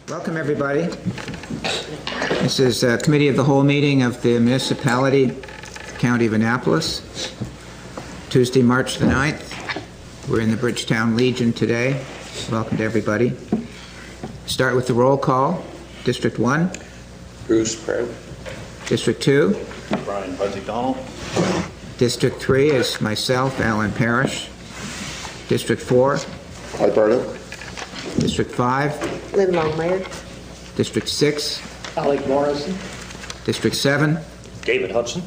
Welcome, everybody. This is a Committee of the Whole meeting of the Municipality, County of Annapolis, Tuesday, March the 9th. We're in the Bridgetown Legion today. Welcome to everybody. Start with the roll call. District 1. Bruce Prout. District 2. Brian Buzzy-Donald. District 3 is myself, Alan Parrish. District 4. Alberto. District 5. Lynn Longmire. District 6. Alec Morrison. District 7. David Hudson.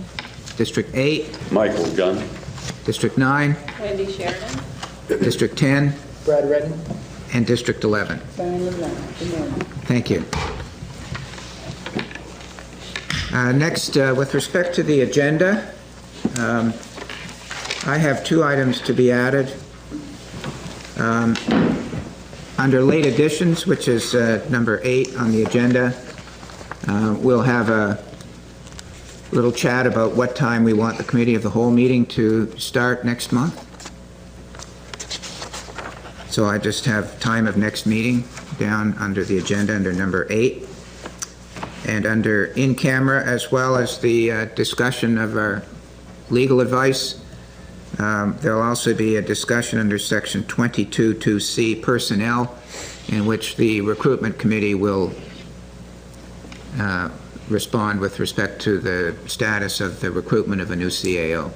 District 8. Michael Gunn. District 9. Wendy Sheridan. District 10. Brad Redden. And District 11. Diane LeBlanc. Good morning. Thank you. Next, with respect to the agenda, I have 2 items to be added. Under late additions, which is number 8 on the agenda, we'll have a little chat about what time we want the Committee of the Whole meeting to start next month. So I just have time of next meeting down under the agenda under number 8. And under in camera, as well as the discussion of our legal advice, there'll also be a discussion under section 22(2)C personnel, in which the recruitment committee will respond with respect to the status of the recruitment of a new CAO.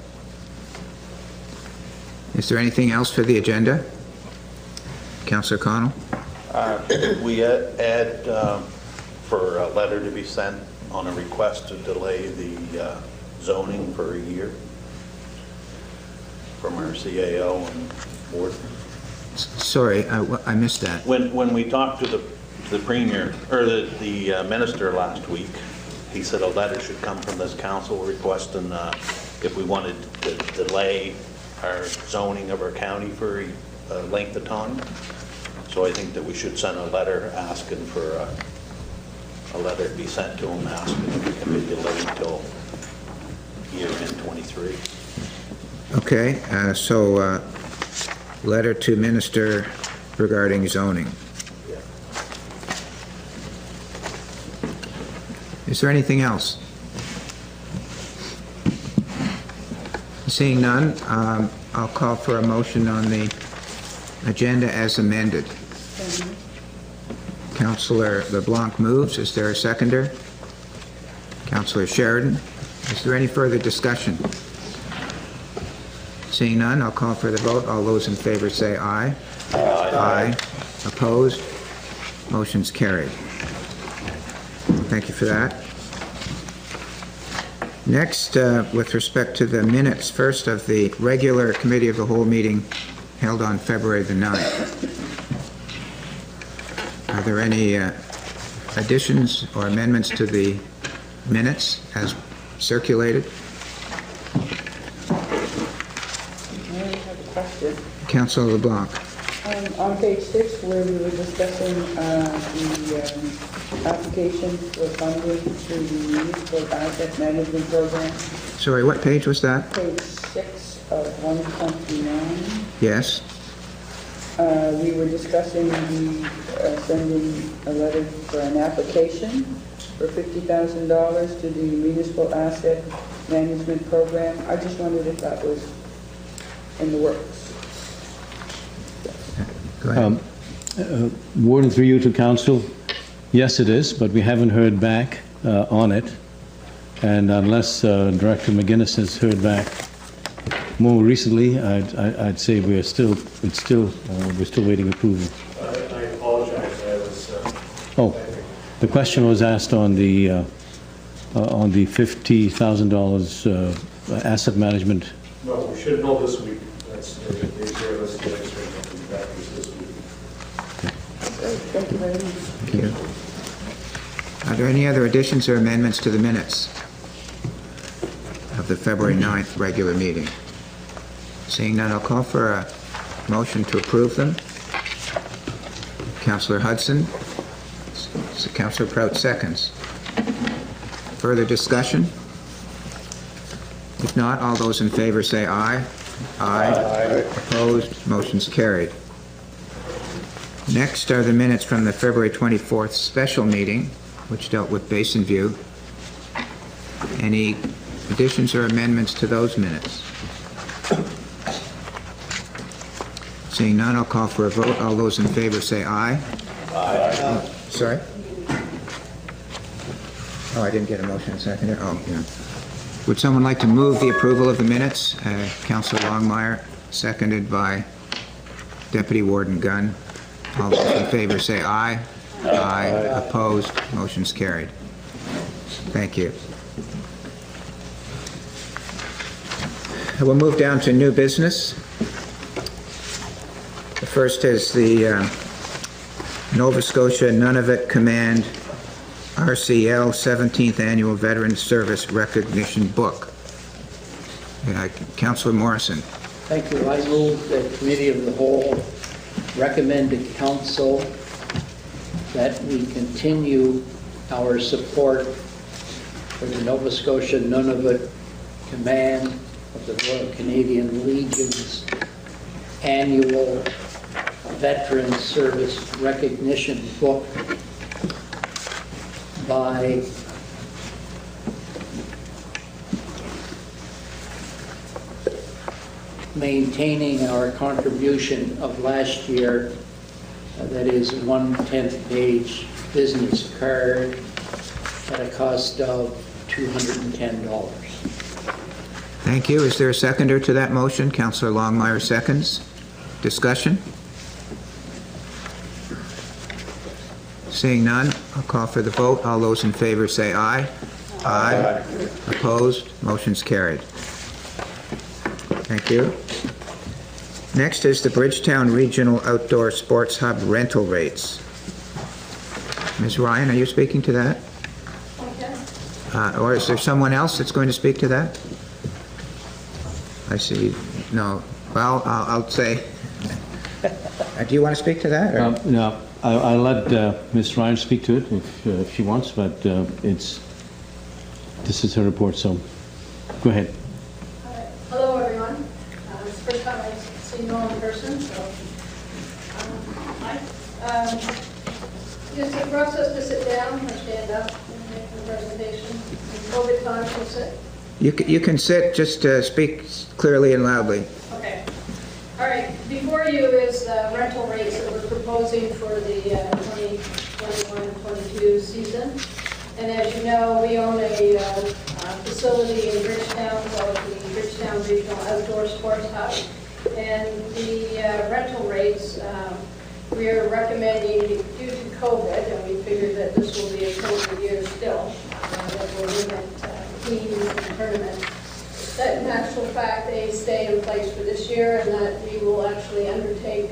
Is there anything else for the agenda? Councillor Connell? We add for a letter to be sent on a request to delay the zoning for a year from our CAO and board. Sorry, I missed that. When we talked to the premier or the minister last week, he said a letter should come from this council requesting if we wanted to delay our zoning of our county for a length of time. So I think that we should send a letter asking for a letter to be sent to him asking if it can be delayed until year end 23. Okay, so letter to minister regarding zoning. Yeah. Is there anything else? Seeing none, I'll call for a motion on the agenda as amended. Councillor LeBlanc moves. Is there a seconder? Councillor Sheridan. Is there any further discussion? Seeing none, I'll call for the vote. All those in favor say aye. Aye. Aye. Opposed? Motion's carried. Thank you for that. Next, with respect to the minutes, first of the regular Committee of the Whole meeting held on February the 9th. Are there any additions or amendments to the minutes as circulated? I have a question. Councillor LeBlanc. On page 6, where we were discussing the application for funding through the Municipal Asset Management Program, Sorry, what page was that? page 6 of 129, Yes. we were discussing the sending a letter for an application for $50,000 to the Municipal Asset Management Program. I just wondered if that was in the works. Go ahead. Warden, through you to council, yes it is, but we haven't heard back on it. And unless Director McGuinness has heard back more recently, I'd say we're still waiting approval. I apologize. I was. The question was asked on the $50,000 asset management. No, we should know this week. That's they gave us the next week. That was this week. Great, thank you very much. Thank you. Are there any other additions or amendments to the minutes of the February 9th regular meeting? Seeing none, I'll call for a motion to approve them. Councillor Hudson. Councillor Prout seconds. Further discussion? If not, all those in favor say aye. Aye. Opposed? Motion's carried. Next are the minutes from the February 24th special meeting, which dealt with Basin View. Any additions or amendments to those minutes? Seeing none, I'll call for a vote. All those in favor say aye. Aye. Sorry? Oh, I didn't get a motion seconded. Oh, yeah. Would someone like to move the approval of the minutes? Councilor Longmire, seconded by Deputy Warden Gunn. All those in favor say aye. Aye. Opposed? Motion's carried. Thank you. We'll move down to new business. The first is the Nova Scotia Nunavut Command RCL 17th Annual Veterans Service Recognition Book. Councillor Morrison. Thank you. I move that Committee of the Whole recommend to Council that we continue our support for the Nova Scotia Nunavut Command of the Royal Canadian Legion's annual Veterans Service Recognition Book by maintaining our contribution of last year, that is 1/10 page business card at a cost of $210. Thank you. Is there a seconder to that motion? Councillor Longmire seconds. Discussion? Seeing none, I'll call for the vote. All those in favor say aye. Aye. Opposed? Motion's carried. Thank you. Next is the Bridgetown Regional Outdoor Sports Hub rental rates. Ms. Ryan, are you speaking to that? Or is there someone else that's going to speak to that? I see. No. Well, I'll say. Do you want to speak to that? Or? No, I'll let Ms. Ryan speak to it if she wants, but this is her report, so go ahead. Hello, everyone. It's the first time I've seen you all in person, so it's a process to sit down or stand up and make the presentation. In COVID times, we'll sit. You can sit, just speak clearly and loudly. Okay. All right. Before you is the rental rates that we're proposing for the 2021-22 season. And as you know, we own a facility in Bridgetown called the Bridgetown Regional Outdoor Sports Hub. And the rental rates, we are recommending, due to COVID, and we figured that this will be a COVID year still, that will limit teams and tournaments, that in actual fact they stay in place for this year, and that we will actually undertake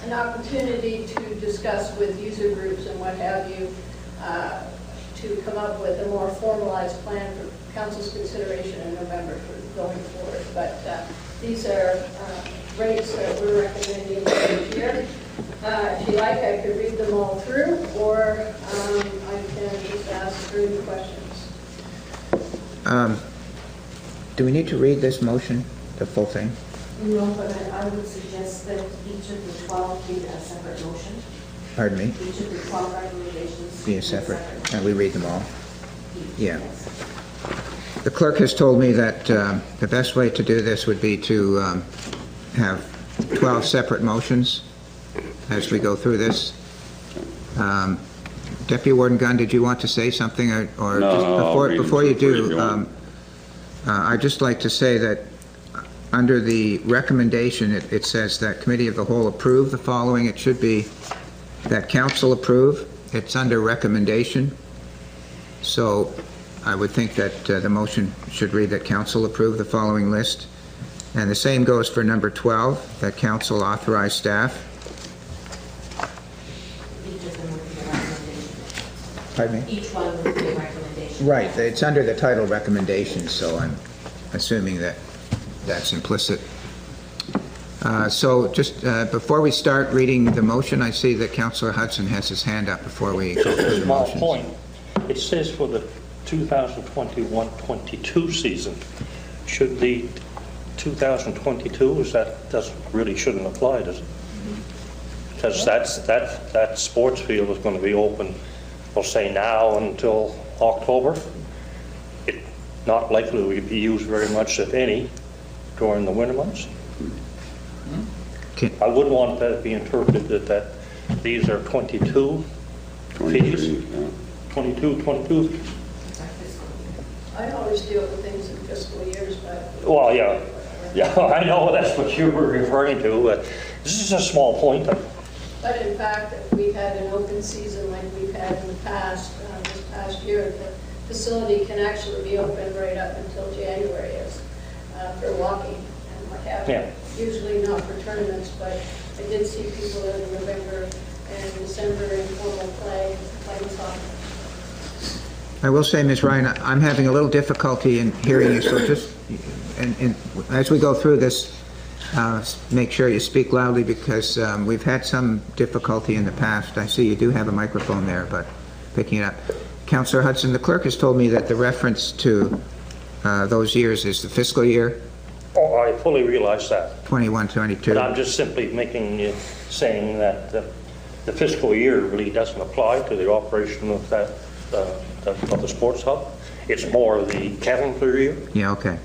an opportunity to discuss with user groups and what have you to come up with a more formalized plan for council's consideration in November for going forward. But these are rates that we're recommending this year. If you like, I could read them all through, or I can just ask through the questions. Do we need to read this motion, the full thing? No, but I would suggest that each of the 12 be a separate motion. Pardon me? Each of the 12 recommendations Be a separate, and we read them all? Yeah. Yes. The clerk has told me that the best way to do this would be to have 12 separate motions as we go through this. Deputy Warden Gunn, did you want to say something? Or no, just before you do, I'd just like to say that under the recommendation, it says that Committee of the Whole approve the following. It should be that Council approve. It's under recommendation. So I would think that the motion should read that Council approve the following list. And the same goes for number 12, that Council authorize staff. Each of them would be a recommendation. Pardon me? Each one would be a recommendation. Right, it's under the title recommendations, so I'm assuming that that's implicit. So just before we start reading the motion, I see that Councillor Hudson has his hand up before we go through the Small motions. point. It says for the 2021-22 season. Should the 2022, that really shouldn't apply, does it? because that sports field is going to be open, we'll say now until October. It's not likely to be used very much, if any, during the winter months. Okay. I wouldn't want that to be interpreted that these are 22 fees. 22. I always deal with things in fiscal years, but... Well, yeah, I know that's what you were referring to, but this is a small point. But in fact, if we had an open season like we've had in the past, this past year, the facility can actually be open right up until January for walking and what have you. Yeah. Usually not for tournaments, but I did see people in November and December in formal play, playing soccer. I will say, Ms. Ryan, I'm having a little difficulty in hearing you, so just, and as we go through this, make sure you speak loudly, because we've had some difficulty in the past. I see you do have a microphone there, but picking it up. Councillor Hudson, the clerk has told me that the reference to those years is the fiscal year. Oh, I fully realize that. 21, 22. But I'm just simply saying that the fiscal year really doesn't apply to the operation of that of the sports hub. It's more of the calendar year. Yeah, okay.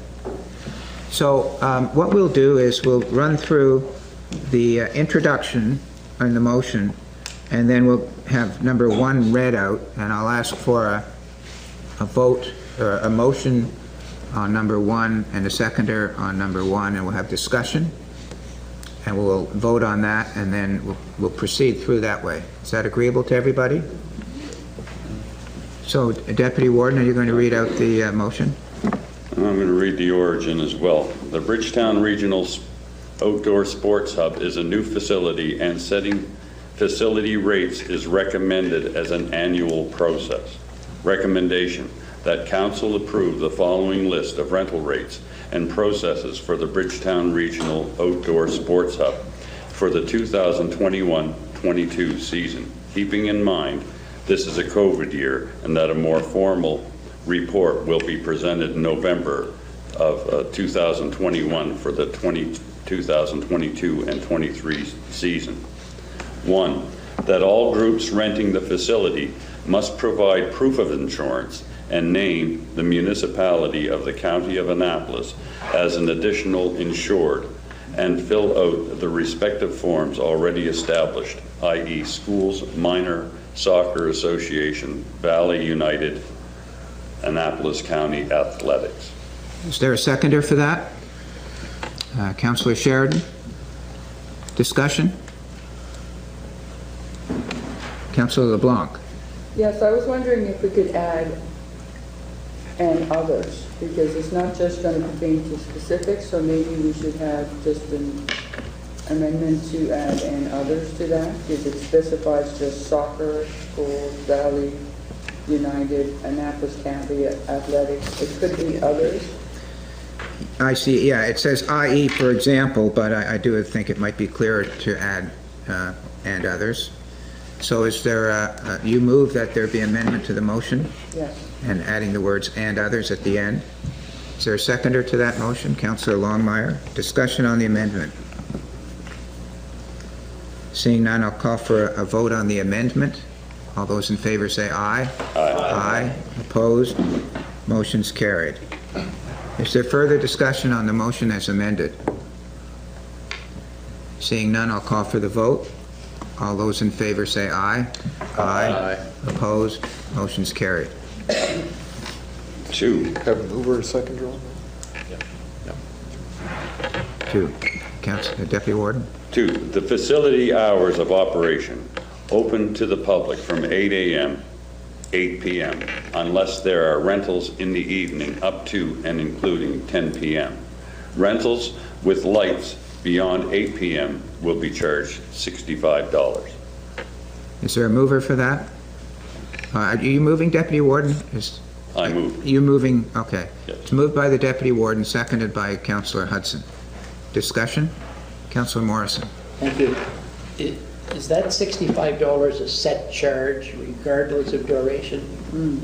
So what we'll do is we'll run through the introduction and the motion, and then we'll have number 1 read out, and I'll ask for a vote or a motion on number 1 and a seconder on number 1, and we'll have discussion, and we'll vote on that, and then we'll proceed through that way. Is that agreeable to everybody? So, Deputy Warden, are you going to read out the motion? I'm going to read the origin as well. The Bridgetown Regional Outdoor Sports Hub is a new facility, and setting facility rates is recommended as an annual process. Recommendation that Council approve the following list of rental rates and processes for the Bridgetown Regional Outdoor Sports Hub for the 2021-22 season, keeping in mind this is a COVID year and that a more formal report will be presented in November of 2021 for the 2022 and 23 season. 1, that all groups renting the facility must provide proof of insurance and name the municipality of the County of Annapolis as an additional insured, and fill out the respective forms already established, i.e. Schools Minor Soccer Association, Valley United, Annapolis County Athletics. Is there a seconder for that? Councillor Sheridan? Discussion? Councillor LeBlanc? Yes, I was wondering if we could add "and others," because it's not just going to pertain to specifics, so maybe we should have just an amendment to add "and others" to that, because it specifies just soccer, schools, Valley United, Annapolis County Athletics. It could be others. I see, yeah, it says i.e. for example, but I do think it might be clearer to add and others. So is there you move that there be amendment to the motion? Yes. And adding the words "and others" at the end? Is there a seconder to that motion? Councillor Longmire. Discussion on the amendment. Seeing none, I'll call for a vote on the amendment. All those in favor say aye. Aye. Aye. Opposed? Motion's carried. Is there further discussion on the motion as amended? Seeing none, I'll call for the vote. All those in favor say aye. Aye. Opposed? Motion's carried. 2, Have a mover, a seconder on that? 2. Councilor Deputy Warden? 2, the facility hours of operation open to the public from 8 a.m., 8 p.m., unless there are rentals in the evening up to and including 10 p.m. Rentals with lights beyond 8 p.m. will be charged $65. Is there a mover for that? Are you moving, Deputy Warden? I move. You moving? Okay. Yes. It's moved by the Deputy Warden, seconded by Councillor Hudson. Discussion? Councillor Morrison. Thank you. Is that $65 a set charge regardless of duration? No,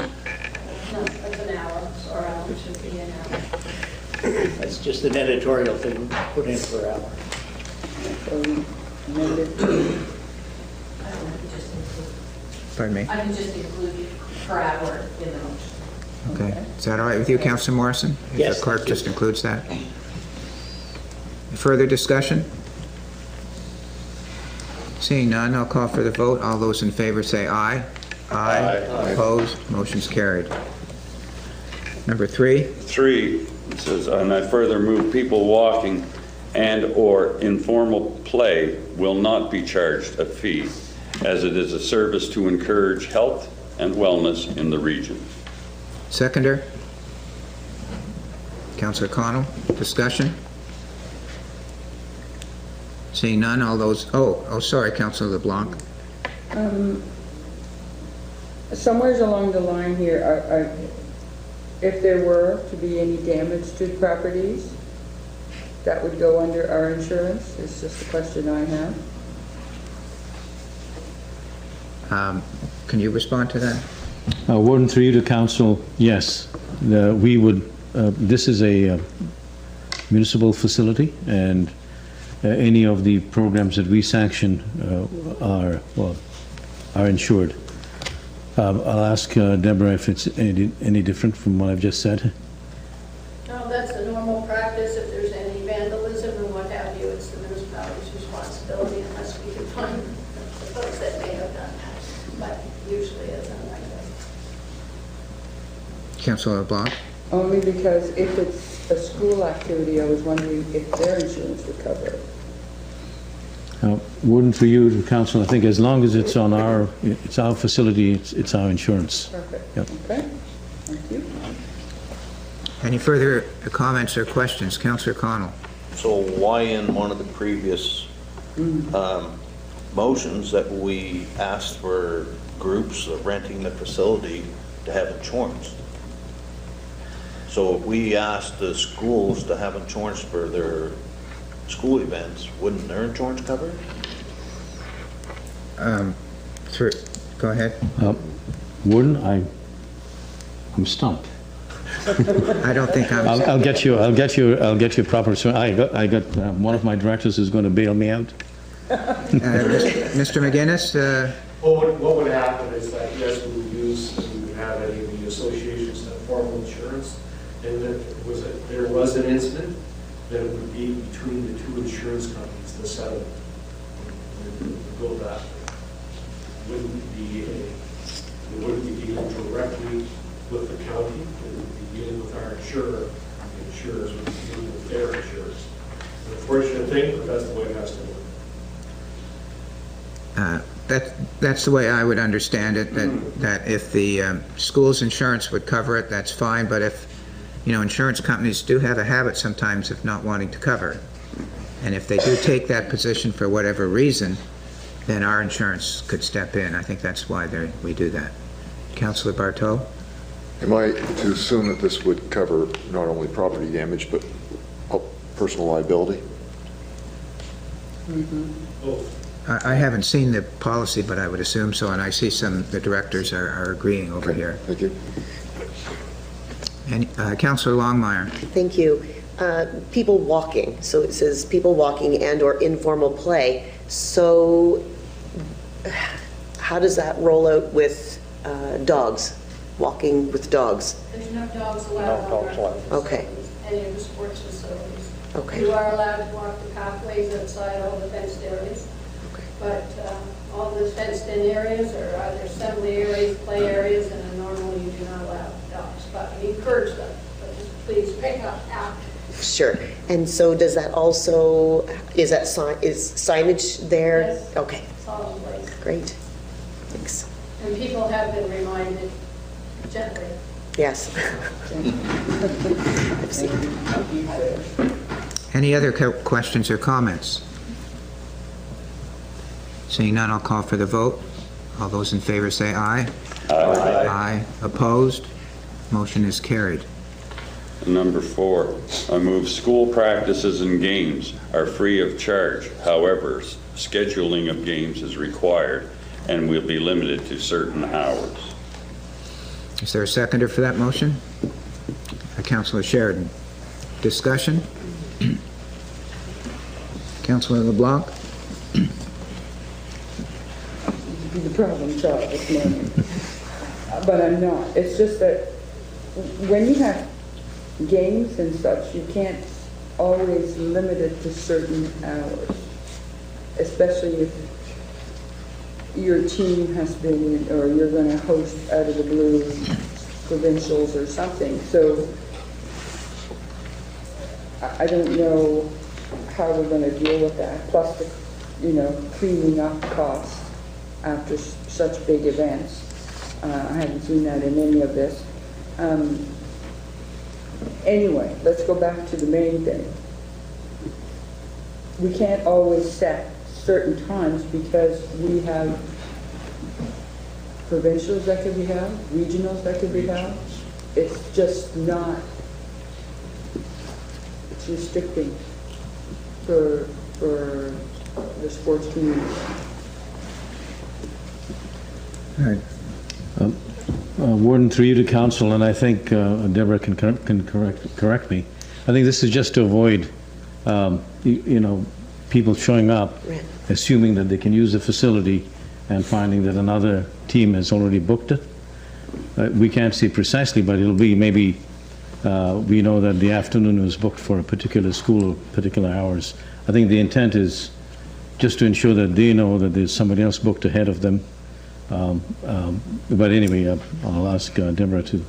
that's an hour, or it should be an hour. That's just an editorial thing put in per hour. So amended. Pardon me. I can just include per hour in the motion. Okay. Is that all right with you, Councillor Morrison? If Yes, the clerk thank you. just includes that? Further discussion? Seeing none, I'll call for the vote. All those in favor say aye. Aye. Opposed? Motion's carried. Number 3. 3, it says, and I further move people walking and/or informal play will not be charged a fee, as it is a service to encourage health and wellness in the region. Seconder? Councillor Connell, discussion? Seeing none, all those, sorry, Councillor LeBlanc. Somewheres along the line here, if there were to be any damage to properties, that would go under our insurance? It's just a question I have. Can you respond to that? Warden, through you to council, yes. We would, this is a municipal facility, and any of the programs that we sanction are insured. I'll ask Deborah if it's any different from what I've just said. No, that's a normal practice. If there's any vandalism and what have you, it's the municipality's responsibility unless we can find the folks that may have done that. But usually it's unlike that. Councillor LeBlanc? Only because if it's a school activity, I was wondering if their insurance would cover it. Warden, for you to council, I think as long as it's on it's our facility, it's our insurance. Perfect. Yep. Okay, thank you. Any further comments or questions? Councillor Connell? So why in one of the previous motions that we asked for groups of renting the facility to have insurance? So if we asked the schools to have insurance for their school events, wouldn't their insurance cover it? Go ahead. Warden, I'm stumped. I don't think I'm... I'll get you proper. So I got one of my directors who's going to bail me out. Mr. McGinnis? Well, what would happen is that, yes, we would have any of the associations have formal insurance, and if there was an incident, then it would be between the two insurance companies, the settlement. It would go that way. It wouldn't be dealing directly with the county, it would be dealing with our insurer, and the insurers would be dealing with their insurers. The unfortunate thing, but that's the way it has to work. That's the way I would understand it, that if the school's insurance would cover it, that's fine, but if, insurance companies do have a habit sometimes of not wanting to cover it. And if they do take that position for whatever reason, then our insurance could step in. I think that's why we do that. Councillor Bartow? Am I to assume that this would cover not only property damage, but personal liability? I haven't seen the policy, but I would assume so, and I see the directors are agreeing over here. Thank you. And Councillor Longmire? Thank you. People walking, so it says people walking and or informal play. So how does that roll out with dogs, walking with dogs? There's no dogs allowed No on dogs our allowed. Okay. facilities, any of the sports facilities. Okay. You are allowed to walk the pathways outside all the fenced areas, Okay. but all the fenced-in areas are either assembly areas, play areas, and then normally you do not allow dogs. But we encourage them, but just please pick up after. Sure. And so does that also, is signage there? Yes. Okay, It's all in place. great. Thanks. And people have been reminded gently. Yes. I've seen. Any other questions or comments? Seeing none, I'll call for the vote. All those in favor say aye. Aye. Aye. Opposed? Motion is carried. Number 4, I move school practices and games are free of charge. However, scheduling of games is required and will be limited to certain hours. Is there a seconder for that motion? Councillor Sheridan. Discussion? Councillor LeBlanc? the problem child this morning. But I'm not. It's just that when you have games and such, you can't always limit it to certain hours, especially if your team has been in, or you're going to host out of the blue provincials or something. So I don't know how we're going to deal with that. Plus the, cleaning up costs after such big events. I haven't seen that in any of this. Anyway, let's go back to the main thing. We can't always set certain times because we have provincials that could be held, regionals that could be held. It's just not, it's restricting for the sports community. All right. Warden, through you to council, and I think Deborah can correct me. I think this is just to avoid, people showing up, Right. assuming that they can use the facility and finding that another team has already booked it. We can't see precisely, but it'll be maybe, we know that the afternoon was booked for a particular school, particular hours. I think the intent is just to ensure that they know that there's somebody else booked ahead of them. But anyway, I'll ask Deborah to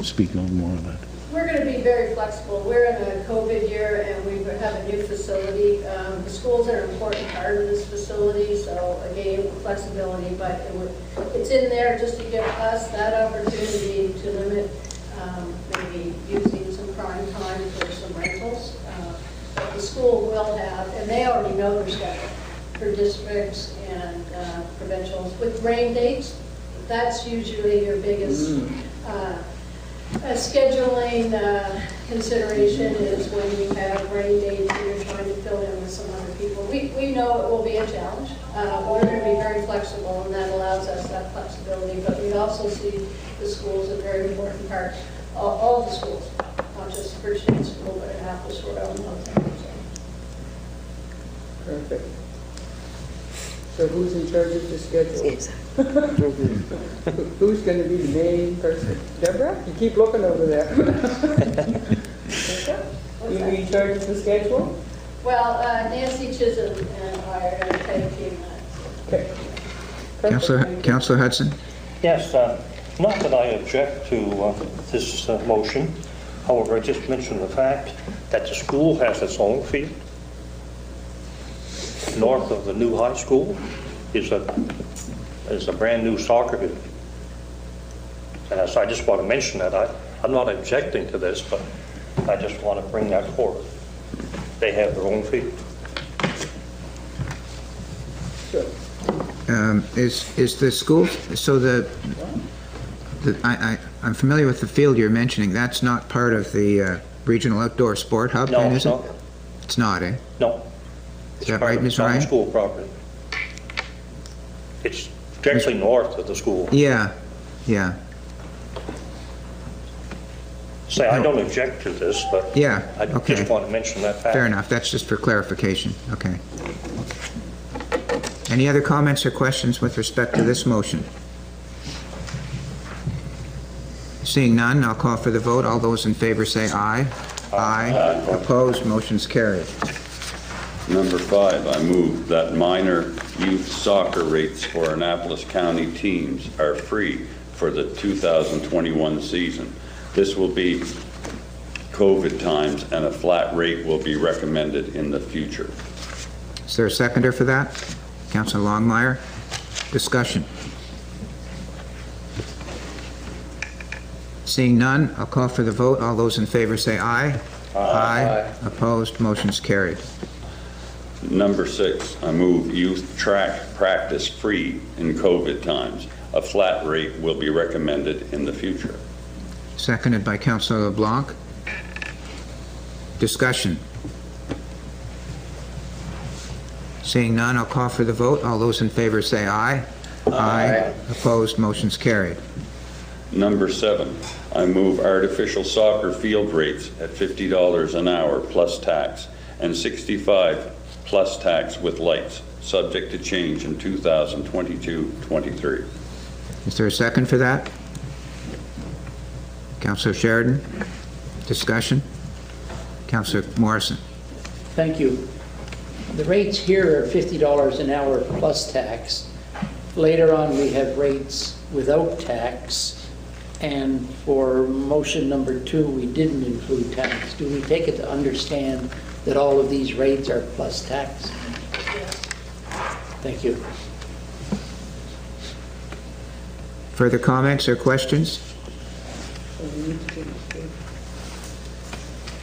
speak a little more on that. We're going to be very flexible. We're in a COVID year and we have a new facility. The schools are an important part of this facility, so again, flexibility, but it's in there just to give us that opportunity to limit maybe using some prime time for some rentals. But the school will have, and they already know their schedule for districts and provincials. With rain dates, that's usually your biggest scheduling consideration is when you have rain dates and you're trying to fill in with some other people. We know it will be a challenge. We're going to be very flexible, and that allows us that flexibility. But we also see the schools a very important part. All the schools, not just First Aid School, but Annapolis, Rhode Island. Perfect. So who's in charge of the schedule? Exactly. Who's going to be the main person? Deborah? You keep looking over there. You in charge of the schedule? Well, Nancy Chisholm and I are going to tag team that. Okay. Perfect. Councillor Hudson? Yes, not that I object to this motion. However, I just mentioned the fact that the school has its own field. North of the new high school is a brand new soccer field. And so I just want to mention that. I'm not objecting to this, but I just want to bring that forward. They have their own field. Is the school, so I'm familiar with the field you're mentioning. That's not part of the regional outdoor sport hub, No, then, it's is not. it? It's not, eh? No. Is that right, Ms. It's on Ryan? school property. It's directly north of the school. Yeah, yeah. Say, I don't object to this, but Yeah, I okay. just want to mention that fact. Fair enough. That's just for clarification. Okay. Any other comments or questions with respect to this motion? Seeing none, I'll call for the vote. All those in favor say aye. Aye. Opposed, motion's carried. Number 5, I move that minor youth soccer rates for Annapolis County teams are free for the 2021 season. This will be COVID times, and a flat rate will be recommended in the future. Is there a seconder for that? Councillor Longmire. Discussion. Seeing none, I'll call for the vote. All those in favor say aye. Aye. Opposed, motion's carried. Number 6, I move youth track practice free in COVID times. A flat rate will be recommended in the future. Seconded by Councillor LeBlanc. Discussion. Seeing none, I'll call for the vote. All those in favor say aye. Aye. Opposed, motion's carried. Number 7, I move artificial soccer field rates at $50 an hour plus tax and $65 plus tax with lights, subject to change in 2022-23. Is there a second for that? Councillor Sheridan? Discussion? Councillor Morrison? Thank you. The rates here are $50 an hour plus tax. Later on, we have rates without tax. And for motion number 2, we didn't include tax. Do we take it to understand that all of these rates are plus tax? Thank you. Further comments or questions?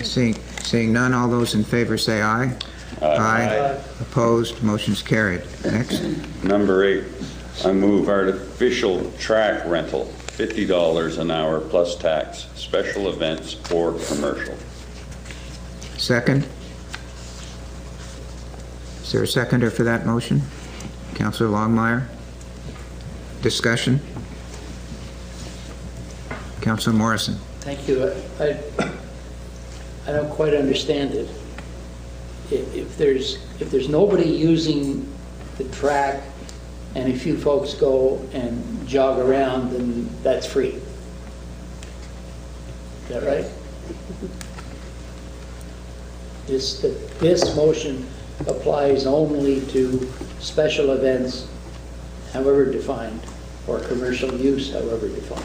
Seeing none, all those in favor say aye. Aye. Opposed, motion's carried. Next. Number 8, I move artificial track rental, $50 an hour plus tax, special events or commercial. Second. Is there a seconder for that motion? Councillor Longmire? Discussion? Councillor Morrison? Thank you. I don't quite understand it. If there's nobody using the track and a few folks go and jog around, then that's free. Is that right? This motion applies only to special events, however defined, or commercial use, however defined.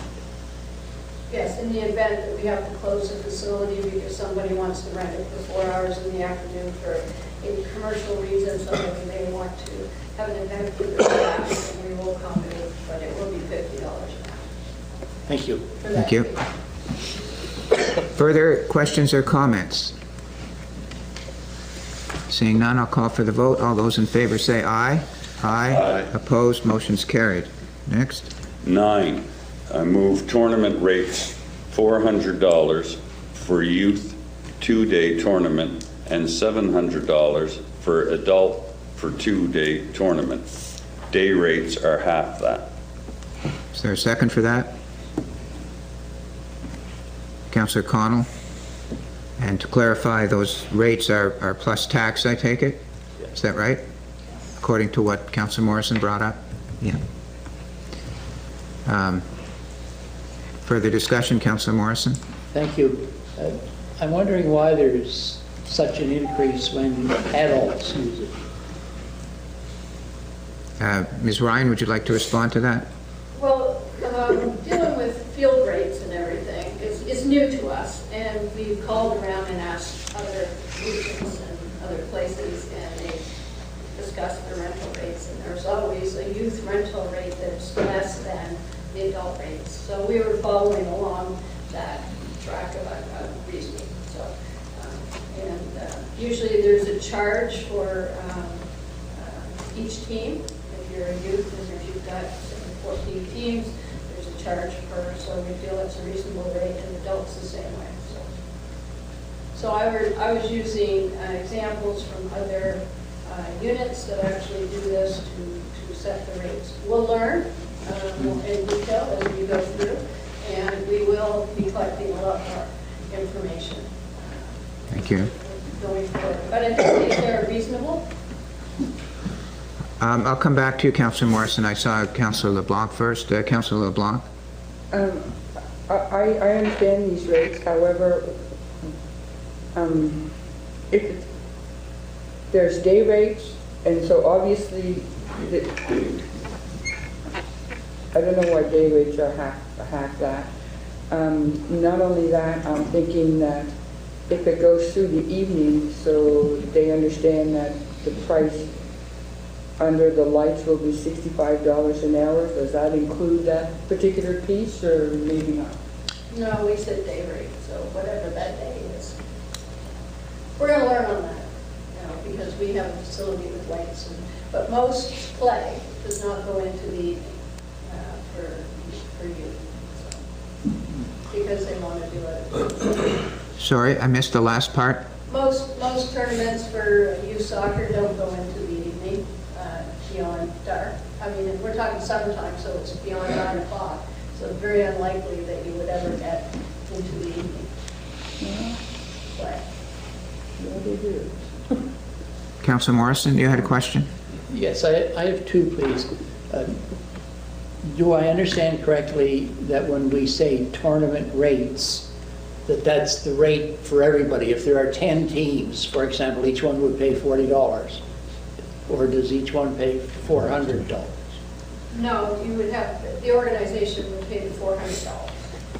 Yes, in the event that we have to close the facility because somebody wants to rent it for 4 hours in the afternoon for a commercial reason, so maybe they want to have an event for their staff, and we will accommodate, but it will be $50 an hour. Thank you. Thank you. Further questions or comments? Seeing none, I'll call for the vote. All those in favor say aye. Aye. Opposed, motion's carried. Next. 9, I move tournament rates $400 for youth 2-day tournament and $700 for adult for 2-day tournament. Day rates are half that. Is there a second for that? Councillor Connell? And to clarify, those rates are plus tax, I take it? Is that right? According to what Councillor Morrison brought up? Yeah. Further discussion, Councillor Morrison? Thank you. I'm wondering why there's such an increase when adults use it. Ms. Ryan, would you like to respond to that? Well, dealing with field rates and everything is new to us, and we've called around and asked other regions and other places, and they've discussed the rental rates, and there's always a youth rental rate that's less than the adult rates. So we were following along that track of reasoning. So, usually there's a charge for each team. If you're a youth and if you've got 14 teams, there's a charge per, so we feel it's a reasonable rate, and adults the same way. So I was using examples from other units that actually do this to set the rates. We'll learn in detail as we go through, and we will be collecting a lot more information. Thank you. Going forward. But I think they're reasonable. I'll come back to you, Councillor Morrison. I saw Councillor LeBlanc first. Councillor LeBlanc? I understand these rates, however, if there's day rates, and so obviously, I don't know why day rates are half that. Not only that, I'm thinking that if it goes through the evening, so they understand that the price under the lights will be $65 an hour. Does that include that particular piece, or maybe not? No, we said day rate, so whatever that day is. We're going to learn on that, because we have a facility with lights. But most play does not go into the evening for youth, so, because they want to do it. Sorry, I missed the last part. Most tournaments for youth soccer don't go into the evening, beyond dark. I mean, we're talking summertime, so it's beyond 9 o'clock. So it's very unlikely that you would ever get into the evening play. Yeah, they do. Councillor Morrison, you had a question? Yes, I have two, please. Do I understand correctly that when we say tournament rates, that's the rate for everybody? If there are 10 teams, for example, each one would pay $40, or does each one pay $400? No, you would have, the organization would pay the $400.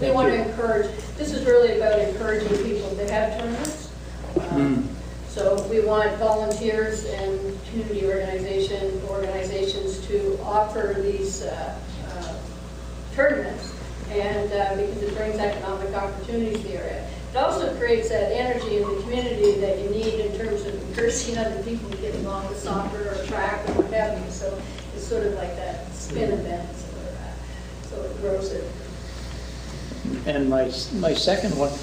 We want to encourage, this is really about encouraging people to have tournaments. So we want volunteers and community organizations to offer these tournaments, and because it brings economic opportunities to the area. It also creates that energy in the community that you need in terms of encouraging other people to get along with soccer or track or what have you. So it's sort of like that spin event, so it grows it. And my second one,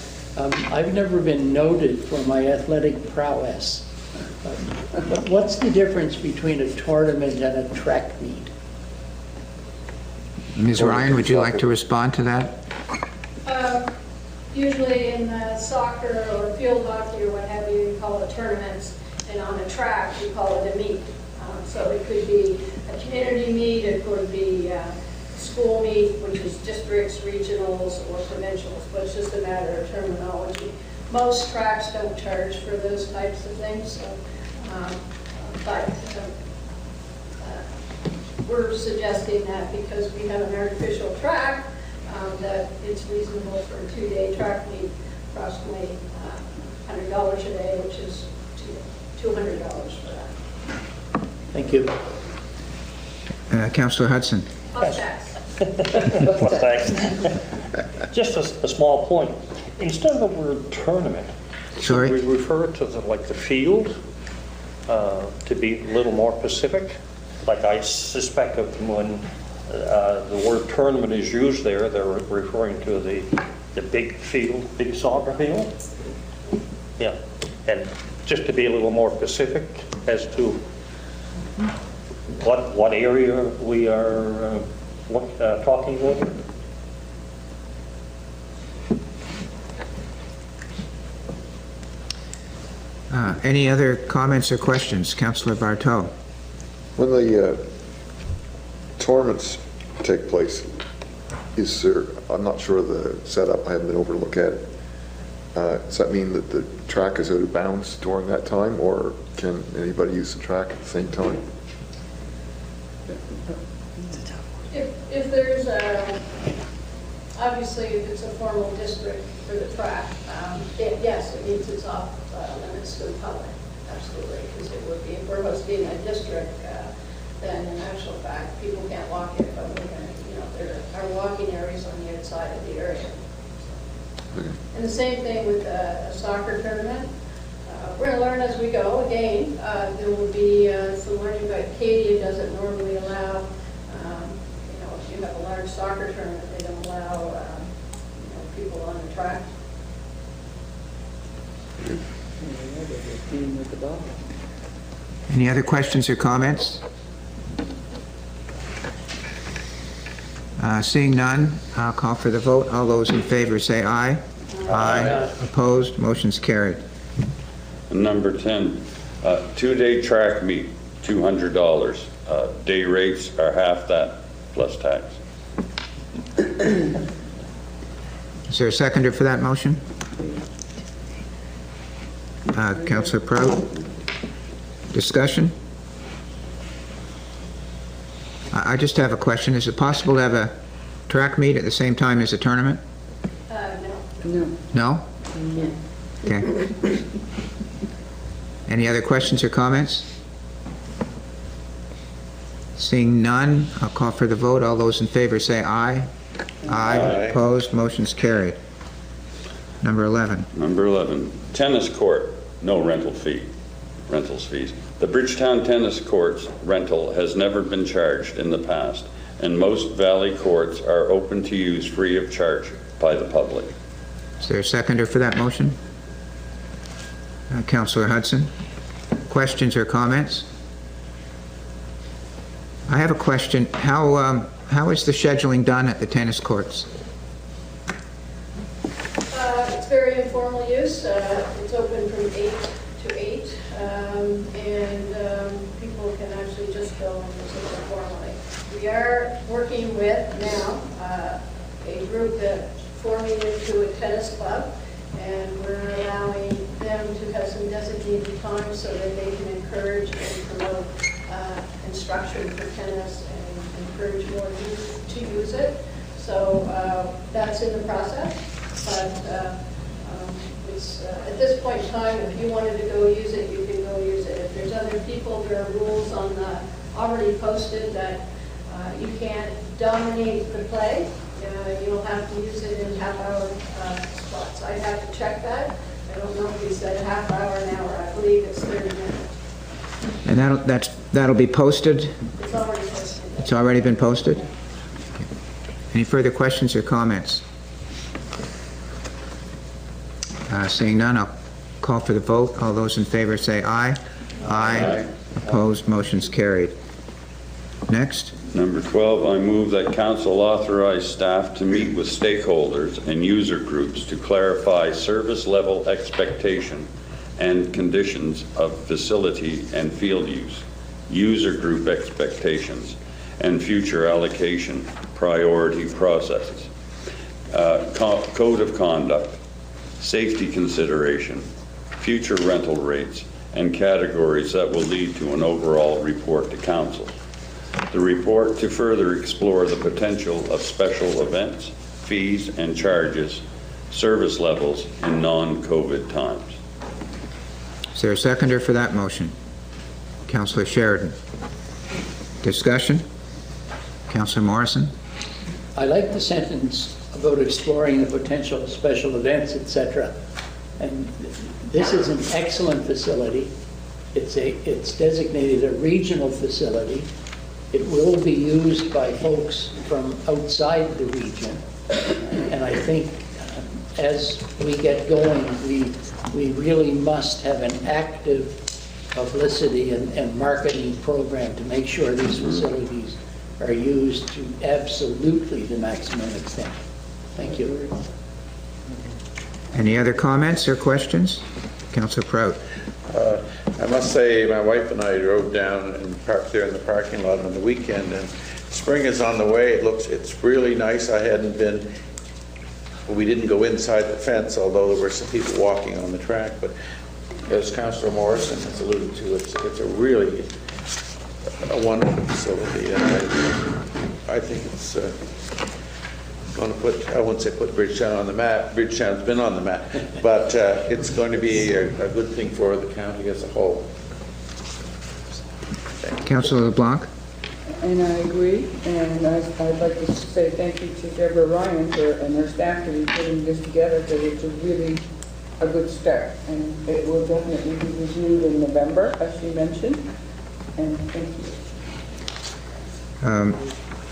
I've never been noted for my athletic prowess. But what's the difference between a tournament and a track meet? Ms. Ryan, would you like to respond to that? Usually in soccer or field hockey or what have you, you call it tournaments, and on a track you call it a meet. So it could be a community meet, it could be school meet, which is districts, regionals, or provincials, but it's just a matter of terminology. Most tracks don't charge for those types of things, so, but we're suggesting that because we have an artificial track, that it's reasonable for a 2-day track meet, approximately $100 a day, which is $200 for that. Thank you. Councillor Hudson. Plus tax. Well, thanks. Just a small point. Instead of the word tournament, Sorry? we refer to the field to be a little more specific. Like I suspect of when the word tournament is used there, they're referring to the big field, big soccer field. Yeah, and just to be a little more specific as to what area we are talking about. Any other comments or questions? Councillor Bartow. When the tournaments take place, is there, I'm not sure of the setup, I haven't been over to look at it. Does that mean that the track is out of bounds during that time, or can anybody use the track at the same time? If there's obviously if it's a formal district for the track, yes, it means it's off limits to the public, absolutely, because it would be, if we're supposed to be in a district, then in actual fact, people can't walk it, but we're going to, there are walking areas on the outside of the area. Okay. And the same thing with a soccer tournament. We're going to learn as we go. Again, there will be some learning, but Cotw doesn't normally allow, if you have a large soccer tournament, they don't allow people on the track. Any other questions or comments? Seeing none, I'll call for the vote. All those in favor say aye. Aye. Opposed? Motion's carried. Number 10, 2-day track meet, $200. Day rates are half that plus tax. Is there a seconder for that motion? Councillor Prout. Discussion? I just have a question. Is it possible to have a track meet at the same time as a tournament? No. No? No. Okay. Any other questions or comments? Seeing none, I'll call for the vote. All those in favor say aye. Aye. Opposed? Motion's carried. Number 11. Number 11, tennis court, no rentals fees. The Bridgetown tennis courts rental has never been charged in the past, and most valley courts are open to use free of charge by the public. Is there a seconder for that motion? Councillor Hudson. Questions or comments? I have a question. How is the scheduling done at the tennis courts? It's very informal use. It's open from 8 to 8, and people can actually just go and visit it formally. We are working with now a group that forming into a tennis club, and we're allowing them to have some designated time so that they can encourage and promote instruction for tennis and encourage more youth to use it. So that's in the process, but it's, at this point in time, if you wanted to go use it, you can go use it. If there's other people, there are rules on the already posted that you can't dominate the play. You'll have to use it in half-hour spots. I'd have to check that. I don't know if you said half hour, an hour. I believe it's 30 minutes. And that'll be posted? It's already posted. It's already been posted? Any further questions or comments? Seeing none, I'll call for the vote. All those in favor say aye. Aye. Opposed, motion's carried. Next. Number 12, I move that council authorize staff to meet with stakeholders and user groups to clarify service level expectation and conditions of facility and field use, user group expectations, and future allocation priority processes, code of conduct, safety consideration, future rental rates, and categories that will lead to an overall report to council. The report to further explore the potential of special events, fees and charges, service levels in non-COVID times. Is there a seconder for that motion? Councillor Sheridan. Discussion? Councillor Morrison? I like the sentence about exploring the potential of special events, etc. And this is an excellent facility. It's designated a regional facility. It will be used by folks from outside the region. And I think as we get going, we really must have an active publicity and marketing program to make sure these facilities are used to absolutely the maximum extent. Thank you. Any other comments or questions? Councillor Prout. I must say, my wife and I drove down and parked there in the parking lot on the weekend, and spring is on the way. It's really nice. We didn't go inside the fence, although there were some people walking on the track, but as Councillor Morrison has alluded to, it's a really wonderful facility, and I think it's going to put, I won't say put Bridgetown on the map. Bridgetown's been on the map, but it's going to be a good thing for the county as a whole. Councillor LeBlanc? And I agree, and I'd like to say thank you to Deborah Ryan and her staff for putting this together, because it's a good start, and it will definitely be reviewed in November, as she mentioned, and thank you.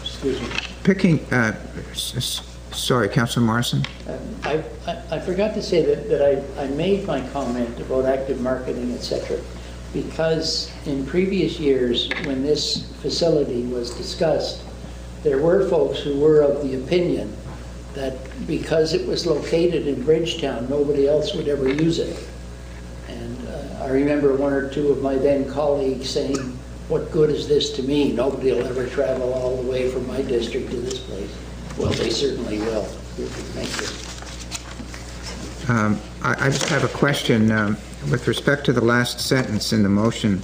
Excuse me. Sorry, Councillor Morrison? I forgot to say that I made my comment about active marketing, etc., because in previous years, when this facility was discussed, there were folks who were of the opinion that because it was located in Bridgetown, nobody else would ever use it. And I remember one or two of my then colleagues saying, "What good is this to me? Nobody will ever travel all the way from my district to this place." Well, they certainly will. Thank you. I just have a question. With respect to the last sentence in the motion,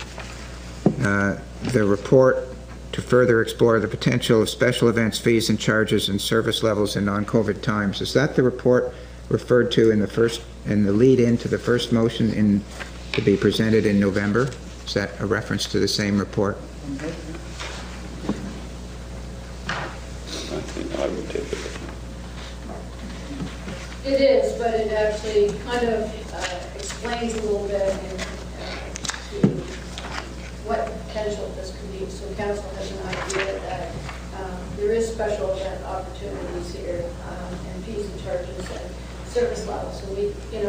the report to further explore the potential of special events, fees and charges and service levels in non-COVID times. Is that the report referred to in the lead into the first motion to be presented in November? Is that a reference to the same report? I think I would take it. It is, but it actually kind of explains a little bit to what potential this could be. So council has an idea that there is special event opportunities here, and fees and charges and service levels. So we, again, I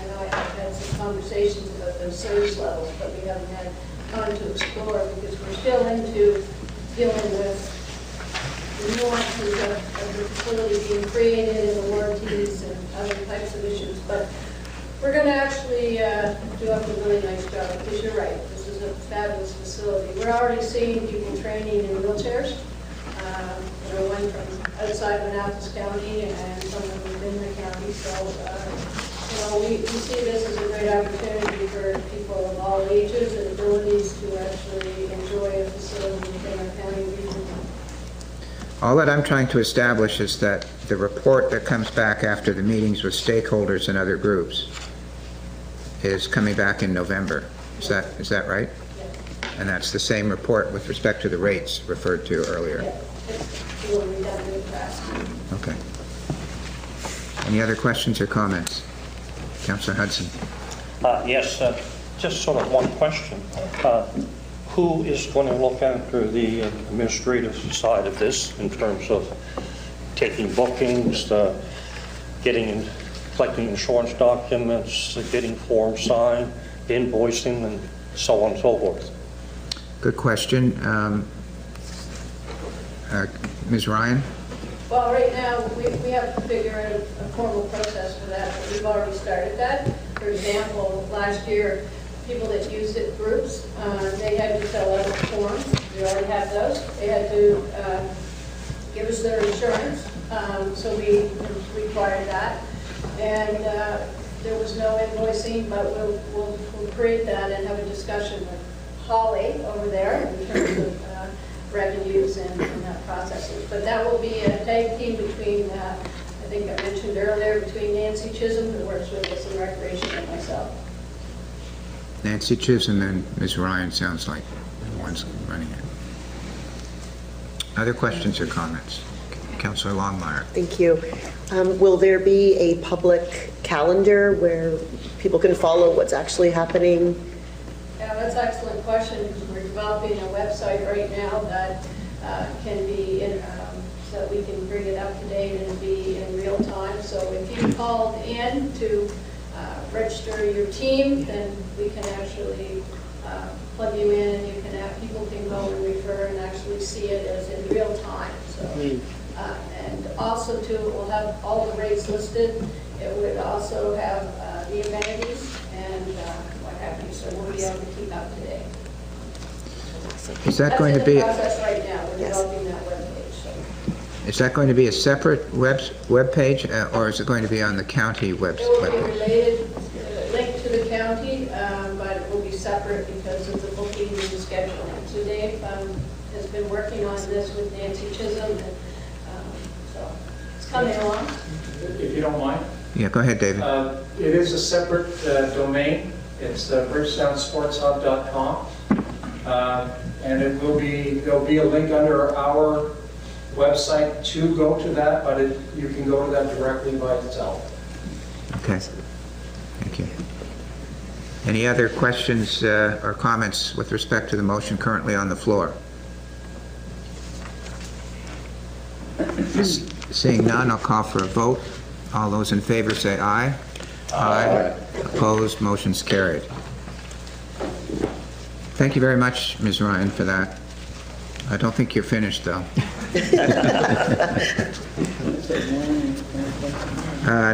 know I've had some conversations about those service levels, but we haven't had time to explore because we're still into dealing with the nuances of the facility being created and the warranties and other types of issues. But We're going to actually do up a really nice job, because you're right, this is a fabulous facility. We're already seeing people training in wheelchairs, one from outside of Annapolis County and someone within the county. So, we see this as a great opportunity for people of all ages and abilities to actually enjoy a facility within our county region. All that I'm trying to establish is that the report that comes back after the meetings with stakeholders and other groups is coming back in November. Is that right? Yes. And that's the same report with respect to the rates referred to earlier? Yes. It's a little redundant fast. Okay. Any other questions or comments? Councillor Hudson. Yes, just sort of one question. Who is going to look after the administrative side of this in terms of taking bookings, collecting insurance documents, getting forms signed, invoicing, and so on and so forth? Good question. Ms. Ryan? Well, right now, we have to figure out a formal process for that, but we've already started that. For example, last year, people that used it, groups, they had to fill out forms. We already have those. They had to give us their insurance, so we required that. And there was no invoicing, but we'll create that and have a discussion with Holly over there in terms of revenues and processes. But that will be a tag team between, I think I mentioned earlier, between Nancy Chisholm, who works with us in Recreation, and myself. Nancy Chisholm and Ms. Ryan sounds like the ones running it. Other questions or comments? Councillor Longmire. Thank you. Will there be a public calendar where people can follow what's actually happening? Yeah, that's an excellent question, because we're developing a website right now that can be so that we can bring it up to date and be in real time. So if you called in to register your team, then we can actually plug you in, and you can have, people can go and refer and actually see it as in real time. So, and also too, it will have all the rates listed. It would also have the amenities and what have you. So we'll be able to keep up to date. Is that going to be? That's in the process right now. We're developing that webpage. So. Is that going to be a separate web page, or is it going to be on the county webpage? It will be related, linked to the county, but it will be separate because of the booking and the scheduling. So Dave has been working on this with Nancy Chisholm, and so it's coming along. If you don't mind. Yeah, go ahead, David. It is a separate domain. It's bridgetownsportshub.com, and it will be, there'll be a link under our website to go to that, but you can go to that directly by itself. Okay. Thank you. Any other questions or comments with respect to the motion currently on the floor? Seeing none, I'll call for a vote. All those in favor say aye. Aye. Opposed, motion's carried. Thank you very much, Ms. Ryan, for that. I don't think you're finished, though.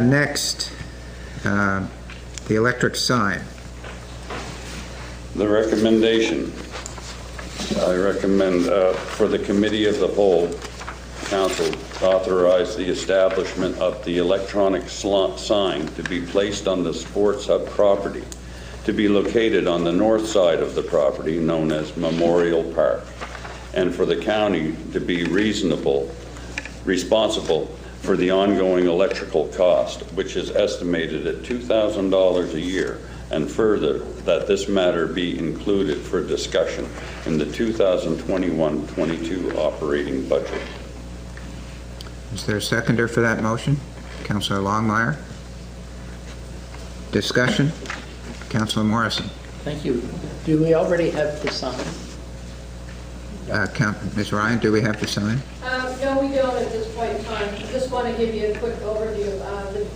Next, the electric sign. The recommendation, I recommend for the committee of the whole, council authorize the establishment of the electronic sign to be placed on the Sports Hub property, to be located on the north side of the property known as Memorial Park, and for the county to be responsible for the ongoing electrical cost, which is estimated at $2,000 a year, and further, that this matter be included for discussion in the 2021-22 operating budget. Is there a seconder for that motion? Councillor Longmire. Discussion? Councillor Morrison. Thank you. Do we already have the sign? Ms. Ryan, do we have the sign? No, we don't at this point in time. I just want to give you a quick overview.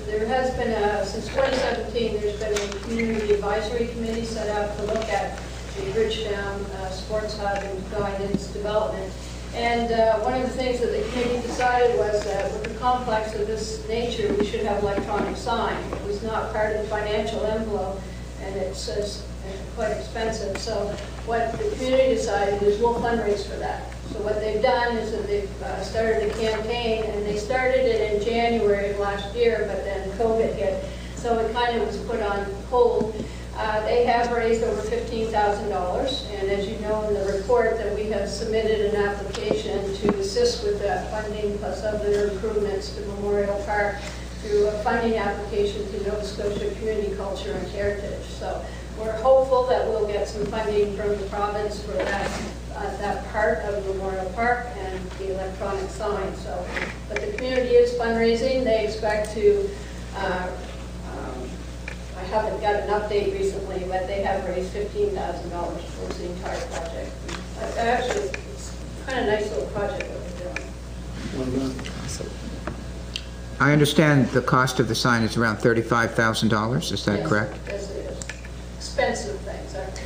There has been, since 2017, there's been a community advisory committee set up to look at the Bridgetown Sports Hub and guidance development. And one of the things that the committee decided was that with a complex of this nature, we should have electronic sign. It was not part of the financial envelope, and it's quite expensive. So what the community decided is we'll fundraise for that. So what they've done is that they've started a campaign, and they started it in January of last year, but then COVID hit, so it kind of was put on hold. They have raised over $15,000, and as you know in the report that we have submitted an application to assist with that funding plus other improvements to Memorial Park through a funding application to Nova Scotia Community Culture and Heritage. So we're hopeful that we'll get some funding from the province for that part of Memorial Park and the electronic sign. So, but the community is fundraising. They expect to I haven't got an update recently, but they have raised $15,000 towards the entire project. Actually, it's kind of a nice little project that we're doing. Awesome. I understand the cost of the sign is around $35,000, is that correct? Yes, it is. Expensive things, aren't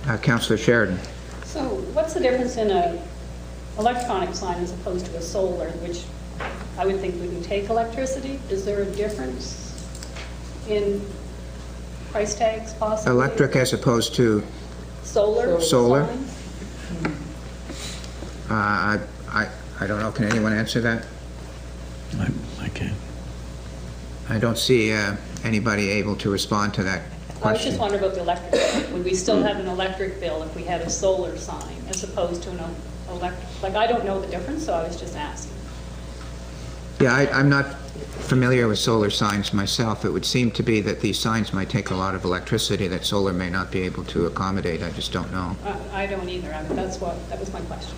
they? Councillor Sheridan. So what's the difference in a electronic sign as opposed to a solar, which I would think wouldn't take electricity? Is there a difference in price tags possibly? Electric as opposed to solar? Solar? Signs? I don't know. Can anyone answer that? I can't. I don't see anybody able to respond to that question. I was just wondering about the electric bill. Would we still have an electric bill if we had a solar sign as opposed to an electric? Like, I don't know the difference, so I was just asking. Yeah, I'm not familiar with solar signs myself. It would seem to be that these signs might take a lot of electricity that solar may not be able to accommodate. I just don't know. I don't either. That was my question.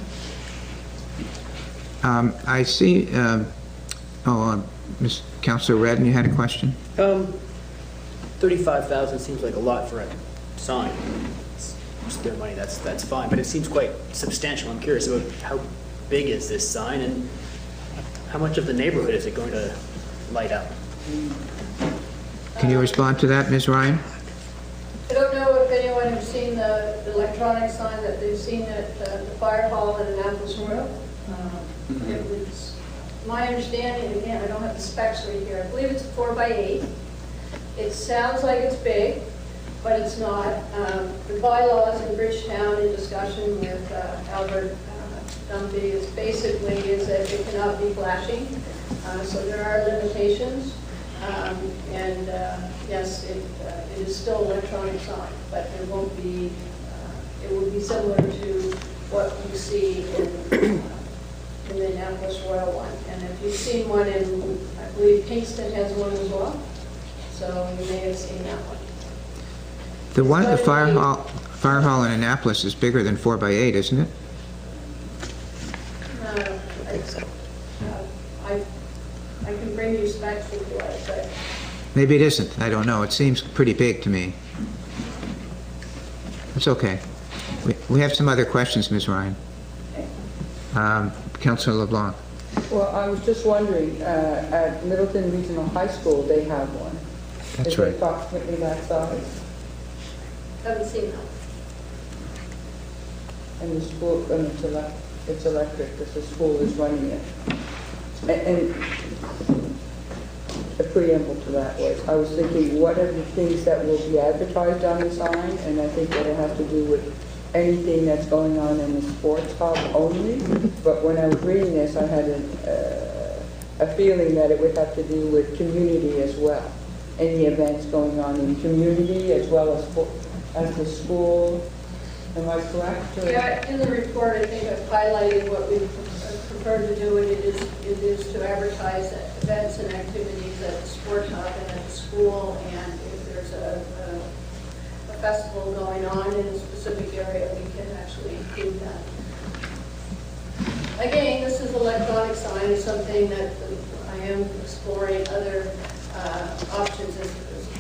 I see, Ms. Councillor Redden, you had a question? 35,000 seems like a lot for a sign. It's their money, that's fine, but it seems quite substantial. I'm curious about how big is this sign and how much of the neighborhood is it going to light up? Can you respond to that, Ms. Ryan? I don't know if anyone has seen the electronic sign that they've seen at the fire hall in Annapolis Road. It was my understanding, again, I don't have the specs right here, I believe it's 4x8. It sounds like it's big, but it's not. The bylaws in Bridgetown, in discussion with Albert Dumpy, is basically is that it cannot be flashing. So there are limitations. Yes, it is still electronic sign, but it won't be, it will be similar to what you see in the Annapolis Royal one. And if you've seen one in, I believe Kingston has one as well. So you may have seen that one. The one at the fire hall in Annapolis is bigger than 4x8, isn't it? I think so. I can bring you specs if you like, but Maybe it isn't. I don't know. It seems pretty big to me. It's okay. We have some other questions, Ms. Ryan. Councillor LeBlanc. Well, I was just wondering, at Middleton Regional High School, they have one. That's right. Is it approximately that size? haven't seen that. And the school, and it's electric, because the school is running it. And a preamble to that was, I was thinking, what are the things that will be advertised on the sign? And I think that it has to do with anything that's going on in the sports hub only. But when I was reading this, I had a feeling that it would have to do with community as well. Any events going on in community as well as the school. Am I correct? Or? Yeah, in the report, I think I've highlighted what we prefer to do, and it is to advertise events and activities at the sport hub and at the school, and if there's a festival going on in a specific area, we can actually include that. Again, this is electronic sign. It's something that I am exploring other options, as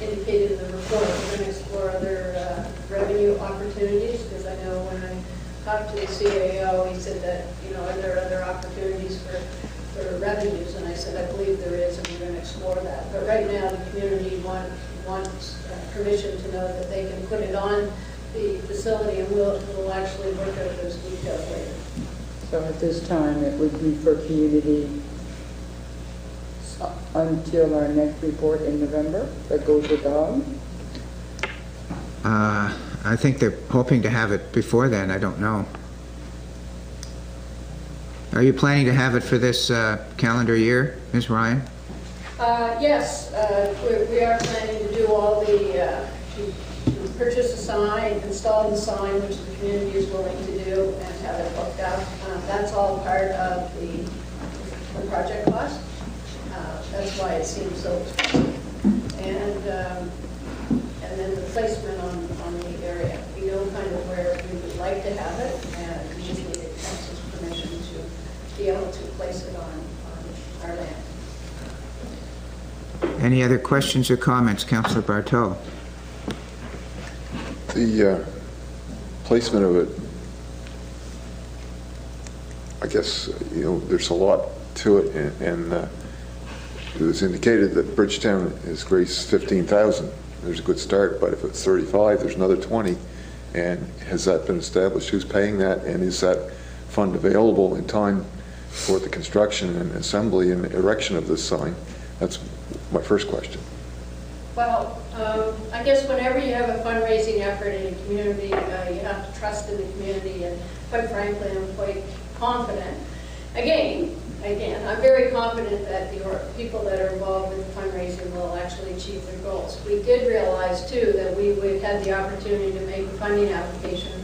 indicated in the report. We're going to explore other revenue opportunities, because I know when I talked to the CAO, he said that, are there other opportunities for revenues? And I said, I believe there is, and we're going to explore that. But right now, the community wants permission to know that they can put it on the facility, and we'll actually work out those details later. So at this time, it would be for community until our next report in November that goes with dog? I think they're hoping to have it before then, I don't know. Are you planning to have it for this calendar year, Ms. Ryan? Yes, we are planning to do all the, to purchase a sign, install the sign, which the community is willing to do, and have it hooked up. That's all part of the project cost. That's why it seems so expensive. And then the placement on the area. We know kind of where we would like to have it, and we just need the council's permission to be able to place it on our land. Any other questions or comments, Councillor Bartow? The placement of it, I guess, there's a lot to it, and it was indicated that Bridgetown has raised $15,000. There's a good start, but if it's 35, there's another 20. And has that been established? Who's paying that? And is that fund available in time for the construction and assembly and erection of this sign? That's my first question. Well, I guess whenever you have a fundraising effort in a community, you have to trust in the community, and quite frankly, I'm quite confident. Again, I'm very confident that the people that are involved with the fundraising will actually achieve their goals. We did realize, too, that we would have the opportunity to make a funding application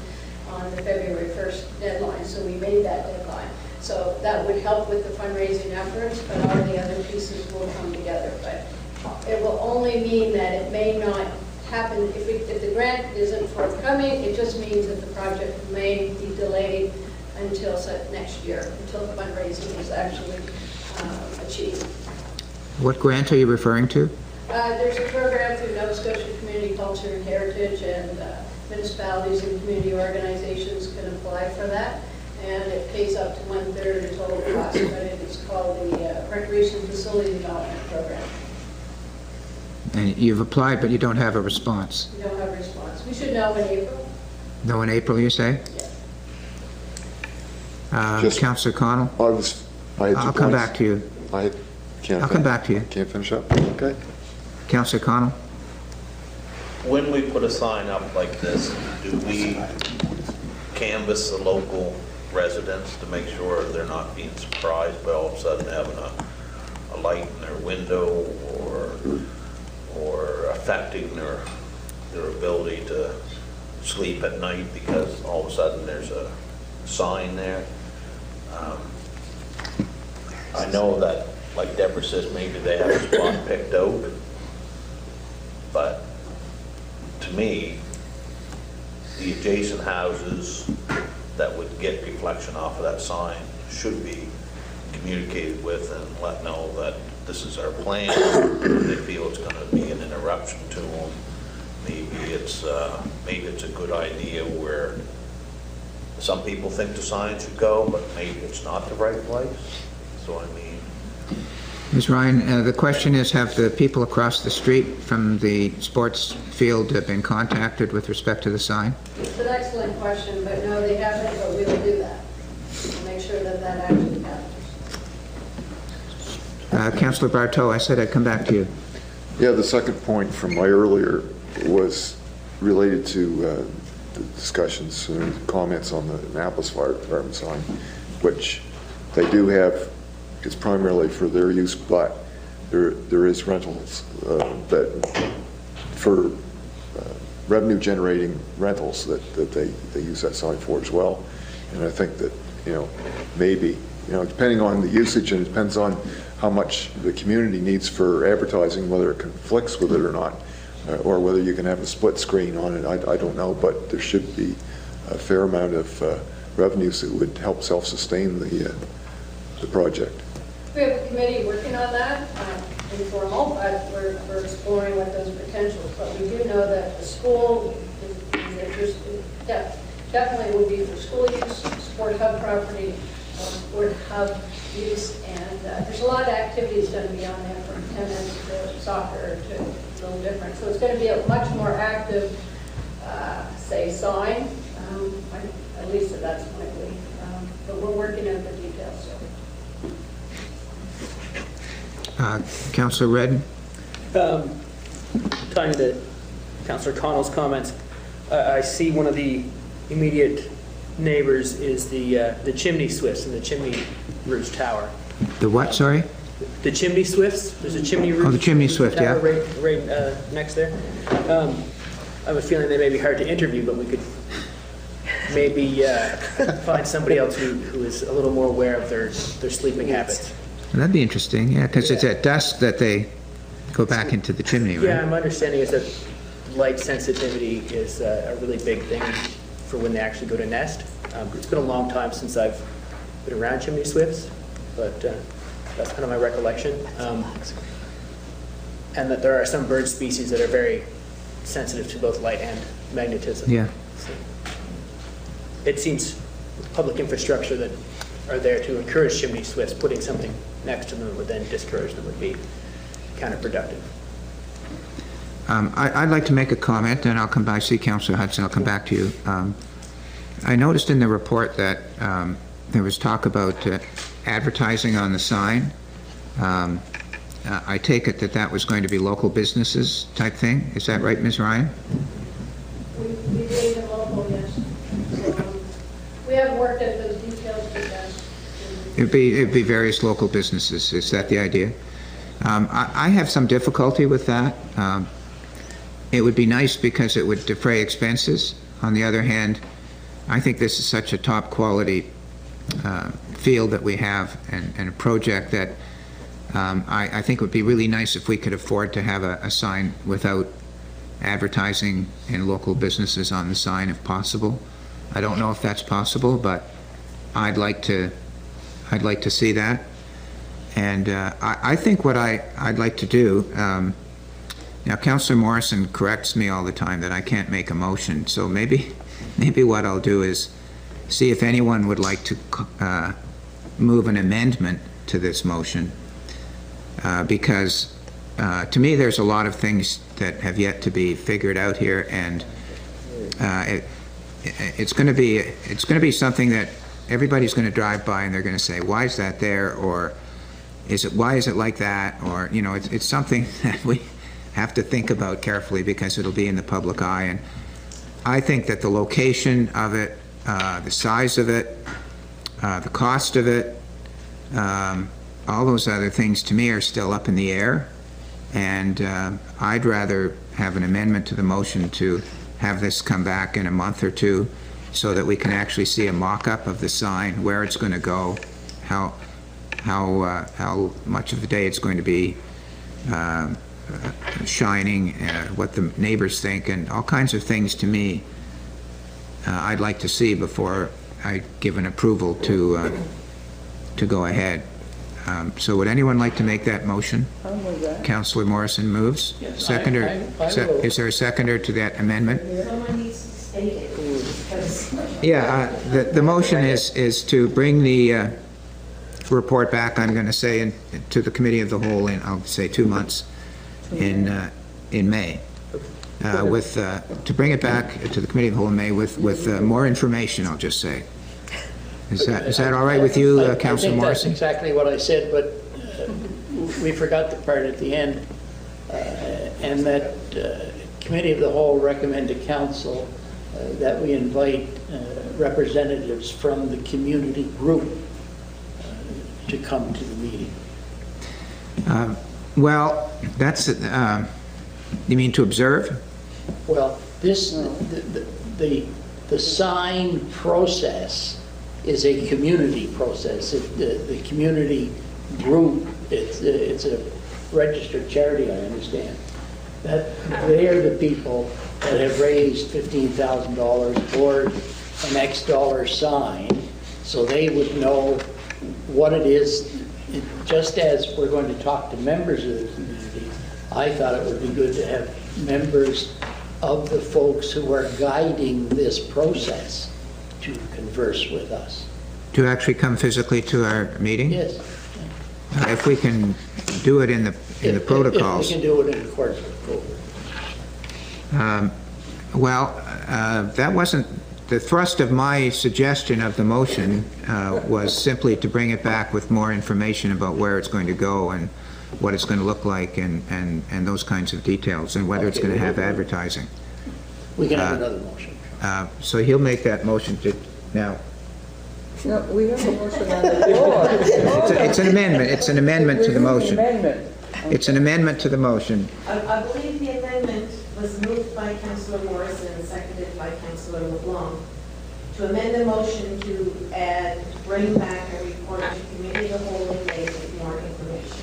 on the February 1st deadline, so we made that deadline. So that would help with the fundraising efforts, but all the other pieces will come together. But it will only mean that it may not happen, if the grant isn't forthcoming, it just means that the project may be delayed until next year, until the fundraising is actually achieved. What grant are you referring to? There's a program through Nova Scotia Community Culture and Heritage, and municipalities and community organizations can apply for that, and it pays up to 1/3 of the total cost, but it is called the Recreation Facility Development Program. And you've applied, but you don't have a response. We don't have a response. We should know in April. No, in April, you say? Yes. Councillor Connell? I'll come back to you. I'll come back to you. Can't finish up? Okay. Councillor Connell? When we put a sign up like this, do we canvass the local residents to make sure they're not being surprised by all of a sudden having a light in their window or affecting their ability to sleep at night because all of a sudden there's a sign there? I know that, like Deborah says, maybe they have a spot picked out, but to me, the adjacent houses that would get reflection off of that sign should be communicated with and let know that this is our plan. If they feel it's going to be an interruption to them, maybe it's a good idea where some people think the sign should go, but maybe it's not the right place. So I mean, Ms. Ryan, the question is, have the people across the street from the sports field been contacted with respect to the sign? It's an excellent question, but no, they haven't, but we will do that. We'll make sure that that actually happens. Councillor Bartow, I said I'd come back to you. Yeah, the second point from my earlier was related to the discussions and comments on the Annapolis Fire Department sign, which they do have. It's primarily for their use, but there is rentals that for revenue generating rentals that they use that sign for as well. And I think that, maybe, depending on the usage, and it depends on how much the community needs for advertising, whether it conflicts with it or not, or whether you can have a split screen on it, I don't know, but there should be a fair amount of revenues that would help self-sustain the project. We have a committee working on that, informal, but we're exploring what those potentials. But we do know that the school is interested, definitely will be for school use, sport hub property, sport hub use, and there's a lot of activities going to be on there, from tennis to soccer to a little different. So it's going to be a much more active say sign. At least that's my belief. But we're working out the details. Councillor Redden? Tying to Councillor Connell's comments, I see one of the immediate neighbors is the chimney swifts and the chimney roof tower. The what, sorry? The chimney swifts. There's a chimney roof. Oh, the chimney swift, yeah. Right next there. I have a feeling they may be hard to interview, but we could maybe find somebody else who is a little more aware of their sleeping habits. That'd be interesting, yeah, because it's at dusk that they go back into the chimney, right? Yeah, my understanding is that light sensitivity is a really big thing for when they actually go to nest. It's been a long time since I've been around chimney swifts, but that's kind of my recollection. And that there are some bird species that are very sensitive to both light and magnetism. Yeah. So it seems public infrastructure that are there to encourage chimney swifts, putting something next to them that would then discourage them would be counterproductive. I'd like to make a comment, and I'll come back. I see Councillor Hudson. I'll come back to you. I noticed in the report that there was talk about advertising on the sign. I take it that that was going to be local businesses type thing. Is that right, Ms. Ryan? We made them local, yes. So, we have worked at those details with them. It'd be various local businesses. Is that the idea? I have some difficulty with that. It would be nice because it would defray expenses. On the other hand, I think this is such a top quality field that we have and a project that I think it would be really nice if we could afford to have a sign without advertising in local businesses on the sign if possible. I don't know if that's possible, but I'd like to see that. And I think what I'd like to do, now Councillor Morrison corrects me all the time that I can't make a motion, so maybe what I'll do is see if anyone would like to move an amendment to this motion, because to me there's a lot of things that have yet to be figured out here, and it's going to be something that everybody's going to drive by and they're going to say, why is that there, or why is it like that, or it's something that we have to think about carefully because it'll be in the public eye. And I think that the location of it, the size of it, the cost of it, all those other things to me are still up in the air, and I'd rather have an amendment to the motion to have this come back in a month or two so that we can actually see a mock-up of the sign, where it's going to go, how much of the day it's going to be shining, what the neighbors think, and all kinds of things to me I'd like to see before I give an approval to go ahead. So would anyone like to make that motion? I'll move that. Councillor Morrison moves. Yes, Seconder, I will. is there a seconder to that amendment? Someone needs to state it. because- Yeah, the motion is to bring the report back, I'm going to say, to the Committee of the Whole in, I'll say, 2 months in May. To bring it back to the Committee of the Whole in May with more information, I'll just say. Is that all right with you, Councillor Morrison? I think that's exactly what I said, but we forgot the part at the end, and that Committee of the Whole recommend to Council that we invite representatives from the community group to come to the meeting. Well, that's, you mean to observe? Well, the sign process is a community process. The community group, it's a registered charity, I understand. That they are the people that have raised $15,000 for an X dollar sign, so they would know what it is. Just as we're going to talk to members of the community, I thought it would be good to have members of the folks who are guiding this process to converse with us. To actually come physically to our meeting? Yes. If we can do it in the protocols. If we can do it in accordance with protocol. Well, That wasn't, the thrust of my suggestion of the motion was simply to bring it back with more information about where it's going to go and what it's going to look like and those kinds of details, and whether it's going to have advertising. We can have another motion. So he'll make that motion to, now. No, we have a motion on the floor. It's an amendment. It's an amendment to the motion. Amendment. It's an amendment to the motion. I believe the amendment was moved by Councillor Morrison and seconded by Councillor LeBlanc to amend the motion to add, bring back a report to committee of the whole in May with more information.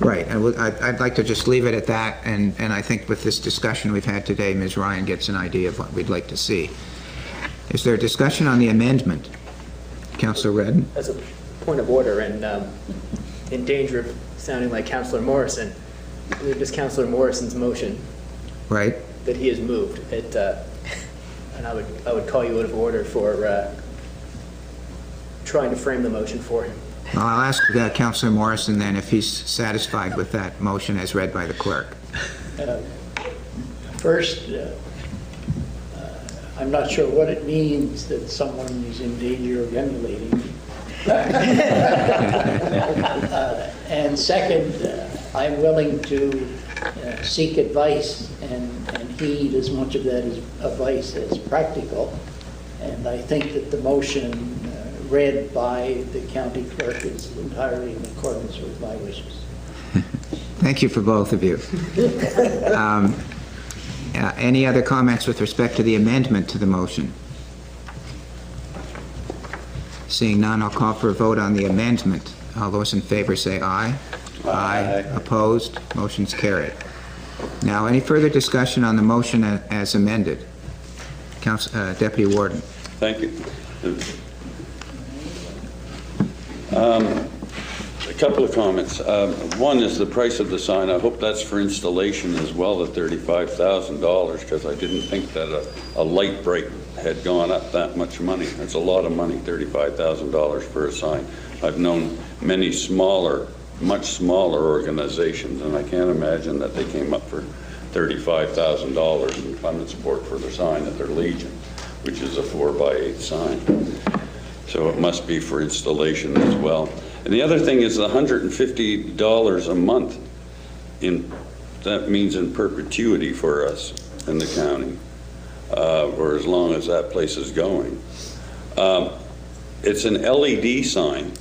Right, and I'd like to just leave it at that, and I think with this discussion we've had today, Ms. Ryan gets an idea of what we'd like to see. Is there a discussion on the amendment? Councillor Redden? As a point of order, and in danger of sounding like Councillor Morrison, I believe it is Councillor Morrison's motion. Right. That he has moved. And I would call you out of order for trying to frame the motion for him. Well, I'll ask Councillor Morrison then if he's satisfied with that motion as read by the clerk. First, I'm not sure what it means that someone is in danger of emulating me. And second, I'm willing to seek advice and heed as much of that advice as practical. And I think that the motion read by the county clerk is entirely in accordance with my wishes. Thank you for both of you. Any other comments with respect to the amendment to the motion? Seeing none, I'll call for a vote on the amendment. All those in favor say aye. Aye. Opposed? Motion's carried. Now, any further discussion on the motion as amended? Deputy Warden. Thank you. A couple of comments. One is the price of the sign. I hope that's for installation as well at $35,000, because I didn't think that a light break had gone up that much money. That's a lot of money, $35,000 for a sign. I've known many smaller, much smaller organizations, and I can't imagine that they came up for $35,000 in funded support for the sign at their Legion, which is a 4x8 sign. So it must be for installation as well. And the other thing is the $150 a month. That means in perpetuity for us in the county, for as long as that place is going. It's an LED sign,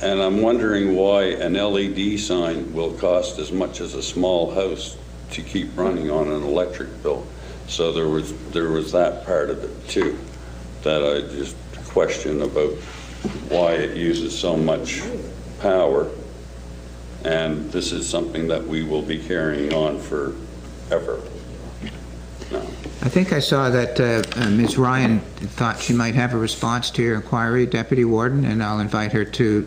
and I'm wondering why an LED sign will cost as much as a small house to keep running on an electric bill. So there was that part of it too, that I just question about why it uses so much power, and this is something that we will be carrying on forever. No. I think I saw that Ms. Ryan thought she might have a response to your inquiry, Deputy Warden, and I'll invite her to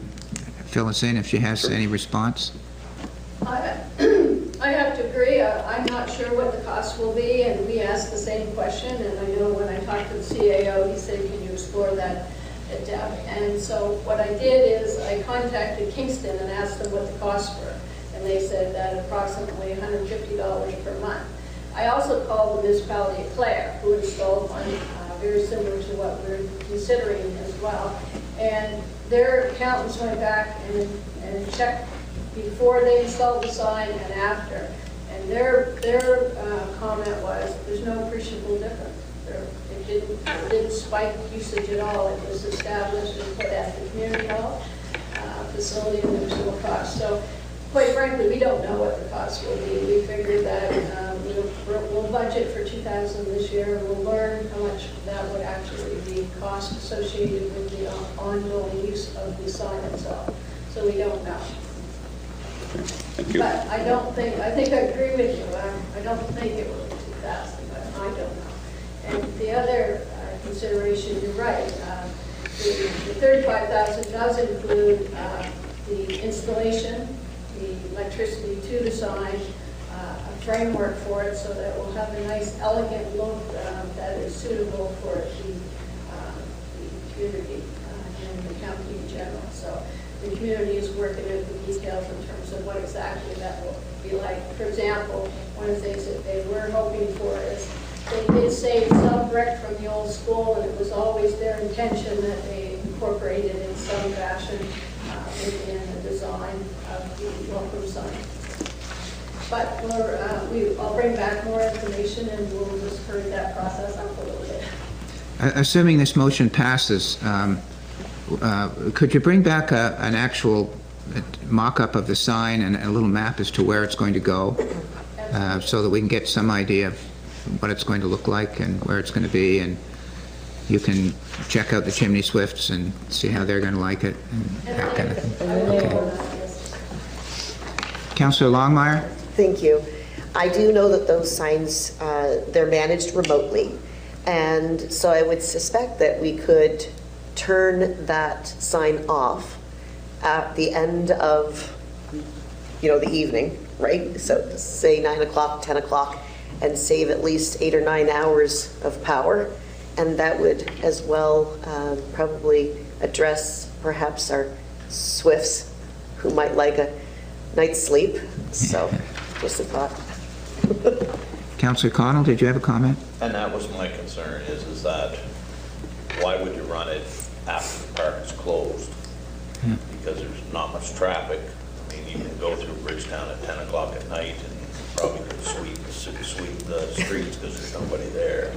fill us in if she has any response. I have to agree. I'm not sure what the cost will be, and we asked the same question, and I know when I talked to the CAO, he said, can you explore that at depth? And so what I did is I contacted Kingston and asked them what the costs were, and they said that approximately $150 per month. I also called the municipality of Clare, who installed one very similar to what we're considering as well, and their accountants went back and checked before they installed the sign and after, and their comment was there's no appreciable difference. It didn't spike usage at all. It was established and put at the community hall facility, and there was no cost. So quite frankly, we don't know what the cost will be. We figured that we'll budget for 2,000 this year, and we'll learn how much that would actually be cost associated with the ongoing use of the sign itself. So we don't know. Thank you. But I think I agree with you. I don't think it will be 2,000, but I don't know. And the other consideration, you're right, the $35,000 does include the installation, the electricity to the sign, a framework for it so that it will have a nice, elegant look that is suitable for the community and the county in general. So the community is working out the details in terms of what exactly that will be like. For example, one of the things that they were hoping for is They did say self-direct from the old school, and it was always their intention that they incorporated in some fashion within the design of the welcome sign. But I'll bring back more information, and we'll just hurry that process up a little bit. Assuming this motion passes, could you bring back an actual mock-up of the sign and a little map as to where it's going to go, so that we can get some idea of what it's going to look like and where it's going to be, and you can check out the chimney swifts and see how they're going to like it and that kind of thing. Okay. Councillor Longmire? Thank you. I do know that those signs, they're managed remotely, and so I would suspect that we could turn that sign off at the end of, the evening, right? So say 9 o'clock, 10 o'clock, and save at least 8 or 9 hours of power. And that would as well probably address perhaps our Swifts who might like a night's sleep. So just a thought. Councillor Cotw, did you have a comment? And that was my concern, is that why would you run it after the park is closed? Because there's not much traffic. I mean, you can go through Bridgetown at 10 o'clock at night and probably could sweep the streets because there's nobody there.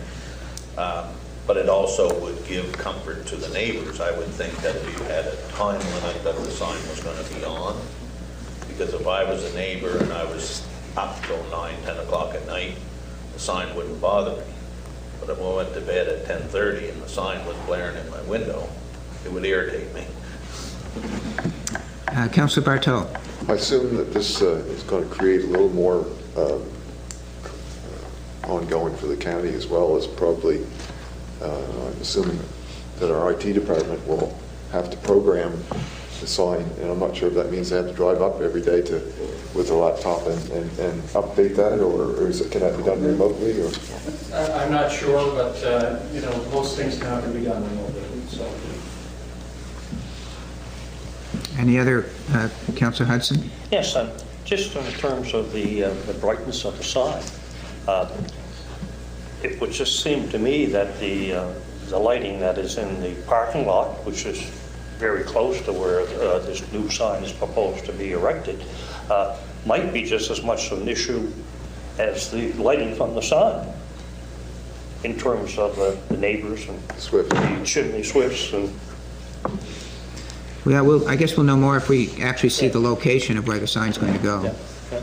But it also would give comfort to the neighbors. I would think that if you had a time limit that the sign was going to be on, because if I was a neighbor and I was up till 9, 10 o'clock at night, the sign wouldn't bother me. But if I went to bed at 10:30 and the sign was blaring in my window, it would irritate me. Councillor Bartow? I assume that this is going to create a little more ongoing for the county, as well as probably, I'm assuming that our IT department will have to program the sign, and I'm not sure if that means they have to drive up every day with a laptop and update that, or can that be done remotely? Or? I'm not sure, but most things now can be done remotely. So. Any other, Councillor Hudson? Yes, just in terms of the brightness of the sign, it would just seem to me that the lighting that is in the parking lot, which is very close to where this new sign is proposed to be erected, might be just as much of an issue as the lighting from the sign, in terms of the neighbors and the chimney swifts. And Yeah, I guess we'll know more if we actually see the location of where the sign's going to go. Yeah.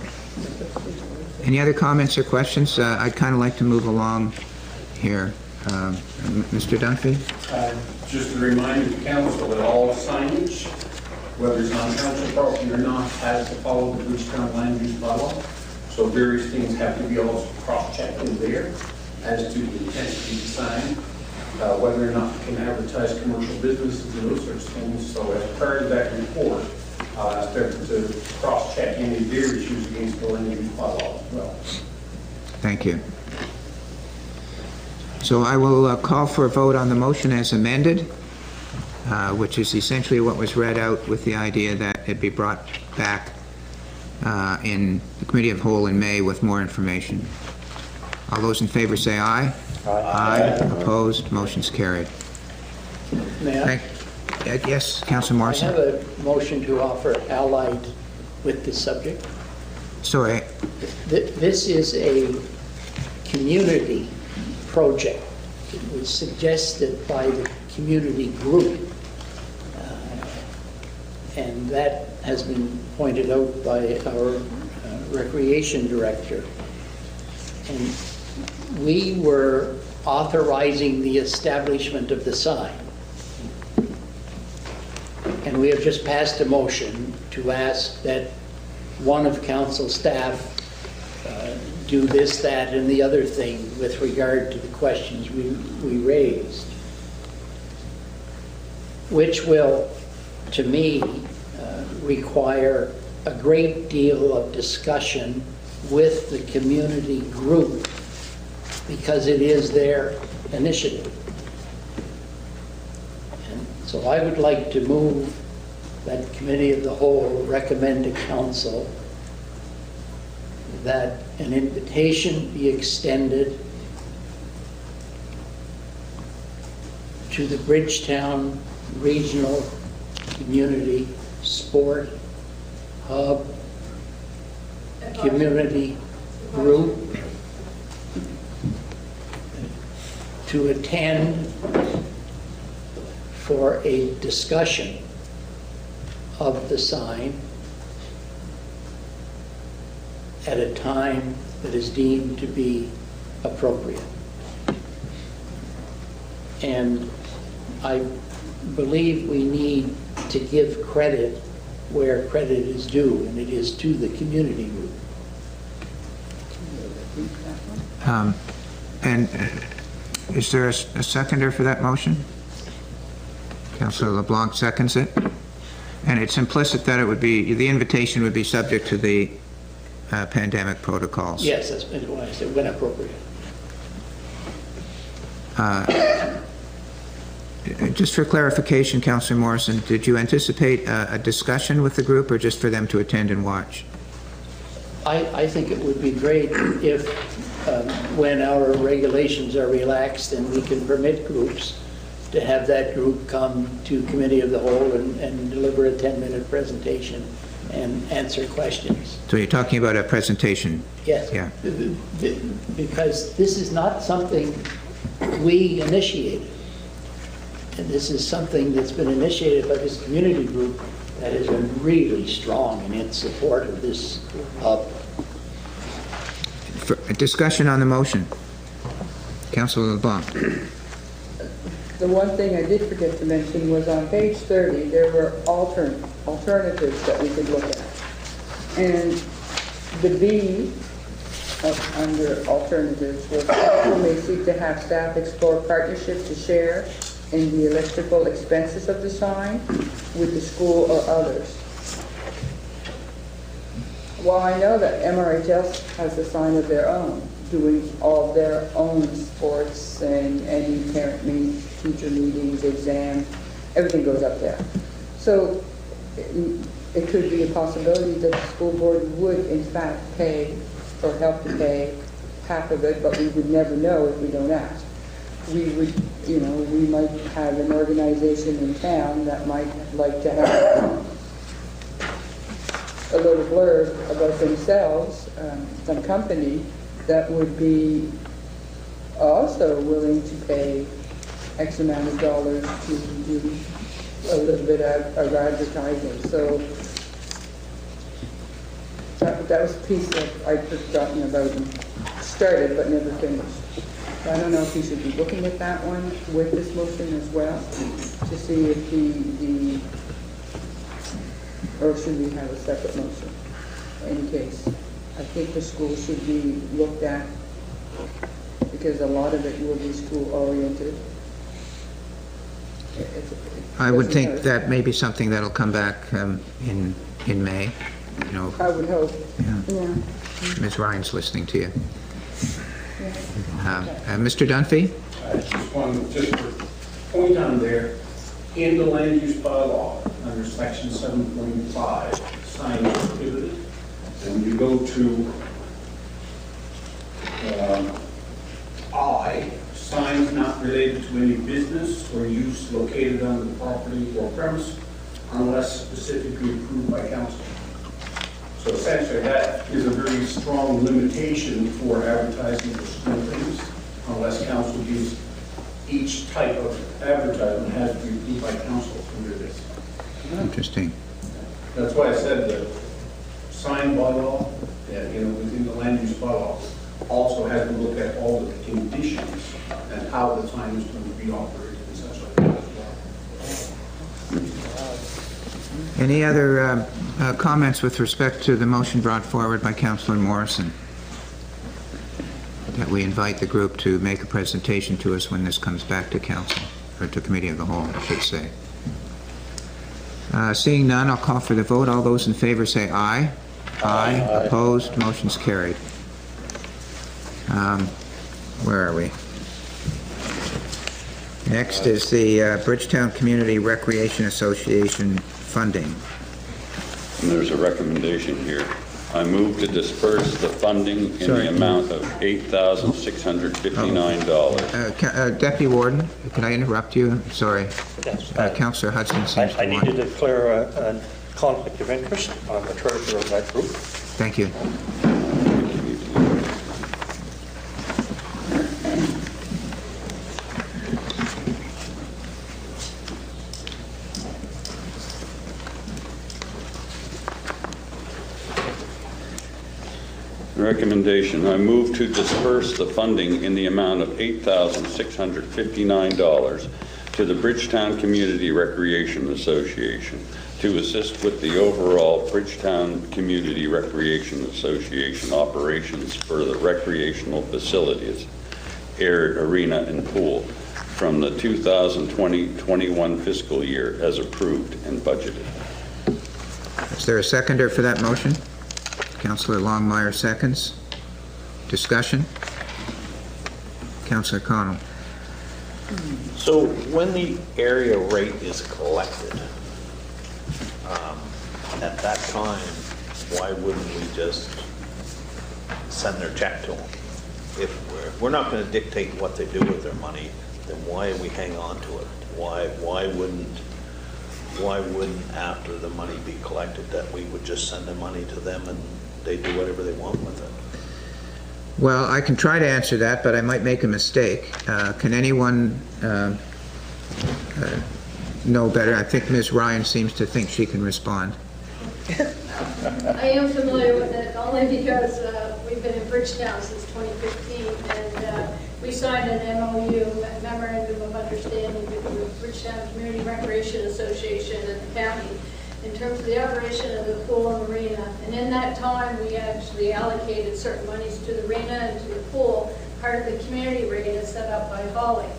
Any other comments or questions? I'd kind of like to move along here. Mr. Dunphy? Just a reminder to council that all signage, whether it's on council property or not, has to follow the Bridgetown land use bylaw. So various things have to be also cross-checked in there as to the intensity of the sign, whether or not you can advertise commercial businesses and those sorts of things. So as part of that report, I'll ask them to cross-check any of their issues against the land use bylaw as well. Thank you. So I will call for a vote on the motion as amended, which is essentially what was read out, with the idea that it be brought back in the Committee of Whole in May with more information. All those in favor say aye. Aye. Opposed? Motion's carried. May I? Yes, Councillor Morrison. I have a motion to offer allied with this subject. Sorry. This is a community project. It was suggested by the community group, and that has been pointed out by our recreation director. And we were authorizing the establishment of the sign. And we have just passed a motion to ask that one of council staff do this, that, and the other thing with regard to the questions we raised, which will, to me, require a great deal of discussion with the community group, because it is their initiative. And so I would like to move that Committee of the Whole recommend to Council that an invitation be extended to the Bridgetown Regional Community Sport Hub Community Group to attend for a discussion of the sign at a time that is deemed to be appropriate. And I believe we need to give credit where credit is due, and it is to the community group. And is there a seconder for that motion? Councillor LeBlanc seconds it. And it's implicit that it would be, the invitation would be subject to the pandemic protocols. Yes, that's what I said, when appropriate. Just for clarification, Councillor Morrison, did you anticipate a discussion with the group or just for them to attend and watch? I think it would be great if, when our regulations are relaxed and we can permit groups, to have that group come to Committee of the Whole and deliver a 10-minute presentation and answer questions. So you're talking about a presentation? Yes. Yeah. Because this is not something we initiated. And this is something that's been initiated by this community group that has been really strong in its support of this hub. For a discussion on the motion. Councillor LeBlanc. The one thing I did forget to mention was on page 30, there were alternatives that we could look at. And the B under alternatives was council may seek to have staff explore partnerships to share in the electrical expenses of the sign with the school or others. Well, I know that MRHS has a sign of their own, doing all their own sports and any parent meetings, teacher meetings, exams, everything goes up there. So it could be a possibility that the school board would in fact pay or help to pay half of it, but we would never know if we don't ask. We would, we might have an organization in town that might like to have a little blurb about themselves, some company that would be also willing to pay X amount of dollars to do a little bit of advertising. So that was a piece that I'd forgotten about and started but never finished. I don't know if you should be looking at that one with this motion as well to see if or should we have a separate motion in case. I think the school should be looked at because a lot of it will be school oriented. I would think that may be something that'll come back in May. I would hope. Yeah. Ms. Ryan's listening to you. Mr. Dunphy? Just for point on there, in the land use bylaw, under section 7.5, sign is prohibited. And when you go to I, signs not related to any business or use located on the property or premise unless specifically approved by council. So essentially that is a very strong limitation for advertising for school things unless council gives each type of advertisement has to be approved by council under this. Interesting. That's why I said the sign bylaw, within the land use bylaw, also has to look at all the conditions and how the sign is going to be operated and such like that as well. Any other comments with respect to the motion brought forward by Councillor Morrison? That we invite the group to make a presentation to us when this comes back to council, or to Committee of the Whole, I should say. Seeing none, I'll call for the vote. All those in favor say aye. Aye. Opposed? Motion's carried. Where are we? Next is the Bridgetown Community Recreation Association funding. And there's a recommendation here I move to disperse the funding in Sorry. the amount of $8,659. Deputy Warden, can I interrupt you? Sorry. Yes. Councillor Hudson seems I to need want... to declare a conflict of interest. I'm the treasurer of that group. Thank you. Recommendation, I move to disperse the funding in the amount of $8,659 to the Bridgetown Community Recreation Association to assist with the overall Bridgetown Community Recreation Association operations for the recreational facilities, arena and pool from the 2020-21 fiscal year as approved and budgeted. Is there a seconder for that motion? Councillor Longmire seconds. Discussion? Councillor Cotw. So when the area rate is collected, at that time, why wouldn't we just send their check to them? If we're not going to dictate what they do with their money, then why we hang on to it? Why wouldn't after the money be collected that we would just send the money to them and they do whatever they want with it? Well, I can try to answer that, but I might make a mistake. Can anyone know better? I think Ms. Ryan seems to think she can respond. I am familiar with it only because we've been in Bridgetown since 2015, and we signed an MOU, a memorandum of understanding with the Bridgetown Community Recreation Association and the county in terms of the operation of the pool and marina. And in that time, we actually allocated certain monies to the arena and to the pool, part of the community rate is set up by Holly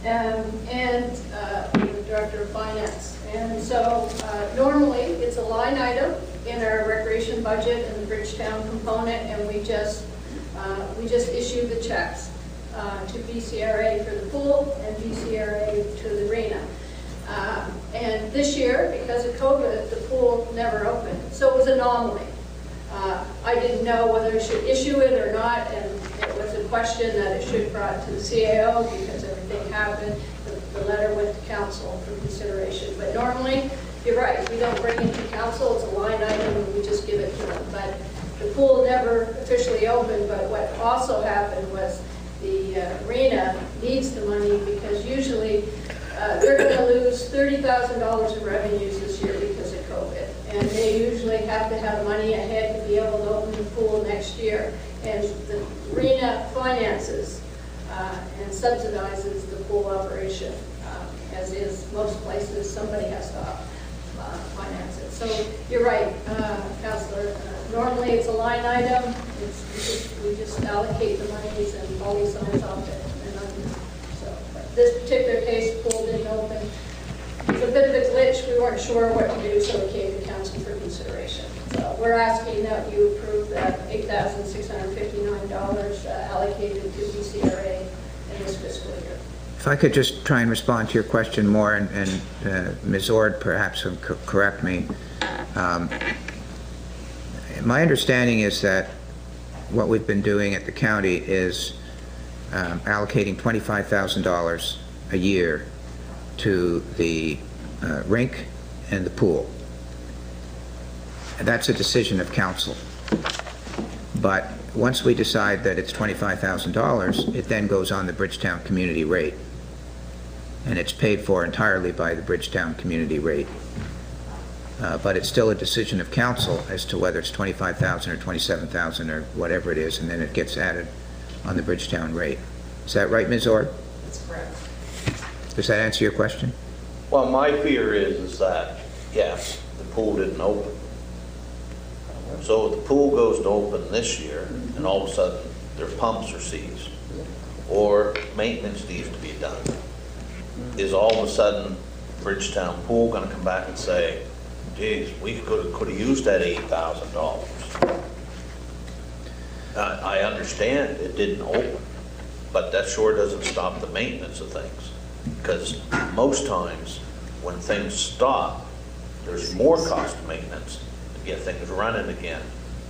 and the Director of Finance. And so normally it's a line item in our recreation budget and the Bridgetown component, and we just issue the checks to BCRA for the pool and BCRA to the arena. And this year, because of COVID, the pool never opened, so it was an anomaly. I didn't know whether I should issue it or not, and it was a question that it should brought to the CAO because everything happened. The letter went to council for consideration. But normally, you're right, we don't bring it to council, it's a line item and we just give it to them. But the pool never officially opened, but what also happened was the arena needs the money because usually they're going to lose $30,000 in revenues this year because of COVID. And they usually have to have money ahead to be able to open the pool next year. And the arena finances and subsidizes the pool operation, as is most places, somebody has to finance it. So you're right, Councillor. Normally it's a line item. We just allocate the monies and Holly signs off it. So this particular case, the pool didn't open. It was a bit of a glitch. We weren't sure what to do, so it came to council for consideration. So we're asking that you approve that $8,659 allocated to BCRA in this fiscal year. If I could just try and respond to your question more, and Ms. Ord perhaps would correct me. My understanding is that what we've been doing at the county is allocating $25,000 a year to the rink and the pool. And that's a decision of council. But once we decide that it's $25,000, it then goes on the Bridgetown community rate. And it's paid for entirely by the Bridgetown community rate. But it's still a decision of council as to whether it's $25,000 or $27,000 or whatever it is, and then it gets added on the Bridgetown rate. Is that right, Ms. Ord? That's correct. Does that answer your question? Well, my fear is that, yes, the pool didn't open. So the pool goes to open this year, and all of a sudden, their pumps are seized, or maintenance needs to be done. Is all of a sudden Bridgetown Pool going to come back and say, geez, we could have used that $8,000? I understand it didn't open, but that sure doesn't stop the maintenance of things. Because most times when things stop, there's more cost of maintenance to get things running again.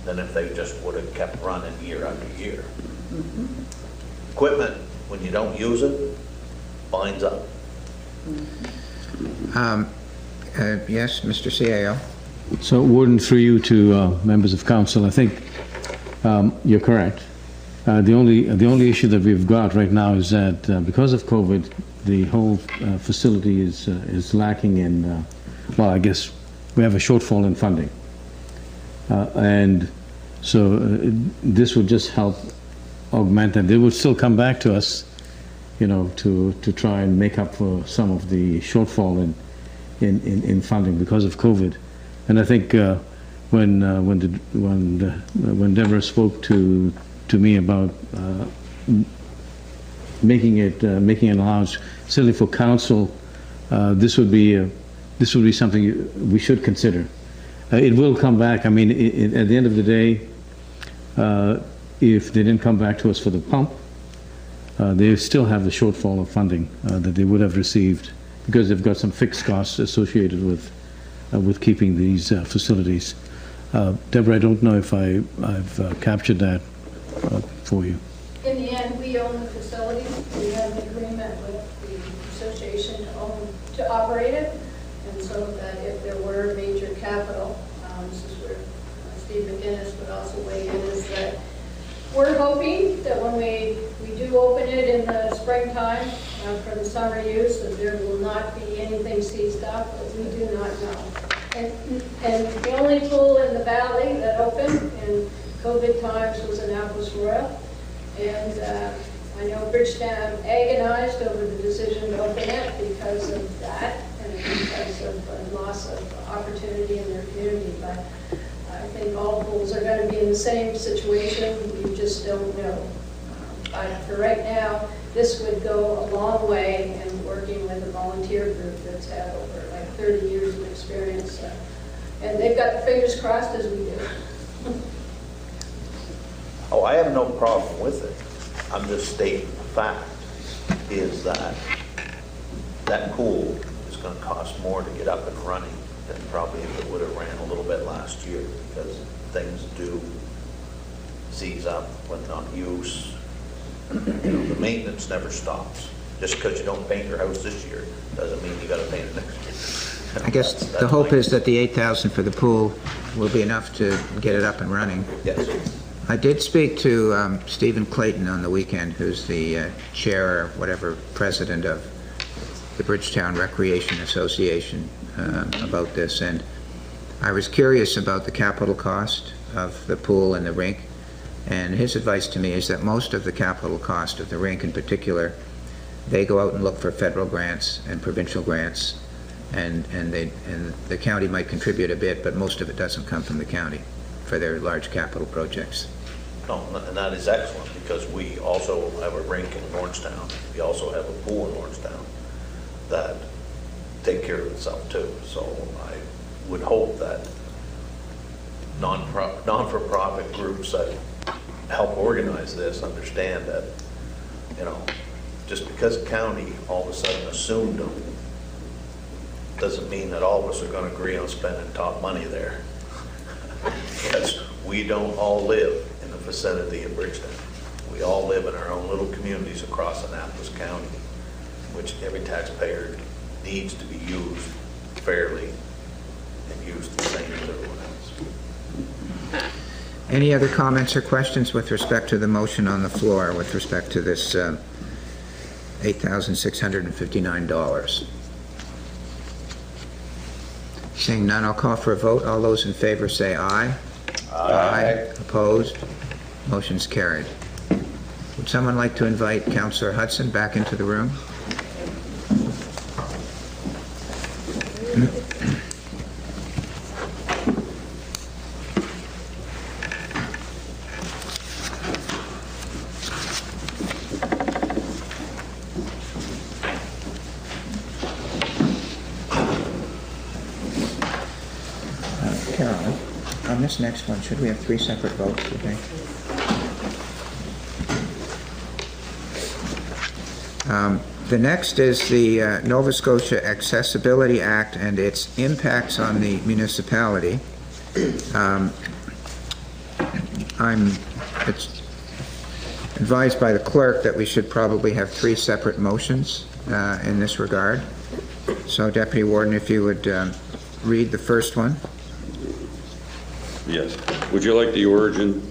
than if they just would have kept running year after year. Equipment, when you don't use it, binds up. Yes, Mr. CAO. So, Warden, through you to members of council, I think you're correct. The only issue that we've got right now is that because of COVID, the whole facility is lacking in, well, I guess we have a shortfall in funding. And so this would just help augment that. They would still come back to us, you know, to try and make up for some of the shortfall in funding because of COVID. And I think when Deborah spoke to me about making an allowance certainly for council, this would be something we should consider. It will come back. I mean, at the end of the day, if they didn't come back to us for the pump, they still have the shortfall of funding that they would have received because they've got some fixed costs associated with keeping these facilities. Deborah, I don't know if I've captured that for you. In the end, we own the facility. We have an agreement with the association to operate it, and so that if there were major capital, this is where Steve McGinnis would also weigh in, is that we're hoping that when we do open it in the springtime for the summer use, that there will not be anything seized up, but we do not know. And the only pool in the valley that opened in COVID times was Annapolis Royal. And I know Bridgetown agonized over the decision to open it because of that and because of loss of opportunity in their community. But I think all pools are going to be in the same situation. We just don't know. But for right now, this would go a long way in working with a volunteer group that's had over like 30 years of experience. And they've got the fingers crossed as we do. Oh, I have no problem with it. I'm just stating the fact is that that pool is going to cost more to get up and running than probably if it would have ran a little bit last year, because things do seize up when not used. You know, the maintenance never stops. Just because you don't paint your house this year doesn't mean you got to paint it next year. I guess the hope is that the $8,000 for the pool will be enough to get it up and running. Yes. I did speak to Stephen Clayton on the weekend, who's the chair or whatever, president of the Bridgetown Recreation Association, about this, and I was curious about the capital cost of the pool and the rink, and his advice to me is that most of the capital cost of the rink in particular, they go out and look for federal grants and provincial grants, and the county might contribute a bit, but most of it doesn't come from the county for their large capital projects. No, and that is excellent, because we also have a rink in Orangetown. We also have a pool in Orangetown that take care of itself too. So I would hope that non-for-profit groups that help organize this understand that, you know, just because the county all of a sudden assumed them doesn't mean that all of us are going to agree on spending top money there. Because we don't all live in the vicinity of Bridgetown. We all live in our own little communities across Annapolis County, which every taxpayer needs to be used fairly and used the same as everyone else. Any other comments or questions with respect to the motion on the floor with respect to this $8,659? Seeing none, I'll call for a vote. All those in favor say aye. Aye. Opposed? Motion's carried. Would someone like to invite Councillor Hudson back into the room? Carolyn, on this next one, should we have 3 separate votes, do you think? The next is the Nova Scotia Accessibility Act and its impacts on the municipality. it's advised by the clerk that we should probably have 3 separate motions in this regard. So Deputy Warden, if you would read the first one. Yes. Would you like the origin?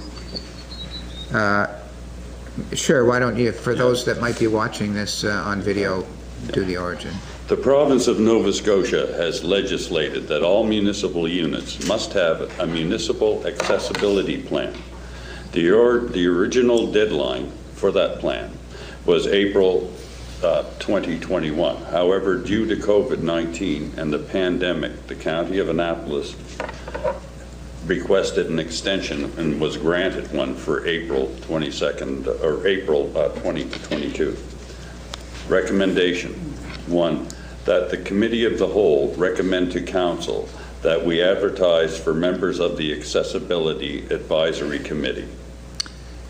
Sure, why don't you, for those that might be watching this on video, do the origin. The province of Nova Scotia has legislated that all municipal units must have a municipal accessibility plan. The original deadline for that plan was April 2021. However, due to COVID-19 and the pandemic, the County of Annapolis requested an extension and was granted one for April 22nd or April 2022. Recommendation 1, that the Committee of the Whole recommend to Council that we advertise for members of the Accessibility Advisory Committee.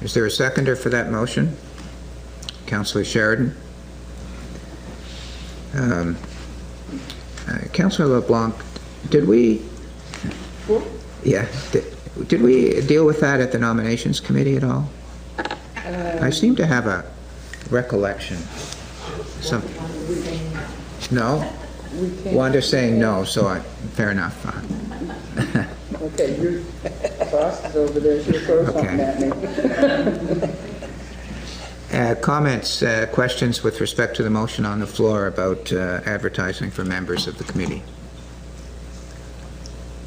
Is there a seconder for that motion? Councillor Sheridan. Councillor LeBlanc, did we? Yeah. Did we deal with that at the Nominations Committee at all? I seem to have a recollection. No? Wanda's saying no, so fair enough. Okay, your boss is over there, she'll throw something at me. Comments, questions with respect to the motion on the floor about advertising for members of the committee?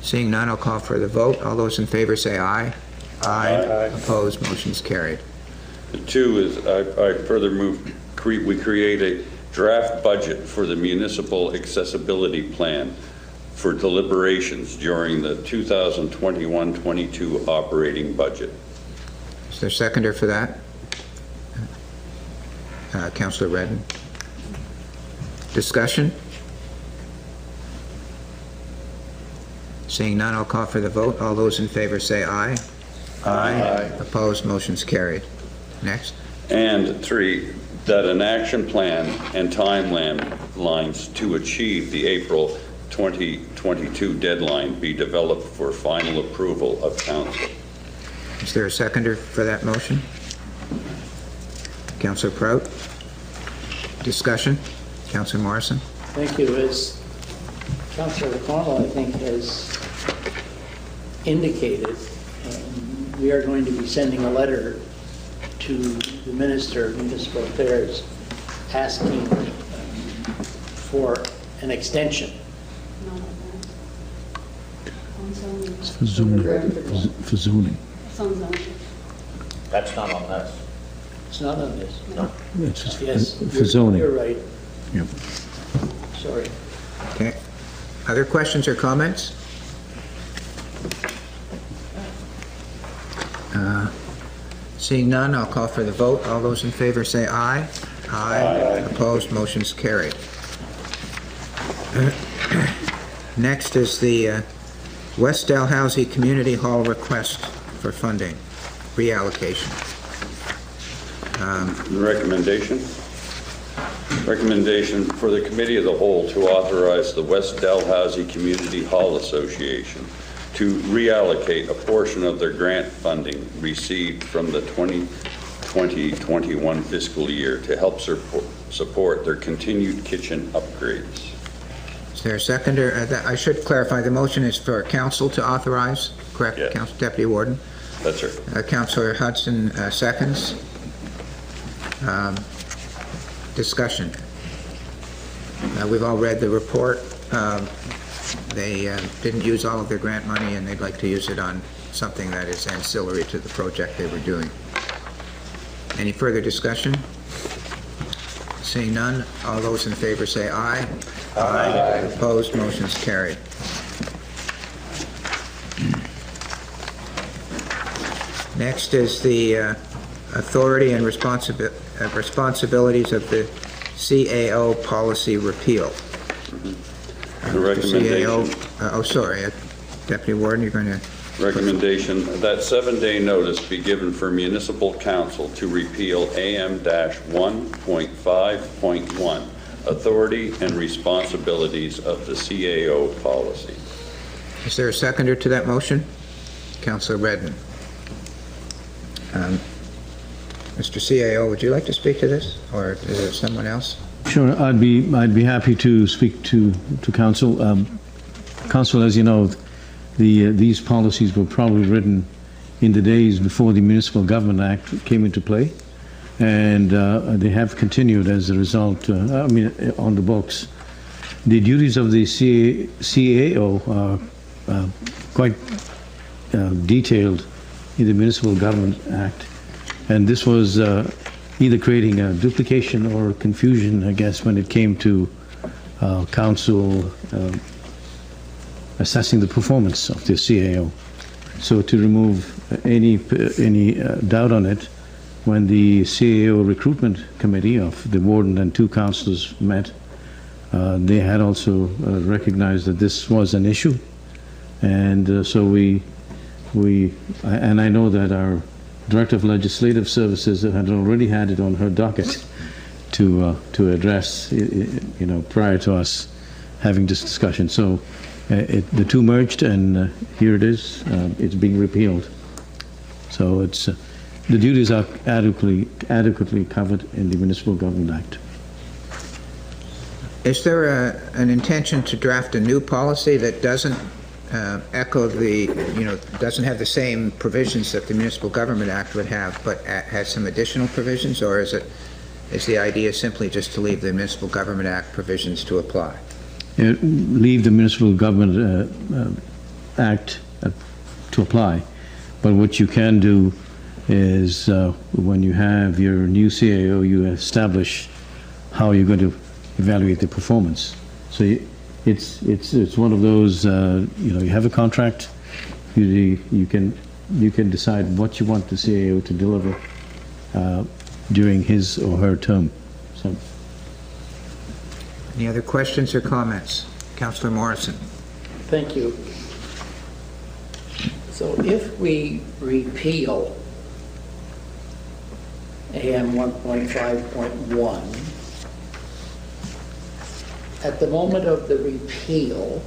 Seeing none, I'll call for the vote. All those in favor say aye. Aye. Opposed, motion's carried. 2 is, I further move, we create a draft budget for the municipal accessibility plan for deliberations during the 2021-22 operating budget. Is there a seconder for that? Councillor Redden. Discussion? Seeing none, I'll call for the vote. All those in favor say aye. Aye. Opposed, motion's carried. Next. And 3, that an action plan and timelines to achieve the April 2022 deadline be developed for final approval of Council. Is there a seconder for that motion? Councillor Prout. Discussion? Councillor Morrison. Thank you. As Councillor O'Connell, I think, has indicated, we are going to be sending a letter to the Minister of Municipal Affairs asking for an extension. It's for zoning. For zoning. That's not on this. It's not on this. No. It's just Yes, for zoning. You're right. Yep. Sorry. Okay. Other questions or comments? Seeing none, I'll call for the vote. All those in favor say aye. Aye. Opposed, motion's carried. Next is the West Dalhousie Community Hall request for funding, reallocation. Recommendation for the Committee of the Whole to authorize the West Dalhousie Community Hall Association to reallocate a portion of their grant funding received from the 2020-21 fiscal year to help support their continued kitchen upgrades. Is there a seconder? I should clarify, the motion is for council to authorize, correct? Yes. Council Deputy Warden? That's right. Councillor Hudson seconds. Discussion. We've all read the report. They didn't use all of their grant money and they'd like to use it on something that is ancillary to the project they were doing. Any further discussion? Seeing none, all those in favor say aye. Aye. Opposed, motion's carried. Next is the authority and responsibilities of the CAO policy repeal. The recommendation. Deputy Warden, you're going to... Recommendation that 7-day notice be given for municipal council to repeal AM-1.5.1, authority and responsibilities of the CAO policy. Is there a seconder to that motion? Councillor Redden. Mr. CAO, would you like to speak to this, or is it someone else? Sure, I'd be happy to speak to council. Council, as you know, these policies were probably written in the days before the Municipal Government Act came into play, and they have continued as a result, on the books. The duties of the CAO are quite detailed in the Municipal Government Act, and this was either creating a duplication or confusion, I guess, when it came to council assessing the performance of the CAO. So to remove any doubt on it, when the CAO recruitment committee of the warden and 2 councillors met, they had also recognized that this was an issue, and so and I know that our Director of Legislative Services had already had it on her docket to address, prior to us having this discussion. So the 2 merged, and here it is. It's being repealed. So it's the duties are adequately covered in the Municipal Government Act. Is there an intention to draft a new policy that doesn't echo doesn't have the same provisions that the Municipal Government Act would have, but has some additional provisions, or is the idea simply just to leave the Municipal Government Act provisions to apply? Leave the Municipal Government Act to apply, but what you can do is when you have your new CAO, you establish how you're going to evaluate the performance. So it's one of those, you have a contract, you can decide what you want the CAO to deliver during his or her term. So. Any other questions or comments? Councillor Morrison. Thank you. So if we repeal AM 1.5.1, at the moment of the repeal,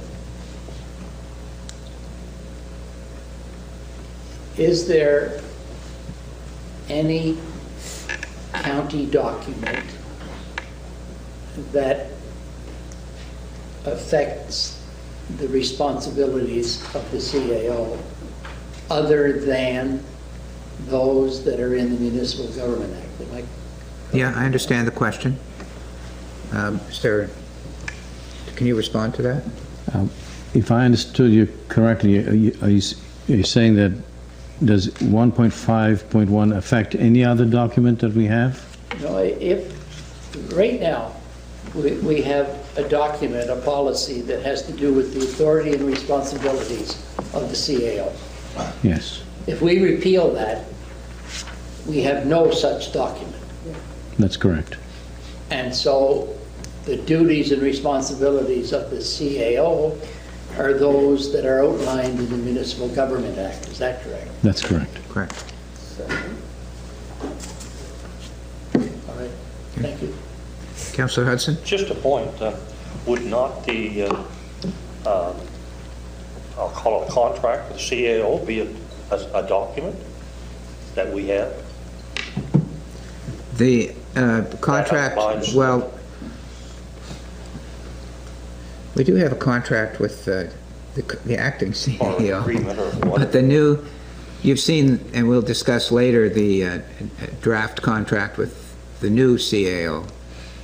is there any county document that affects the responsibilities of the CAO other than those that are in the Municipal Government Act? Yeah, I understand the question. Can you respond to that? If I understood you correctly, are you saying that does 1.5.1 affect any other document that we have? No, right now we have a document, a policy that has to do with the authority and responsibilities of the CAO. Yes. If we repeal that, we have no such document. That's correct. And so the duties and responsibilities of the CAO are those that are outlined in the Municipal Government Act. Is that correct? That's correct. Correct. All right. Thank you. Councillor Hudson? Just a point. Would not the, I'll call it a contract with the CAO, be a document that we have? The contract, well, we do have a contract with the acting CEO, but the new, you've seen, and we'll discuss later, the draft contract with the new CAO,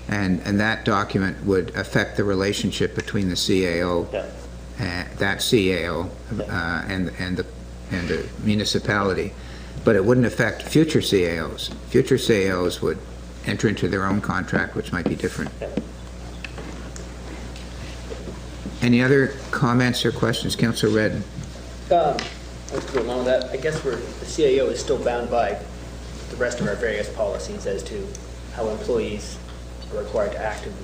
and that document would affect the relationship between the CAO, that CAO, and the municipality, but it wouldn't affect future CAOs. Future CAOs would enter into their own contract, which might be different. Any other comments or questions? Councillor Redden. Let's go along with that. I guess the CAO is still bound by the rest of our various policies as to how employees are required to act and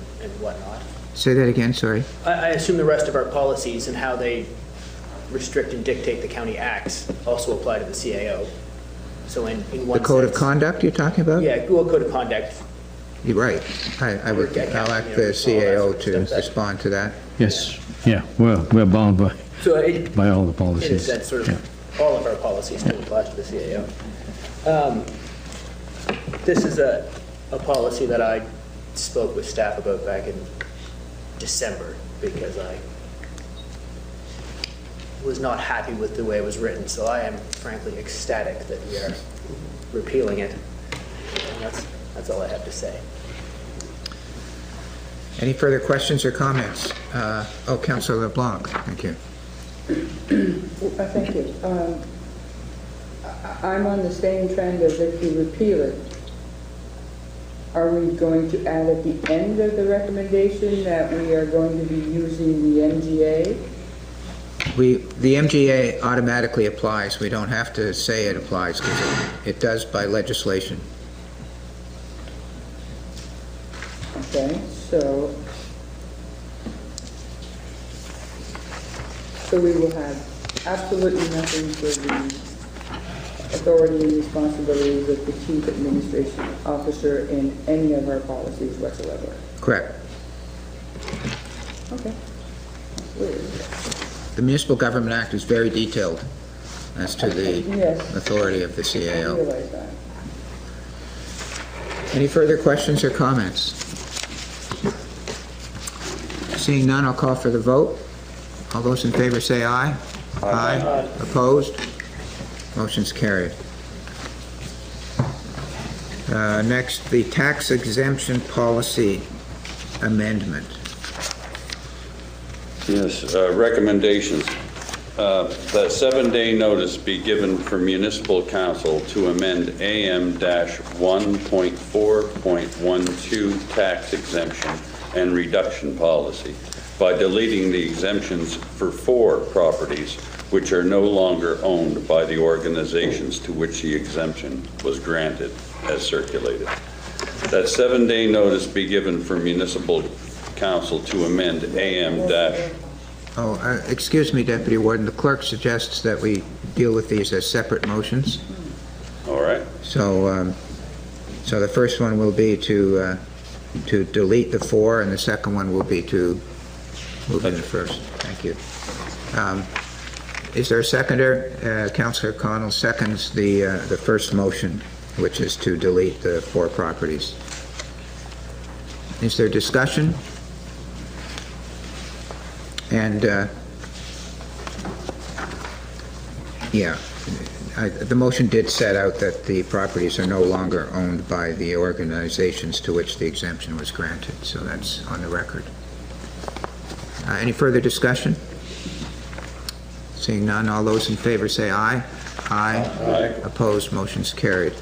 whatnot. Say that again, sorry. I assume the rest of our policies and how they restrict and dictate the county acts also apply to the CAO. So in one The code of sense, conduct you're talking about? yeah, well, code of conduct. You're right. I'll like the CAO to respond to that. Yes. Yeah. We're bound by all the policies. In a sense, sort of all of our policies still apply to the CAO. This is a policy that I spoke with staff about back in December because I was not happy with the way it was written. So I am frankly ecstatic that we are repealing it. And that's all I have to say. Any further questions or comments? Councillor LeBlanc, thank you. Thank you. I'm on the same trend as if you repeal it. Are we going to add at the end of the recommendation that we are going to be using the MGA? The MGA automatically applies. We don't have to say it applies because it does by legislation. Okay, so we will have absolutely nothing for the authority and responsibilities of the Chief Administration Officer in any of our policies whatsoever. Correct. Okay. The Municipal Government Act is very detailed as to the authority of the CAO. I realize that. Any further questions or comments? Seeing none, I'll call for the vote. All those in favor say aye. Aye. Opposed? Motion's carried. Next, the tax exemption policy amendment. Yes, recommendations. That 7-day notice be given for municipal council to amend AM-1.4.12 tax exemption and reduction policy by deleting the exemptions for 4 properties which are no longer owned by the organizations to which the exemption was granted as circulated. That 7-day notice be given for municipal council to amend excuse me, Deputy Warden. The clerk suggests that we deal with these as separate motions. All right. So, so the first one will be to delete the 4, and the second one will be to move in the first. Thank you. Is there a seconder? Councillor Connell seconds the first motion, which is to delete the 4 properties. Is there discussion? And the motion did set out that the properties are no longer owned by the organizations to which the exemption was granted, so that's on the record. Any further discussion? Seeing none, all those in favor say aye. Aye. Aye. Opposed, motion's carried.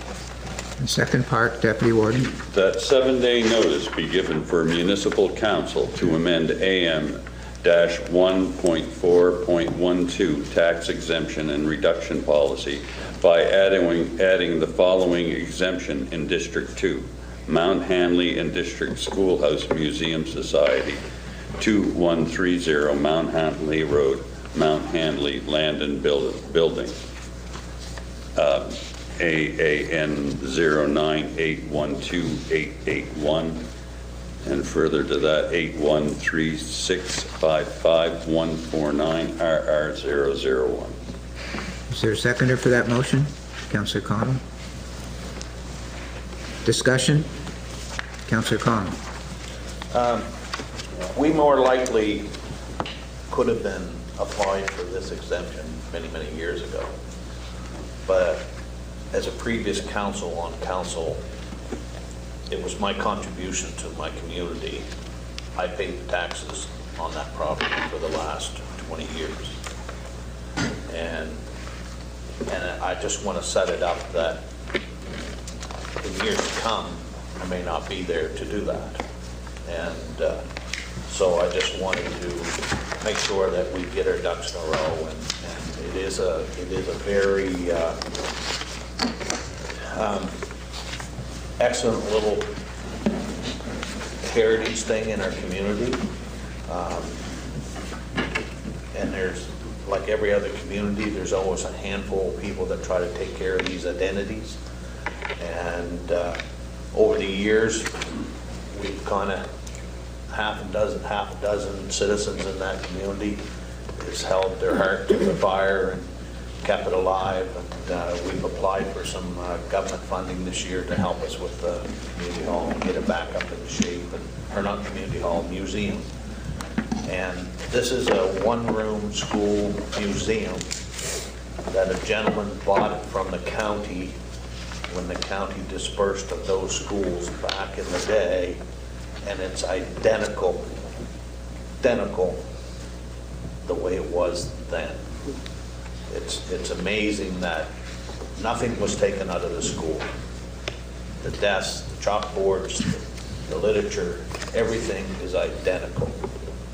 And second part, Deputy Warden. That 7-day notice be given for municipal council to amend AM-1.4.12 tax exemption and reduction policy by adding the following exemption in District 2, Mount Hanley and District Schoolhouse Museum Society, 2130 Mount Hanley Road, Mount Hanley Land and Building, AAN 098128881, and further to that 813655149 RR001. Is there a seconder for that motion? Councillor Connell. Discussion? Councillor Connell. We more likely could have been applied for this exemption many, many years ago. But as a previous council on council, it was my contribution to my community. I paid the taxes on that property for the last 20 years. And I just want to set it up that in years to come, I may not be there to do that. And so I just wanted to make sure that we get our ducks in a row, and it is a very excellent little heritage thing in our community. And there's, like every other community, there's always a handful of people that try to take care of these identities. And over the years, we've kind of half a dozen citizens in that community has held their heart to the fire kept it alive, and we've applied for some government funding this year to help us with the community hall and get it back up into shape, or not community hall, museum. And this is a one-room school museum that a gentleman bought from the county when the county dispersed of those schools back in the day, and it's identical the way it was then. It's amazing that nothing was taken out of the school. The desks, the chalkboards, the literature, everything is identical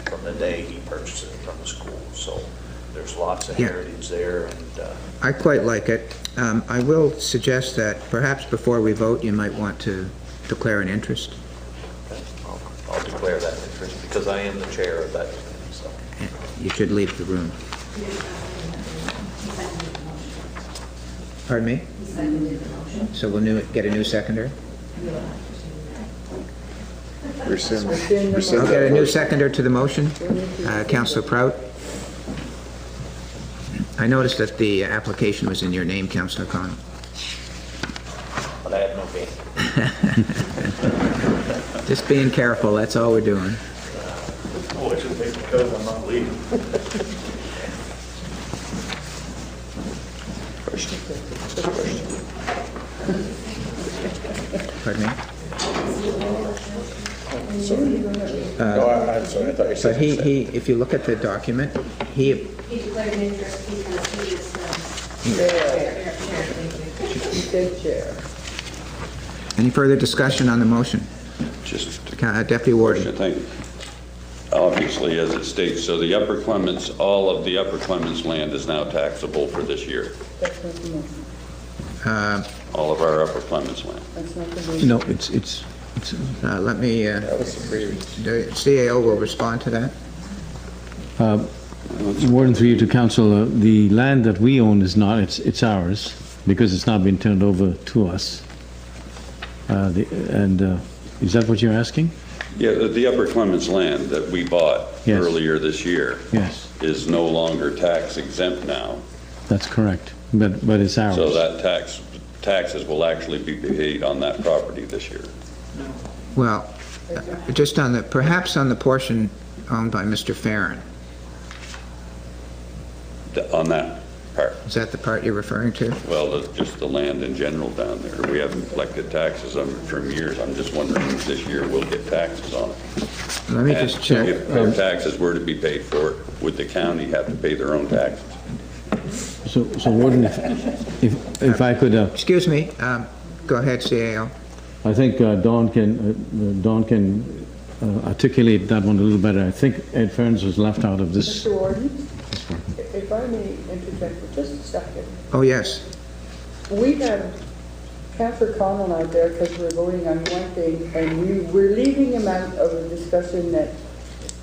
from the day he purchased it from the school. So there's lots of heritage there. And I quite like it. I will suggest that perhaps before we vote, you might want to declare an interest. I'll declare that interest because I am the chair of that committee. So You should leave the room. Pardon me? So we'll get a new seconder? Rescind I'll get a new seconder to the motion. Councillor Prout. I noticed that the application was in your name, Councillor Connell. but I have no faith. Just being careful, that's all we're doing. Oh, it should be because I'm not leaving. Pardon me? I'm sorry, I thought you But said. he, if you look at the document, he He declared an interest because he is He said chair. Any further discussion on the motion? Just Deputy Warden. I think, obviously, as it states, so the Upper Clements, all of the Upper Clements land is now taxable for this year. That's not the motion. All of our Upper Clements land. That's not the motion. No, it's Let me, That was the previous. the CAO will respond to that. Warden, through you to council, the land that we own is not, it's ours, because it's not been turned over to us. Is that what you're asking? Yeah, the Upper Clements land that we bought Yes. earlier this year Yes, is no longer tax exempt now. that's correct, but it's ours. So that taxes will actually be paid on that property this year. Well, just on the, perhaps on the portion owned by Mr. Farron. On that part. Is that the part you're referring to? Well, just the land in general down there. We haven't collected taxes on it for years. I'm just wondering if this year we'll get taxes on it. Let me And just check. If taxes were to be paid for it, would the county have to pay their own taxes? So Warden, if I could, Excuse me, go ahead, CAO. I think Dawn can articulate that one a little better. I think Ed Ferns was left out of this. Mr. Warden, if I may interject for just a second. Oh, yes. We have Councillor Connell out there because we're voting on one thing, and we're leaving him out of a discussion that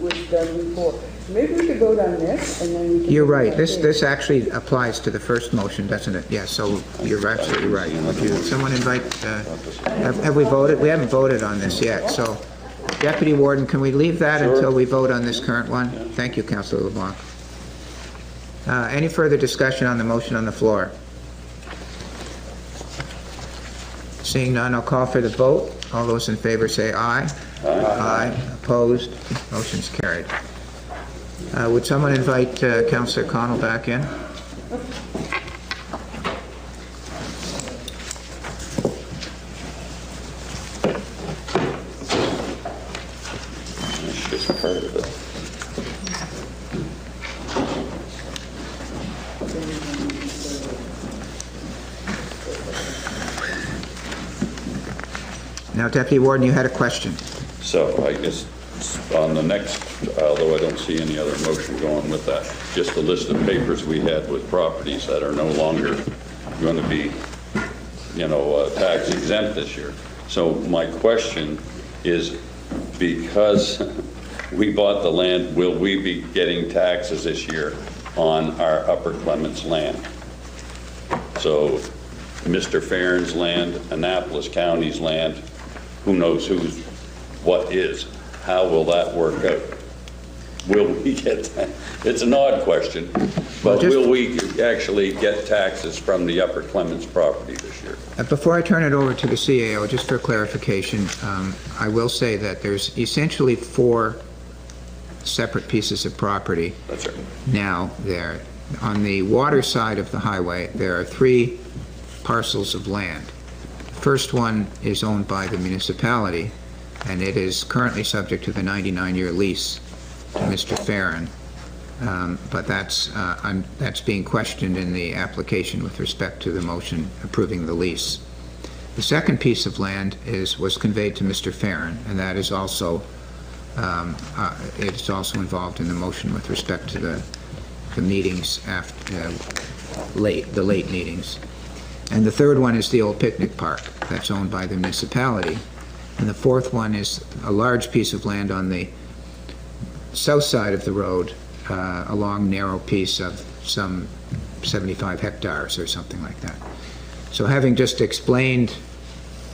was done before. Maybe we could vote on this, and then we can... You're right. This actually applies to the first motion, doesn't it? Yes, so you're absolutely right. Would you, someone invite, have we voted? We haven't voted on this yet, so Deputy Warden, can we leave that until we vote on this current one? Thank you, Councillor LeBlanc. Any further discussion on the motion on the floor? Seeing none, I'll call for the vote. All those in favor say aye. Aye. Opposed? Motion's carried. Would someone invite Councillor Connell back in? That's just part of it. Now, Deputy Warden, you had a question. So I guess on the next, although I don't see any other motion going with that, just a list of papers we had with properties that are no longer going to be, tax exempt this year. So my question is, because we bought the land, will we be getting taxes this year on our Upper Clements land? So Mr. Farron's land, Annapolis County's land, who knows what is. How will that work out? will we get, it's an odd question, but will we actually get taxes from the Upper Clemens property this year? Before I turn it over to the CAO, just for clarification, I will say that there's essentially 4 separate pieces of property. That's right. Now there. On the water side of the highway, there are 3 parcels of land. The first one is owned by the municipality, and it is currently subject to the 99-year lease to Mr. Farron. But that's being questioned in the application with respect to the motion approving the lease. The second piece of land was conveyed to Mr. Farron, and that is also it's also involved in the motion with respect to the meetings after the late meetings. And the third one is the old picnic park that's owned by the municipality. And the fourth one is a large piece of land on the south side of the road, a long, narrow piece of some 75 hectares or something like that. So having just explained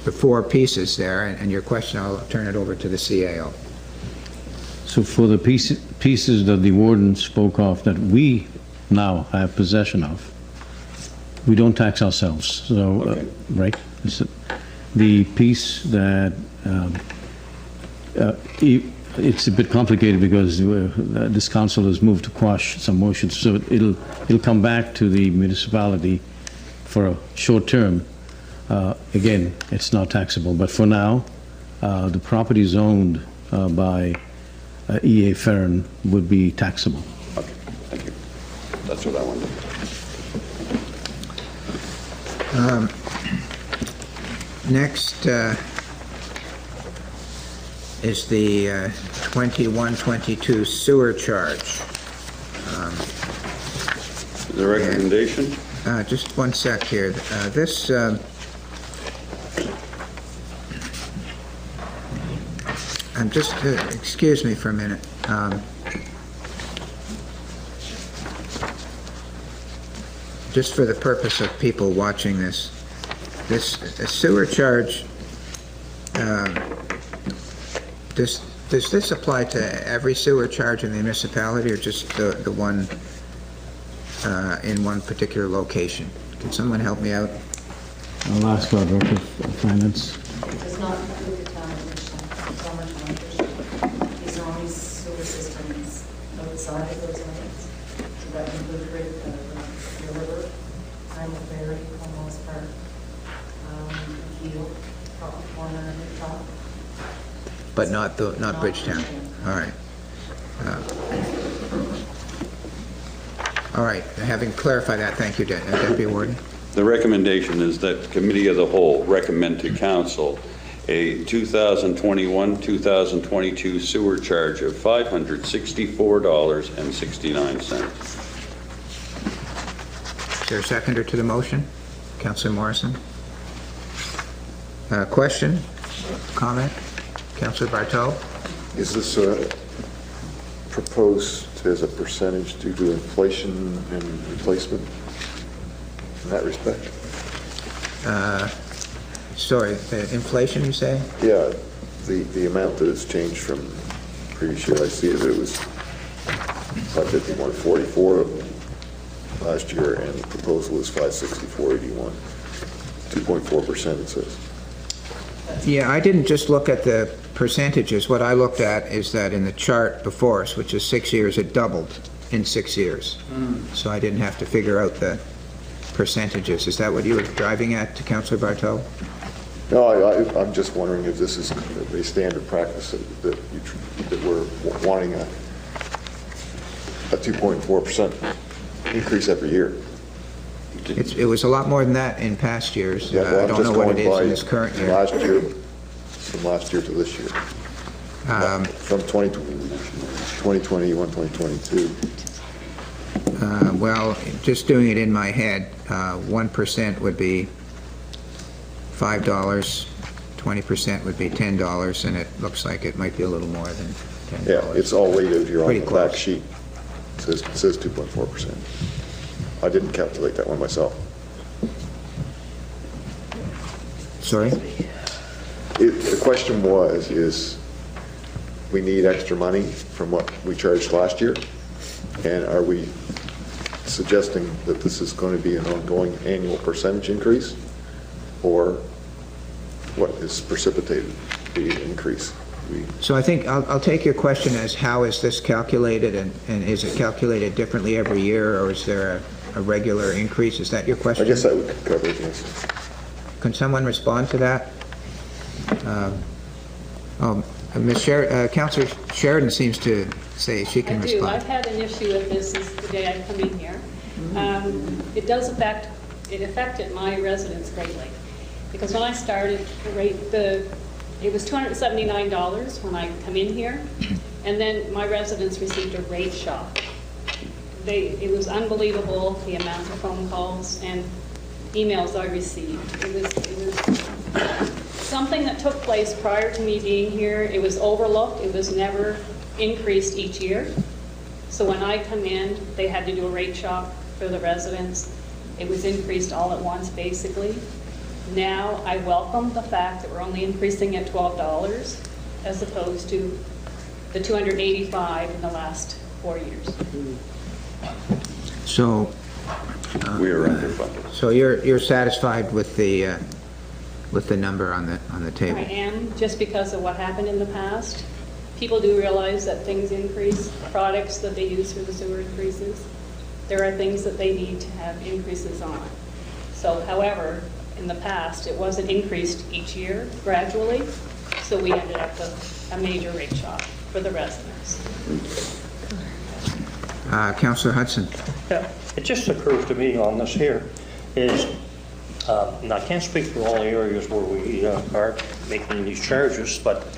the 4 pieces there, and your question, I'll turn it over to the CAO. So for the pieces that the warden spoke of that we now have possession of, we don't tax ourselves. So, Okay. Right? The piece that it's a bit complicated because this council has moved to quash some motions, so it'll come back to the municipality for a short term. Again, it's not taxable, but for now, the property is owned by E.A. Farron would be taxable. Okay, thank you. That's what I wanted. Next is the 21-22 sewer charge. The recommendation? Just one sec here. This I'm just excuse me for a minute. Just for the purpose of people watching this sewer charge, does this apply to every sewer charge in the municipality, or just the one in one particular location? Can someone help me out? I'll ask our Director of Finance. It does not include the town of Bridgetown. It's all much more Bridgetown. These are only sewer systems outside of those limits. So that includes the river, Primal Ferry, Commonwealth Park, Keel, Cotton Corner, and Top. But not Bridgetown. All right. All right. Having clarified that, thank you, Deputy Warden. The recommendation is that Committee of the Whole recommend to Council a 2021-2022 sewer charge of $564.69. Is there a seconder to the motion? Councillor Morrison? Question? Comment? Councillor Bartow? Is this proposed as a percentage due to inflation and replacement in that respect? Sorry, the inflation, you say? Yeah, the amount that has changed from previous year. I see that it was 551.44 last year, and the proposal is 564.81. 2.4% it says. Yeah, I didn't just look at the percentages. What I looked at is that in the chart before us, which is 6 years, it doubled in 6 years. So I didn't have to figure out the percentages. Is that what you were driving at, to Councillor Bartow? No, I'm just wondering if this is a standard practice that we're wanting a 2.4% increase every year. It was a lot more than that in past years. Yeah, well, I don't know what it is in this current year. From last year to this year. From 2021, 2022. Well, just doing it in my head, 1% would be $5, 20% would be $10, and it looks like it might be a little more than $10. Yeah, it's all laid out here on Pretty the close. back sheet. It says 2.4%. I didn't calculate that one myself. Sorry? The question is we need extra money from what we charged last year? And are we suggesting that this is going to be an ongoing annual percentage increase? Or what is precipitated the increase? So I think I'll take your question as how is this calculated, and is it calculated differently every year, or is there a regular increase? Is that your question? I guess that would cover it, yes. Can someone respond to that? Councillor Sheridan seems to say she can respond. I do. I've had an issue with this since the day I come in here. It affected my residents greatly. Because when I started, it was $279 when I come in here, and then my residents received a rate shock. It was unbelievable, the amount of phone calls and emails I received. It was something that took place prior to me being here. It was overlooked. It was never increased each year. So when I come in, they had to do a rate shock for the residents. It was increased all at once, basically. Now, I welcome the fact that we're only increasing at $12 as opposed to the $285 in the last 4 years. So We are underfunded. So you're satisfied with the number on the table? I am, just because of what happened in the past. People do realize that things increase, products that they use for the sewer increases. There are things that they need to have increases on. So, however, in the past, it wasn't increased each year gradually, so we ended up with a major rate shock for the residents. Councillor Hudson. Yeah, it just occurs to me on this here is, and I can't speak for all the areas where we are making these charges, but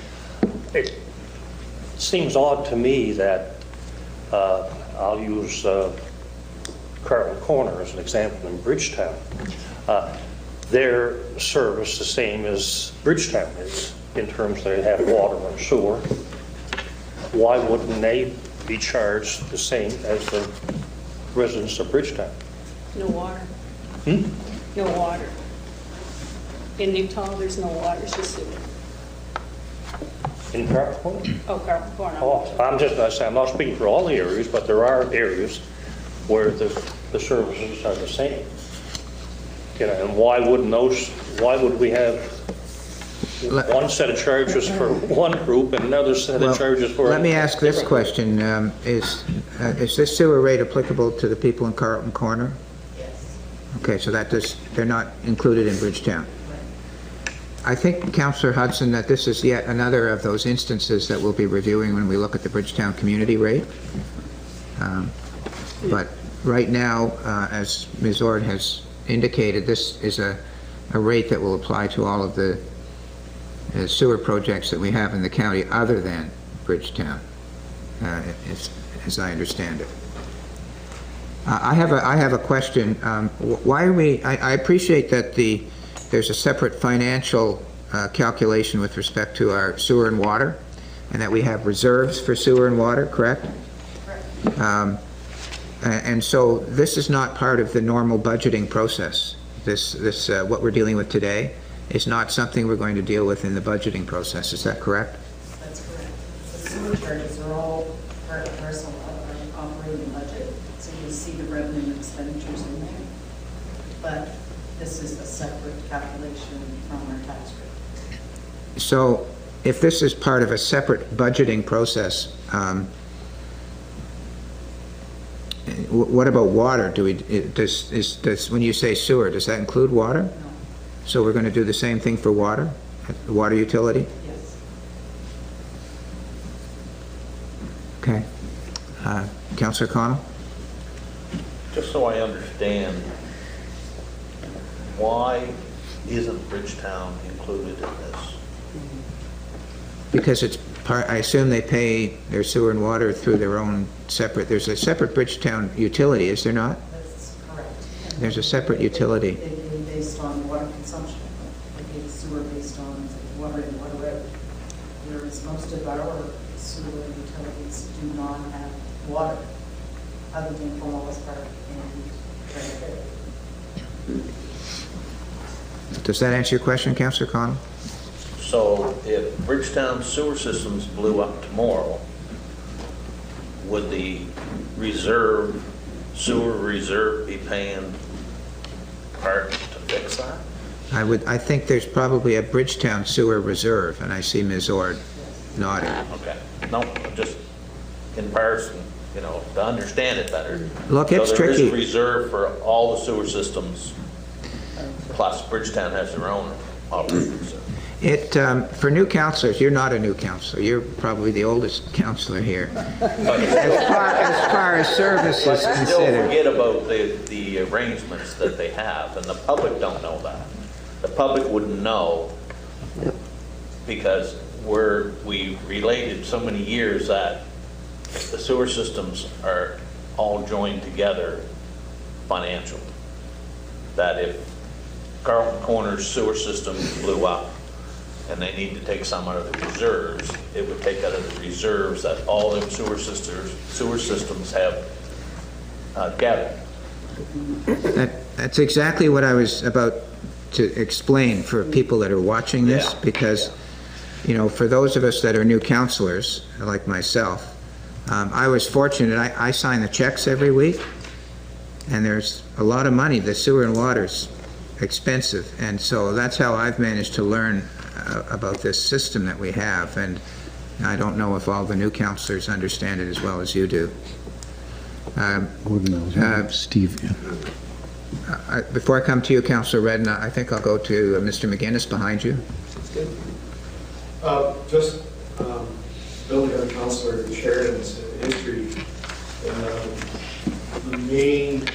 it seems odd to me that I'll use Carlton Corner as an example in Bridgetown. Their service the same as Bridgetown is in terms they have water and sewer. Why wouldn't they be charged the same as the residents of Bridgetown? No water. No water. In Newtown, there's no water, it's just sewer. In Carlton Corner? Oh, Carlton Corner. Oh, I'm not speaking for all the areas, but there are areas where the services are the same. You know, and why would we have one set of charges for one group and another set of charges for Let me ask this question. Is this sewer rate applicable to the people in Carlton Corner? Yes. Okay, so they're not included in Bridgetown. I think, Councillor Hudson, that this is yet another of those instances that we'll be reviewing when we look at the Bridgetown community rate. But right now, as Ms. Ord has indicated, this is a rate that will apply to all of the sewer projects that we have in the county other than Bridgetown, as I understand it. I have a question. Why are we? I appreciate that there's a separate financial calculation with respect to our sewer and water, and that we have reserves for sewer and water. Correct. Correct. And so this is not part of the normal budgeting process. This what we're dealing with today is not something we're going to deal with in the budgeting process. Is that correct? That's correct. The sewer charges are all part and parcel of our operating budget, so you see the revenue and expenditures in there. But this is a separate calculation from our tax rate. So if this is part of a separate budgeting process, what about water? When you say sewer, does that include water? No. So we're going to do the same thing for water, the water utility? Yes. Okay. Councillor Connell? Just so I understand, why isn't Bridgetown included in this? Because it's part, I assume they pay their sewer and water through their own separate, there's a separate Bridgetown utility, is there not? That's correct. And There's a separate utility. They pay based on water consumption. They pay the sewer based on water and water out. Whereas most of our sewer utilities do not have water, other than Wallace Park and Craig. Does that answer your question, Councillor Connell? So if Bridgetown sewer systems blew up tomorrow, would the sewer reserve be paying part to fix that? I think there's probably a Bridgetown sewer reserve, and I see Ms. Ord nodding. Okay. No, just in person, to understand it better. Look, it's So there is tricky. a reserve for all the sewer systems, plus Bridgetown has their own operating reserve. For new councillors, you're not a new councillor. You're probably the oldest councillor here. As far as service is Still considered. forget about the arrangements that they have, and the public don't know that. The public wouldn't know because we related so many years that the sewer systems are all joined together financially. That if Carlton Corners sewer system blew up and they need to take some out of the reserves, it would take out of the reserves that all them sewer systems have gathered. That's exactly what I was about to explain for people that are watching this, Yeah. because, for those of us that are new councillors, like myself, I was fortunate. I sign the checks every week, and there's a lot of money. The sewer and water's expensive, and so that's how I've managed to learn about this system that we have, and I don't know if all the new councillors understand it as well as you do. Steve. Before I come to you, Councillor Redden, I think I'll go to Mr. McGuinness behind you. Just building on Councillor Sheridan's history, the main,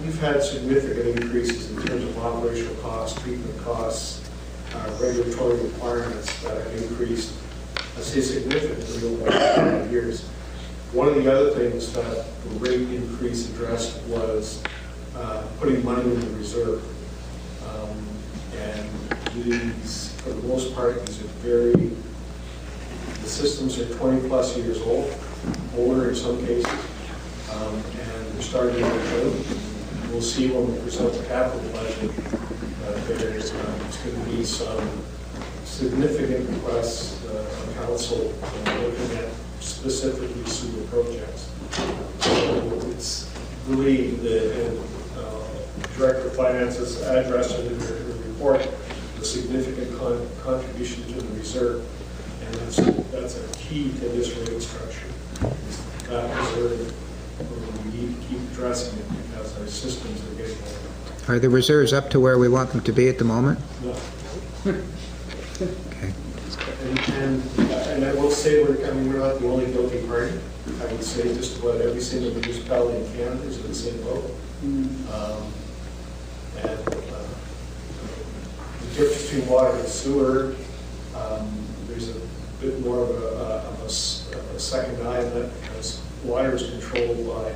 we've had significant increases in terms of operational costs, treatment costs, regulatory requirements that have increased, I say significantly over the last 5 years. One of the other things that the rate increase addressed was putting money in the reserve. And these, for the most part, these are the systems are 20 plus years old, older in some cases, and they're starting to mature. We'll see when we present the capital budget, there's going to be some significant requests from council looking at specifically sewer projects. So it's really the Director of Finance's address in the report, the significant contribution to the reserve, and that's a key to this rate structure. That reserve, we need to keep addressing it because our systems are getting older. Are the reserves up to where we want them to be at the moment? No. Okay. And I will say we're not the only guilty party. I would say just about every single municipality in Canada is in the same boat. And the difference between water and sewer, there's a bit more of a second eye in that because water is controlled by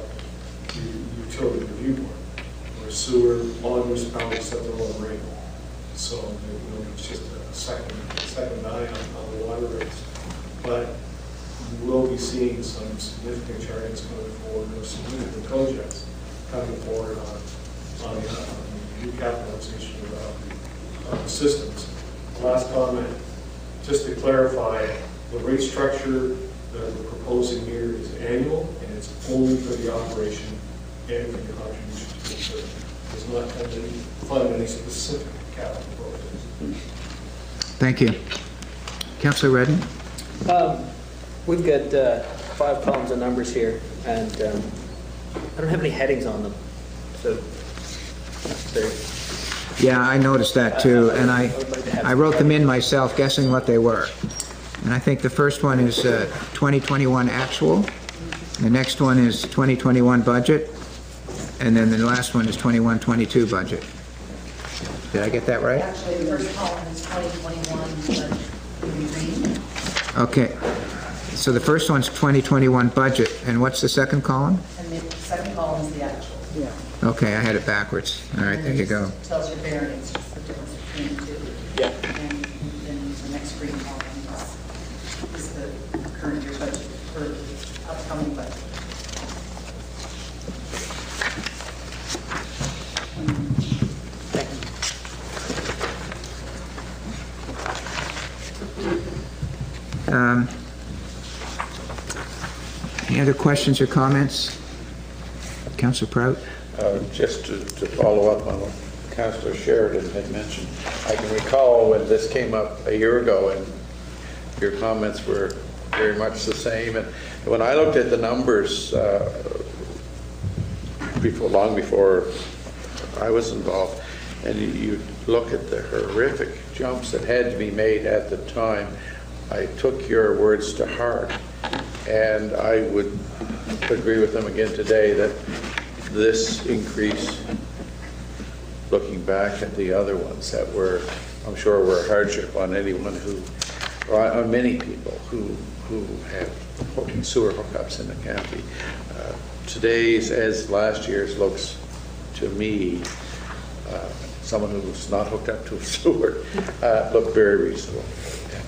the utility review board, where sewer, all municipalities set their own rate. So it's just a second eye on the water rates. But we will be seeing some significant charges coming forward, or significant projects coming forward on the recapitalization of the systems. Last comment, just to clarify, the rate structure that we're proposing here is annual, and it's only for the operation and for the contribution to the reserve. It does not have to fund any specific capital projects. Thank you. Councillor Redden? We've got 5 columns of numbers here, and I don't have any headings on them. So, Yeah, I noticed that too, and I wrote them in myself, guessing what they were. And I think the first one is 2021 actual, the next one is 2021 budget, and then the last one is 21-22 budget. Did I get that right? Actually, the first column is 2021 budget. Okay. So the first one's 2021 budget, and what's the second column? And the second column is the actual. Yeah. Okay, I had it backwards. All right, there you go. Tells your variance, just the difference between the two. Yeah. And then the next green column is the current year budget, or upcoming budget. Any other questions or comments? Councillor Prout? Just to follow up on what Councillor Sheridan had mentioned, I can recall when this came up a year ago, and your comments were very much the same. And when I looked at the numbers long before I was involved, and you look at the horrific jumps that had to be made at the time, I took your words to heart, and I would agree with them again today that this increase, looking back at the other ones that were, I'm sure, were a hardship on anyone who, or on many people who have sewer hookups in the county. Today's, as last year's, looks to me, someone who's not hooked up to a sewer, look very reasonable. And,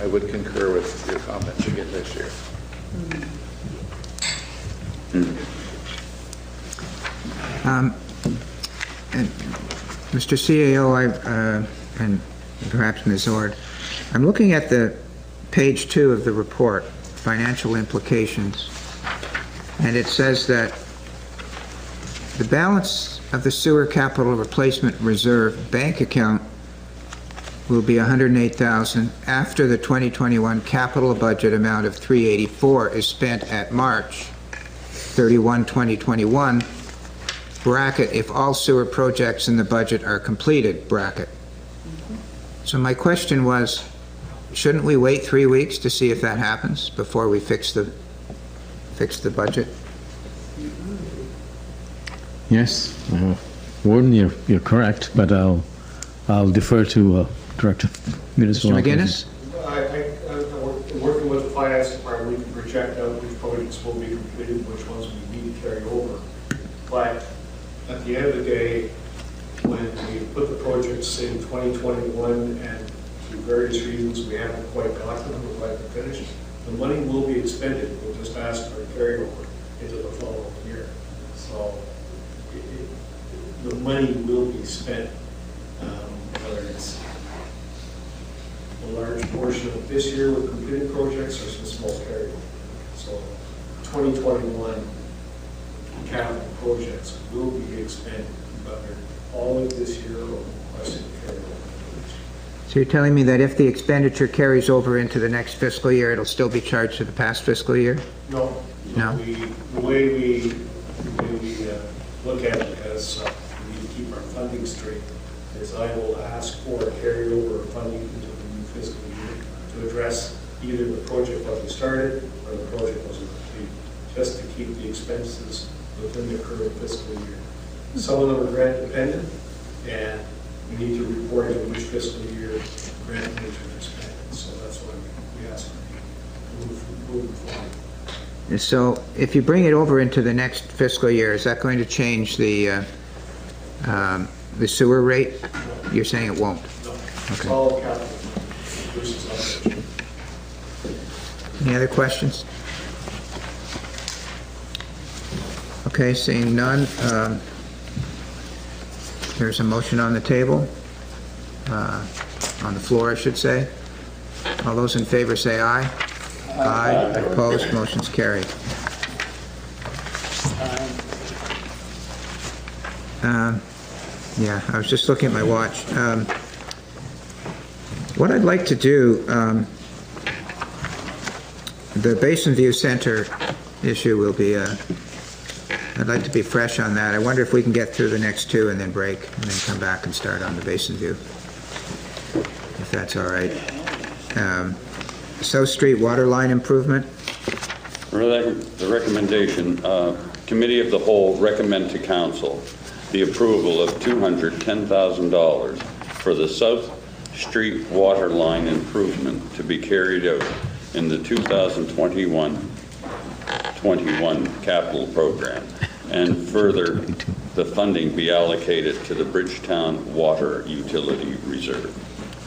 I would concur with your comments again this year. And Mr. CAO, and perhaps Ms. Ord, I'm looking at the page 2 of the report, financial implications, and it says that the balance of the sewer capital replacement reserve bank account will be $108,000 after the 2021 capital budget amount of $384 is spent at March 31, 2021, bracket, if all sewer projects in the budget are completed, bracket. So my question was, shouldn't we wait 3 weeks to see if that happens before we fix the budget? Yes, Warden, you're correct, but I'll defer to Director Municipal Mr. McGinnis? I'm working with the finance department, we can project out which projects will be completed, which ones we need to carry over. But at the end of the day, when we put the projects in 2021 and through various reasons we haven't quite got them, we'd like to finish, the money will be expended. We'll just ask for a carryover into the following year. So the money will be spent, whether it's a large portion of this year with completed projects or some small carryover. So 2021 capital projects will be expended, whether all of this year or requested carryover. So you're telling me that if the expenditure carries over into the next fiscal year, it'll still be charged to the past fiscal year? No. No? The way we look at it as we need to keep our funding straight is I will ask for a carryover of funding into the new fiscal year to address either the project that we started or the project wasn't complete, just to keep the expenses within the current fiscal year. Some of them are grant dependent, and we need to report in which fiscal year grant monies are spent. So that's why we ask for moving forward. So if you bring it over into the next fiscal year, is that going to change the sewer rate? You're saying it won't? No. Okay. It's all capital versus operation. Any other questions? Okay, seeing none, there's a motion on the table, on the floor, I should say. All those in favor say aye. Aye. Opposed, motion's carried. Yeah, I was just looking at my watch. What I'd like to do, the Basin View Center issue will be, I'd like to be fresh on that. I wonder if we can get through the next two and then break, and then come back and start on the Basin View, if that's all right. South Street water line improvement. The recommendation, Committee of the Whole recommend to Council the approval of $210,000 for the South Street water line improvement to be carried out in the 2021 capital program, and further the funding be allocated to the Bridgetown Water Utility Reserve.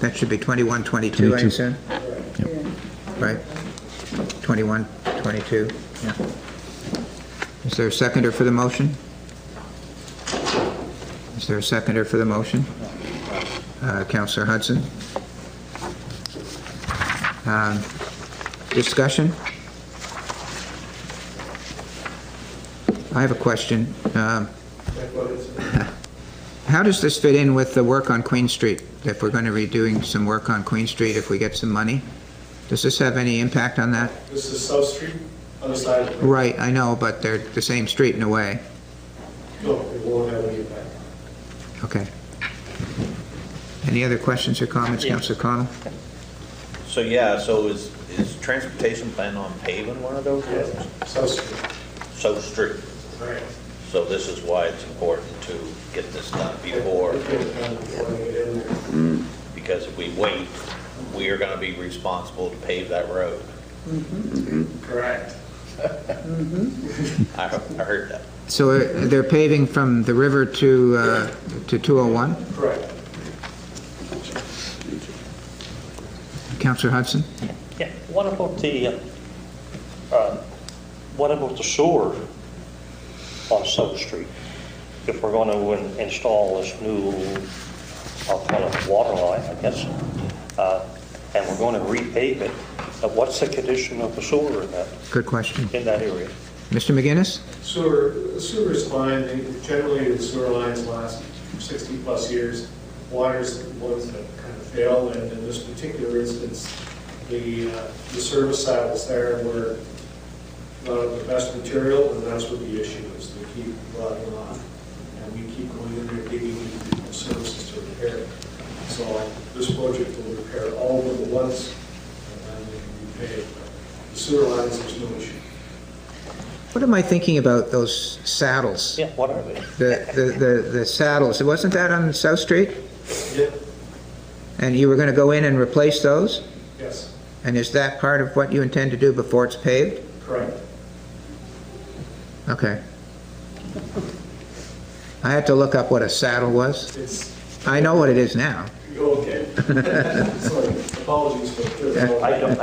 That should be 21-22, I assume? Yeah. Right? 21-22, yeah. Is there a seconder for the motion? Is there a seconder for the motion? Councillor Hudson. discussion? I have a question. How does this fit in with the work on Queen Street? If we're going to be doing some work on Queen Street, if we get some money, does this have any impact on that? This is South Street, other side of the... Right, I know, but they're the same street in a way. No, it won't have any impact. Okay. Any other questions or comments, Councillor Cotw? So, yeah, so is transportation plan on paving one of those roads? South Street. South Street. Right. So this is why it's important to get this done before. Because if we wait, we are going to be responsible to pave that road. Correct. I heard that. So they're paving from the river to 201? Correct. Councillor Hudson? Yeah, what about the sewer on South Street? If we're going to install this new, I'll call it water line, I guess, and we're going to repave it, what's the condition of the sewer in that? Good question. In that area? Mr. McGinnis? The sewer is fine. Generally, the sewer lines last 60-plus years. Water's the ones that kind of fail, and in this particular instance, the service saddles there were not of the best material, and that's what the issue is. They keep rotting off, and we keep going in there digging into services to repair it. So this project will repair all of them at once, and then they can be paid. But the sewer lines, there's no issue. What am I thinking about those saddles? Yeah, what are they? The saddles, wasn't that on South Street? Yeah. And you were going to go in and replace those? Yes. And is that part of what you intend to do before it's paved? Correct. Okay. I had to look up what a saddle was. I know what it is now. Okay. Sorry, apologies for the... I don't.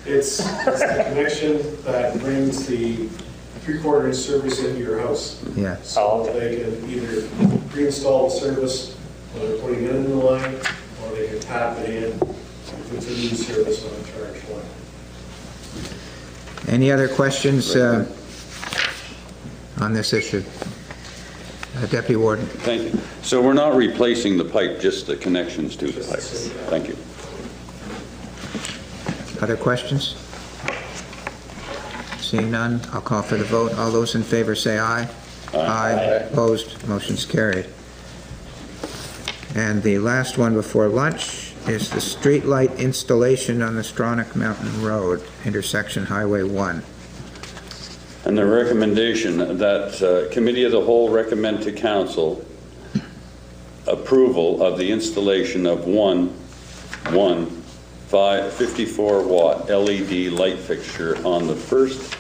It's the connection that brings the 3/4-inch service into your house. Yeah. So they can either reinstall the service while they're putting it in the line, or they can tap it in if it's a new service on a charge line. Any other questions on this issue? Deputy Warden. Thank you. So we're not replacing the pipe, just the connections to the pipe. Thank you. Other questions? Seeing none, I'll call for the vote. All those in favor say aye. Aye. Opposed, motion's carried. And the last one before lunch is the street light installation on the Stronach Mountain Road, intersection Highway 1. And the recommendation that Committee of the Whole recommend to Council approval of the installation of one 54-watt LED light fixture on the first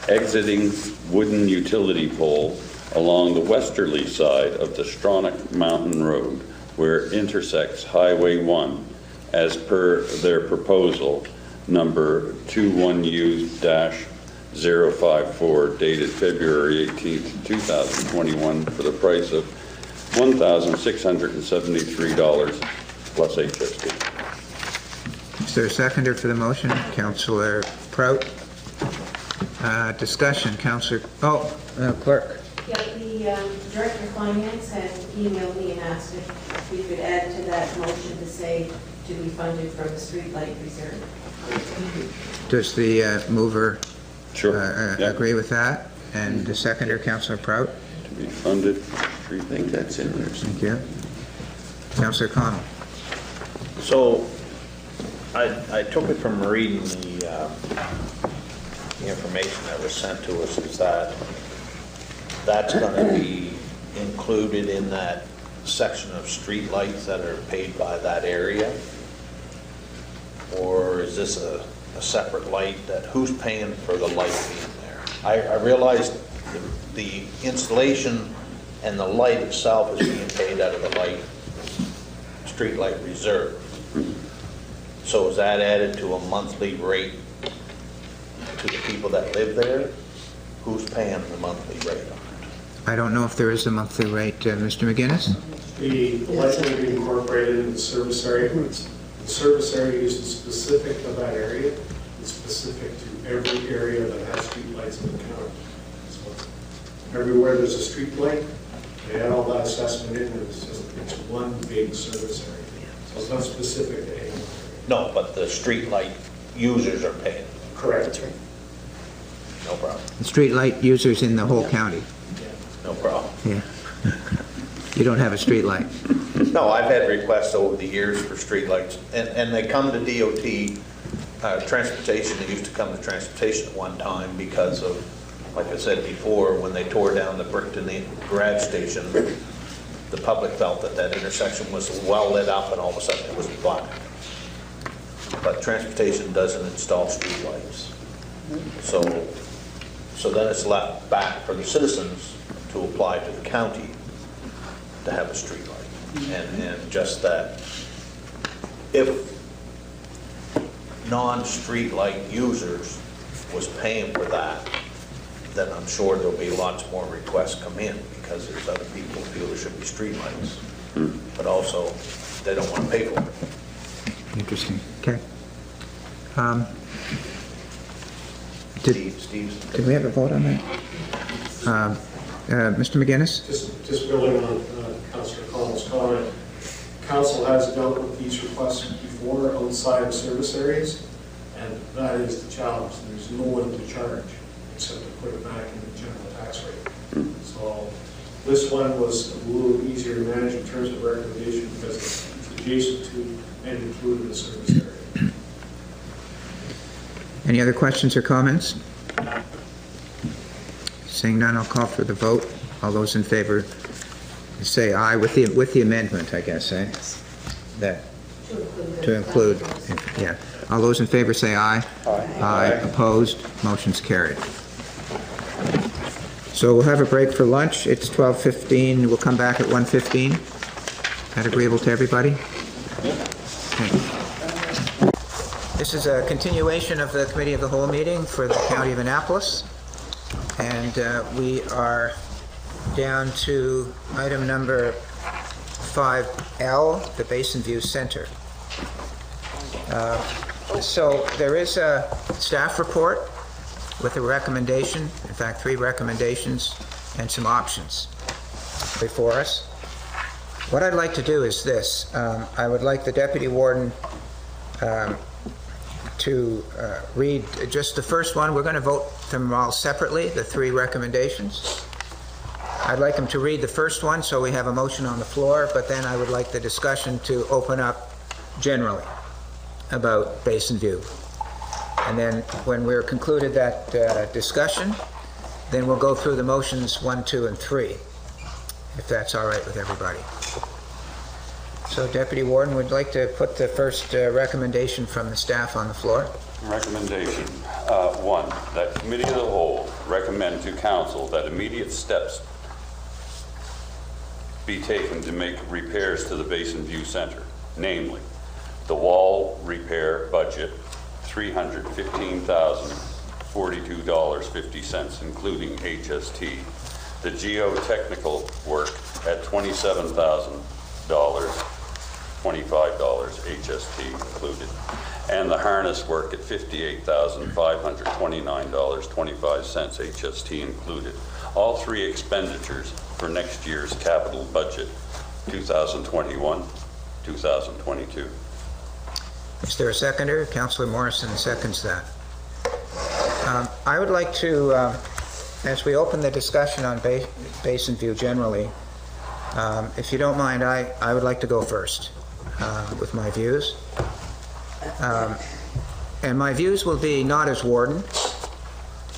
exiting wooden utility pole along the westerly side of the Stronach Mountain Road, where it intersects Highway 1, as per their proposal, number 21U-054, dated February 18th, 2021, for the price of $1,673 plus HST. Is there a seconder for the motion? Councillor Prout. Discussion, Councillor, Clerk. Yeah, the Director of Finance had emailed me and asked if we could add to that motion to say to be funded from the streetlight reserve. Does the mover Yeah. agree with that? And the seconder, Councillor Prout? To be funded. I think that's in there. Thank you. Councillor Connell. So I took it from reading the information that was sent to us is that that's going to be included in that section of street lights that are paid by that area? Or is this a separate light that, who's paying for the light being there? I realized the installation and the light itself is being paid out of the street light reserve. So is that added to a monthly rate to the people that live there? Who's paying the monthly rate on it? I don't know if there is a monthly rate. Mr. McGinnis? The lights will be incorporated in the service area. The service area is specific to that area. It's specific to every area that has streetlights in the county. So everywhere there's a street light, they add all that assessment in, and it's one big service area. So it's not specific to anyone. No, but the street light users are paying. Correct. That's right. No problem. The street light users in the whole county. No problem. Yeah. You don't have a street light. No, I've had requests over the years for streetlights, and they come to DOT, transportation. They used to come to transportation at one time because of, like I said before, when they tore down the Brickton garage station, the public felt that that intersection was well lit up and all of a sudden it was black. But transportation doesn't install streetlights. So then it's left back for the citizens to apply to the county to have a street light. And just that, if non-street light users was paying for that, then I'm sure there'll be lots more requests come in because there's other people who feel there should be street lights. But also, they don't want to pay for it. Interesting. Okay. Did we have a vote on that? Mr. McGinnis? Just building on Councillor Connell's comment, Council has dealt with these requests before outside of service areas, and that is the challenge. There's no one to charge except to put it back in the general tax rate. So this one was a little easier to manage in terms of recommendation because it's adjacent to and included in the service area. Any other questions or comments? Seeing none, I'll call for the vote. All those in favor say aye with the amendment, I guess, eh? That to include, yeah. All those in favor say aye. Aye. Aye. Opposed? Motion's carried. So we'll have a break for lunch. It's 12:15. We'll come back at 1:15. That agreeable to everybody? Okay. This is a continuation of the Committee of the Whole meeting for the County of Annapolis. And we are down to item number 5L, the Basin View Center. So there is a staff report with a recommendation, in fact 3 recommendations and some options before us. What I'd like to do is this. I would like the Deputy Warden to read just the first one. We're going to vote them all separately, the 3 recommendations. I'd like him to read the first one so we have a motion on the floor, but then I would like the discussion to open up generally about Basin View. And then when we're concluded that discussion, then we'll go through the motions 1, 2, and 3, if that's all right with everybody. So Deputy Warden would like to put the first recommendation from the staff on the floor. Recommendation 1, that Committee of the Whole recommend to Council that immediate steps be taken to make repairs to the Basin View Center, namely the wall repair budget $315,042.50, including HST, the geotechnical work at $27,000, $25 HST included, and the harness work at $58,529.25 HST included. All 3 expenditures for next year's capital budget, 2021, 2022. Is there a seconder? Councillor Morrison seconds that. I would like to, as we open the discussion on Basin View generally, if you don't mind, I would like to go first with my views. And my views will be not as warden.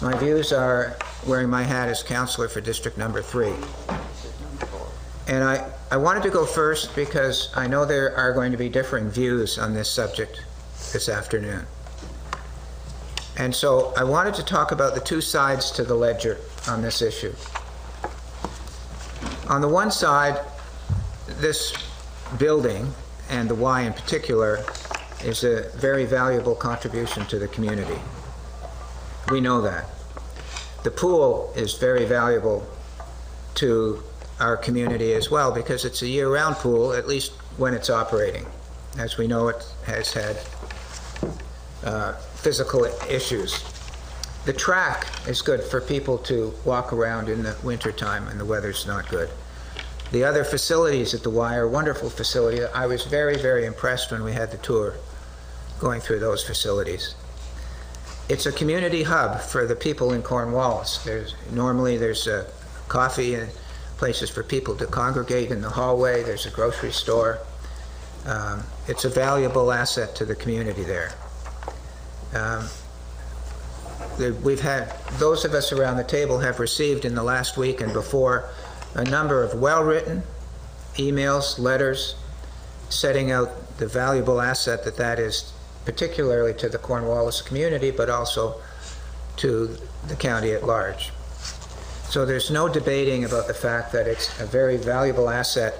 My views are wearing my hat as councillor for District Number 3. And I wanted to go first because I know there are going to be differing views on this subject this afternoon. And so I wanted to talk about the 2 sides to the ledger on this issue. On the one side, this building, and the Y in particular, is a very valuable contribution to the community. We know that. The pool is very valuable to our community as well because it's a year-round pool, at least when it's operating. As we know, it has had physical issues. The track is good for people to walk around in the wintertime when the weather's not good. The other facilities at the Y are wonderful facilities. I was very, very impressed when we had the tour going through those facilities. It's a community hub for the people in Cornwallis. Normally there's coffee and places for people to congregate in the hallway. There's a grocery store. It's a valuable asset to the community there. We've had, those of us around the table have received in the last week and before a number of well-written emails, letters, setting out the valuable asset that that is, particularly to the Cornwallis community, but also to the county at large. So there's no debating about the fact that it's a very valuable asset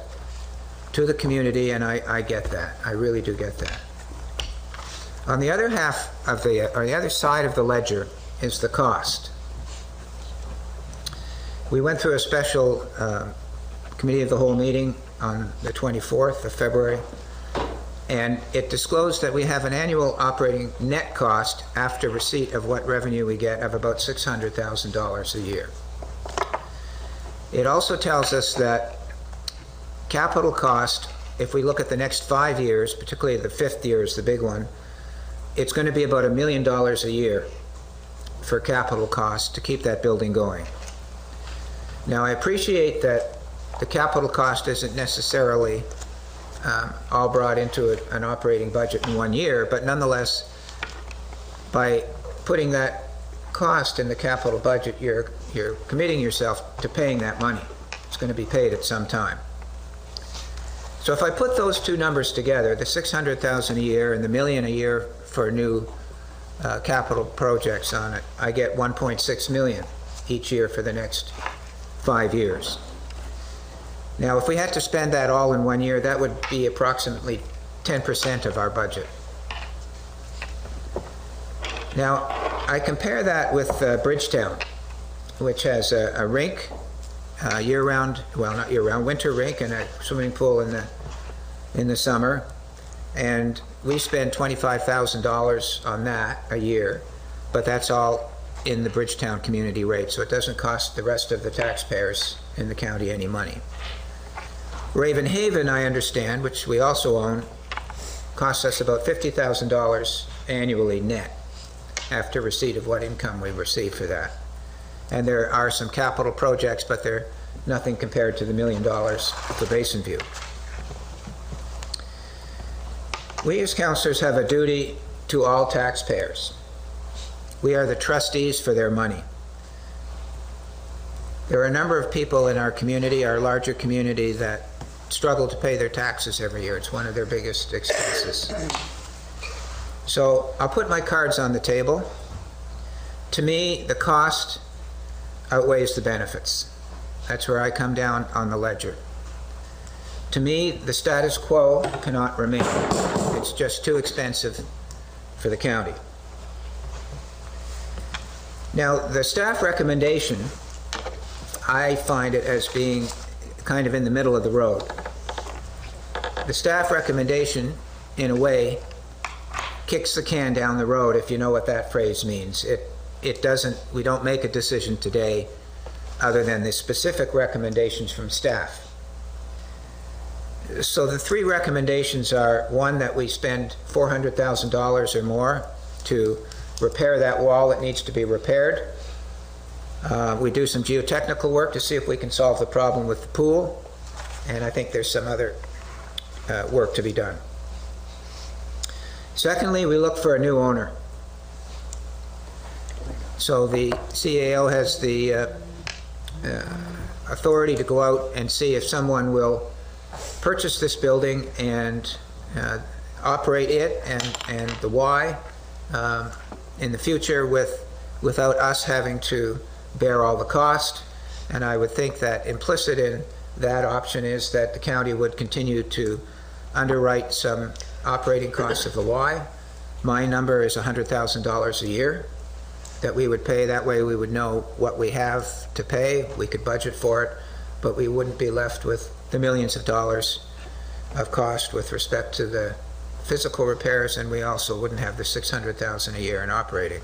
to the community, and I get that. I really do get that. On the other half of the, or the other side of the ledger is the cost. We went through a special committee of the whole meeting on the 24th of February, and it disclosed that we have an annual operating net cost after receipt of what revenue we get of about $600,000 a year. It also tells us that capital cost, if we look at the next 5 years, particularly the 5th year is the big one, it's going to be about $1 million a year for capital cost to keep that building going. Now, I appreciate that the capital cost isn't necessarily all brought into an operating budget in 1 year, but nonetheless, by putting that cost in the capital budget, you're committing yourself to paying that money. It's going to be paid at some time. So if I put those two numbers together, the $600,000 a year and the $1 million a year for new capital projects on it, I get $1.6 million each year for the next 5 years. Now, if we had to spend that all in 1 year, that would be approximately 10% of our budget. Now, I compare that with Bridgetown, which has a rink, year-round, well, not year-round, winter rink and a swimming pool in the summer, and we spend $25,000 on that a year, but that's all in the Bridgetown community rate, so it doesn't cost the rest of the taxpayers in the county any money. Ravenhaven, I understand, which we also own, costs us about $50,000 annually net after receipt of what income we receive for that. And there are some capital projects, but they're nothing compared to the $1 million for Basin View. We as councillors have a duty to all taxpayers. We are the trustees for their money. There are a number of people in our community, our larger community, that struggle to pay their taxes every year. It's one of their biggest expenses. So I'll put my cards on the table. To me, the cost outweighs the benefits. That's where I come down on the ledger. To me, the status quo cannot remain. It's just too expensive for the county. Now, the staff recommendation, I find it as being kind of in the middle of the road. The staff recommendation, in a way, kicks the can down the road, if you know what that phrase means. It doesn't, we don't make a decision today other than the specific recommendations from staff. So the three recommendations are, one, that we spend $400,000 or more to repair that wall that needs to be repaired. We do some geotechnical work to see if we can solve the problem with the pool, and I think there's some other work to be done. Secondly, we look for a new owner. So the CAO has the authority to go out and see if someone will purchase this building and operate it and the Y in the future without us having to bear all the cost. And I would think that implicit in that option is that the county would continue to underwrite some operating costs of the Y. My number is $100,000 a year that we would pay. That way we would know what we have to pay. We could budget for it, but we wouldn't be left with the millions of dollars of cost with respect to the physical repairs, and we also wouldn't have the $600,000 a year in operating.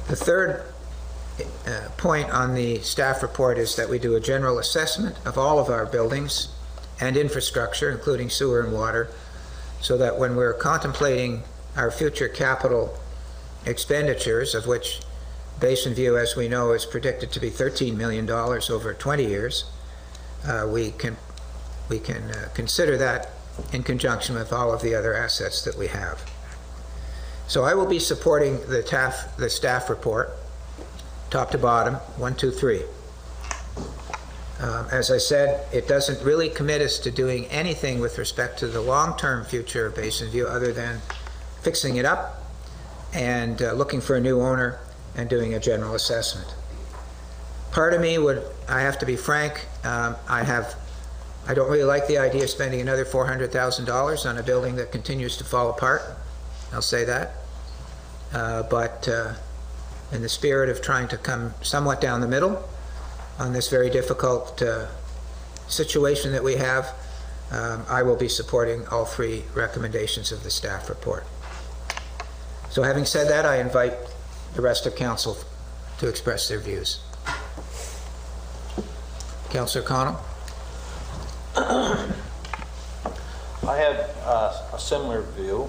The third point on the staff report is that we do a general assessment of all of our buildings and infrastructure, including sewer and water, so that when we're contemplating our future capital expenditures, of which Basin View, as we know, is predicted to be $13 million over 20 years, we can consider that in conjunction with all of the other assets that we have. So I will be supporting the staff report, top to bottom, 1, 2, 3. As I said, it doesn't really commit us to doing anything with respect to the long-term future of Basin View other than fixing it up and looking for a new owner and doing a general assessment. Part of me would, I have to be frank, I don't really like the idea of spending another $400,000 on a building that continues to fall apart. I'll say that. But in the spirit of trying to come somewhat down the middle on this very difficult situation that we have, I will be supporting all 3 recommendations of the staff report. So having said that, I invite the rest of council to express their views. Councillor Cotw? I have a similar view.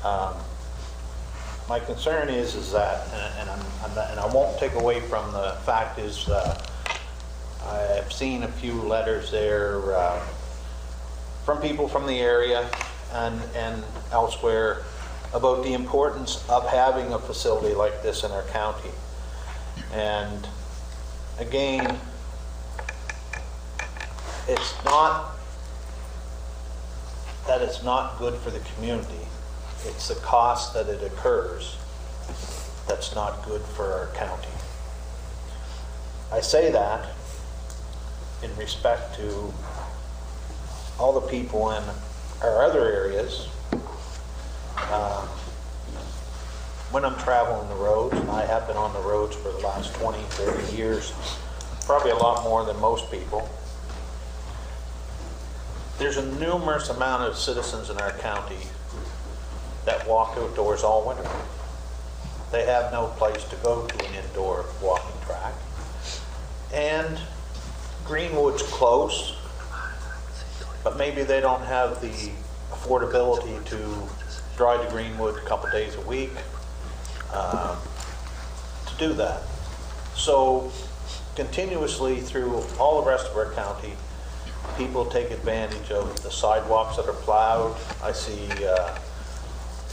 My concern is that, and I won't take away from the fact is, I've seen a few letters there from people from the area and elsewhere about the importance of having a facility like this in our county. And again, it's not that it's not good for the community. It's the cost that it occurs that's not good for our county. I say that in respect to all the people in our other areas. When I'm traveling the roads, and I have been on the roads for the last 20, 30 years, probably a lot more than most people, there's a numerous amount of citizens in our county that walk outdoors all winter. They have no place to go to an indoor walking track. And Greenwood's close, but maybe they don't have the affordability to drive to Greenwood a couple days a week to do that. So continuously through all the rest of our county, people take advantage of the sidewalks that are plowed. I see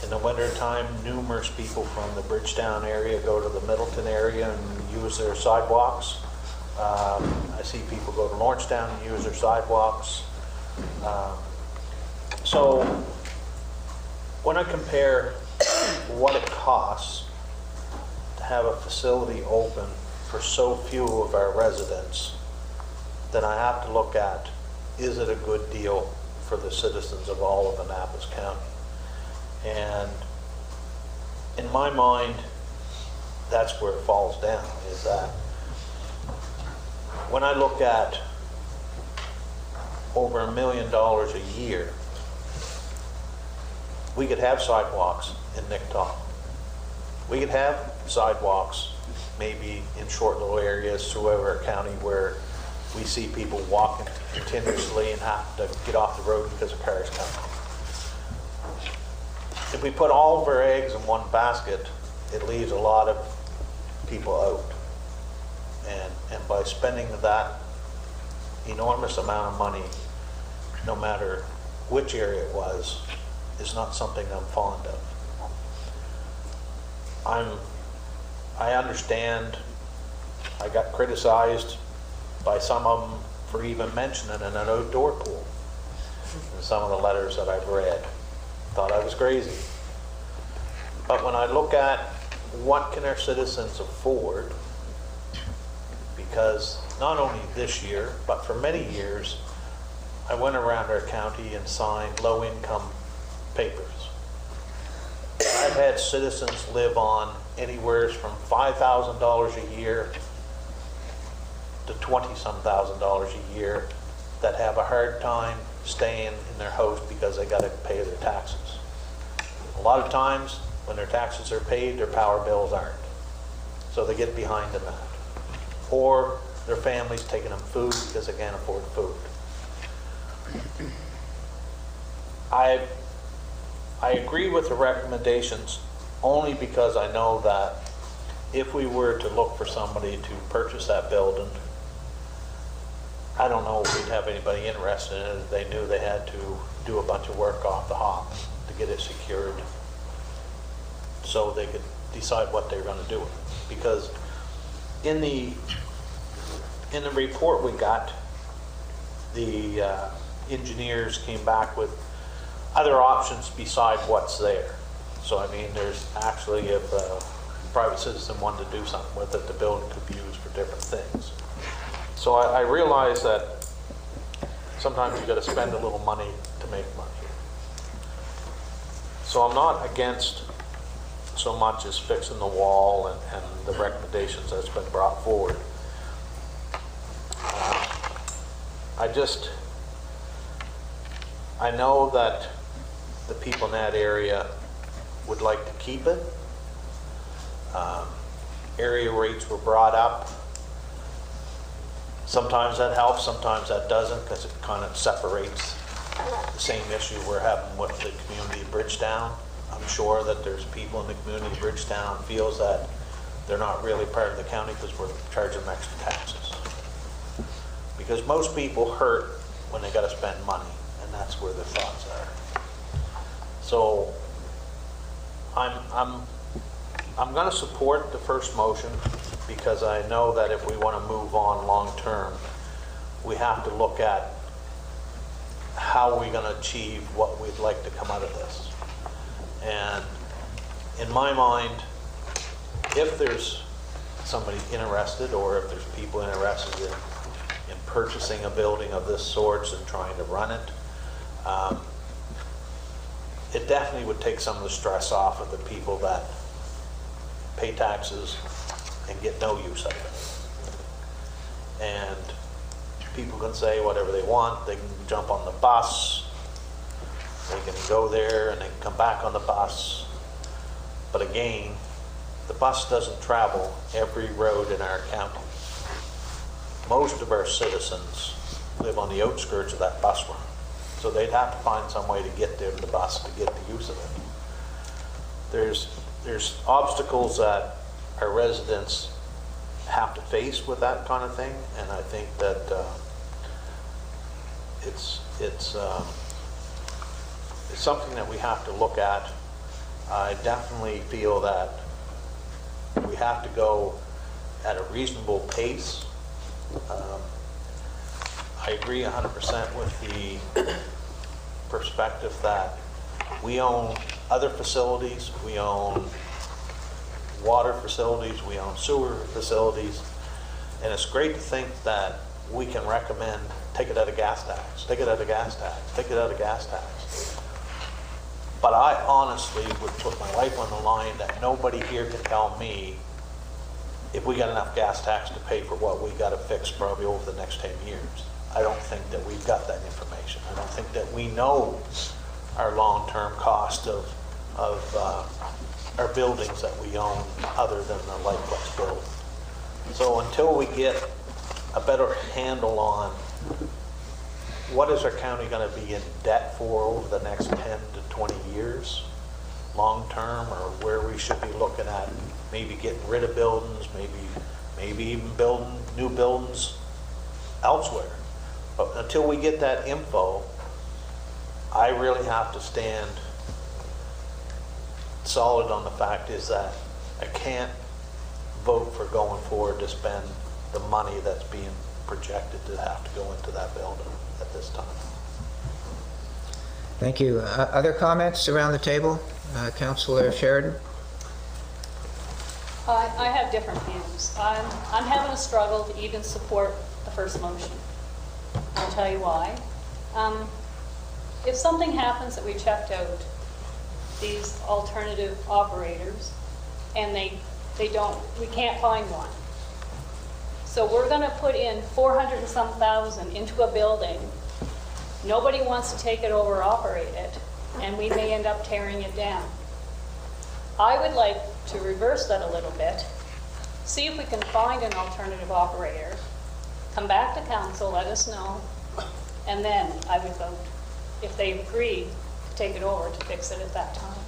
in the winter time numerous people from the Bridgetown area go to the Middleton area and use their sidewalks. I see people go to Lawrencetown and use their sidewalks. So when I compare what it costs to have a facility open for so few of our residents, then I have to look at, is it a good deal for the citizens of all of Annapolis County? And in my mind, that's where it falls down, is that when I look at over $1 million a year, we could have sidewalks in Nicktown. We could have sidewalks maybe in short little areas throughout our county where we see people walking continuously and have to get off the road because a car is coming. If we put all of our eggs in one basket, it leaves a lot of people out. And by spending that enormous amount of money, no matter which area it was, is not something I'm fond of. I understand I got criticized by some of them for even mentioning an outdoor pool in some of the letters that I've read. Thought I was crazy. But when I look at what can our citizens afford, because not only this year, but for many years, I went around our county and signed low-income papers. I've had citizens live on anywhere from $5,000 a year to $20-some thousand a year that have a hard time staying in their house because they got to pay their taxes. A lot of times, when their taxes are paid, their power bills aren't. So they get behind in that. Or their family's taking them food because they can't afford food. I agree with the recommendations only because I know that if we were to look for somebody to purchase that building, I don't know if we'd have anybody interested in it if they knew they had to do a bunch of work off the hop to get it secured so they could decide what they're going to do with it. Because in the report we got, the engineers came back with other options beside what's there. So I mean, there's actually, if a private citizen wanted to do something with it, the building could be used for different things. So I realize that sometimes you got to spend a little money to make money. So I'm not against so much as fixing the wall and the recommendations that's been brought forward. I know that the people in that area would like to keep it. Area rates were brought up. Sometimes that helps, sometimes that doesn't, because it kind of separates the same issue we're having with the community of Bridgetown. I'm sure that there's people in the community of Bridgetown feels that they're not really part of the county because we're charging them extra taxes. Because most people hurt when they got to spend money, and that's where their thoughts are. So I'm going to support the first motion because I know that if we want to move on long term, we have to look at how we're going to achieve what we'd like to come out of this. And in my mind, if there's somebody interested or if there's people interested in purchasing a building of this sort and trying to run it, it definitely would take some of the stress off of the people that pay taxes and get no use out of it. And people can say whatever they want. They can jump on the bus, they can go there and they can come back on the bus. But again, the bus doesn't travel every road in our county. Most of our citizens live on the outskirts of that bus run. So they'd have to find some way to get there to the bus to get the use of it. There's obstacles that our residents have to face with that kind of thing, and I think that it's something that we have to look at. I definitely feel that we have to go at a reasonable pace. I agree 100% with the perspective that we own other facilities, we own water facilities, we own sewer facilities, and it's great to think that we can recommend take it out of gas tax, take it out of gas tax, take it out of gas tax. But I honestly would put my life on the line that nobody here can tell me if we got enough gas tax to pay for what we got to fix probably over the next 10 years. I don't think that we've got that information. I don't think that we know our long-term cost of our buildings that we own other than the Lightplex building. So until we get a better handle on what is our county going to be in debt for over the next 10 to 20 years, long-term, or where we should be looking at maybe getting rid of buildings, maybe even building new buildings elsewhere. But until we get that info, I really have to stand solid on the fact is that I can't vote for going forward to spend the money that's being projected to have to go into that building at this time. Thank you. Other comments around the table? Councillor Sheridan? I have different views. I'm having a struggle to even support the first motion. I'll tell you why. If something happens that we checked out these alternative operators and we can't find one. So we're going to put in 400 and some thousand into a building Nobody wants to take it over or operate it, and we may end up tearing it down. I would like to reverse that a little bit, see if we can find an alternative operator, come back to council, let us know, and then I would vote. If they agree to take it over, to fix it at that time.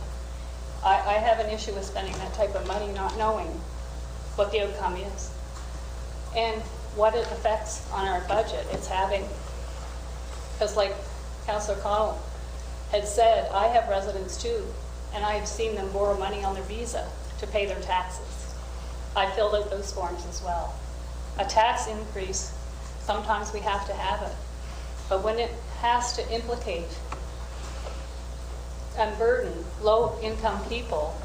I have an issue with spending that type of money not knowing what the outcome is and what it affects on our budget it's having. Because like Councillor Cotw had said, I have residents too, and I've seen them borrow money on their visa to pay their taxes. I filled out those forms as well. A tax increase, sometimes we have to have it, but when it has to implicate and burden low-income people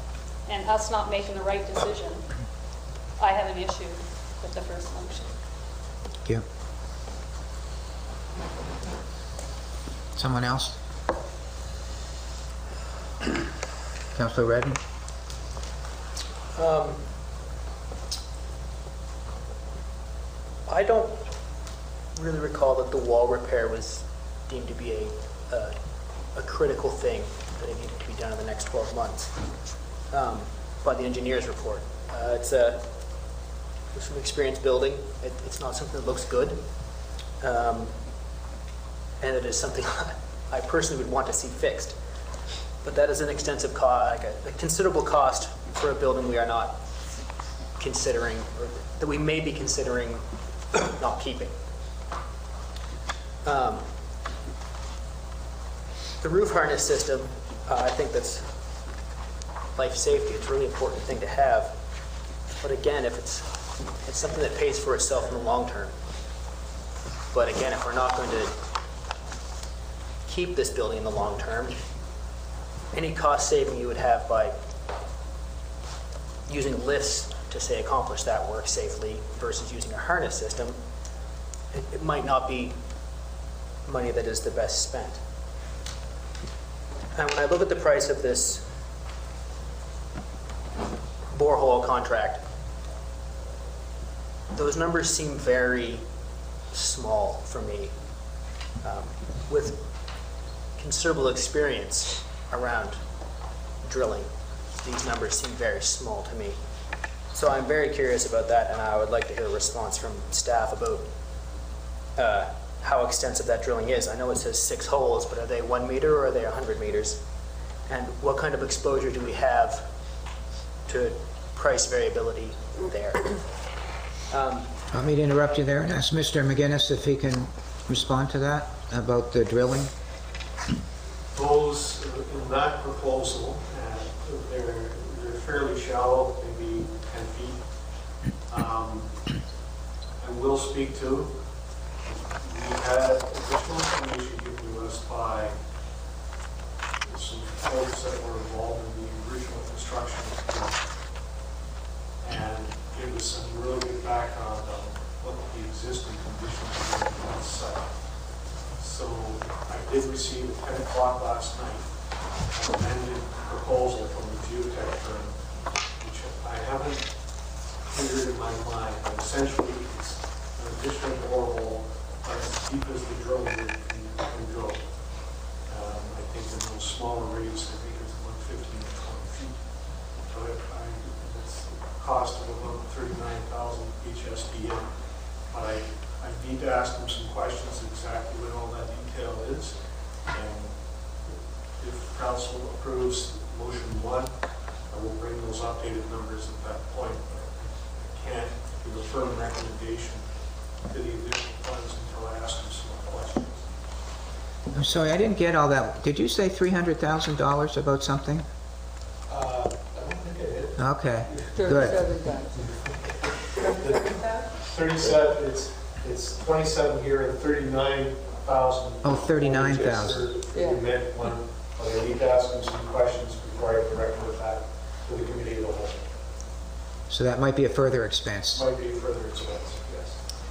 and us not making the right decision, I have an issue with the first motion. Thank you. Someone else? Councillor Redden? I don't really recall that the wall repair was deemed to be a critical thing that it needed to be done in the next 12 months by the engineer's report. It's from experience building. It's not something that looks good, and it is something I personally would want to see fixed. But that is an extensive cost, like a considerable cost for a building we are not considering, or that we may be considering not keeping. The roof harness system, I think that's life safety. It's a really important thing to have. But again, if it's something that pays for itself in the long term. But again, if we're not going to keep this building in the long term, any cost saving you would have by using lifts to, say, accomplish that work safely versus using a harness system, it might not be money that is the best spent. And when I look at the price of this borehole contract, those numbers seem very small for me. With considerable experience around drilling, these numbers seem very small to me. So I'm very curious about that, and I would like to hear a response from staff about how extensive that drilling is. I know it says 6 holes, but are they 1 meter or are they 100 meters? And what kind of exposure do we have to price variability there? Want me to interrupt you there and ask Mr. McGinnis if he can respond to that about the drilling? Those in that proposal, they're fairly shallow, maybe 10 feet. I will speak to, we had additional information given to us by some folks that were involved in the original construction of the project, and give us some really good background on what the existing conditions were on the site. So I did receive at 10 o'clock last night an amended proposal from the geotech firm, which I haven't cleared in my mind, but essentially it's an additional borehole as deep as the drill rig can go. I think in those smaller rigs, I think it's about 15 to 20 feet. But it's a cost of about $39,000 HSDN. But I need to ask them some questions exactly what all that detail is. And if council approves motion 1, I will bring those updated numbers at that point. But I can't give a firm recommendation to the additional funds until I ask them some more questions. I'm sorry, I didn't get all that. Did you say $300,000 about something? I don't think I did. Okay, good. 37, it's 27 here and 39,000. Oh, 39,000. Yeah. But I need to ask them some questions before I can recommend that to the committee of the whole. So that might be a further expense. Might be a further expense, yes.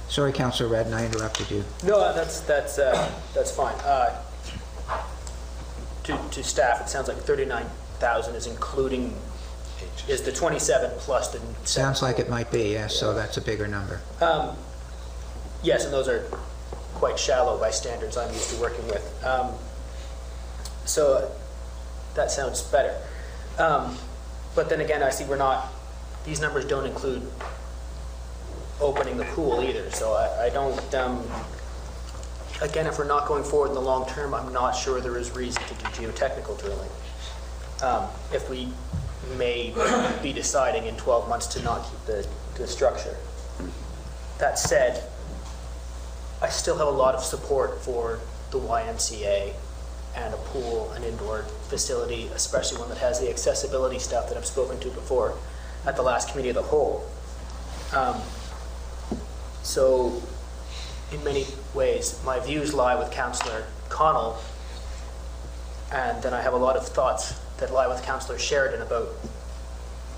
Sorry, Councillor Redden, I interrupted you. No, that's fine. To staff, it sounds like 39,000 is including, is the 27 plus the 7. Sounds like it might be, yes, so that's a bigger number. Yes, and those are quite shallow by standards I'm used to working with. So that sounds better. But then again, I see these numbers don't include opening the pool either. So I don't, again, if we're not going forward in the long term, I'm not sure there is reason to do geotechnical drilling. If we may be deciding in 12 months to not keep the structure. That said, I still have a lot of support for the YMCA and a pool, an indoor facility, especially one that has the accessibility stuff that I've spoken to before at the last committee of the whole. So in many ways, my views lie with Councillor Connell, and then I have a lot of thoughts that lie with Councillor Sheridan about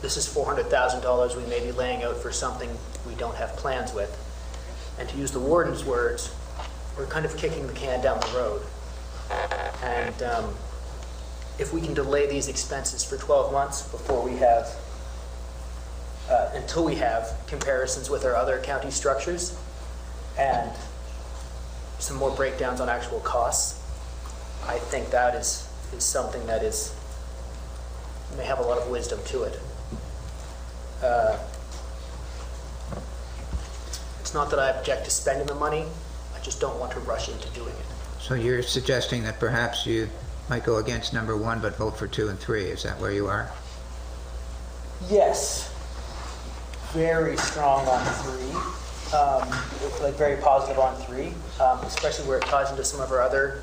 this is $400,000 we may be laying out for something we don't have plans with. And to use the warden's words, we're kind of kicking the can down the road. And if we can delay these expenses for 12 months before we have, until we have comparisons with our other county structures and some more breakdowns on actual costs, I think that is something that may have a lot of wisdom to it. It's not that I object to spending the money, I just don't want to rush into doing it. So you're suggesting that perhaps you might go against number 1 but vote for 2 and 3. Is that where you are? Yes. Very strong on 3. Like very positive on 3, especially where it ties into some of our other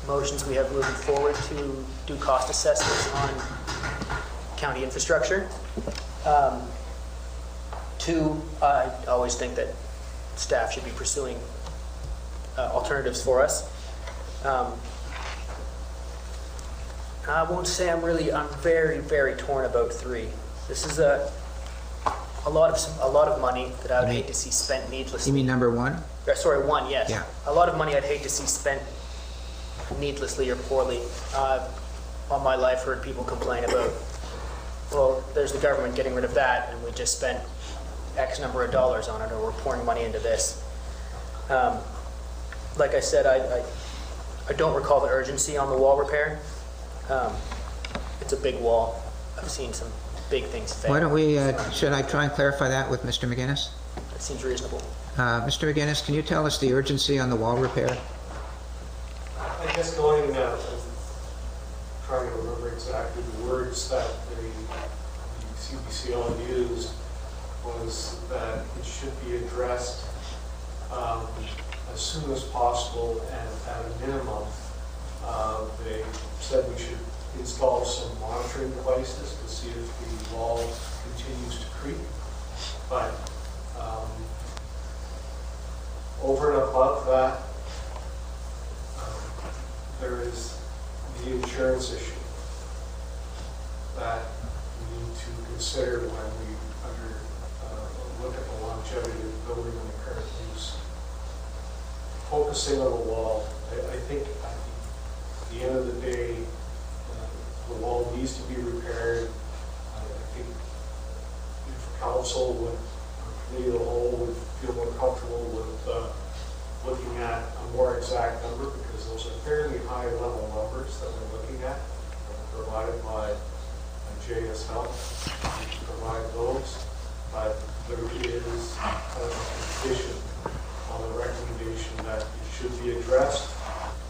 motions we have moving forward to do cost assessments on county infrastructure. 2, I always think that staff should be pursuing alternatives for us. I won't say I'm very, very torn about 3. This is a lot of money that I would hate to see spent needlessly. You mean number 1? Sorry, 1, yes. Yeah. A lot of money I'd hate to see spent needlessly or poorly. All my life heard people complain about, well, there's the government getting rid of that and we just spent X number of dollars on it, or we're pouring money into this. Like I said, I don't recall the urgency on the wall repair. It's a big wall. I've seen some big things fail. Why don't we, should I try and clarify that with Mr. McGuinness? That seems reasonable. Mr. McGuinness, can you tell us the urgency on the wall repair? I guess going, I'm trying to remember exactly the words that the CBCL used, was that it should be addressed as soon as possible, and at a minimum, they said we should install some monitoring devices to see if the wall continues to creak. But over and above that, there is the insurance issue that we need to consider when we look at the longevity of the building and the current use. Focusing on the wall, I think at the end of the day, the wall needs to be repaired. I think if council would, or committee of the whole would feel more comfortable with looking at a more exact number, because those are fairly high level numbers that we're looking at, provided by JS Health. We can provide those, but there is a condition on the recommendation that it should be addressed.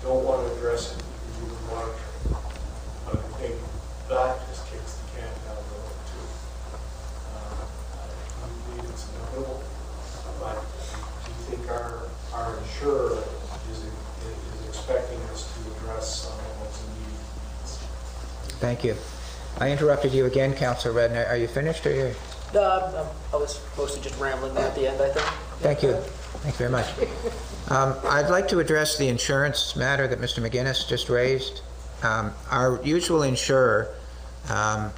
Don't want to address it, you can do the monitoring. But I think that just kicks the can down the road too. We believe it's inevitable, but do you think our insurer is expecting us to address some of what's needed? Thank you. I interrupted you again, Councillor Redden. Are you finished, or are you? I was mostly just rambling there at the end, I think. Thank you. Thank you very much. I'd like to address the insurance matter that Mr. McGuinness just raised. Our usual insurer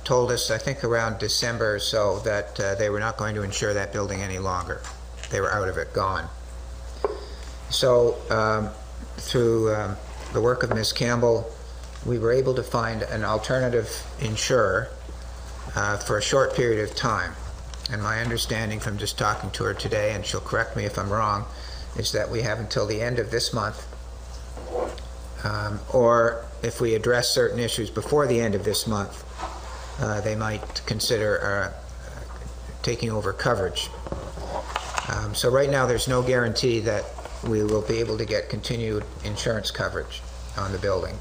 told us, I think around December or so, that they were not going to insure that building any longer. They were out of it, gone. So through the work of Ms. Campbell, we were able to find an alternative insurer for a short period of time. And my understanding from just talking to her today, and she'll correct me if I'm wrong, is that we have until the end of this month, or if we address certain issues before the end of this month, they might consider taking over coverage. So right now, there's no guarantee that we will be able to get continued insurance coverage on the building.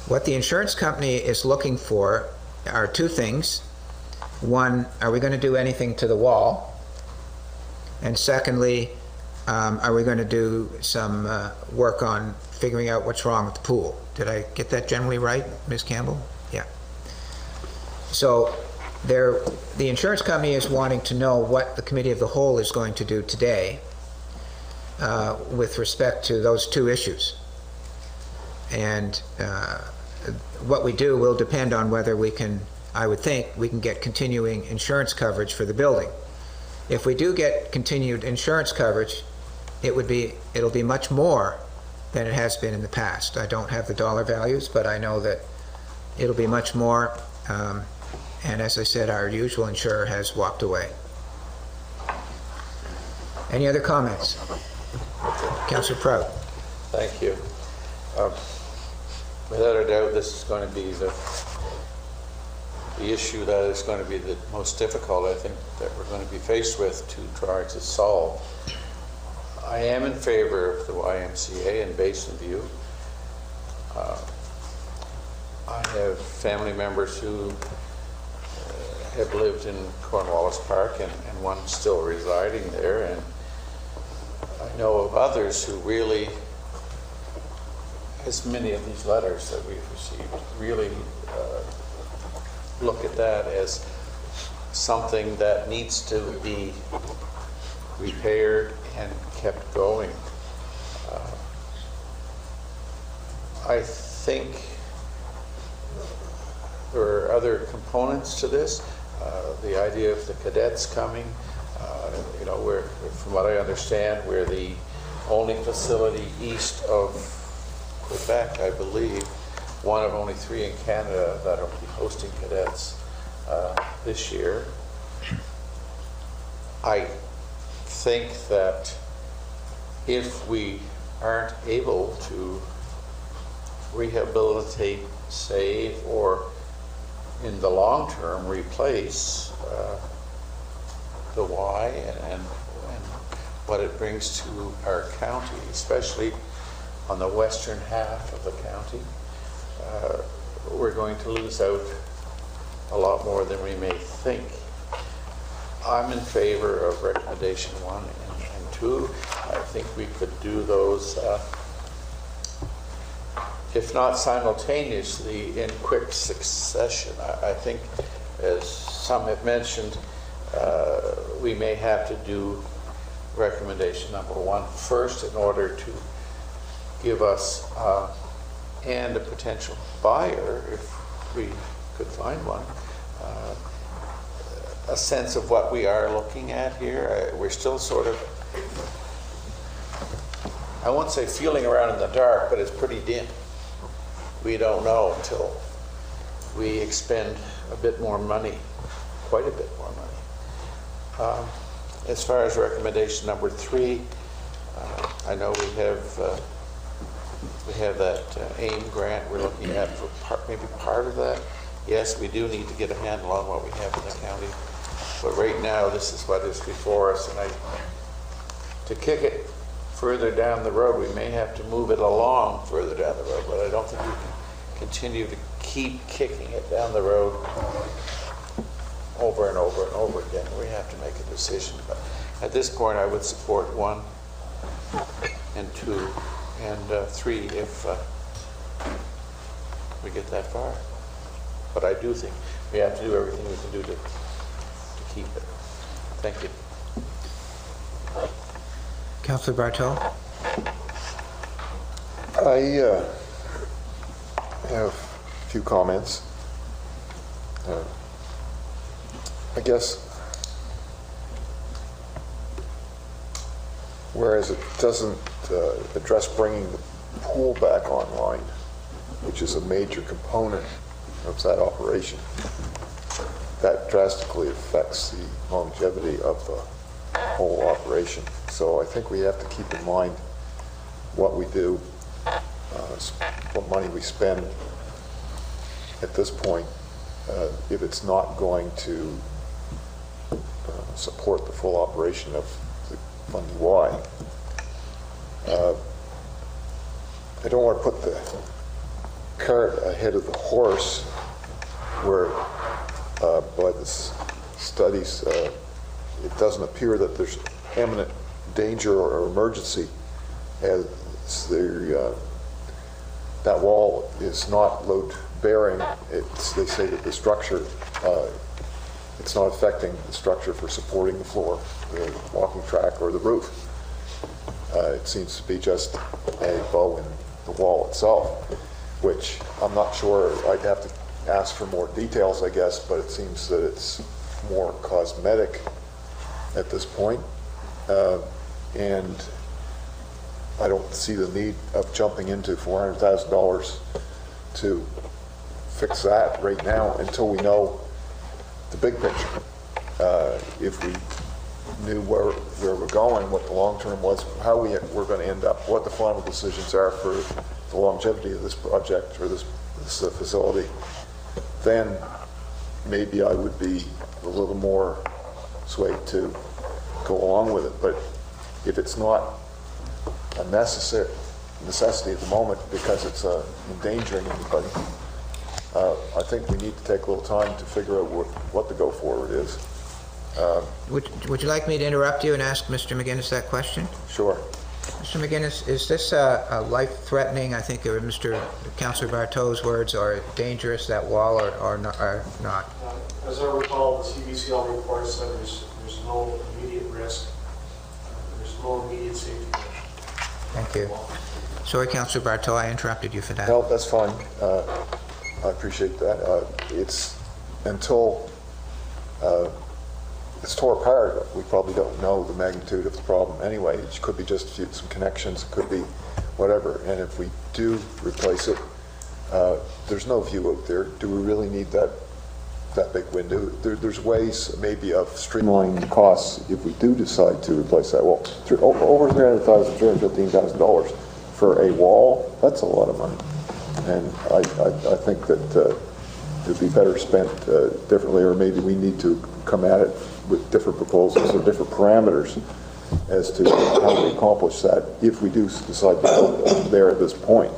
What the insurance company is looking for are two things. One, are we going to do anything to the wall? And secondly, are we going to do some work on figuring out what's wrong with the pool? Did I get that generally right, Ms. Campbell? Yeah. So the insurance company is wanting to know what the Committee of the Whole is going to do today with respect to those two issues. And what we do will depend on whether we can, I would think, we can get continuing insurance coverage for the building. If we do get continued insurance coverage, it'll be much more than it has been in the past. I don't have the dollar values, but I know that it'll be much more. And as I said, our usual insurer has walked away. Any other comments? Councillor Prout. Thank you. Without a doubt, this is going to be the issue that is going to be the most difficult, I think, that we're going to be faced with to try to solve. I am in favor of the YMCA in Basin View. I have family members who have lived in Cornwallis Park and one still residing there, and I know of others who really, as many of these letters that we've received, really look at that as something that needs to be repaired and kept going. I think there are other components to this. The idea of the cadets coming, you know, from what I understand, we're the only facility east of Quebec, I believe, one of only 3 in Canada that will be hosting cadets this year. I think that if we aren't able to rehabilitate, save, or in the long term replace the Y and what it brings to our county, especially on the western half of the county, we're going to lose out a lot more than we may think. I'm in favor of recommendation 1 and 2. I think we could do those, if not simultaneously, in quick succession. I think, as some have mentioned, we may have to do recommendation number 1 first in order to give us and a potential buyer, if we could find one, a sense of what we are looking at here. We're still sort of, I won't say feeling around in the dark, but it's pretty dim. We don't know until we expend a bit more money, quite a bit more money. As far as recommendation number 3, I know we have that AIM grant we're looking at for maybe part of that. Yes, we do need to get a handle on what we have in the county, but right now this is what is before us, and to kick it further down the road, we may have to move it along further down the road, but I don't think we can continue to keep kicking it down the road over and over and over again. We have to make a decision. But at this point, I would support 1 and 2 and 3 if we get that far. But I do think we have to do everything we can do to keep it. Thank you. Councillor Bartow. I have a few comments. I guess, whereas it doesn't address bringing the pool back online, which is a major component of that operation, that drastically affects the longevity of the whole operation. So I think we have to keep in mind what we do, what money we spend at this point, if it's not going to support the full operation of the Fundy Y. I don't want to put the cart ahead of the horse where by the studies it doesn't appear that there's imminent danger or emergency, as that wall is not load bearing. They say that the structure, it's not affecting the structure for supporting the floor, the walking track, or the roof. It seems to be just a bow in the wall itself, which I'm not sure. I'd have to ask for more details, I guess, but it seems that it's more cosmetic at this point. And I don't see the need of jumping into $400,000 to fix that right now until we know the big picture. If we knew where we're going, what the long term was, how we're going to end up, what the final decisions are for the longevity of this project or this facility, then maybe I would be a little more swayed to go along with it. But if it's not a necessity at the moment because it's endangering anybody, I think we need to take a little time to figure out what the go forward is. Would you like me to interrupt you and ask Mr. McGinnis that question? Sure. Mr. McGinnis, is this a life-threatening, I think Councillor Bartot's words, or dangerous, that wall, or not? As I recall, the CBCL report said there's no immediate risk. There's no immediate safety risk. Thank you. Sorry, Councillor Bartot, I interrupted you for that. No, that's fine. I appreciate that. It's until it's tore apart, we probably don't know the magnitude of the problem anyway. It could be just some connections, it could be whatever. And if we do replace it, there's no view out there. Do we really need that big window? There's ways maybe of streamlining the costs if we do decide to replace that wall. Over $300,000, $315,000 for a wall, that's a lot of money. And I think that it would be better spent differently, or maybe we need to come at it with different proposals or different parameters as to how we accomplish that if we do decide to go there at this point.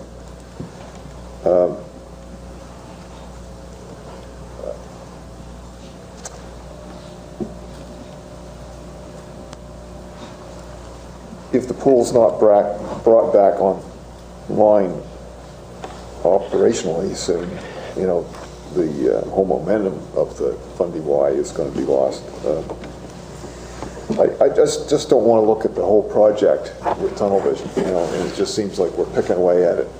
If the pool's not brought back online operationally soon, you know, the whole momentum of the Fundy Y is going to be lost. I just don't want to look at the whole project with tunnel vision, you know, and it just seems like we're picking away at it,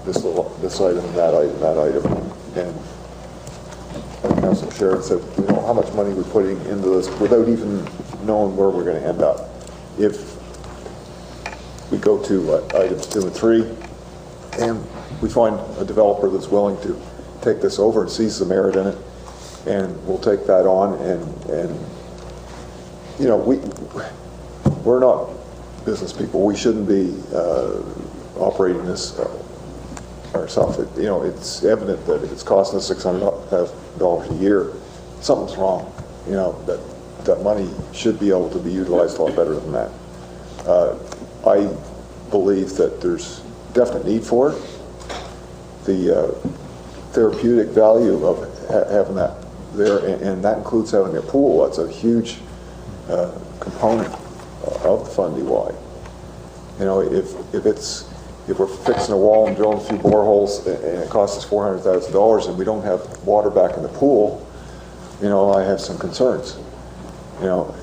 this item, that item. And Councilor Sheridan said, you know, how much money we're putting into this without even knowing where we're going to end up. If we go to items 2 and 3, and we find a developer that's willing to take this over and sees the merit in it, and we'll take that on, and you know, we're not business people. We shouldn't be operating this ourselves. You know, it's evident that if it's costing us $600,000 a year, something's wrong. You know, that money should be able to be utilized a lot better than that. I believe that there's definite need for it. The therapeutic value of having that there, and that includes having a pool. That's a huge component of the Fundy Y. You know, if we're fixing a wall and drilling a few boreholes and it costs us $400,000 and we don't have water back in the pool, you know, I have some concerns. You know,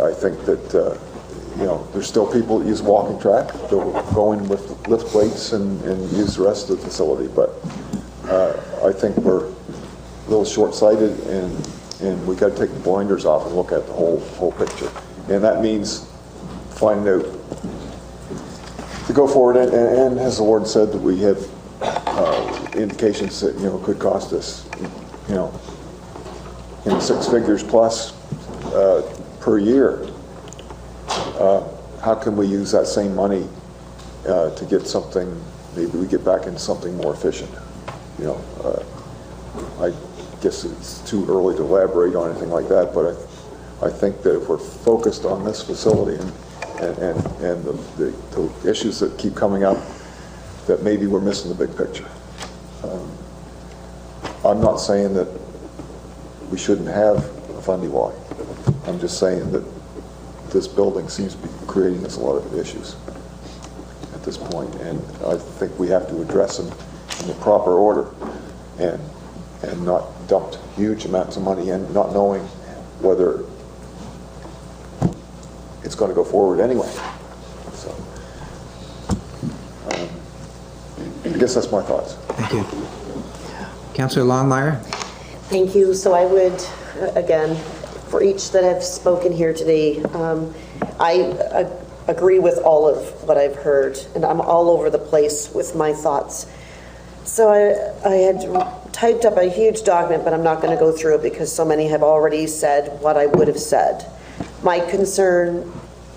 I think that you know, there's still people that use walking track. They'll go in with lift plates and use the rest of the facility. But I think we're a little short-sighted, and we got to take the blinders off and look at the whole picture. And that means finding out to go forward. And as the warden said, that we have indications that, you know, could cost us, you know, in 6 figures plus per year. how can we use that same money to get something, maybe we get back into something more efficient? You know, I guess it's too early to elaborate on anything like that, but I think that if we're focused on this facility and the issues that keep coming up, that maybe we're missing the big picture. I'm not saying that we shouldn't have a fundy walk. I'm just saying that this building seems to be creating us a lot of issues at this point, and I think we have to address them in the proper order and not dumped huge amounts of money in, not knowing whether it's going to go forward anyway. So, I guess that's my thoughts. Thank you. Councillor Longmire? Thank you. So I would, again, for each that have spoken here today, I agree with all of what I've heard, and I'm all over the place with my thoughts. So I had typed up a huge document, but I'm not going to go through it because so many have already said what I would have said. My concern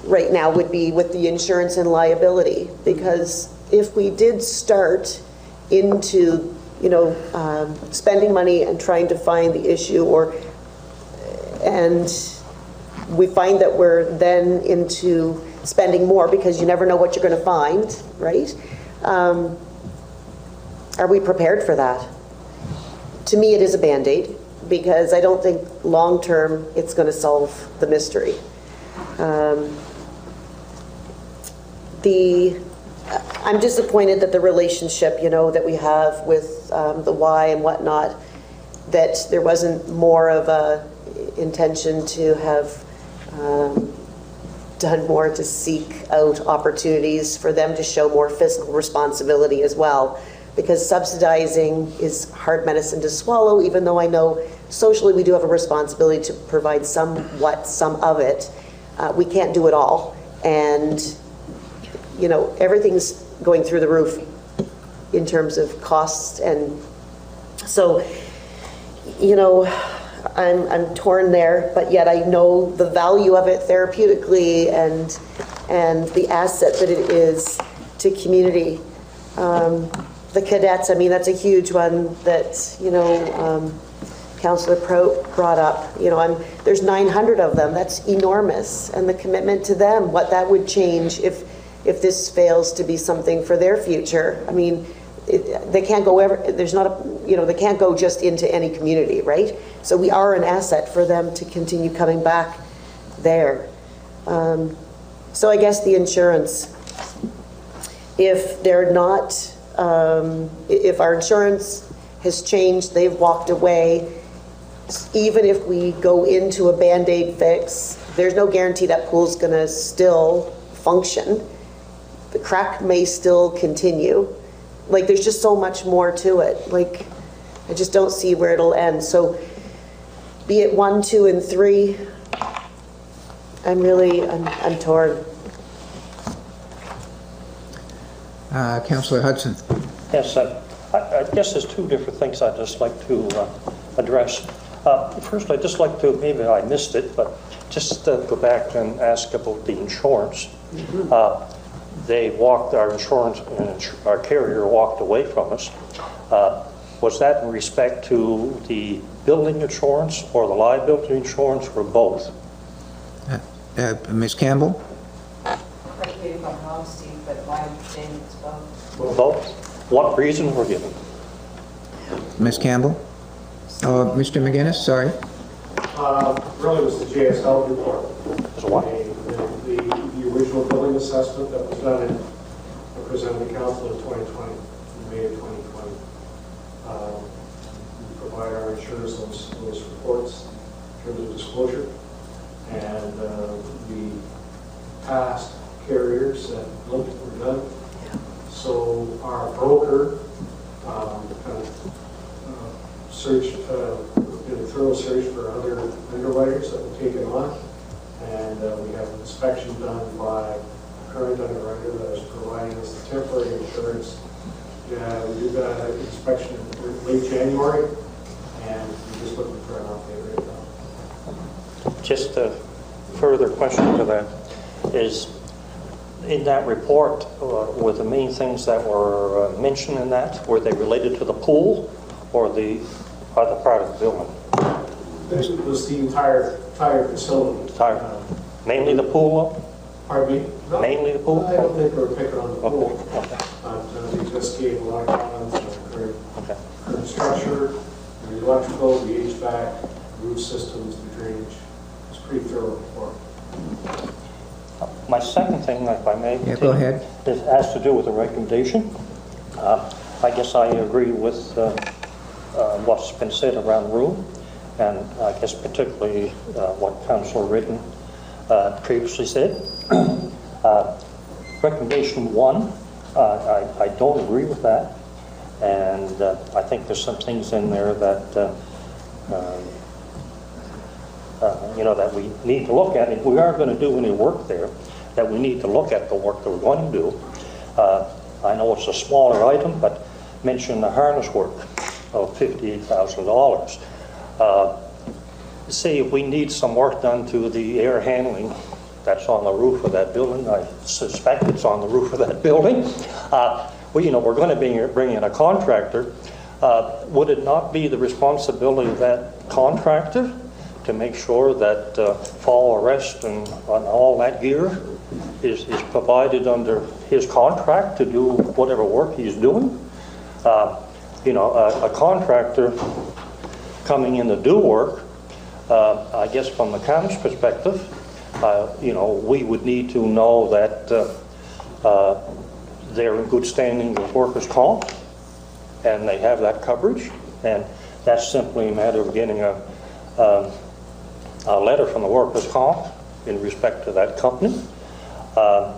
right now would be with the insurance and liability, because if we did start into, you know, spending money and trying to find the issue, and we find that we're then into spending more because you never know what you're going to find, right? Are we prepared for that? To me, it is a Band-Aid, because I don't think long-term it's going to solve the mystery. I'm disappointed that the relationship, you know, that we have with the Y and whatnot, that there wasn't more of a intention to have done more to seek out opportunities for them to show more fiscal responsibility as well. Because subsidizing is hard medicine to swallow, even though I know socially we do have a responsibility to provide some of it. We can't do it all. And, you know, everything's going through the roof in terms of costs. And so, you know, I'm torn there, but yet I know the value of it therapeutically and the asset that it is to community. The cadets, I mean, that's a huge one that, you know, Councillor Prout brought up. You know, there's 900 of them. That's enormous. And the commitment to them, what that would change if this fails to be something for their future. I mean, they can't go they can't go just into any community, right? So we are an asset for them to continue coming back there. So I guess the insurance, if they're not, if our insurance has changed, they've walked away, even if we go into a Band-Aid fix, there's no guarantee that pool's going to still function. The crack may still continue. Like, there's just so much more to it. Like, I just don't see where it'll end. So be it 1, 2, and 3, I'm torn. Councillor Hudson. Yes, I guess there's two different things I'd just like to address. First, I'd just like to, maybe I missed it, but just go back and ask about the insurance. Our insurance, our carrier walked away from us. Was that in respect to the building insurance or the liability insurance, or both? Ms. Campbell? Correct me if I'm wrong, Steve, but my understanding is both. Both? What reason were given? Ms. Campbell? Oh, Mr. McGuinness, sorry. Really, it was the JSL report. What? The original building assessment that was done and presented to council in 2020, in May of 2020. We provide our insurers those reports in terms of disclosure, and the past carriers that looked were done. So our broker kind of searched, did a thorough search for other underwriters that would take it on, and we have an inspection done by a current underwriter that is providing us the temporary insurance. We did that inspection in late January, and we're just looking for an update right now. Just a further question to that is, In that report, were the main things that were mentioned in that, were they related to the pool or the other part of the building? This was the entire facility. Mainly the pool? Pardon me? No, mainly the pool? I don't think we were picking on the pool. Okay. But we just gave a lot of comments on the current structure, the electrical, the HVAC, roof systems, the drainage. It's pretty thorough report. My second thing, if I may, go ahead. Has to do with the recommendation. I guess I agree with what's been said around the room, and I guess particularly what Councillor Ridden previously said. Recommendation 1, I don't agree with that, and I think there's some things in there that that we need to look at. If we are going to do any work there, that we need to look at the work that we're going to do. I know it's a smaller item, but mention the harness work of $58,000. Say if we need some work done to the air handling that's on the roof of that building, I suspect it's on the roof of that building. We're going to bring in a contractor. Would it not be the responsibility of that contractor to make sure that fall arrest and all that gear is provided under his contract to do whatever work he's doing? A contractor coming in to do work, I guess from the county's perspective, we would need to know that they're in good standing with workers' comp and they have that coverage, and that's simply a matter of getting a letter from the workers' comp in respect to that company. I'm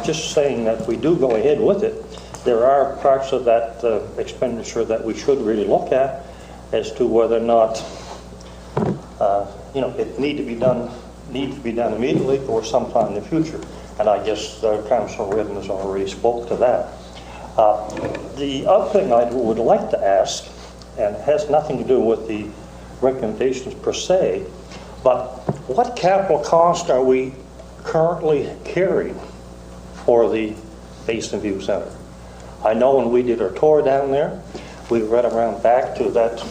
just saying that if we do go ahead with it, there are parts of that expenditure that we should really look at as to whether or not it needs to be done immediately or sometime in the future. And I guess Councilor Ridden has already spoke to that. The other thing I would like to ask, and it has nothing to do with the recommendations per se, but what capital cost are we currently carrying for the Basin View Center? I know when we did our tour down there, we read around back to that,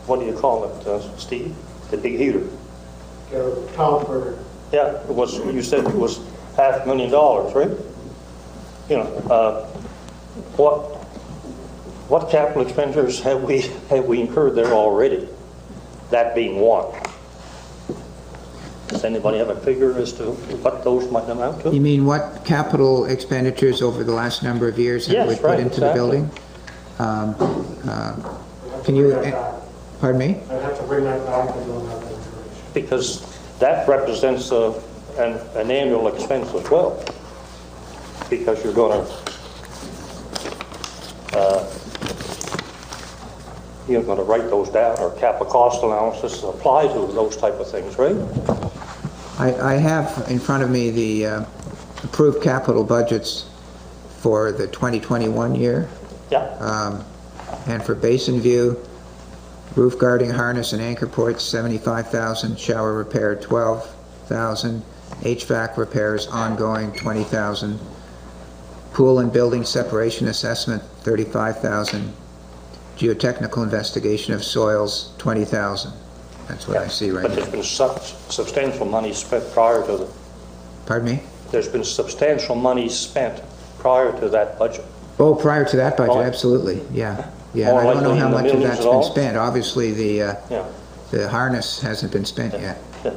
what do you call it, Steve? The big heater. Power burner. Yeah, you said it was $500,000, right? What capital expenditures have we incurred there already? That being one. Does anybody have a figure as to what those might amount to? You mean what capital expenditures over the last number of years have we put into the building? Can you, pardon me? I'd have to bring that back. I don't have that information. Because that represents an annual expense as well. Because you're going to write those down, or capital cost allowances apply to those type of things, right? I have in front of me the approved capital budgets for the 2021 year. Yeah. And for Basin View, roof guarding, harness, and anchor ports, $75,000. Shower repair, $12,000. HVAC repairs ongoing, $20,000. Pool and building separation assessment, $35,000. Geotechnical investigation of soils, $20,000. That's what I see right now. But there's been substantial money spent prior to the... Pardon me? There's been substantial money spent prior to that budget. Oh, prior to that budget, absolutely, yeah. Yeah, I don't know how much of that's been spent. Obviously, the harness hasn't been spent yet. Yes.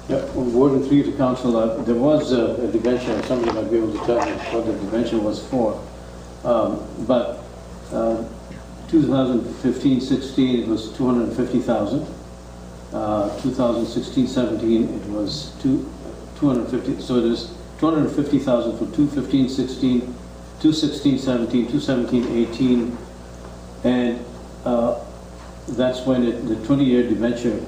Yeah, Warden 3 to Council, there was a debenture, somebody might be able to tell me what the debenture was for. But 2015-16 it was $250,000. 2016-17 it was $250,000. So it is $250,000 for 2015-16, 2016-17, 2017-18, and that's when the 20-year debenture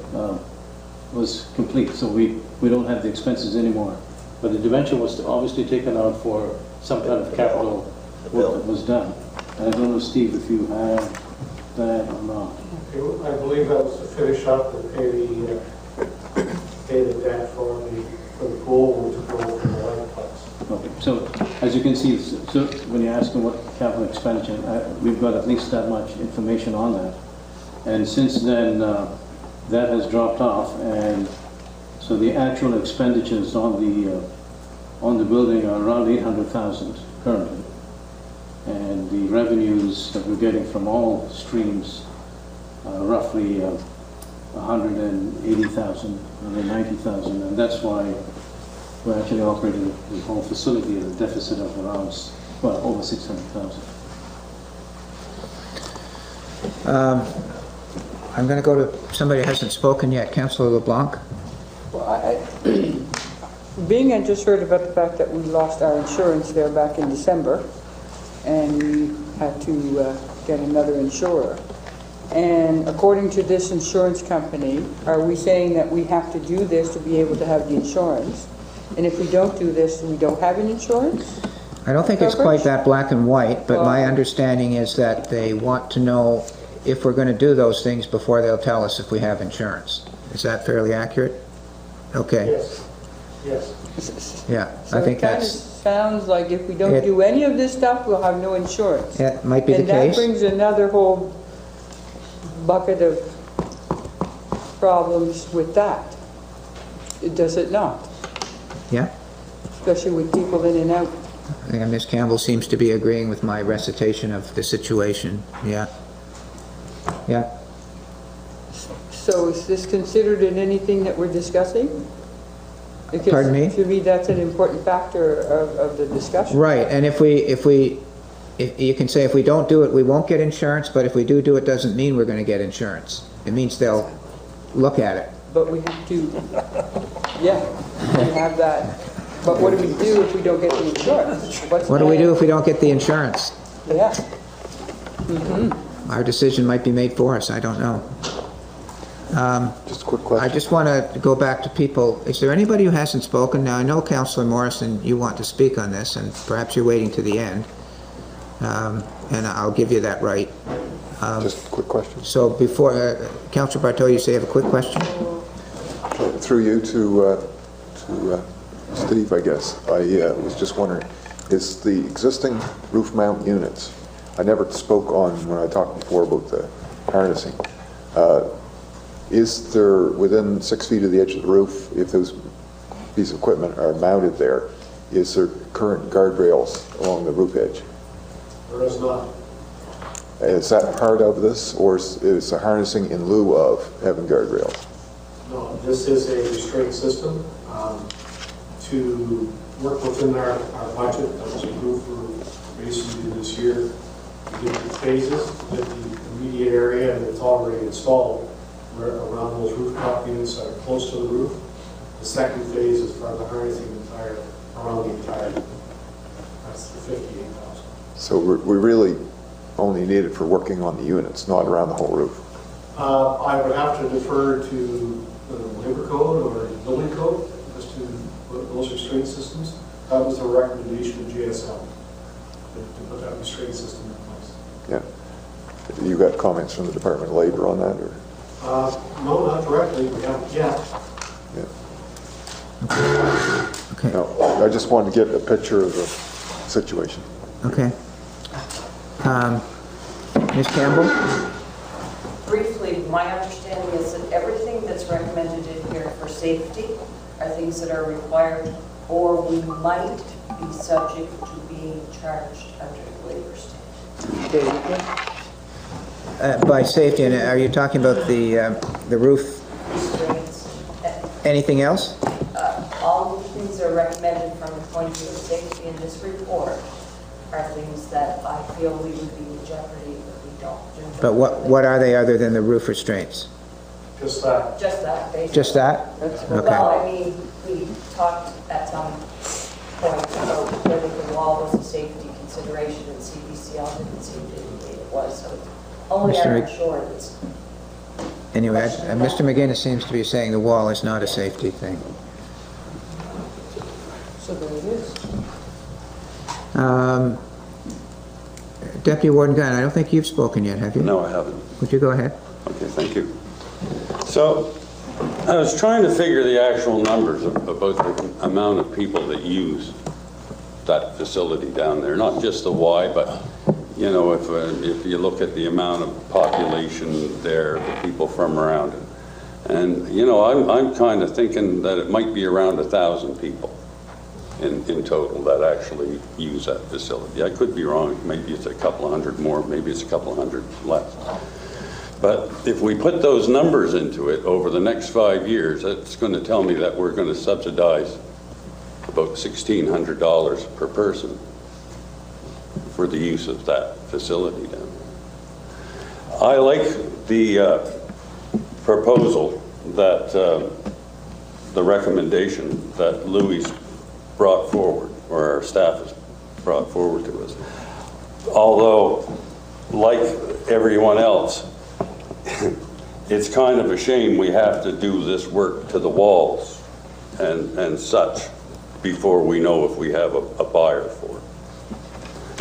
was complete. So we don't have the expenses anymore. But the debenture was obviously taken out for some kind of capital work that was done. And I don't know, Steve, if you have that or not. I believe that was to finish up and pay the debt for As you can see, so when you're asking what capital expenditure, we've got at least that much information on that. And since then, that has dropped off, and so the actual expenditures on the building are around 800,000 currently. And the revenues that we're getting from all streams are roughly 180,000, 190,000, and that's why we're actually operating the whole facility at a deficit of around, well, over 600,000. I'm going to go to somebody who hasn't spoken yet, Councillor LeBlanc. Well, being I just heard about the fact that we lost our insurance there back in December, and we had to get another insurer. And according to this insurance company, are we saying that we have to do this to be able to have the insurance? And if we don't do this, we don't have an insurance? I don't think it's quite that black and white, but my understanding is that they want to know if we're going to do those things before they'll tell us if we have insurance. Is that fairly accurate? Okay. Yes. Yes. Yeah, So I think it kind of that's... sounds like if we don't do any of this stuff, we'll have no insurance. That might be the And that case. brings another whole bucket of problems with that. Does it not? Yeah. Especially with people in and out. I think Ms. Campbell seems to be agreeing with my recitation of the situation. Yeah. Yeah. So is this considered in anything that we're discussing? Because Pardon me? to me, that's an important factor of the discussion. Right, and if you can say if we don't do it, we won't get insurance, but if we do it, doesn't mean we're going to get insurance. It means they'll look at it. But we have to, yeah, we have that. But what do we do if we don't get the insurance? What do we do if we don't get the insurance? Yeah. Our decision might be made for us, I don't know. Just a quick question. I just want to go back to people. Is there anybody who hasn't spoken? Now, I know, Councillor Morrison, you want to speak on this, and perhaps you're waiting to the end. And I'll give you that right. Just a quick question. So before, Councillor Bartow, you say you have a quick question? Through you to Steve, I guess. I was just wondering, is the existing roof mount units, I never spoke on when I talked before about the harnessing, is there within 6 feet of the edge of the roof, if those pieces of equipment are mounted there, is there current guardrails along the roof edge? There is not. Is that part of this, or is the harnessing in lieu of having guardrails? No, this is a restraint system to work within our budget that was approved for basically this year. We did the phases, we did the immediate area, and it's already installed around those rooftop units that are close to the roof. The second phase is for the harnessing around the entire, that's the 58,000. So we really only need it for working on the units, not around the whole roof. I would have to defer to the labor code or building code as to those restraint systems. That was the recommendation of GSL, to put that restraint system in place. Yeah. You got comments from the Department of Labor on that, or? No, not directly. We haven't yet. Yeah. Okay. No, I just wanted to get a picture of the situation. Okay. Ms. Campbell? Briefly, my understanding is that everything that's recommended in here for safety are things that are required or we might be subject to being charged under the labor standard. By safety, and are you talking about the roof? Anything else? All of the things that are recommended from the point of view of safety in this report are things that I feel we would be in jeopardy if we don't do them. But what are they other than the roof restraints? Just that. Just that, basically. Just that? Okay. Well, I mean, we talked at some point about whether the wall was a safety consideration, and CBCL didn't seem to indicate it was, so only I'm sure it's... Anyway, Mr. McGinnis seems to be saying the wall is not a safety thing. So there it is. Deputy Warden Gunn, I don't think you've spoken yet, have you? No, I haven't. Would you go ahead? Okay, thank you. So I was trying to figure the actual numbers about the amount of people that use that facility down there, not just the why, but, you know, if you look at the amount of population there, the people from around it. And, you know, I'm kind of thinking that it might be around 1,000 people in total that actually use that facility. I could be wrong. Maybe it's a couple of hundred more, maybe it's a couple of hundred less. But if we put those numbers into it over the next 5 years, that's going to tell me that we're going to subsidize about $1,600 per person for the use of that facility down there. I like the proposal that, the recommendation that Louis brought forward, or our staff has brought forward to us. Although, like everyone else, it's kind of a shame we have to do this work to the walls and such before we know if we have a buyer for it.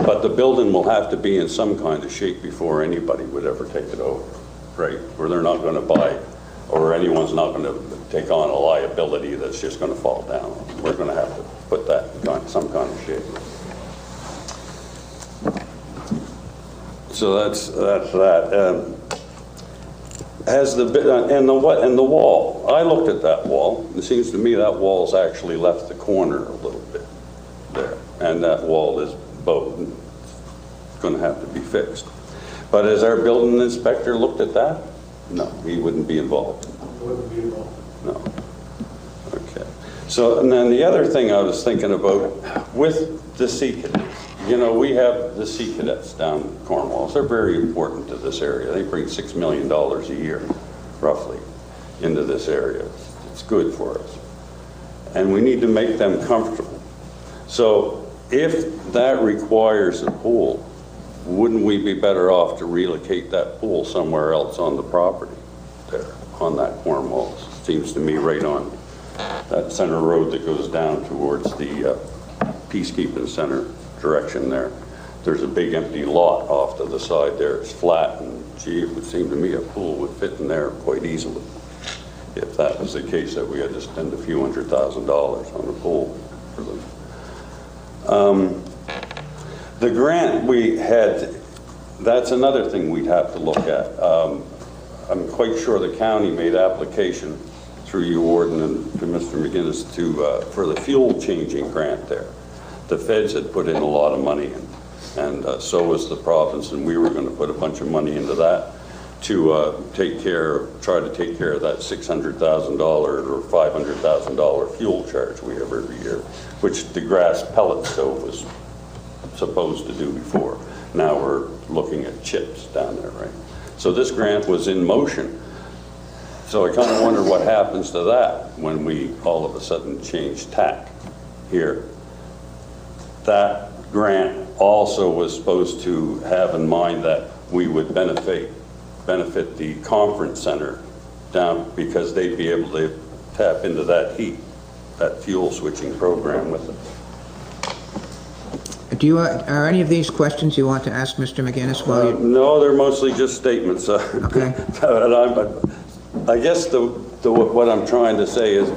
But the building will have to be in some kind of shape before anybody would ever take it over, right? Or they're not going to buy, or anyone's not going to take on a liability that's just going to fall down. We're going to have to put that in some kind of shape. So that's that. Has the and the wall? I looked at that wall. It seems to me that wall's actually left the corner a little bit there, and that wall is going to have to be fixed. But has our building inspector looked at that? No, he wouldn't be involved. Wouldn't be involved. No. Okay. So, and then the other thing I was thinking about with the Sea Cadets. You know, we have the Sea Cadets down in Cornwall. They're very important to this area. They bring $6 million a year, roughly, into this area. It's good for us. And we need to make them comfortable. So if that requires a pool, wouldn't we be better off to relocate that pool somewhere else on the property there, on that Cornwall? Seems to me right on that center road that goes down towards the Peacekeeping Center direction there. There's a big empty lot off to the side there. It's flat, and gee, it would seem to me a pool would fit in there quite easily if that was the case, that we had to spend a few $100,000 on a pool for them. The grant we had, that's another thing we'd have to look at. I'm quite sure the county made application through you, Warden, and to Mr. McGinnis for the fuel changing grant there. The feds had put in a lot of money in, and so was the province, and we were going to put a bunch of money into that to try to take care of that $600,000 or $500,000 fuel charge we have every year, which the gas pellet stove was supposed to do before. Now we're looking at chips down there, right? So this grant was in motion. So I kind of wonder what happens to that when we all of a sudden change tack here. That grant also was supposed to have in mind that we would benefit the conference center down, because they'd be able to tap into that heat, that fuel switching program with it. Are any of these questions you want to ask Mr. McGinnis? No, they're mostly just statements. Okay. I guess what I'm trying to say is,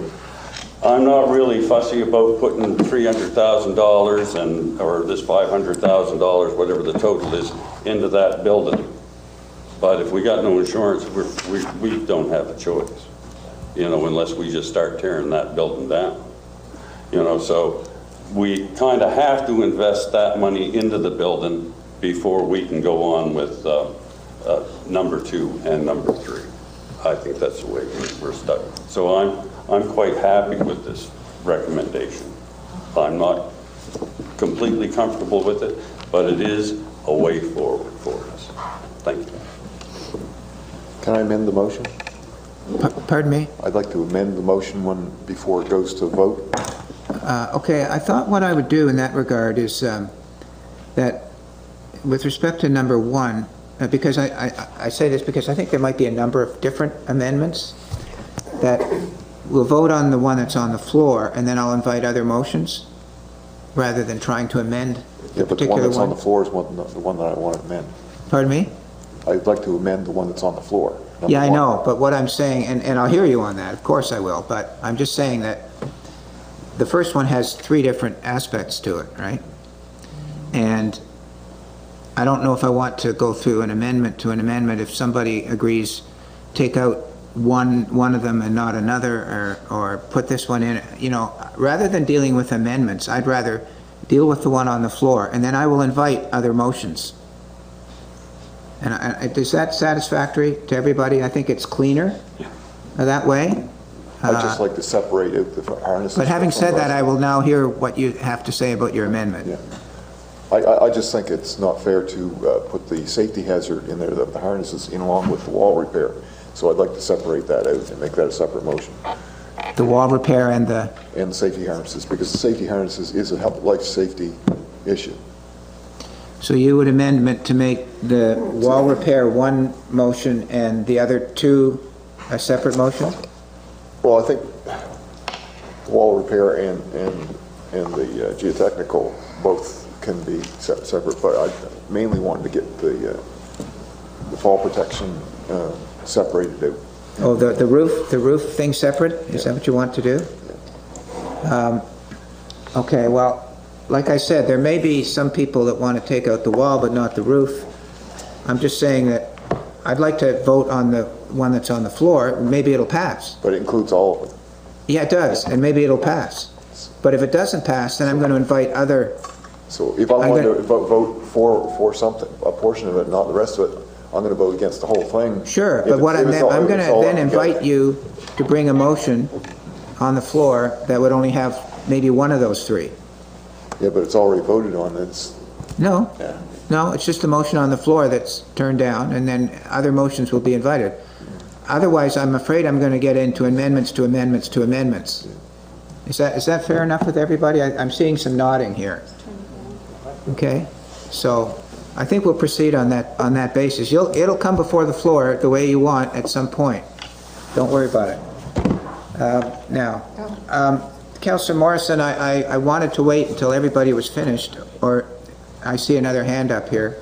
I'm not really fussy about putting $300,000 or this $500,000, whatever the total is, into that building. But if we got no insurance, we don't have a choice, you know, unless we just start tearing that building down. You know, so we kind of have to invest that money into the building before we can go on with number 2 and number 3. I think that's the way we're stuck. So I'm quite happy with this recommendation. I'm not completely comfortable with it, but it is a way forward for us. Thank you. Can I amend the motion? Pardon me? I'd like to amend the motion before it goes to vote. Okay, I thought what I would do in that regard is that with respect to number 1, because I say this because I think there might be a number of different amendments, that we'll vote on the one that's on the floor, and then I'll invite other motions, rather than trying to amend the but the one that's on the floor is the one that I want to amend. Pardon me? I'd like to amend the one that's on the floor. Yeah, I know, but what I'm saying, and I'll hear you on that, of course I will, but I'm just saying that the first one has 3 different aspects to it, right? And I don't know if I want to go through an amendment to an amendment. If somebody agrees, take out one of them and not another, or put this one in, you know, rather than dealing with amendments, I'd rather deal with the one on the floor, and then I will invite other motions. And is that satisfactory to everybody? I think it's cleaner that way. I'd just like to separate out the harnesses. But having said that, I will now hear what you have to say about your amendment. Yeah. I just think it's not fair to put the safety hazard in there, the harnesses, in along with the wall repair. So I'd like to separate that out and make that a separate motion. The wall repair and the... And the safety harnesses, because the safety harnesses is a life safety issue. So you would amendment to make the wall repair one motion and the other 2 a separate motion? Well, I think wall repair and the geotechnical both can be separate, but I mainly wanted to get the fall protection separated out. Oh, the roof thing separate? Is that what you want to do? Okay, well, like I said, there may be some people that want to take out the wall but not the roof. I'm just saying that I'd like to vote on the one that's on the floor. Maybe it'll pass. But it includes all of it. Yeah, it does, and maybe it'll pass. But if it doesn't pass, then I'm going to invite other... So if I want to vote for something, a portion of it, not the rest of it, I'm going to vote against the whole thing. Sure, but what I'm going to then invite you to bring a motion on the floor that would only have maybe one of those 3. Yeah, but it's already voted on. No, no, it's just a motion on the floor that's turned down, and then other motions will be invited. Otherwise, I'm afraid I'm going to get into amendments to amendments to amendments. Is that fair enough with everybody? I'm seeing some nodding here. Okay, so I think we'll proceed on that basis. It'll come before the floor the way you want at some point. Don't worry about it. Now, Councillor Morrison, I wanted to wait until everybody was finished, or I see another hand up here,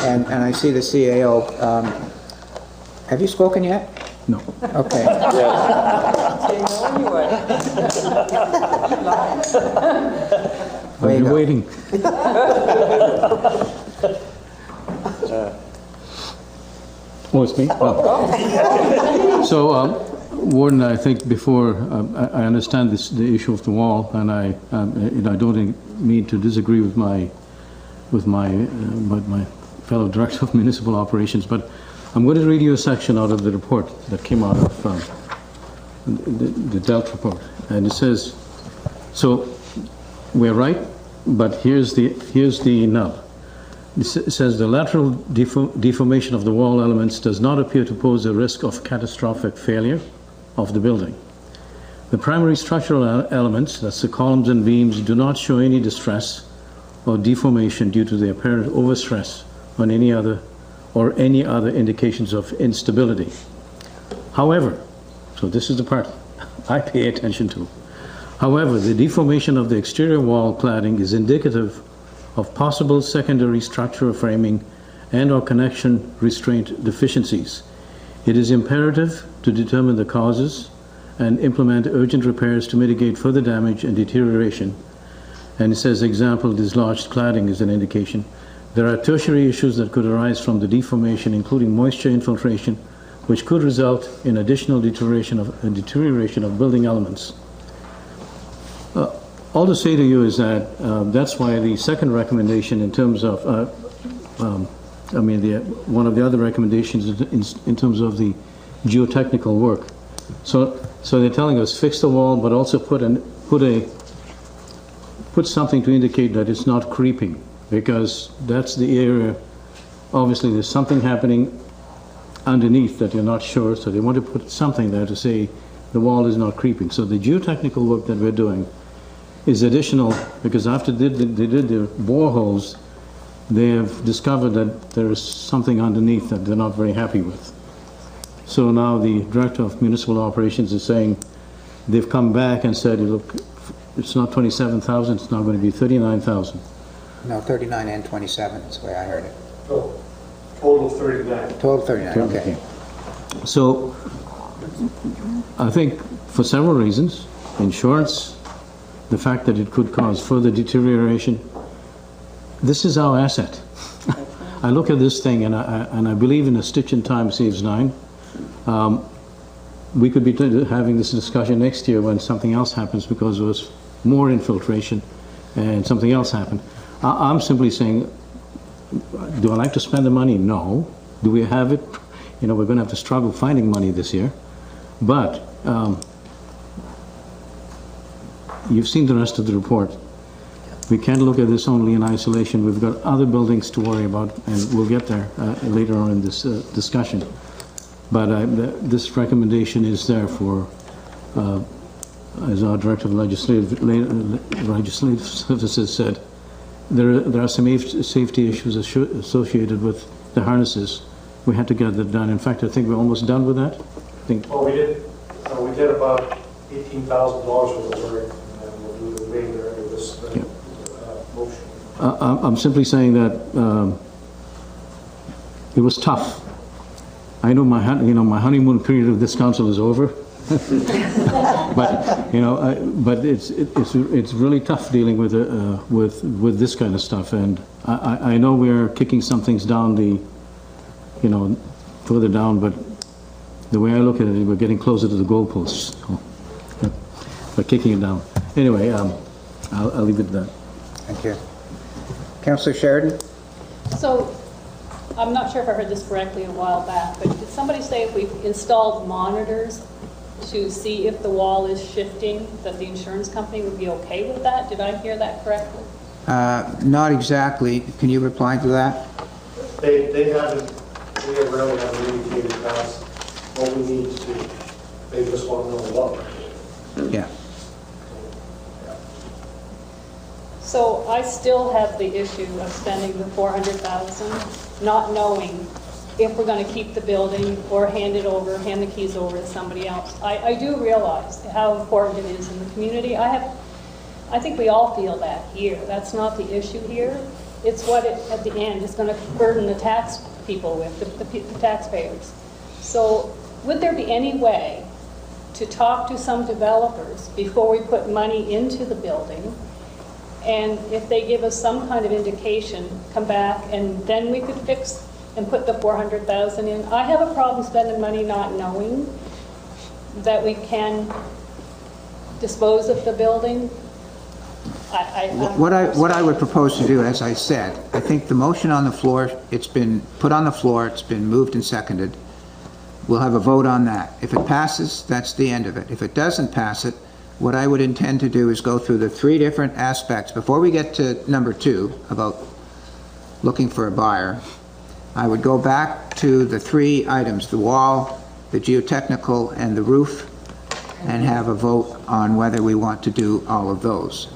and I see the CAO. Have you spoken yet? No. Okay. I've been waiting. Oh, it's me? Oh. So, Warden, I think before, I understand the issue of the wall, and I don't mean to disagree with my fellow Director of Municipal Operations, but I'm going to read you a section out of the report that came out of the DELT report, and it says, so we're right, but here's the nub. It says the lateral deformation of the wall elements does not appear to pose a risk of catastrophic failure of the building. The primary structural elements, that's the columns and beams, do not show any distress or deformation due to the apparent overstress on any other indications of instability. However, so this is the part I pay attention to. However, the deformation of the exterior wall cladding is indicative of possible secondary structural framing and or connection restraint deficiencies. It is imperative to determine the causes and implement urgent repairs to mitigate further damage and deterioration. And it says, example, dislodged cladding is an indication. There are tertiary issues that could arise from the deformation, including moisture infiltration, which could result in additional deterioration of building elements. All to say to you is that that's why the second recommendation in terms of, one of the other recommendations in terms of the geotechnical work. So they're telling us fix the wall, but also put something to indicate that it's not creeping, because that's the area. Obviously, there's something happening underneath that you're not sure, so they want to put something there to say the wall is not creeping. So the geotechnical work that we're doing is additional, because after they did their boreholes, they have discovered that there is something underneath that they're not very happy with. So now the Director of Municipal Operations is saying they've come back and said, look, it's not 27,000, it's now going to be 39,000. No, 39 and 27 is the way I heard it. Total 39. Total 39, okay. So I think for several reasons, insurance, the fact that it could cause further deterioration. This is our asset. I look at this thing and I believe in a stitch in time saves nine. We could be having this discussion next year when something else happens because there was more infiltration and something else happened. I'm simply saying, do I like to spend the money? No. Do we have it? You know, we're going to have to struggle finding money this year. But you've seen the rest of the report. We can't look at this only in isolation. We've got other buildings to worry about, and we'll get there later on in this discussion. But this recommendation is there for, as our Director of Legislative Services said, there are some safety issues associated with the harnesses. We had to get that done. In fact, I think we're almost done with that. Well, we did about $18,000 worth of work, and we'll do the remainder of this motion. I'm simply saying that it was tough. I know my honeymoon period of this council is over, but but it's really tough dealing with this kind of stuff. And I know we're kicking some things down further down, but the way I look at it, we're getting closer to the goalposts. So, we're kicking it down. Anyway, I'll leave it at that. Thank you. Councillor Sheridan? So, I'm not sure if I heard this correctly a while back, but did somebody say if we installed monitors to see if the wall is shifting, that the insurance company would be okay with that? Did I hear that correctly? Not exactly. Can you reply to that? They really haven't indicated past what we need to do. They just want to know what. Yeah. So I still have the issue of spending the $400,000, not knowing if we're going to keep the building or hand the keys over to somebody else. I do realize how important it is in the community. I think we all feel that here. That's not the issue here. It's what at the end is going to burden the tax people with, the taxpayers. So would there be any way to talk to some developers before we put money into the building? And if they give us some kind of indication, come back, and then we could fix and put the $400,000 in. I have a problem spending money not knowing that we can dispose of the building. What I would propose to do, as I said, I think the motion on the floor, it's been put on the floor, it's been moved and seconded. We'll have a vote on that. If it passes, that's the end of it. If it doesn't pass it, what I would intend to do is go through the three different aspects. Before we get to number 2, about looking for a buyer, I would go back to the 3 items, the wall, the geotechnical, and the roof, and have a vote on whether we want to do all of those.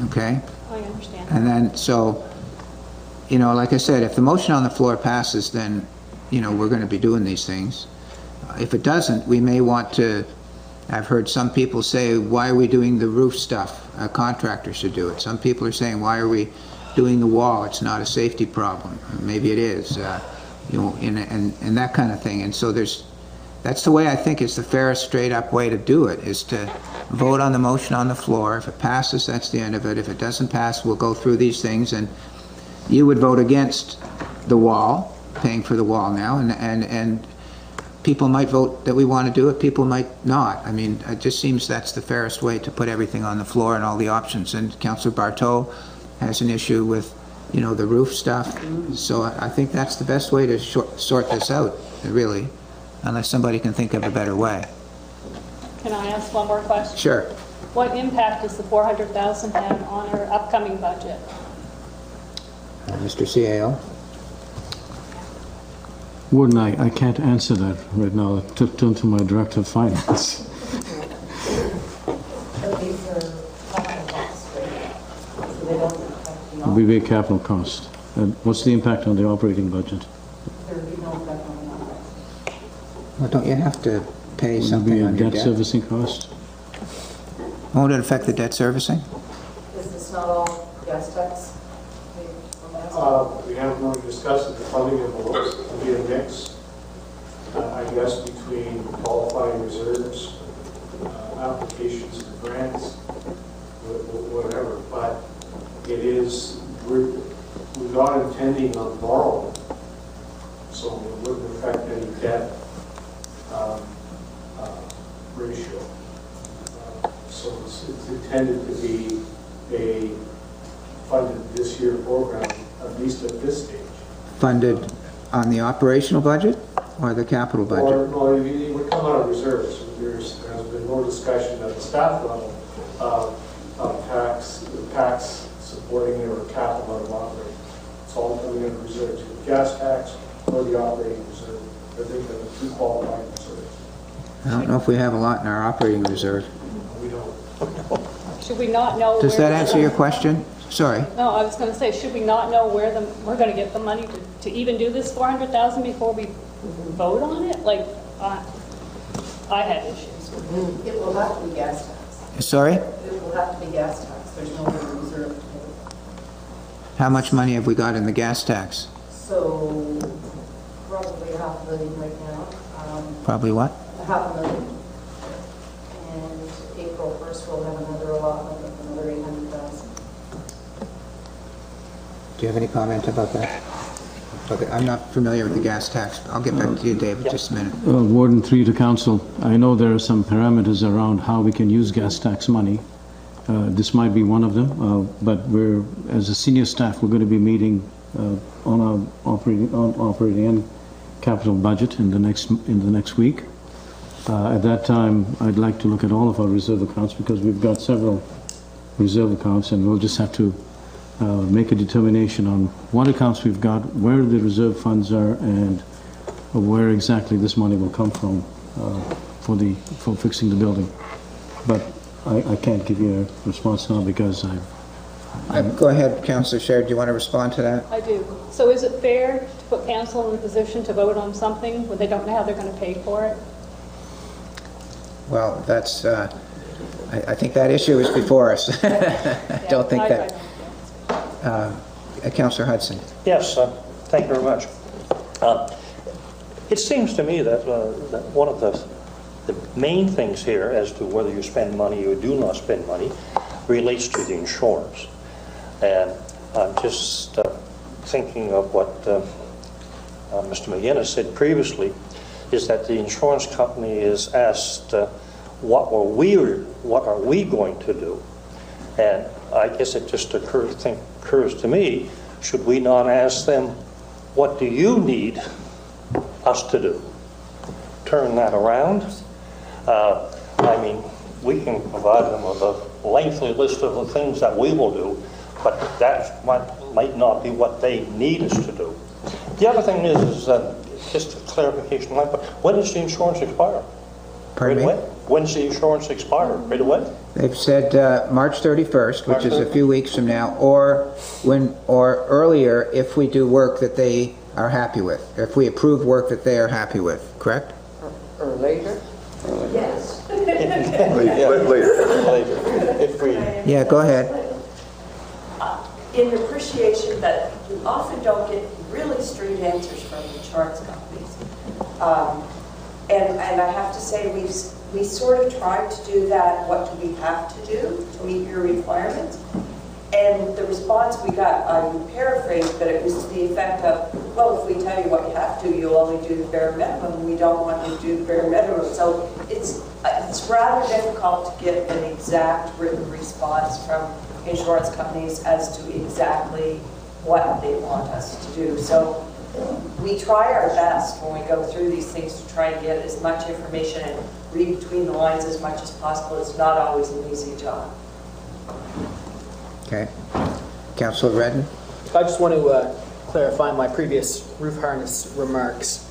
Okay? I understand. And then, so, like I said, if the motion on the floor passes, then, we're going to be doing these things. If it doesn't, we may want to, I've heard some people say, why are we doing the roof stuff? A contractor should do it. Some people are saying, why are we doing the wall? It's not a safety problem. Maybe it is, and that kind of thing. And so that's the way I think is the fairest, straight up way to do it, is to vote on the motion on the floor. If it passes, that's the end of it. If it doesn't pass, we'll go through these things, and you would vote against the wall, paying for the wall now, and people might vote that we want to do it, people might not. I mean, it just seems that's the fairest way to put everything on the floor and all the options. And Councillor Bartow has an issue with, the roof stuff. So I think that's the best way to sort this out, really, unless somebody can think of a better way. Can I ask one more question? Sure. What impact does the $400,000 have on our upcoming budget? Mr. CAO? Warden, I can't answer that right now. Turn to my Director of Finance. It'll be a capital cost. And what's the impact on the operating budget? Well, don't you have to pay something on your debt? Debt servicing cost? Won't it affect the debt servicing? Is this not all gas tax? We haven't really discussed it. The funding envelopes will be a mix, I guess, between qualifying reserves, applications for grants, whatever, but it is, we're not intending on borrowing, so it wouldn't affect any debt ratio. So it's intended to be a funded this year program, at least at this stage. Funded on the operational budget or the capital budget? Or it would come out of reserves. There's been no discussion at the staff level of tax supporting it or capital out of operating. It's all coming out of reserves, the gas tax or the operating reserve. I think they're the two qualifying reserves. I don't know if we have a lot in our operating reserve. We don't. Should we not know? Does where that answer your question? Sorry. No, I was going to say, should we not know where we're going to get the money to even do this 400,000 before we vote on it? Like, I had issues with it. It will have to be gas tax. Sorry? It will have to be gas tax. There's no other reserve to pay. How much money have we got in the gas tax? So probably $500,000 right now. Probably what? $500,000. And April 1st, we'll have another allotment of another $800,000. Do you have any comment about that? Okay, I'm not familiar with the gas tax. I'll get back to you, David, just a minute. Warden, through you to council. I know there are some parameters around how we can use gas tax money. This might be one of them, but as a senior staff, we're going to be meeting on our operating and capital budget in the next week. At that time, I'd like to look at all of our reserve accounts because we've got several reserve accounts, and we'll just have to make a determination on what accounts we've got, where the reserve funds are, and where exactly this money will come from for fixing the building. But I can't give you a response now because Go ahead, Councillor Sherrod. Do you want to respond to that? I do. So is it fair to put council in a position to vote on something when they don't know how they're going to pay for it? Well, that's, I think that issue is before us. I don't think that. Councillor Hudson. Yes, thank you very much. It seems to me that, that one of the main things here as to whether you spend money or do not spend money relates to the insurance. And I'm just thinking of what Mr. McGinnis said previously, is that the insurance company is asked, what are we going to do? And I guess it just occurs to me, should we not ask them, what do you need us to do? Turn that around. I mean, we can provide them with a lengthy list of the things that we will do, but that might not be what they need us to do. The other thing is just a clarification, when does the insurance expire? Pardon me? When's the insurance expire? Right away? They've said March 31st, which is a few weeks from now, or earlier if we do work that they are happy with, if we approve work that they are happy with, correct? Or later? Yes. Later. If we... Yeah, go ahead. In appreciation that you often don't get really straight answers from insurance companies. And I have to say, we sort of tried to do that, what do we have to do to meet your requirements? And the response we got, I would paraphrase, but it was to the effect of, well, if we tell you what you have to, you'll only do the bare minimum. We don't want you to do the bare minimum. So it's rather difficult to get an exact written response from insurance companies as to exactly what they want us to do. So we try our best when we go through these things to try and get as much information and read between the lines as much as possible. It's not always an easy job. Okay. Councillor Redden? I just want to clarify my previous roof harness remarks.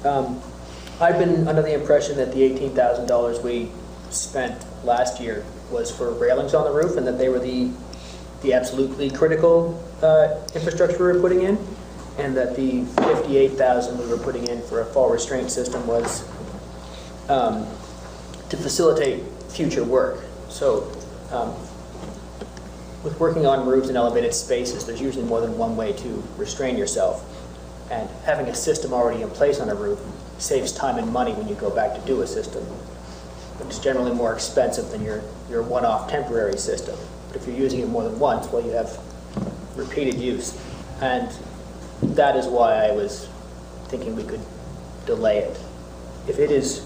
I've been under the impression that the $18,000 we spent last year was for railings on the roof and that they were the absolutely critical infrastructure we were putting in, and that the $58,000 we were putting in for a fall restraint system was to facilitate future work. So with working on roofs and elevated spaces, there's usually more than one way to restrain yourself. And having a system already in place on a roof saves time and money when you go back to do a system. but it's generally more expensive than your one-off temporary system. But if you're using it more than once, well, you have repeated use. And that is why I was thinking we could delay it. If it is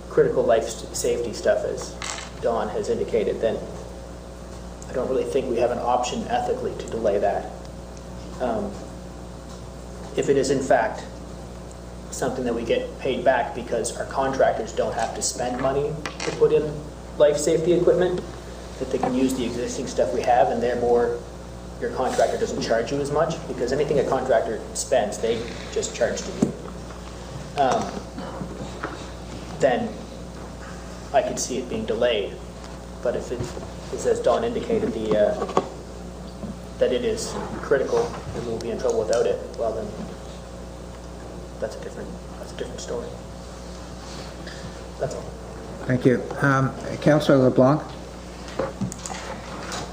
critical life safety stuff, as Don has indicated, then I don't really think we have an option ethically to delay that. If it is in fact something that we get paid back because our contractors don't have to spend money to put in life safety equipment, that they can use the existing stuff we have, and therefore your contractor doesn't charge you as much, because anything a contractor spends, they just charge to you. Then I could see it being delayed. But if it is, as Don indicated, that it is critical and we'll be in trouble without it, well then that's a different story. That's all. Thank you. Councillor LeBlanc?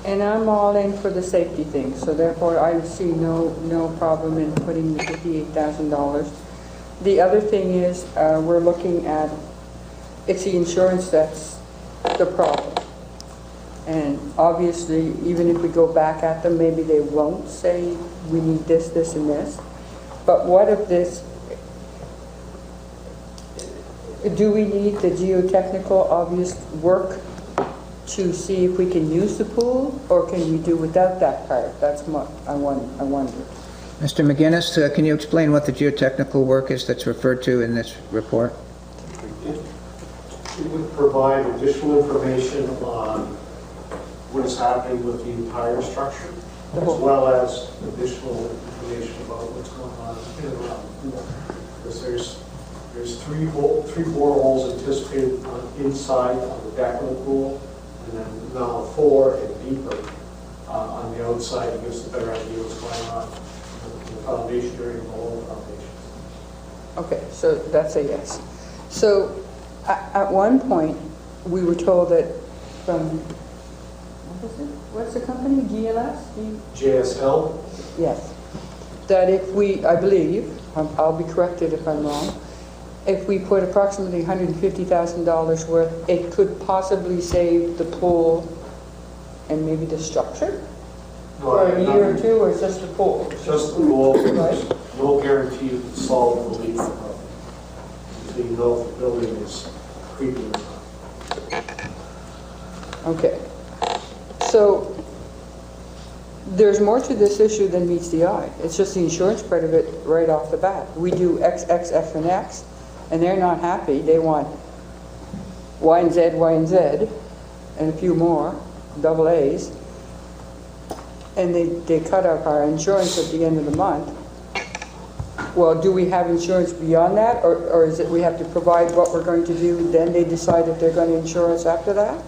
And I'm all in for the safety thing, so therefore I see no problem in putting the $58,000. The other thing is, we're looking at, it's the insurance that's the problem. And obviously, even if we go back at them, maybe they won't say, we need this, this, and this. But what if this, do we need the geotechnical obvious work to see if we can use the pool, or can we do without that part? That's what I wonder. Mr. McGuinness, can you explain what the geotechnical work is that's referred to in this report? It would provide additional information on what is happening with the entire structure, as well as additional information about what's going on in and around the pool. Because there's three boreholes anticipated inside on the deck of the pool, and then now 4 and deeper on the outside to give us a better idea what's going on in the foundation area and below the foundation. Okay, so that's a yes. So at one point, we were told that from, what is it? What's the company? GLS? JSL? Yes. That if we, I believe, I'll be corrected if I'm wrong, if we put approximately $150,000 worth, it could possibly save the pool and maybe the structure? For a year or two, or just the pool? Just the pool. Right. No guarantee you can solve the leak until you know if the building is creeping or not. Okay. So there's more to this issue than meets the eye. It's just the insurance part of it right off the bat. We do X, X, F, and X, and they're not happy. They want Y and Z, Y and Z, and a few more, double A's. And they cut up our insurance at the end of the month. Well, do we have insurance beyond that, or is it we have to provide what we're going to do, then they decide if they're going to insure us after that?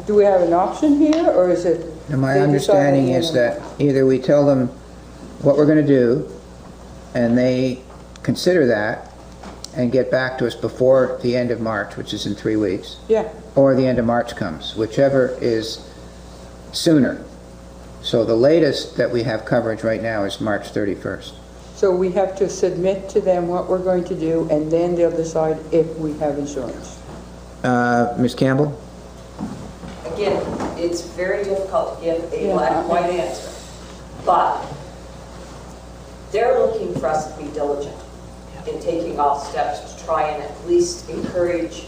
Do we have an option here, or is it? Now, my understanding is that either we tell them what we're going to do, and they consider that and get back to us before the end of March, which is in 3 weeks. Yeah. Or the end of March comes, whichever is sooner. So the latest that we have coverage right now is March 31st. So we have to submit to them what we're going to do, and then they'll decide if we have insurance. Ms. Campbell? Again, it's very difficult to give a black and white answer, but they're looking for us to be diligent in taking all steps to try and at least encourage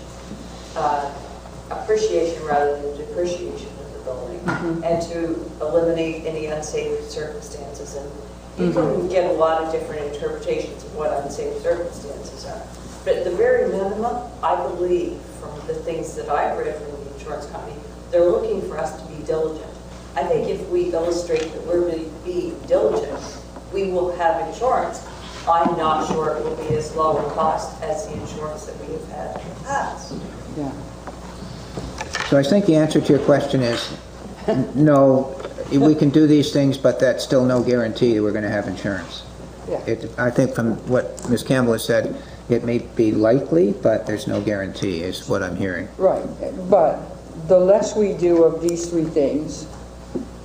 appreciation rather than depreciation of the building, and to eliminate any unsafe circumstances. And you can get a lot of different interpretations of what unsafe circumstances are. But at the very minimum, I believe from the things that I've read from the insurance company, they're looking for us to be diligent. I think if we illustrate that we're really being diligent, we will have insurance. I'm not sure it will be as low a cost as the insurance that we have had in the past. Yeah. So I think the answer to your question is no, we can do these things, but that's still no guarantee that we're going to have insurance. Yeah. I think from what Ms. Campbell has said, it may be likely, but there's no guarantee, is what I'm hearing. Right, but the less we do of these three things,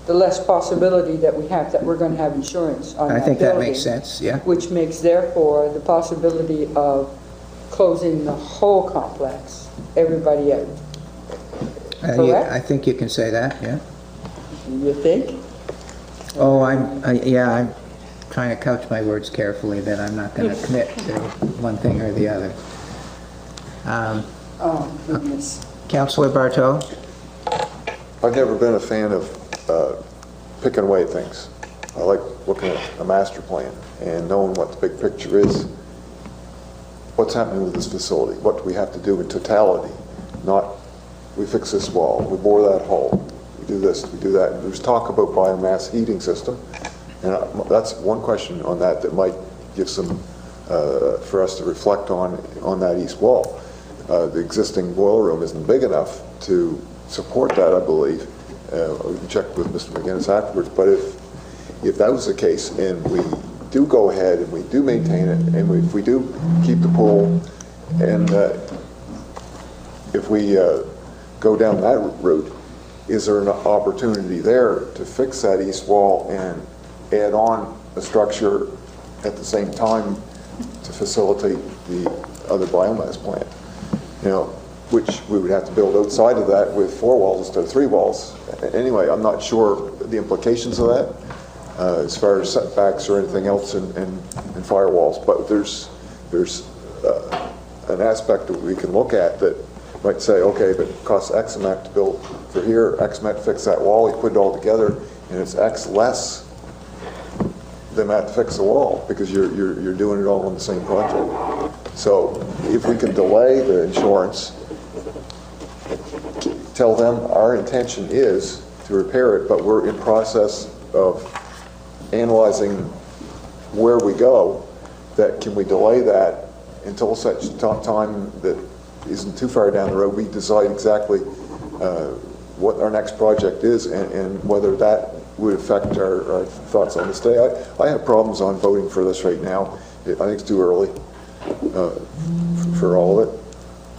the less possibility that we have that we're going to have insurance on that building. I think that makes sense, yeah. Which makes, therefore, the possibility of closing the whole complex, everybody out. correct? I think you can say that, yeah. You think? Oh, I'm trying to couch my words carefully, that I'm not going to commit to one thing or the other. Oh, goodness. Councillor Bartow? I've never been a fan of picking away at things. I like looking at a master plan and knowing what the big picture is. What's happening with this facility? What do we have to do in totality? Not, we fix this wall, we bore that hole, we do this, we do that. And there's talk about biomass heating system, and that's one question on that might give some, for us to reflect on that east wall. The existing boiler room isn't big enough to support that, I believe. We can check with Mr. McGinnis afterwards, but if that was the case and we do go ahead and we do maintain it and if we do keep the pool and if we go down that route, is there an opportunity there to fix that east wall and add on a structure at the same time to facilitate the other biomass plant? You know, which we would have to build outside of that with 4 walls instead of 3 walls. Anyway, I'm not sure the implications of that as far as setbacks or anything else and firewalls, but there's an aspect that we can look at that might say, okay, but it costs X amount to build for here, X amount to fix that wall, you put it all together, and it's X less than that to fix the wall because you're doing it all on the same project. So if we can delay the insurance, tell them our intention is to repair it, but we're in process of analyzing where we go, that can we delay that until such time that isn't too far down the road, we decide exactly what our next project is and whether that would affect our thoughts on this day. I have problems on voting for this right now. I think it's too early for all of it.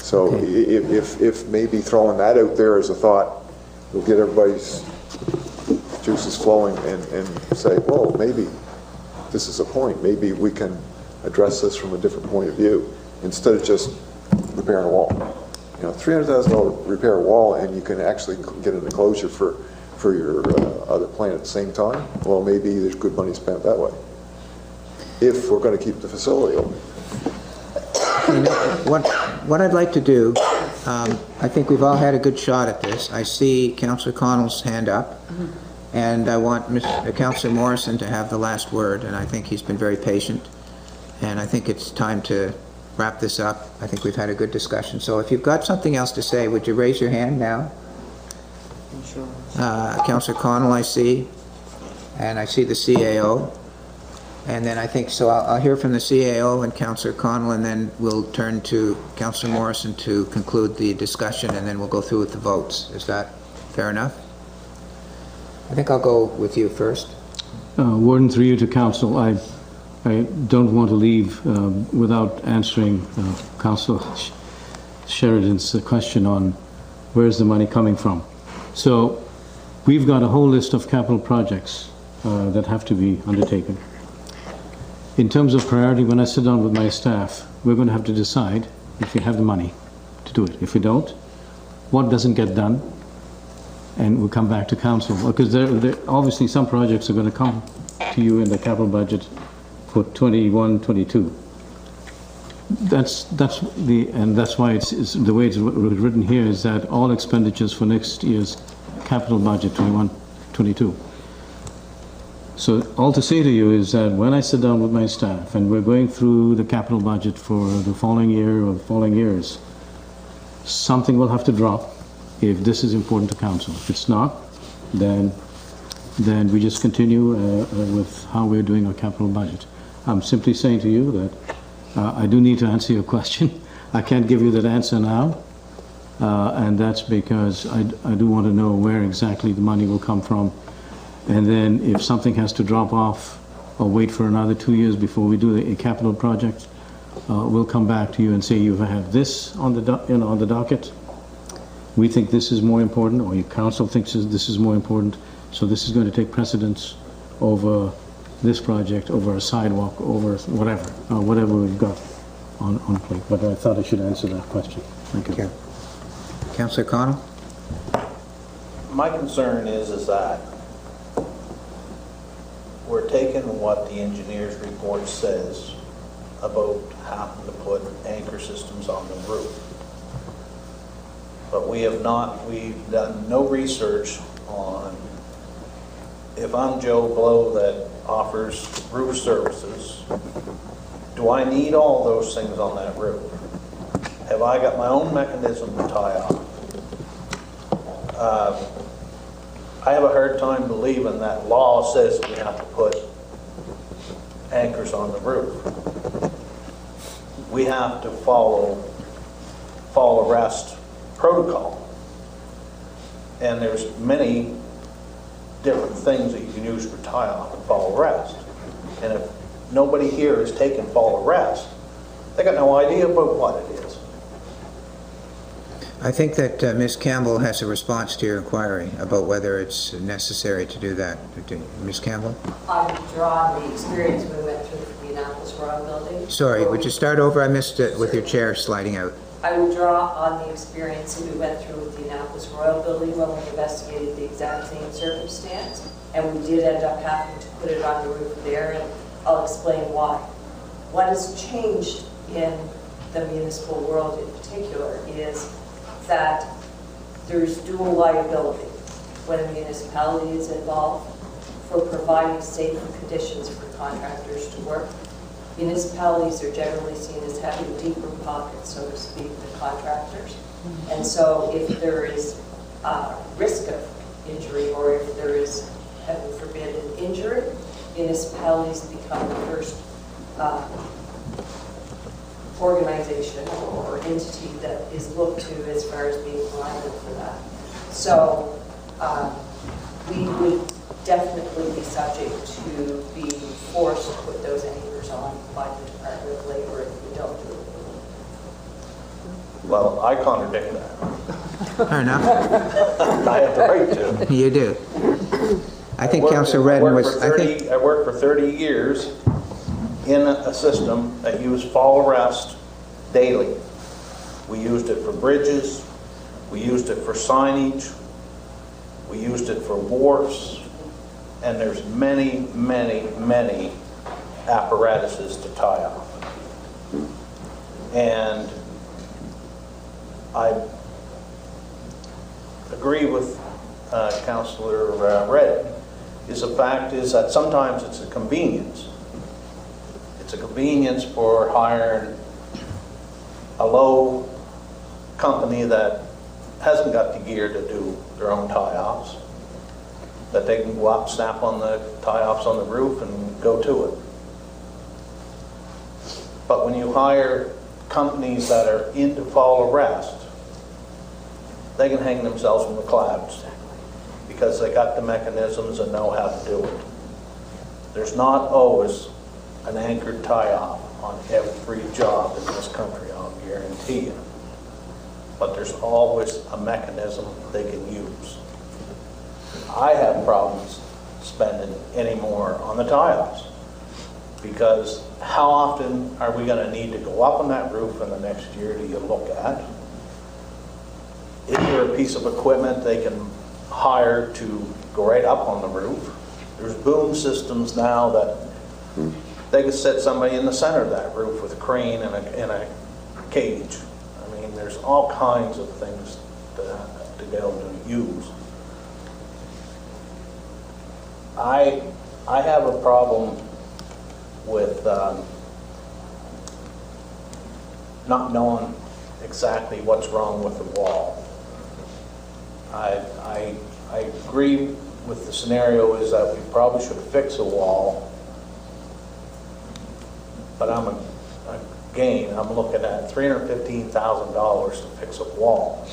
So okay. if maybe throwing that out there as a thought will get everybody's juices flowing and say, well, maybe this is a point. Maybe we can address this from a different point of view instead of just repairing a wall. You know, $300,000 repair a wall and you can actually get an enclosure for your other plant at the same time. Well, maybe there's good money spent that way if we're going to keep the facility open. You know, what I'd like to do, I think we've all had a good shot at this. I see Councillor Connell's hand up, and I want Councillor Morrison to have the last word, and I think he's been very patient, and I think it's time to wrap this up. I think we've had a good discussion. So if you've got something else to say, would you raise your hand now? Sure. Councillor Connell, I see, and I see the CAO. And then I think, so I'll hear from the CAO and Councillor Connell, and then we'll turn to Councillor Morrison to conclude the discussion, and then we'll go through with the votes. Is that fair enough? I think I'll go with you first. Warden, through you to Council, I don't want to leave without answering Councillor Sheridan's question on where's the money coming from. So we've got a whole list of capital projects that have to be undertaken. In terms of priority, when I sit down with my staff, we're going to have to decide if we have the money to do it. If we don't, what doesn't get done, and we'll come back to council. Because obviously some projects are going to come to you in the capital budget for 21, 22. That's why it's the way it's written here is that all expenditures for next year's capital budget 21, 22. So all to say to you is that when I sit down with my staff and we're going through the capital budget for the following year or the following years, something will have to drop if this is important to council. If it's not, then we just continue with how we're doing our capital budget. I'm simply saying to you that I do need to answer your question. I can't give you that answer now, and that's because I do want to know where exactly the money will come from. And then if something has to drop off or wait for another 2 years before we do a capital project, we'll come back to you and say you have this on the docket. We think this is more important, or your council thinks this is more important, so this is going to take precedence over this project, over a sidewalk, over whatever we've got on plate. But I thought I should answer that question. Thank you. Councillor Connell? My concern is that we're taking what the engineer's report says about having to put anchor systems on the roof. But we've done no research on, if I'm Joe Blow that offers roof services, do I need all those things on that roof? Have I got my own mechanism to tie off? I have a hard time believing that law says we have to put anchors on the roof. We have to follow fall arrest protocol. And there's many different things that you can use for tie off and fall arrest. And if nobody here is taking fall arrest, they got no idea about what it is. I think that Ms. Campbell has a response to your inquiry about whether it's necessary to do that. Ms. Campbell? I would draw on the experience we went through for the Annapolis Royal Building. Sorry, would you start over? I missed it with your chair sliding out. I would draw on the experience that we went through with the Annapolis Royal Building when we investigated the exact same circumstance, and we did end up having to put it on the roof there, and I'll explain why. What has changed in the municipal world in particular is that there's dual liability when a municipality is involved for providing safe conditions for contractors to work. Municipalities are generally seen as having deeper pockets, so to speak, than contractors. And so if there is risk of injury, or if there is, heaven forbid, an injury, municipalities become the first organization or entity that is looked to as far as being liable for that. So we would definitely be subject to being forced to put those anchors on by the Department of Labor if we don't do it. Well, I contradict that. Fair enough. I have the right to. You do. I think Councillor Redden was... I worked for 30 years in a system that used fall arrest daily. We used it for bridges, we used it for signage, we used it for wharfs, and there's many, many, many apparatuses to tie off. And I agree with Councillor Redden. The fact is that sometimes it's a convenience. It's a convenience for hiring a low company that hasn't got the gear to do their own tie-offs, that they can go up, snap on the tie-offs on the roof and go to it. But when you hire companies that are into fall arrest, they can hang themselves from the clouds because they got the mechanisms and know how to do it. There's not always an anchored tie-off on every job in this country, I'll guarantee you. But there's always a mechanism they can use. I have problems spending any more on the tie-offs because how often are we going to need to go up on that roof in the next year do you look at? Is there a piece of equipment they can hire to go right up on the roof? There's boom systems now that they could set somebody in the center of that roof with a crane and a cage. I mean, there's all kinds of things to be able to use. I have a problem with not knowing exactly what's wrong with the wall. I agree with the scenario is that we probably should fix a wall. But I'm looking at $315,000 to fix a wall.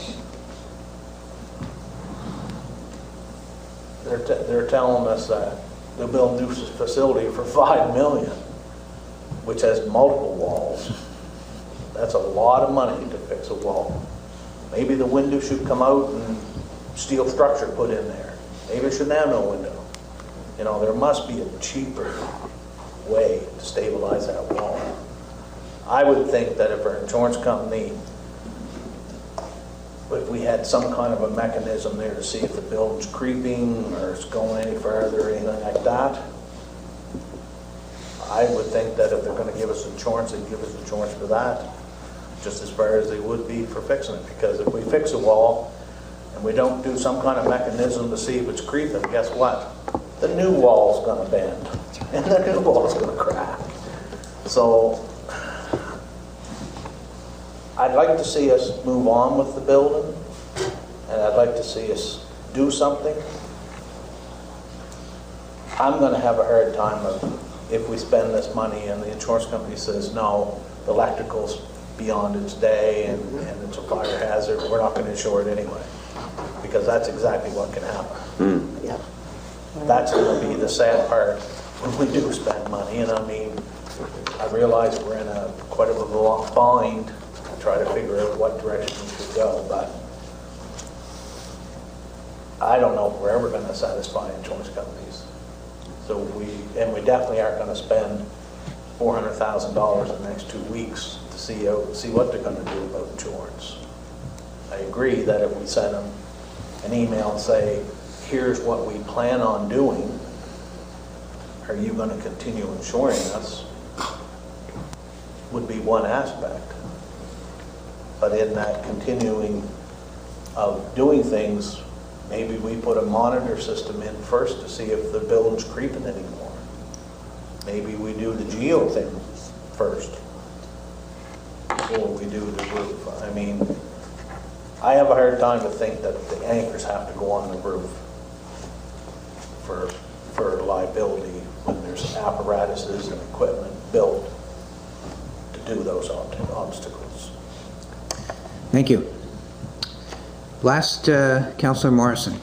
They're telling us that they'll build a new facility for $5 million, which has multiple walls. That's a lot of money to fix a wall. Maybe the window should come out and steel structure put in there. Maybe it shouldn't have no window. You know, there must be a cheaper way to stabilize that wall. I would think that if our insurance company if we had some kind of a mechanism there to see if the building's creeping or it's going any further or anything like that, I would think that if they're going to give us insurance, they'd give us insurance for that, just as far as they would be for fixing it. Because if we fix a wall and we don't do some kind of mechanism to see if it's creeping, guess what? The new wall's going to bend and the new wall's going to crack. So I'd like to see us move on with the building, and I'd like to see us do something. I'm going to have a hard time of if we spend this money and the insurance company says, no, the electrical's beyond its day and it's a fire hazard, we're not going to insure it anyway. Because that's exactly what can happen. Yeah. That's going to be the sad part when we do spend money. And I mean, I realize we're in quite a long bind to try to figure out what direction we should go, but I don't know if we're ever going to satisfy insurance companies. So we definitely aren't going to spend $400,000 in the next 2 weeks to see what they're going to do about insurance. I agree that if we send them an email and say, here's what we plan on doing, are you going to continue insuring us, would be one aspect. But in that continuing of doing things, maybe we put a monitor system in first to see if the building's creeping anymore. Maybe we do the geo thing first before we do the roof. I mean, I have a hard time to think that the anchors have to go on the roof for liability when there's apparatuses and equipment built to do those obstacles. Thank you. Last, Councillor Morrison.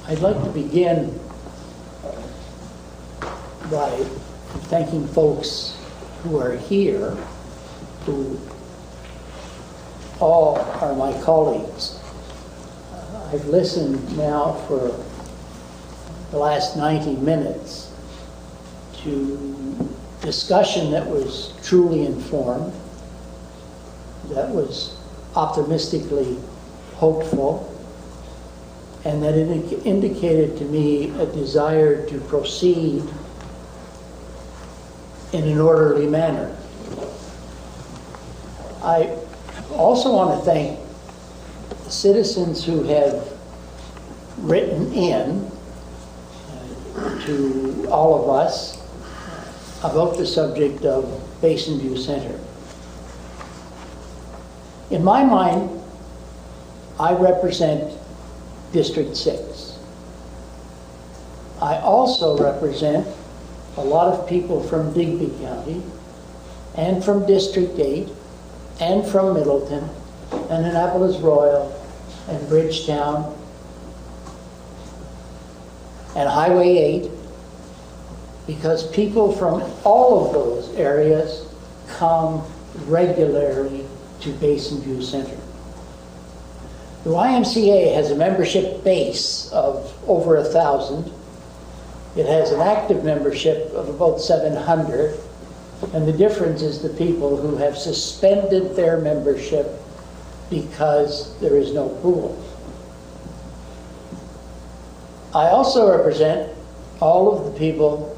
I'd like to begin by thanking folks who are here, who all are my colleagues. I've listened now for the last 90 minutes to discussion that was truly informed, that was optimistically hopeful, and that it indicated to me a desire to proceed in an orderly manner. I also want to thank the citizens who have written in to all of us about the subject of Basin View Center. In my mind, I represent District 6. I also represent a lot of people from Digby County and from District 8 and from Middleton and Annapolis Royal and Bridgetown and Highway 8, because people from all of those areas come regularly to Basin View Center. The YMCA has a membership base of over 1,000. It has an active membership of about 700, and the difference is the people who have suspended their membership because there is no pool. I also represent all of the people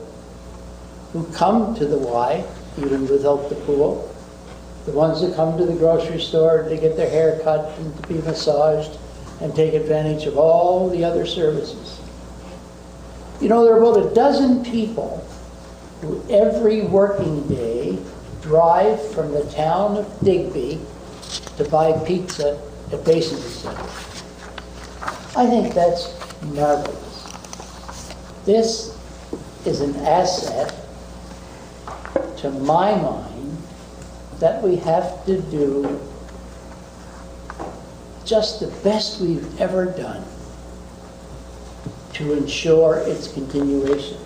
who come to the Y, even without the pool. The ones that come to the grocery store to get their hair cut and to be massaged and take advantage of all the other services. You know, there are about a dozen people who every working day drive from the town of Digby to buy pizza at Basin View Center. I think that's marvelous. This is an asset, to my mind, that we have to do just the best we've ever done to ensure its continuation.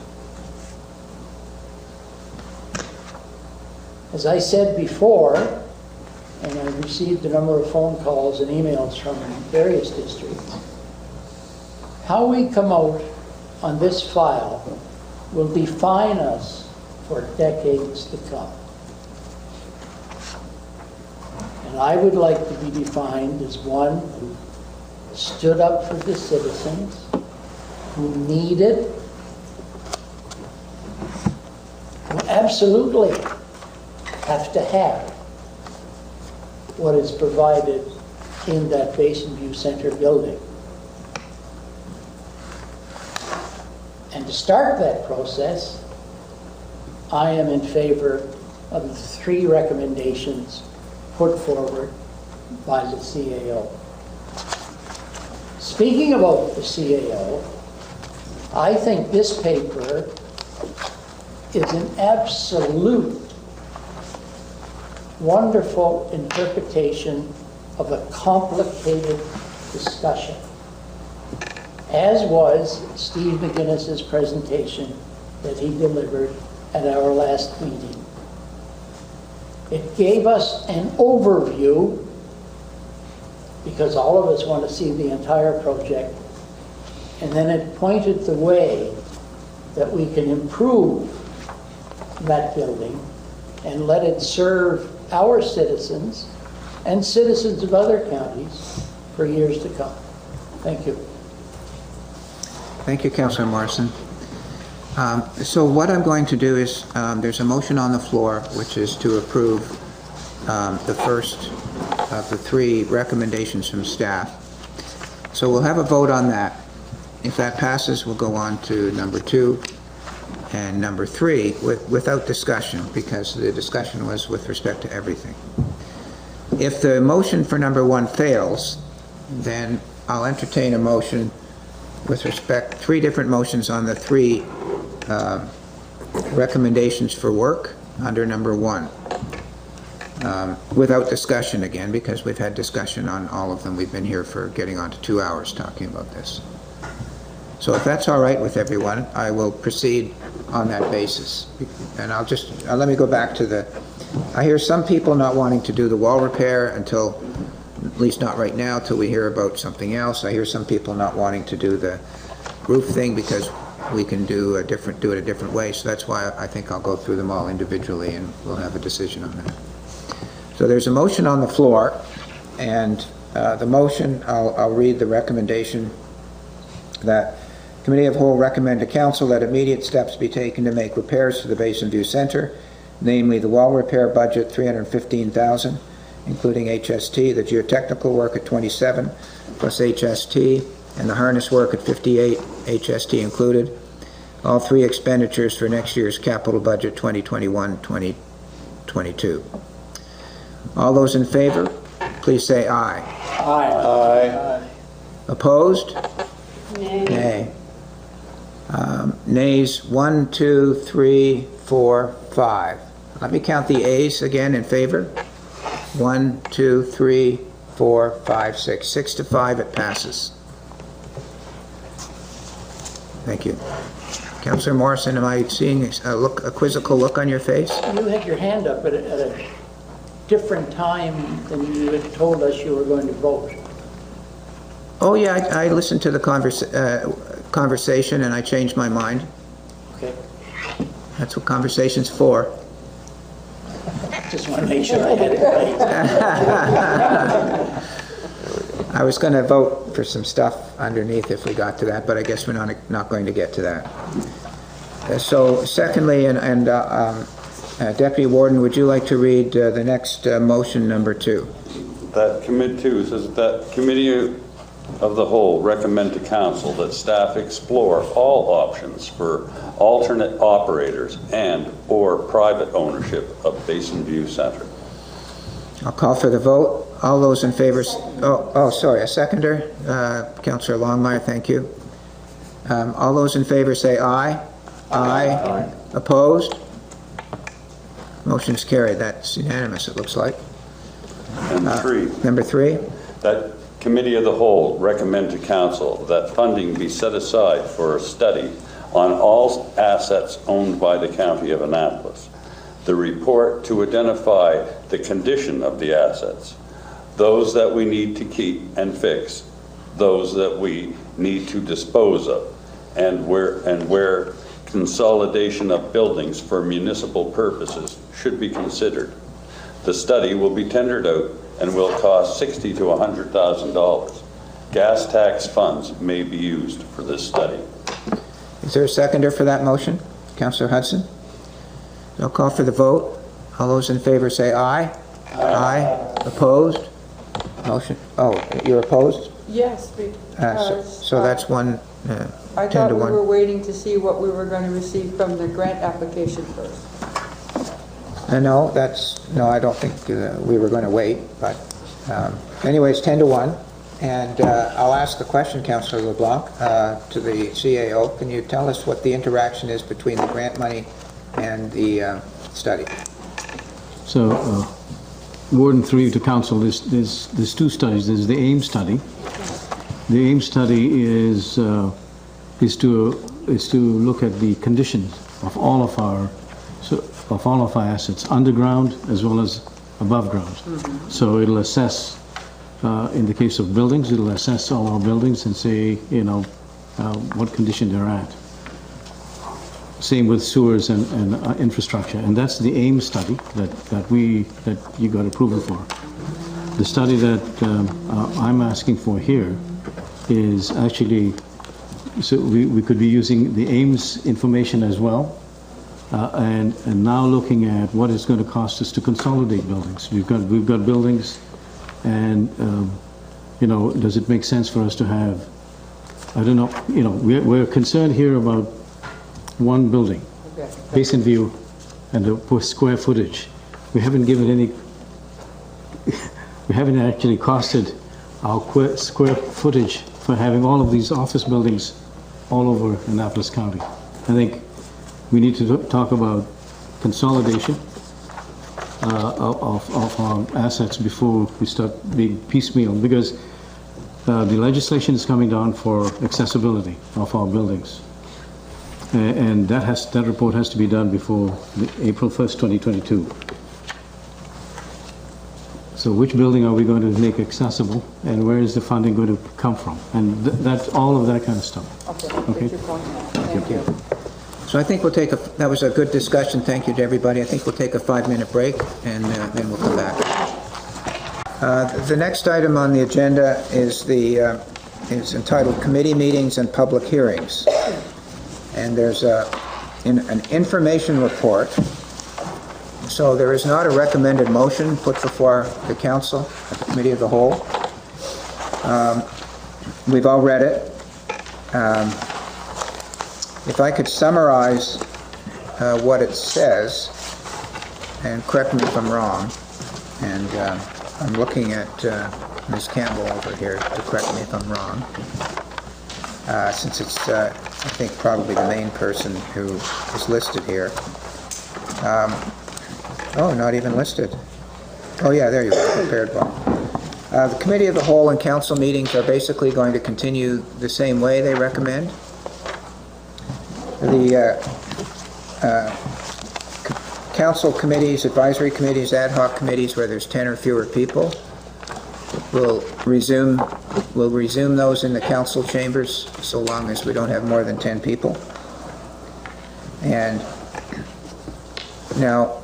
As I said before, and I've received a number of phone calls and emails from various districts, how we come out on this file will define us for decades to come. And I would like to be defined as one who stood up for the citizens, who needed, who absolutely have to have what is provided in that Basin View Center building. And to start that process, I am in favor of the 3 recommendations put forward by the CAO. Speaking about the CAO, I think this paper is an absolute wonderful interpretation of a complicated discussion, as was Steve McGinnis's presentation that he delivered at our last meeting. It gave us an overview, because all of us want to see the entire project, and then it pointed the way that we can improve that building and let it serve our citizens and citizens of other counties for years to come. Thank you. Thank you, Councillor Morrison. So what I'm going to do is, there's a motion on the floor, which is to approve the first of the 3 recommendations from staff. So we'll have a vote on that. If that passes, we'll go on to number 2 and number 3 without discussion, because the discussion was with respect to everything. If the motion for number 1 fails, then I'll entertain a motion with respect, 3 different motions on the 3 recommendations for work under number 1. Without discussion again, because we've had discussion on all of them. We've been here for getting on to 2 hours talking about this. So if that's all right with everyone, I will proceed on that basis. And I'll just, let me go back to I hear some people not wanting to do the wall repair until, at least not right now, till we hear about something else. I hear some people not wanting to do the roof thing because we can do it a different way. So that's why I think I'll go through them all individually and we'll have a decision on that. So there's a motion on the floor, and the motion, I'll read the recommendation that Committee of Whole recommend to Council that immediate steps be taken to make repairs to the Basin View Center, namely the wall repair budget $315,000, including HST, the geotechnical work at $27 plus HST, and the harness work at $58, HST included. All 3 expenditures for next year's capital budget 2021-2022. All those in favor, please say aye. Aye. Aye. Opposed? Nay. Nay. Nays 1, 2, 3, 4, 5. Let me count the A's again in favor. 1, 2, 3, 4, 5, 6. 6 to 5, it passes. Thank you. Councillor Morrison, am I seeing a quizzical look on your face? You had your hand up at a different time than you had told us you were going to vote. Oh yeah, I listened to the conversation and I changed my mind. Okay. That's what conversation's for. Just want to make sure I had it right. I was going to vote for some stuff underneath if we got to that, but I guess we're not going to get to that. So secondly, Deputy Warden, would you like to read the next motion, number 2? That Committee 2 says that Committee of the Whole recommend to Council that staff explore all options for alternate operators and or private ownership of Basin View Center. I'll call for the vote. All those in favor, sorry, a seconder. Councillor Longmire, thank you. All those in favor say aye. Aye. Aye. Opposed? Motion's carried. That's unanimous, it looks like. Number 3. That Committee of the Whole recommend to Council that funding be set aside for a study on all assets owned by the County of Annapolis. The report to identify the condition of the assets, those that we need to keep and fix, those that we need to dispose of, and where consolidation of buildings for municipal purposes should be considered. The study will be tendered out and will cost $60,000 to $100,000. Gas tax funds may be used for this study. Is there a seconder for that motion? Councillor Hudson? I'll call for the vote. All those in favor say aye. Aye. Opposed? Motion, oh, you're opposed? Yes, because... So that's one, I 10 thought to we 1. were waiting to see what we were going to receive from the grant application first. No, I don't think we were going to wait, but anyways, 10 to 1. And I'll ask the question, Councillor LeBlanc, to the CAO. Can you tell us what the interaction is between the grant money and the study? So, Warden, through you to council, there's two studies. There's the AIM study. The AIM study is to look at the conditions of all of our assets, underground as well as above ground. So it'll assess, in the case of buildings, it'll assess all our buildings and say, what condition they're at. Same with sewers and infrastructure, and that's the AIM study that you got approval for. The study that I'm asking for here is actually, so we could be using the AIM's information as well, and now looking at what it's going to cost us to consolidate buildings. We've got buildings, and does it make sense for us to have? I don't know. We're concerned here about one building, Basin View, and the square footage. We haven't given any, we haven't actually costed our square footage for having all of these office buildings all over Annapolis County. I think we need to talk about consolidation of our assets before we start being piecemeal, because the legislation is coming down for accessibility of our buildings. And that report has to be done before April 1st, 2022. So which building are we going to make accessible, and where is the funding going to come from? And that's all of that kind of stuff. Okay? Thank you. So I think that was a good discussion. Thank you to everybody. I think we'll take a 5-minute break, and then we'll come back. The next item on the agenda is entitled Committee Meetings and Public Hearings. And there's an information report. So there is not a recommended motion put before the council at the Committee of the Whole. We've all read it. If I could summarize what it says, and correct me if I'm wrong, and I'm looking at Ms. Campbell over here to correct me if I'm wrong, since it's, I think, probably the main person who is listed here. Oh, not even listed. Oh yeah, there you are, prepared one. The Committee of the Whole and council meetings are basically going to continue the same way they recommend. The council committees, advisory committees, ad hoc committees where there's 10 or fewer people, we'll resume those in the council chambers so long as we don't have more than 10 people. And now,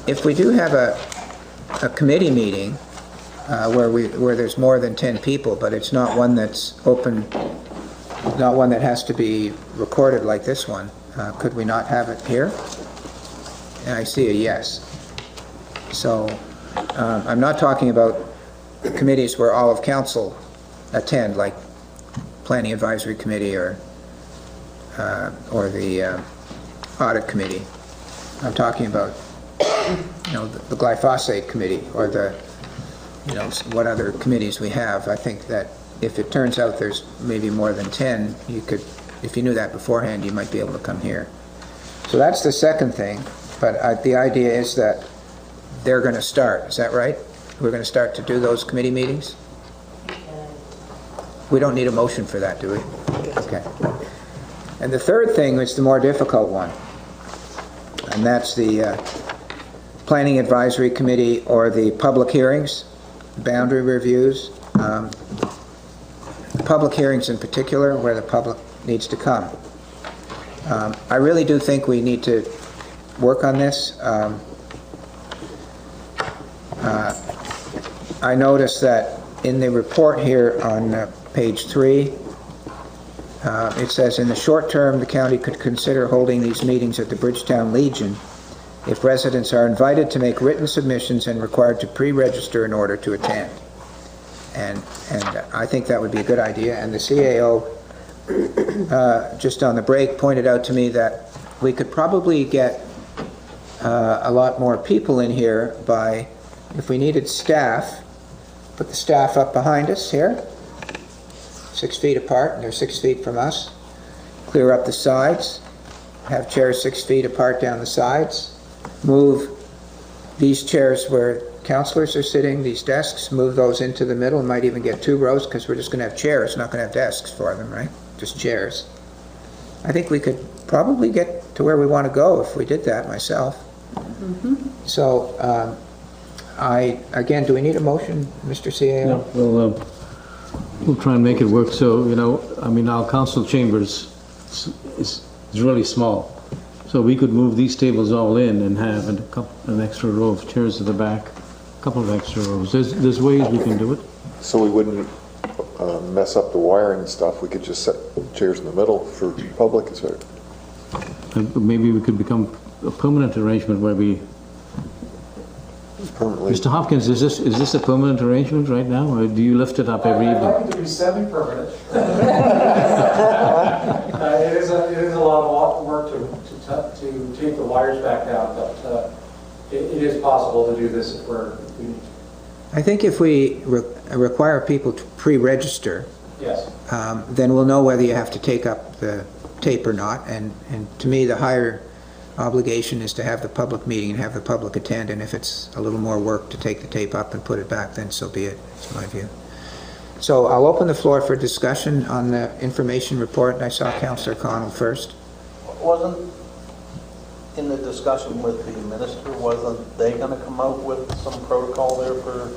if we do have a committee meeting where there's more than 10 people, but it's not one that's open, not one that has to be recorded like this one, could we not have it here? And I see a yes. So I'm not talking about committees where all of council attend, like Planning Advisory Committee or the Audit Committee. I'm talking about, the Glyphosate Committee or what other committees we have. I think that if it turns out there's maybe more than 10, you could, if you knew that beforehand, you might be able to come here. So that's the second thing, but the idea is that they're going to start. Is that right? We're going to start to do those committee meetings? We don't need a motion for that, do we? Okay. And the third thing is the more difficult one, and that's the Planning Advisory Committee or the public hearings, boundary reviews, the public hearings in particular, where the public needs to come. I really do think we need to work on this. I noticed that in the report here on page 3, it says, in the short term, the county could consider holding these meetings at the Bridgetown Legion if residents are invited to make written submissions and required to pre-register in order to attend. And I think that would be a good idea. And the CAO, just on the break, pointed out to me that we could probably get a lot more people in here by, if we needed staff, put the staff up behind us here, 6 feet apart, and they're 6 feet from us. Clear up the sides, have chairs 6 feet apart down the sides, move these chairs where councillors are sitting, these desks, move those into the middle, and might even get 2 rows, because we're just going to have chairs, not going to have desks for them, right? Just chairs. I think we could probably get to where we want to go if we did that myself. So, again, do we need a motion, Mr. CAO? No, we'll try and make it work. So, you know, I mean, our council chambers is really small. So we could move these tables all in and have an extra row of chairs at the back, a couple of extra rows. There's ways we can do it. So we wouldn't mess up the wiring and stuff. We could just set chairs in the middle for public. And maybe we could become a permanent arrangement where we... Permanently. Mr. Hopkins, is this a permanent arrangement right now, or do you lift it up every evening? I'd like it to be semi-permanent. It is a lot of work to take the wires back down, but it is possible to do this if we need to. I think if we require people to pre-register, Yes. then we'll know whether you have to take up the tape or not. And to me, the higher obligation is to have the public meeting and have the public attend. And if it's a little more work to take the tape up and put it back, then so be it. That's my view. So I'll open the floor for discussion on the information report. And I saw Councillor Connell first. Wasn't, in the discussion with the minister, wasn't they going to come out with some protocol there for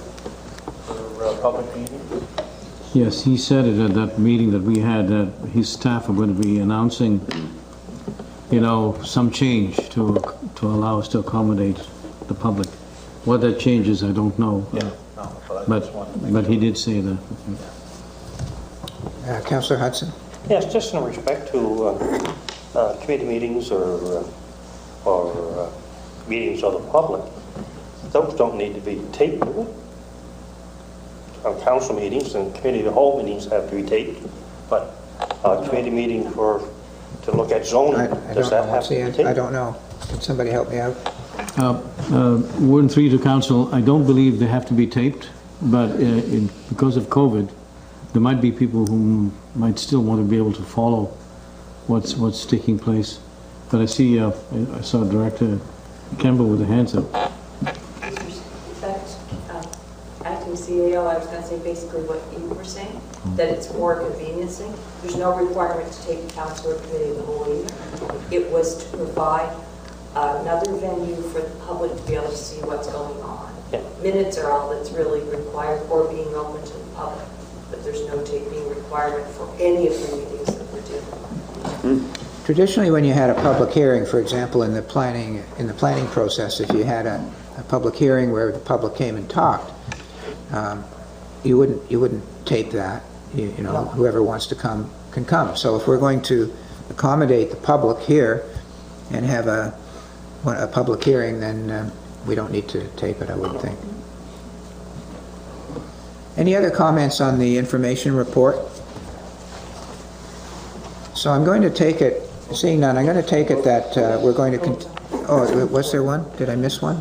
public meetings? Yes, he said it at that meeting that we had, that his staff are going to be announcing, you know, some change to allow us to accommodate the public. What that change is, I don't know. Yeah, no, but he did say that. Councillor Hudson? Yes, just in respect to committee meetings or meetings of the public, those don't need to be taped, do they? Council meetings and committee of the whole meetings have to be taped, but committee meeting to look at zoning, does that have to be taped? I don't know. Can somebody help me out? Word 3 to council, I don't believe they have to be taped, but because of COVID, there might be people who might still want to be able to follow what's taking place. But I see, I saw Director Campbell with the hands up. Acting CAO, I was going to say basically what you were saying, that it's more conveniencing. There's no requirement to take the council or committee of the whole either. It was to provide another venue for the public to be able to see what's going on. Yeah. Minutes are all that's really required, or being open to the public, but there's no taping requirement for any of the meetings that we're doing. Traditionally, when you had a public hearing, for example, in the planning process, if you had a public hearing where the public came and talked, you wouldn't tape that. You know, whoever wants to come can come. So if we're going to accommodate the public here and have a public hearing, then we don't need to tape it, I would think. Any other comments on the information report? So I'm going to take it, seeing none, I'm going to take it that we're going to, oh, was there one? Did I miss one?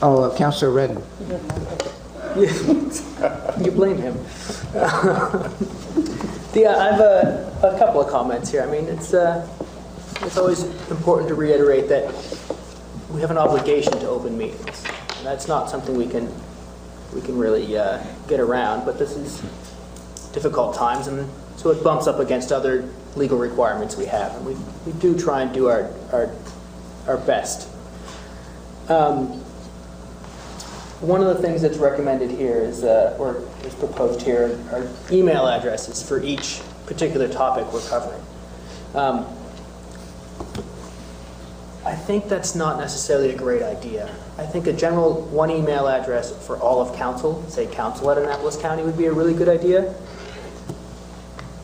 Oh, Councillor Redden. You blame him. Yeah, I have a couple of comments here. I mean, it's always important to reiterate that we have an obligation to open meetings. And that's not something we can really get around, but this is difficult times, and so it bumps up against other legal requirements we have, and we do try and do our best. One of the things that's recommended here is, or is proposed here, are email addresses for each particular topic we're covering. I think that's not necessarily a great idea. I think a general one email address for all of council, say council@Annapolis County, would be a really good idea.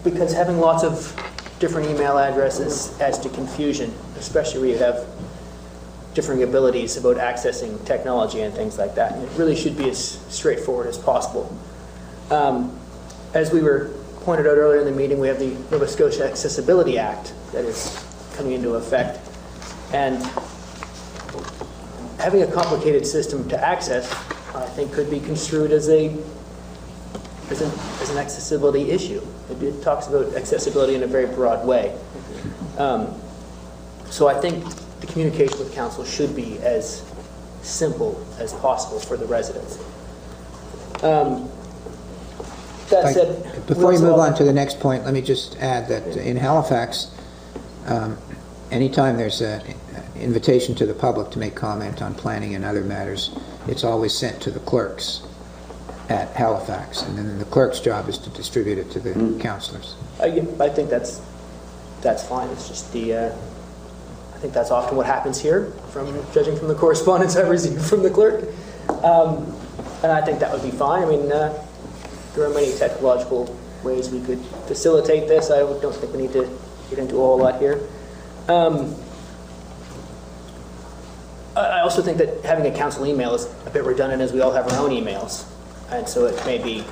Because having lots of different email addresses adds to confusion, especially where you have differing abilities about accessing technology and things like that. And it really should be as straightforward as possible. As we were pointed out earlier in the meeting, we have the Nova Scotia Accessibility Act that is coming into effect. And having a complicated system to access, I think, could be construed as an accessibility issue. It talks about accessibility in a very broad way. So I think the communication with council should be as simple as possible for the residents. That said, before you move on to the next point, let me just add that in Halifax, anytime there's an invitation to the public to make comment on planning and other matters, it's always sent to the clerks at Halifax, and then the clerk's job is to distribute it to the councillors. I think that's fine. It's just I think that's often what happens here, judging from the correspondence I received from the clerk. And I think that would be fine. I mean, there are many technological ways we could facilitate this. I don't think we need to get into a whole lot here. I also think that having a council email is a bit redundant, as we all have our own emails. And so it may be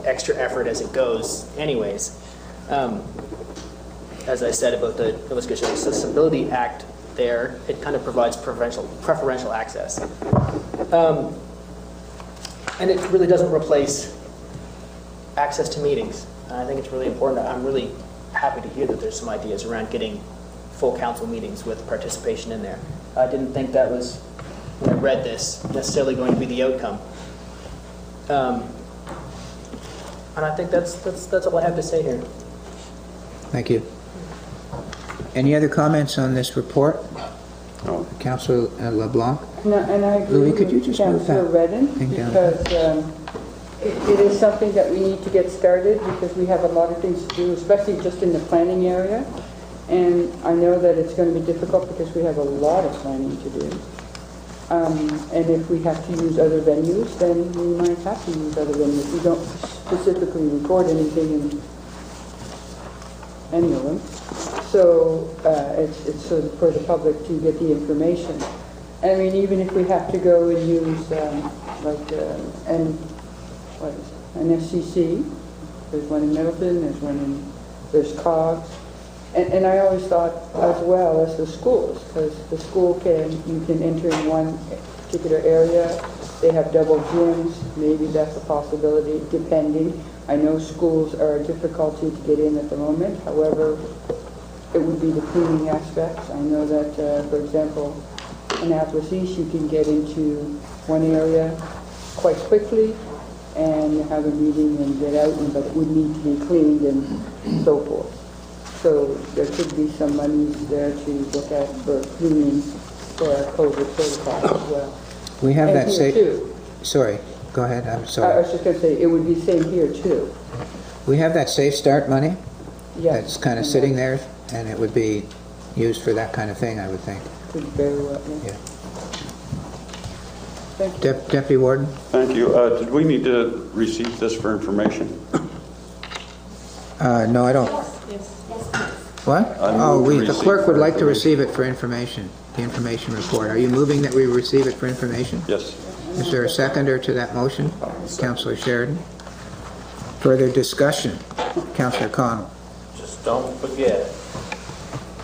extra effort as it goes anyways. As I said about the Nova Scotia Accessibility Act there, it kind of provides preferential access. And it really doesn't replace access to meetings. And I think it's really important. I'm really happy to hear that there's some ideas around getting full council meetings with participation in there. I didn't think that was, when I read this, necessarily going to be the outcome. And I think that's all I have to say here. Thank you. Any other comments on this report? No. Councillor LeBlanc? No, and I agree Louis, could you with just move Councillor that Redden, thing down? because it is something that we need to get started, because we have a lot of things to do, especially just in the planning area. And I know that it's going to be difficult because we have a lot of planning to do. And if we have to use other venues, then we might have to use other venues. We don't specifically record anything in any of them. So it's sort of for the public to get the information. I mean, even if we have to go and use an FCC, there's one in Middleton, there's Cotw. And I always thought as well as the schools, because the school you can enter in one particular area. They have double gyms. Maybe that's a possibility, depending. I know schools are a difficulty to get in at the moment. However, it would be the cleaning aspects. I know that, for example, Annapolis East, you can get into one area quite quickly and have a meeting and get out, but it would need to be cleaned and so forth. So there could be some money there to look at for cleaning for our COVID protocol as well. We have and that here too. Sorry, go ahead. I'm I sorry. was just going to say, it would be same here too. We have that Safe Start money. Yes. That's kind of sitting there, and it would be used for that kind of thing, I would think. Could very well, Yeah. Thank you. Deputy Warden? Thank you. Did we need to receive this for information? No, I don't. What? The clerk would like to receive it for information, the information report. Are you moving that we receive it for information? Yes. Is there a seconder to that motion? Councillor Sheridan. Further discussion? Councillor Cotw. Just don't forget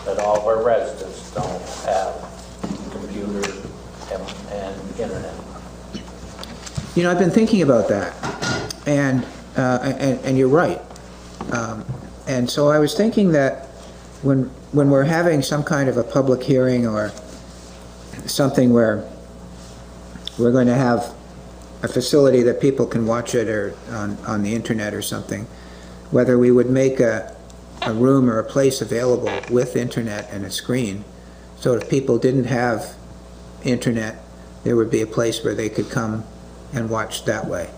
that all of our residents don't have computers and internet. You know, I've been thinking about that, and you're right. And so I was thinking that when we're having some kind of a public hearing or something where we're going to have a facility that people can watch it or on the internet or something, whether we would make a room or a place available with internet and a screen, so if people didn't have internet, there would be a place where they could come and watch that way.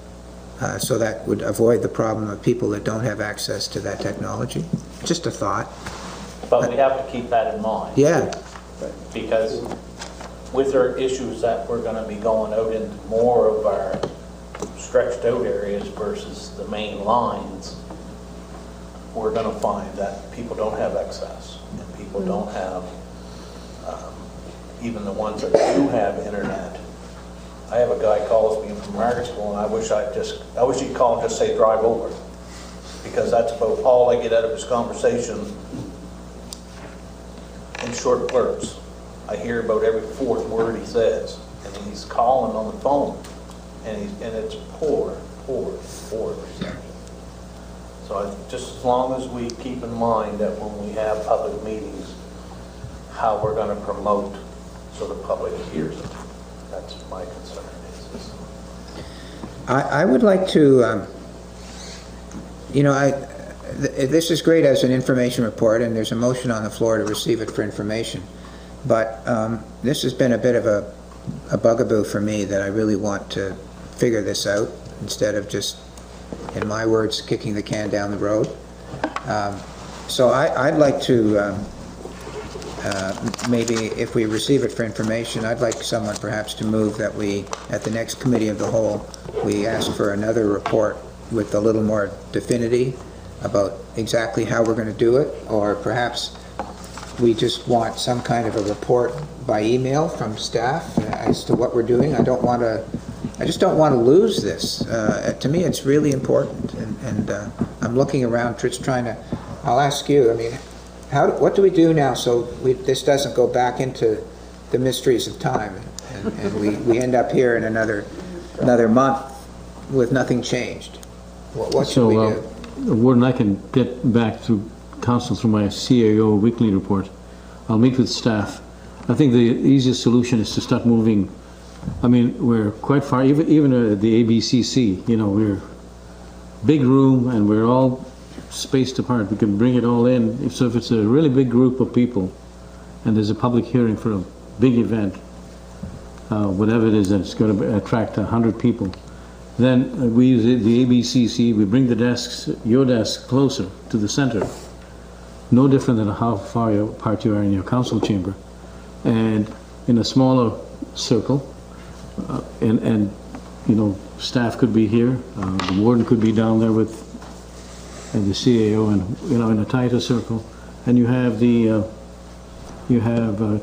So that would avoid the problem of people that don't have access to that technology. Just a thought. But we have to keep that in mind. Yeah. Because with our issues that we're gonna be going out into more of our stretched out areas versus the main lines, we're gonna find that people don't have access, and people don't have, even the ones that do have internet. I have a guy calls me from Margarettsville, and I wish he'd call and just say drive over, because that's about all I get out of his conversation in short blurts. I hear about every fourth word he says, and he's calling on the phone, and it's poor reception. So just as long as we keep in mind that when we have public meetings, how we're going to promote so the public hears it. That's my concern. I would like to, this is great as an information report, and there's a motion on the floor to receive it for information. But this has been a bit of a bugaboo for me, that I really want to figure this out instead of just, in my words, kicking the can down the road. So I'd like to, maybe if we receive it for information, I'd like someone perhaps to move that we, at the next committee of the whole, we ask for another report with a little more definity about exactly how we're going to do it, or perhaps we just want some kind of a report by email from staff as to what we're doing. I just don't want to lose this. To me, it's really important, and I'm looking around, just trying to. I'll ask you. I mean, what do we do now so this doesn't go back into the mysteries of time, and we end up here in another month with nothing changed? What should we do? Warden, I can get back to council through my CAO weekly report. I'll meet with staff. I think the easiest solution is to start moving. I mean, we're quite far, even at the ABCC, we're big room and we're all spaced apart. We can bring it all in. So if it's a really big group of people and there's a public hearing for a big event, whatever it is that's going to attract 100 people, then we use the ABCC, we bring the desks, your desk, closer to the center. No different than how far apart you are in your council chamber. And in a smaller circle, and staff could be here, the warden could be down there with the CAO, and in a tighter circle, and you have the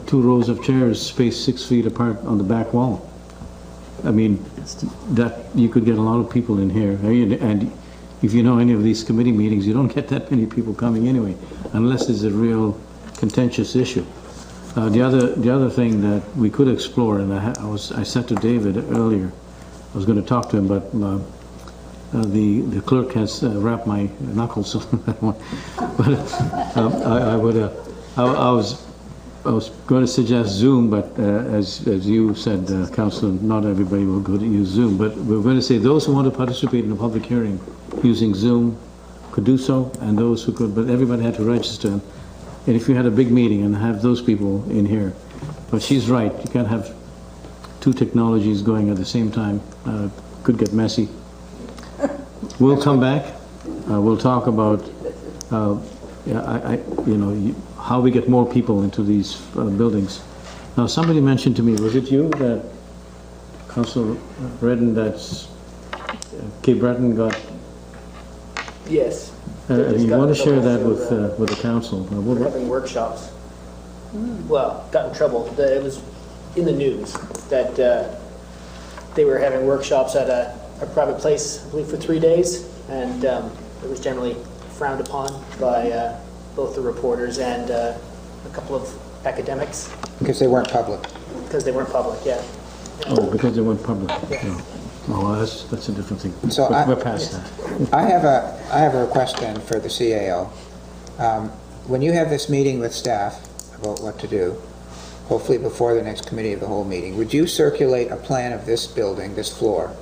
two rows of chairs spaced 6 feet apart on the back wall. I mean, that you could get a lot of people in here, and if you know any of these committee meetings, you don't get that many people coming anyway, unless there's a real contentious issue. The other thing that we could explore, and I said to David earlier, I was going to talk to him, but the clerk has wrapped my knuckles on that one. But I was going to suggest Zoom, but as you said, Councillor, not everybody will go to use Zoom. But we're going to say those who want to participate in a public hearing using Zoom could do so, and those who could, but everybody had to register. And if you had a big meeting and have those people in here, but she's right, you can't have two technologies going at the same time. Could get messy. We'll come back. We'll talk about how we get more people into these buildings. Now, somebody mentioned to me, was it you, that Councillor Redden, that's Cape Breton got? Yes. You want to share that with the council? We're having workshops. Well, got in trouble. It was in the news that they were having workshops at a private place, I believe, for 3 days, and it was generally frowned upon by both the reporters and a couple of academics. Because they weren't public. Because they weren't public, yeah. Oh, because they weren't public. Yeah. No. Oh, well, that's a different thing. So we're past that. I have a request then for the CAO. When you have this meeting with staff about what to do, hopefully before the next committee of the whole meeting, would you circulate a plan of this building, this floor,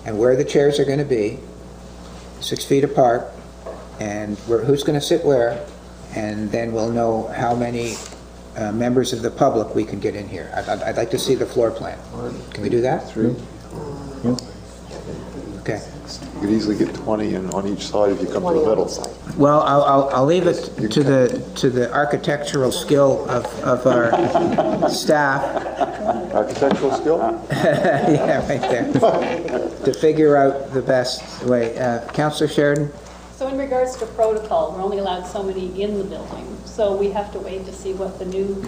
and where the chairs are going to be, 6 feet apart, and who's going to sit where, and then we'll know how many members of the public we can get in here. I'd like to see the floor plan. Can we do that? 3. Okay. You could easily get 20 on each side if you come to the middle. Well, I'll leave it to the architectural skill of our staff. Architectural skill? Yeah, right there. To figure out the best way. Councillor Sheridan? So in regards to protocol, we're only allowed so many in the building, so we have to wait to see what the new...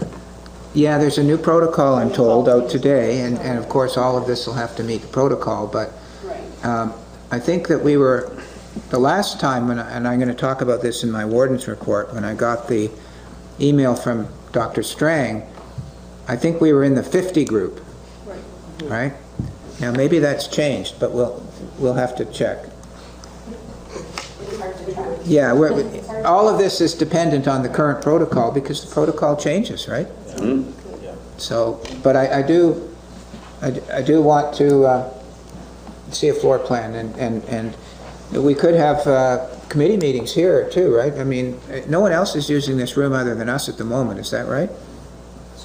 Yeah, there's a new protocol, I'm told, out today, and of course all of this will have to meet the protocol, but I think that we were, the last time, and I'm going to talk about this in my warden's report, when I got the email from Dr. Strang, I think we were in the 50 group, right? Now maybe that's changed, but we'll have to check. Yeah, all of this is dependent on the current protocol because the protocol changes, right? So, but I do want to see a floor plan, and we could have committee meetings here too, right? I mean, no one else is using this room other than us at the moment. Is that right?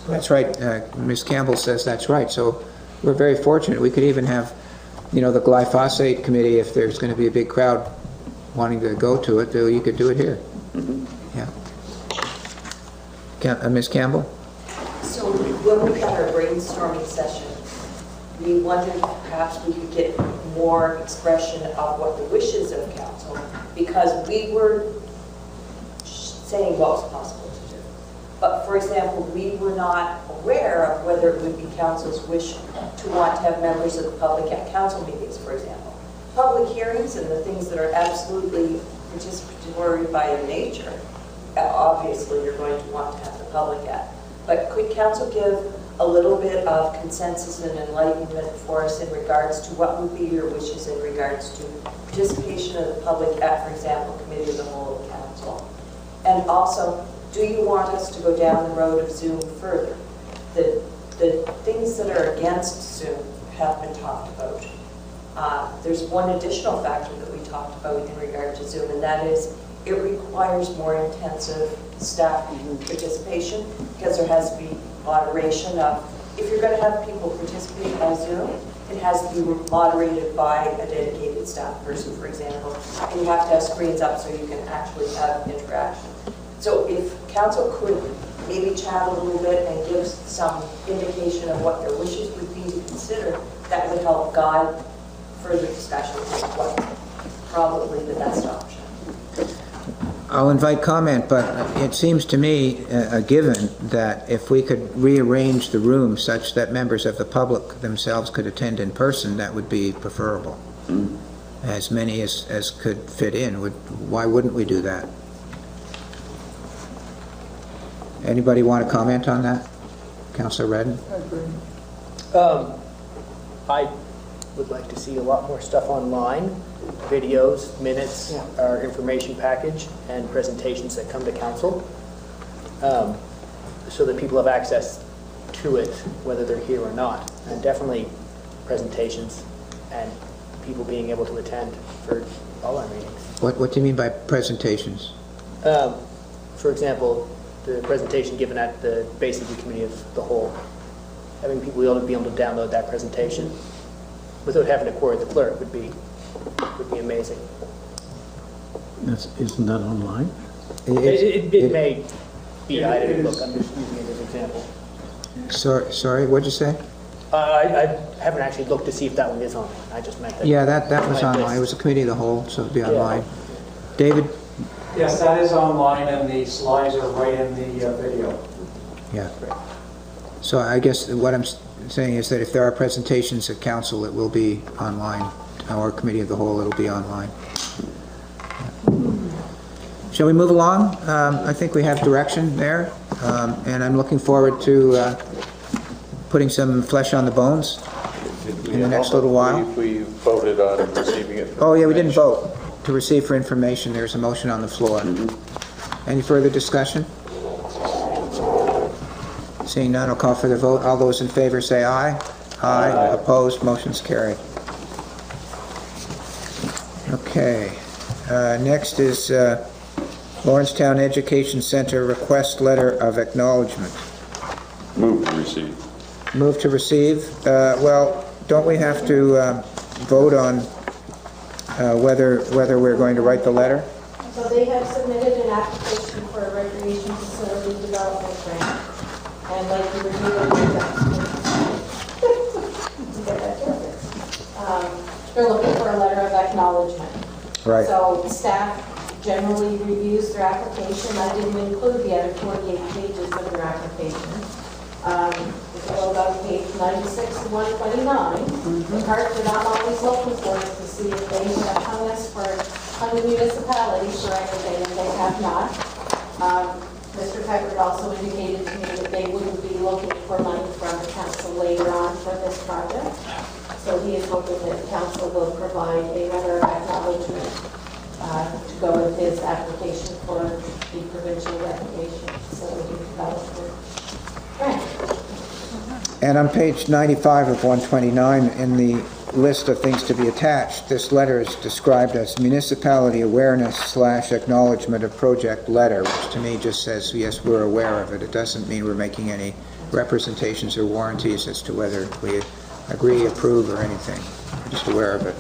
That's right. Ms. Campbell says that's right. So we're very fortunate. We could even have, the glyphosate committee, if there's going to be a big crowd wanting to go to it, you could do it here. Yeah. Ms. Campbell? So when we had our brainstorming session, we wondered perhaps we could get more expression of what the wishes of council, because we were saying what was possible to do. But for example, we were not aware of whether it would be council's wish to want to have members of the public at council meetings, for example. Public hearings and the things that are absolutely participatory by their nature, obviously you're going to want to have the public at. But could council give a little bit of consensus and enlightenment for us in regards to what would be your wishes in regards to participation of the public at, for example, committee of the whole of council? And also, do you want us to go down the road of Zoom further? The things that are against Zoom have been talked about. There's one additional factor that we talked about in regard to Zoom, and that is it requires more intensive staff participation, because there has to be moderation of, if you're going to have people participate by Zoom, it has to be moderated by a dedicated staff person, for example, and you have to have screens up so you can actually have interaction. So if council could maybe chat a little bit and give some indication of what their wishes would be to consider, that would help guide further discussion on what probably the best option. I'll invite comment, but it seems to me a given that if we could rearrange the room such that members of the public themselves could attend in person, that would be preferable. As many as could fit in. Why wouldn't we do that? Anybody want to comment on that? Councillor Redden? I agree. I would like to see a lot more stuff online, videos, minutes, our information package, and presentations that come to council, so that people have access to it, whether they're here or not. And definitely presentations and people being able to attend for all our meetings. What do you mean by presentations? For example, the presentation given at the basically committee of the whole, having people be able to download that presentation without having to query the clerk would be amazing. Isn't that online? It may be. I didn't look. I'm just using it as an example. Sorry, what'd you say? I haven't actually looked to see if that one is online. I just meant that. Yeah, that was online. It was a committee of the whole, so it'd be online. David? Yes, that is online, and the slides are right in the video. Yeah. So I guess what I'm saying is that if there are presentations at council, it will be online, or committee of the whole, it'll be online. Shall we move along? I think we have direction there, and I'm looking forward to putting some flesh on the bones in the next little while. We voted on receiving it. Oh yeah, we didn't vote. To receive for information, there's a motion on the floor. Any further discussion? Seeing none, I'll call for the vote. All those in favor say aye. Aye. Opposed, motion's carried. Okay. Next is Lawrencetown Education Center request letter of acknowledgement. Move to receive. Move to receive. Well, don't we have to vote on whether we're going to write the letter? So they have submitted an application for a recreation facility development grant. And like you were doing, they're looking for a letter of acknowledgement. Right. So staff generally reviews their application. I didn't include the other 48 pages of their application. If you look on page 96 to 129, the part that I'm always looking for is to see if they have hung us for the municipality for anything, and they have not. Mr. Pepper also indicated to me that they wouldn't be looking for money from the council later on for this project. So he is hoping that the council will provide a letter of acknowledgement to go with his application for the provincial recreation facility development grant. And on page 95 of 129, in the list of things to be attached, this letter is described as municipality awareness/acknowledgement of project letter, which to me just says, yes, we're aware of it. It doesn't mean we're making any representations or warranties as to whether we agree, approve, or anything. We're just aware of it.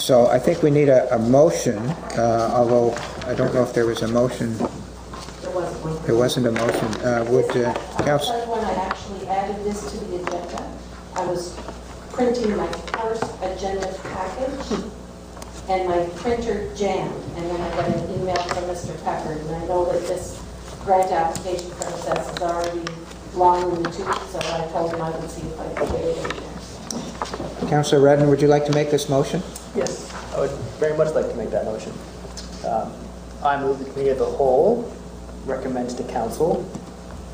So I think we need a motion, although I don't know if there was a motion. There wasn't a motion. Would Council... When I actually added this to the agenda, I was printing my first agenda package, and my printer jammed, and then I got an email from Mr. Pepper, and I know that this grant application process is already long in the tooth, so I told him I would see if I could get it in there. Councillor Redden, would you like to make this motion? Yes, I would very much like to make that motion. I move the committee of the whole recommends to council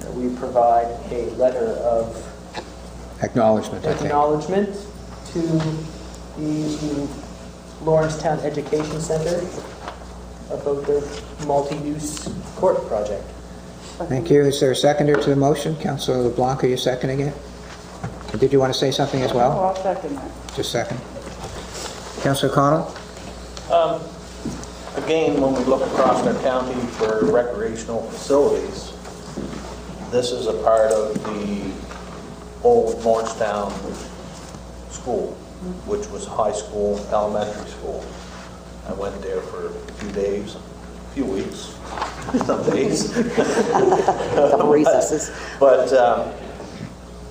that we provide a letter of acknowledgement to the Lawrencetown Education Center about their multi-use court project. Thank you. Is there a seconder to the motion? Councillor LeBlanc, are you seconding it? Or did you want to say something as well? Oh, I'll second that. Just second. Councillor Connell? Again, when we look across our county for recreational facilities, this is a part of the old Lawrencetown school, which was high school, elementary school. I went there for a few days, a few weeks, some days. Couple recesses. But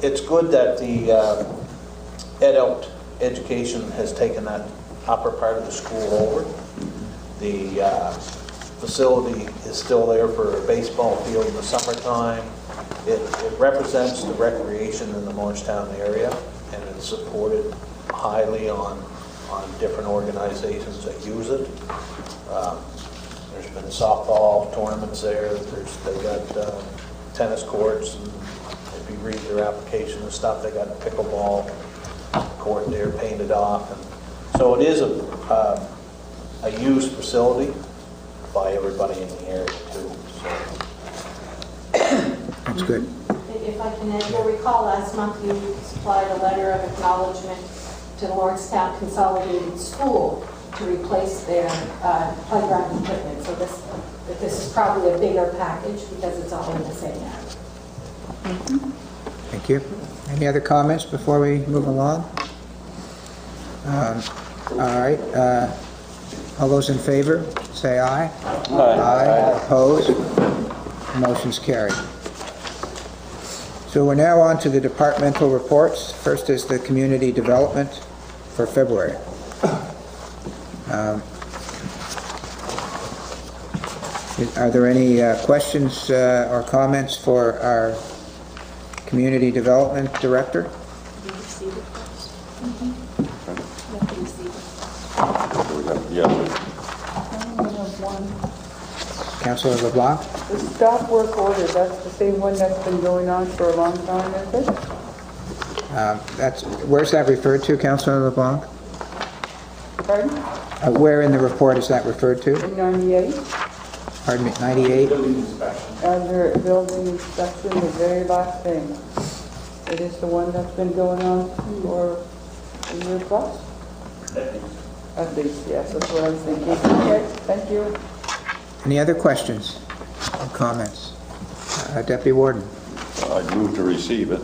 it's good that the adult education has taken that upper part of the school over. The facility is still there for a baseball field in the summertime. It represents the recreation in the Lawrencetown area, and it's supported highly on different organizations that use it. There's been softball tournaments there. They got tennis courts, and if you read their application and stuff, they got a pickleball court there painted off. And so it is a used facility by everybody in the area too. So. That's good. If I can add, you'll recall last month you supplied a letter of acknowledgement to the Lawrencetown Consolidated School to replace their playground equipment. So this is probably a bigger package because it's all in the same area. Thank you. Any other comments before we move along? All right. All those in favor, say aye. Aye. Opposed? Motion's carried. So we're now on to the departmental reports. First is the community development for February. Are there any questions or comments for our community development director? Councillor LeBlanc? The stop work order, that's the same one that's been going on for a long time, is it? Where's that referred to, Councillor LeBlanc? Pardon? Where in the report is that referred to? In 98. Pardon me, 98? Under building inspection, the very last thing. It is the one that's been going on for a year plus? At least, yes, that's what I was thinking. Okay, thank you. Any other questions or comments? Deputy Warden. I'd move to receive it.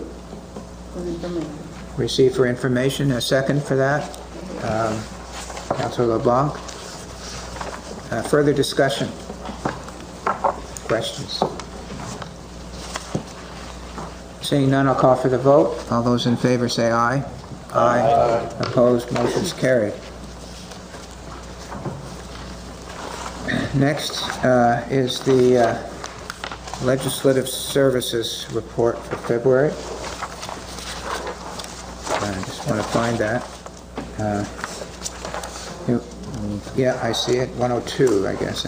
Receive for information. A second for that. Councillor LeBlanc. Further discussion? Questions? Seeing none, I'll call for the vote. All those in favor say aye. Aye. Opposed, motion's carried. Next is the Legislative Services Report for February. I just want to find that. Yeah, I see it, 102, I guess,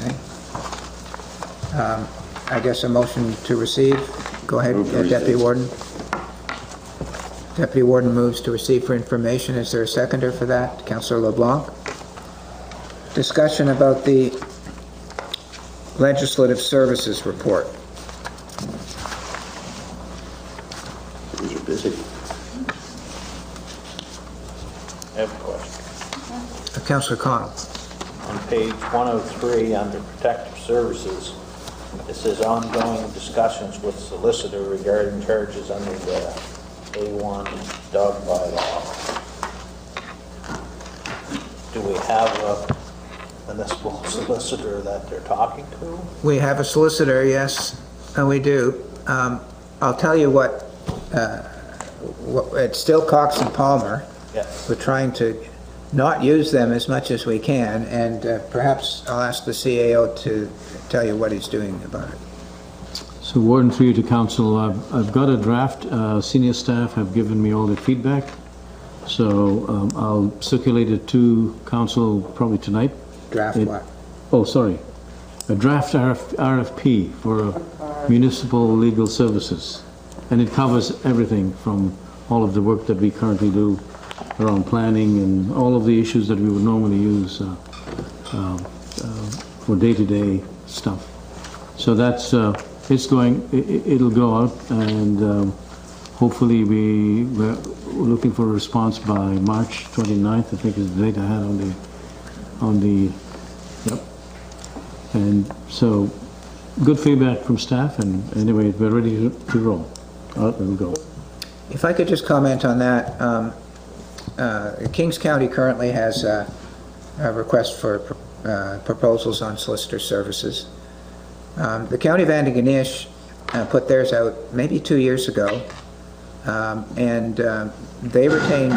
I guess a motion to receive. Go ahead, Deputy Warden. Deputy Warden moves to receive for information. Is there a seconder for that? Councillor LeBlanc. Discussion about the Legislative Services Report. These are busy. I have a question. Councillor Cotw. On page 103, under Protective Services, it says ongoing discussions with solicitor regarding charges under the A1 dog bylaw. Do we have a municipal solicitor that they're talking to? We have a solicitor, yes, and we do. I'll tell you what, it's still Cox and Palmer. Yes. We're trying to not use them as much as we can, and perhaps I'll ask the CAO to tell you what he's doing about it. So, Warden, through you to Council, I've got a draft. Senior staff have given me all the feedback, so I'll circulate it to Council probably tonight. Draft what? Oh, sorry. A draft RFP for municipal legal services, and it covers everything from all of the work that we currently do around planning and all of the issues that we would normally use for day-to-day stuff. So that's it's going. It'll go out, and hopefully we're looking for a response by March 29th. I think is the date I had on the. Yep. And so, good feedback from staff, and anyway, we're ready to roll. Out and go. If I could just comment on that. Kings County currently has a request for proposals on solicitor services. The County of Antigonish put theirs out maybe 2 years ago, and they retained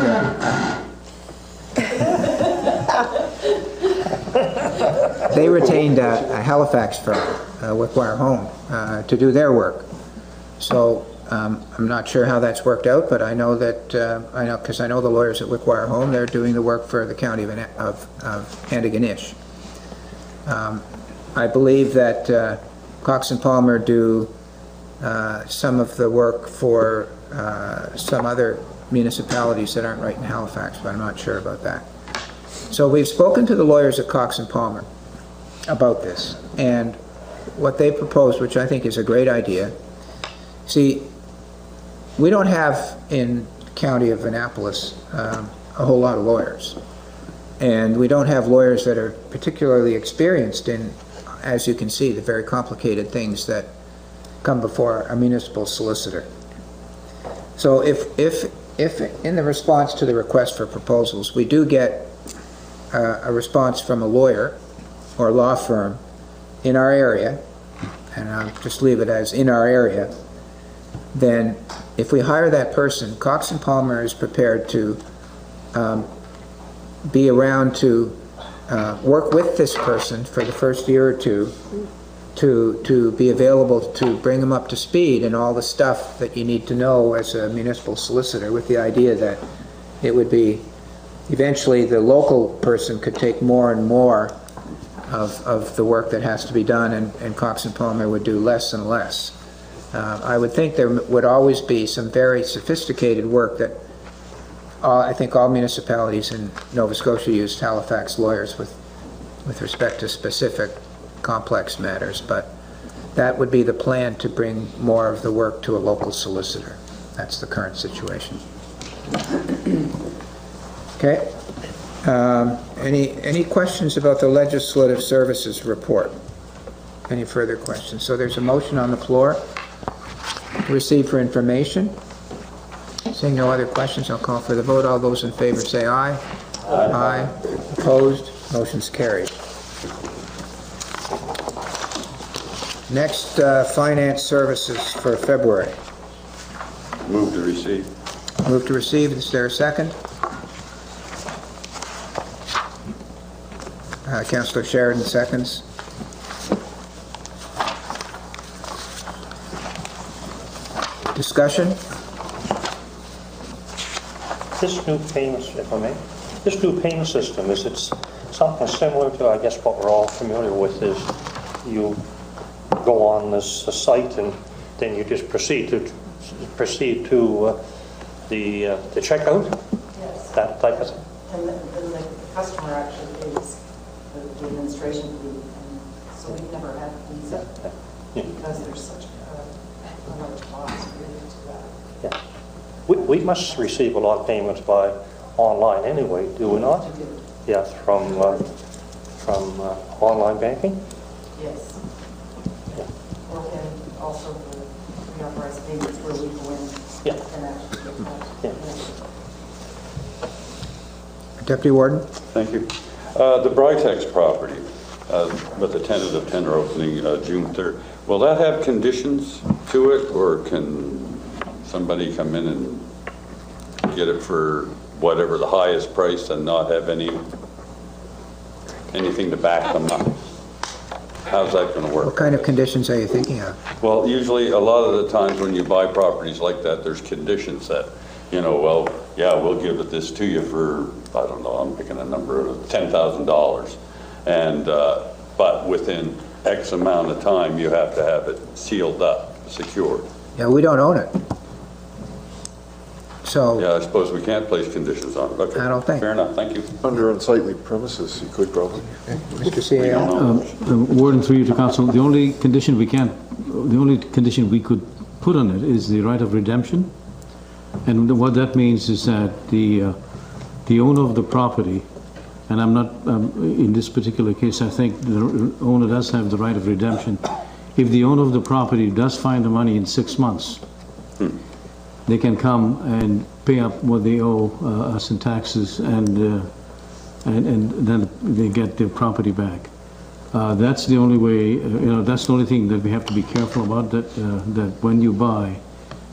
a Halifax firm, Wickwire Home, to do their work. So I'm not sure how that's worked out, but I know that because I know the lawyers at Wickwire Home. They're doing the work for the County of Antigonish. I believe that Cox and Palmer do some of the work for some other municipalities that aren't right in Halifax, but I'm not sure about that. So we've spoken to the lawyers at Cox and Palmer about this, and what they proposed, which I think is a great idea. See, we don't have in the County of Annapolis a whole lot of lawyers, and we don't have lawyers that are particularly experienced in, as you can see, the very complicated things that come before a municipal solicitor. So if in the response to the request for proposals we do get a response from a lawyer or law firm in our area, and I'll just leave it as in our area, then if we hire that person, Cox and Palmer is prepared to be around to work with this person for the first year or two to be available to bring them up to speed and all the stuff that you need to know as a municipal solicitor, with the idea that it would be eventually the local person could take more and more of the work that has to be done, and Cox and Palmer would do less and less. I would think there would always be some very sophisticated work that I think all municipalities in Nova Scotia use Halifax lawyers with respect to specific complex matters, but that would be the plan, to bring more of the work to a local solicitor. That's the current situation. Okay. Any questions about the Legislative Services Report? Any further questions? So there's a motion on the floor. Receive for information. Seeing no other questions, I'll call for the vote. All those in favor say aye. Aye. Opposed? Motion's carried. Next, finance services for February. Move to receive. Move to receive. Is there a second? Councillor Sheridan seconds. Discussion? This new payment, if I may, this new payment system, is it something similar to, I guess, what we're all familiar with is you go on this site and then you just proceed to the checkout? Yes. That type of thing? And then the customer actually pays the administration fee, and so we've never had to use it because there's such a large cost related to that. Yeah. We must receive a lot of payments by online anyway, do we not? We do. Yeah, from online banking? Yes. Yeah. Or and also the pre-authorized payments where we go in Yeah. and actually get that. Yeah. Deputy Warden? Thank you. The Britex property, with the tentative tender opening June 3rd, will that have conditions to it, or can somebody come in and get it for whatever the highest price and not have anything to back them up? How's that going to work? What kind of conditions are you thinking of? Well, usually a lot of the times when you buy properties like that, there's conditions that, you know, well, yeah, we'll give it this to you for, I don't know, I'm picking a number of $10,000. And, but within X amount of time, you have to have it sealed up, secured. Yeah, we don't own it. So, Yeah, I suppose we can't place conditions on it. Okay. I don't think. Fair enough, thank you. Under unsightly premises, you could probably. Mr. CAO? Warden, through you to council, the only condition we could put on it is the right of redemption. And what that means is that the owner of the property, and I'm not, in this particular case, I think the owner does have the right of redemption. If the owner of the property does find the money in 6 months, they can come and pay up what they owe us in taxes, and then they get their property back. That's the only way, that's the only thing that we have to be careful about, that when you buy,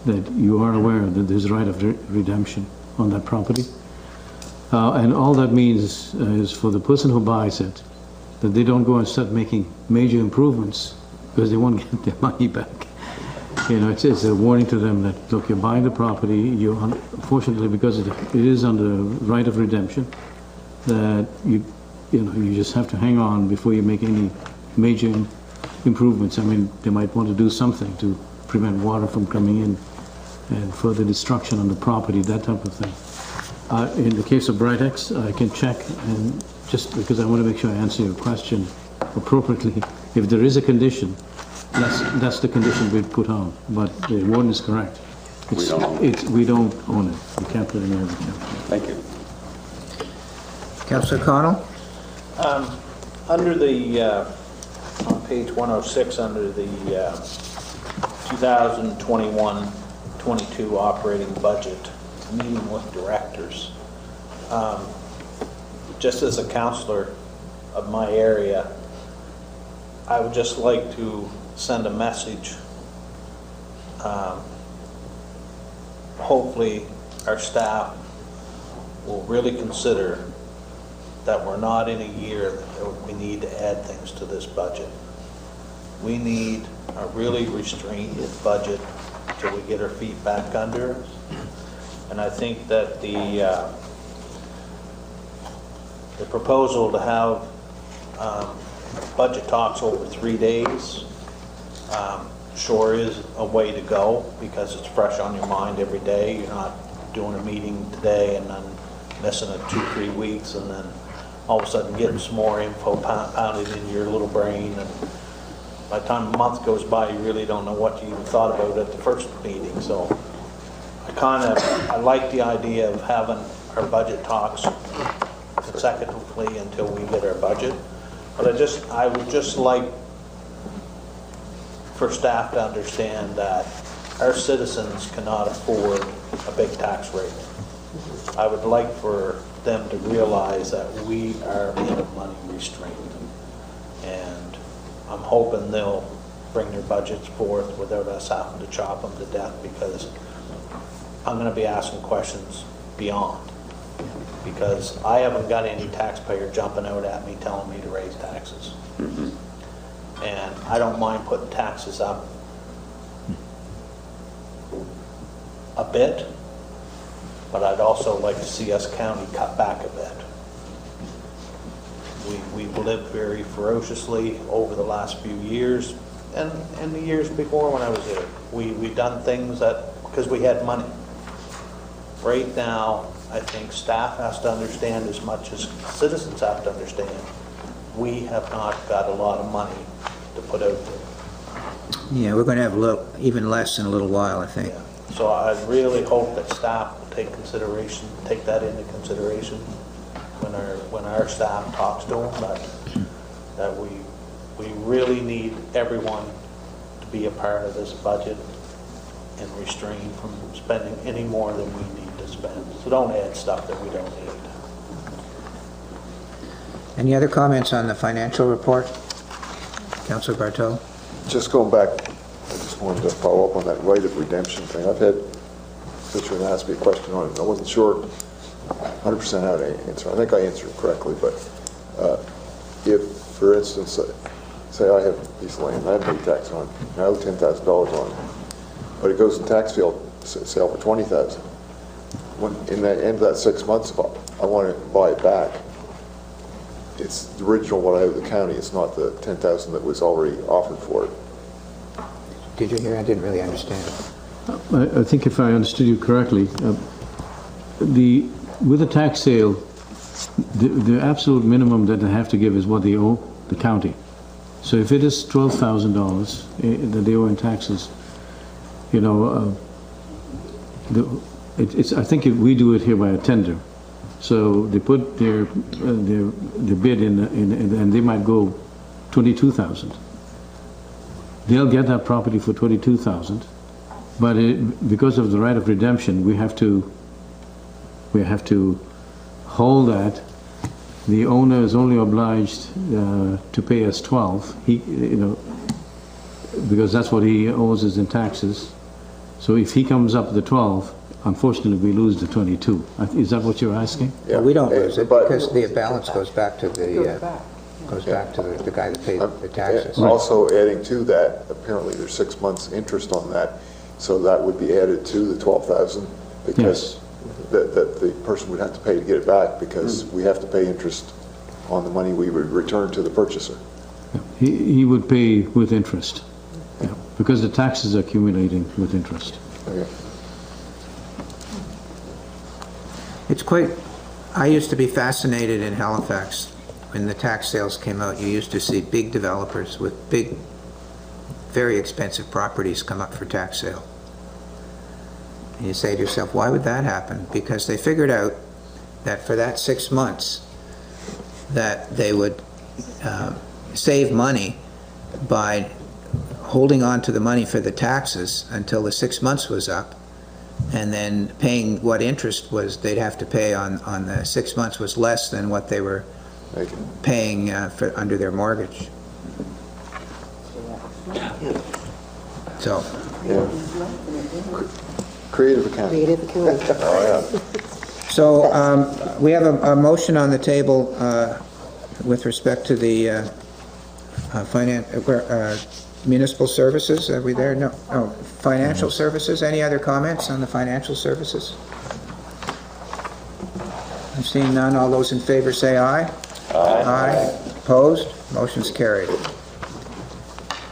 that you are aware that there's a right of redemption on that property. And all that means is for the person who buys it, that they don't go and start making major improvements because they won't get their money back. It's a warning to them that, look, you're buying the property, unfortunately, because it is under right of redemption, that you just have to hang on before you make any major improvements. I mean, they might want to do something to prevent water from coming in and further destruction on the property, that type of thing. In the case of Britex, I can check, and just because I want to make sure I answer your question appropriately, if there is a condition, that's the condition we'd put on. But the warden is correct. We don't own it. We can't put any other account. Thank you. Councillor Connell? Under the, on page 106, under the 2021-22 operating budget, meeting with directors, just as a councillor of my area, I would just like to send a message. Hopefully our staff will really consider that we're not in a year that we need to add things to this budget. We need a really restrained budget till we get our feet back under us. And I think that the proposal to have budget talks over 3 days sure is a way to go, because it's fresh on your mind every day. You're not doing a meeting today and then missing it 2-3 weeks, and then all of a sudden getting some more info pounded in your little brain, and by the time a month goes by, you really don't know what you even thought about at the first meeting. So I like the idea of having our budget talks consecutively until we get our budget. But I would just like for staff to understand that our citizens cannot afford a big tax rate. I would like for them to realize that we are in a money restraint, and I'm hoping they'll bring their budgets forth without us having to chop them to death, because I'm going to be asking questions beyond. Because I haven't got any taxpayer jumping out at me telling me to raise taxes. And I don't mind putting taxes up a bit, but I'd also like to see us county cut back a bit. We've lived very ferociously over the last few years, and the years before when I was there. We've done things that, because we had money. Right now, I think staff has to understand as much as citizens have to understand. We have not got a lot of money to put out there. Yeah, we're going to have even less in a little while, I think. Yeah. So I really hope that staff will take that into consideration when our staff talks to them, that we really need everyone to be a part of this budget and restrain from spending any more than we need to spend. So don't add stuff that we don't need. Any other comments on the financial report? Councillor Bartow? Just going back, I just wanted to follow up on that right of redemption thing. I've had a constituent ask me a question on it, and I wasn't sure 100% how to answer. I think I answered it correctly, but if, for instance, say I have a piece of land, I haven't paid tax on it, and I owe $10,000 on it, but it goes in tax sale for $20,000. When in the end of that 6 months, if I want to buy it back, it's the original what I owe the county. It's not the $10,000 that was already offered for it. Did you hear? I didn't really understand. I think if I understood you correctly, with a tax sale, the absolute minimum that they have to give is what they owe the county. So if it is $12,000 that they owe in taxes, you know, I think we do it here by a tender. So they put their bid in, and they might go $22,000. They'll get that property for $22,000, but because of the right of redemption, we have to hold that. The owner is only obliged to pay us $12,000. Because that's what he owes us in taxes. So if he comes up with the $12,000, unfortunately, we lose the $22,000. Is that what you're asking? Yeah, well, we don't lose it because the balance goes back to the guy that paid the taxes. Also adding to that, apparently there's 6 months interest on that, so that would be added to the $12,000 because that the person would have to pay to get it back, because we have to pay interest on the money we would return to the purchaser. He would pay with interest, because the taxes are accumulating with interest. Okay. It's I used to be fascinated in Halifax when the tax sales came out. You used to see big developers with big, very expensive properties come up for tax sale. And you say to yourself, why would that happen? Because they figured out that for that 6 months that they would save money by holding on to the money for the taxes until the 6 months was up, and then paying what interest was they'd have to pay on the 6 months was less than what they were paying under their mortgage. So. Yeah. Creative accounting. Creative accounting. Oh, yeah. So we have a motion on the table with respect to the municipal services. Are we there? No. Oh, financial services. Any other comments on the financial services? I'm seeing none. All those in favor say aye. Aye. Aye. Opposed? Motion's carried.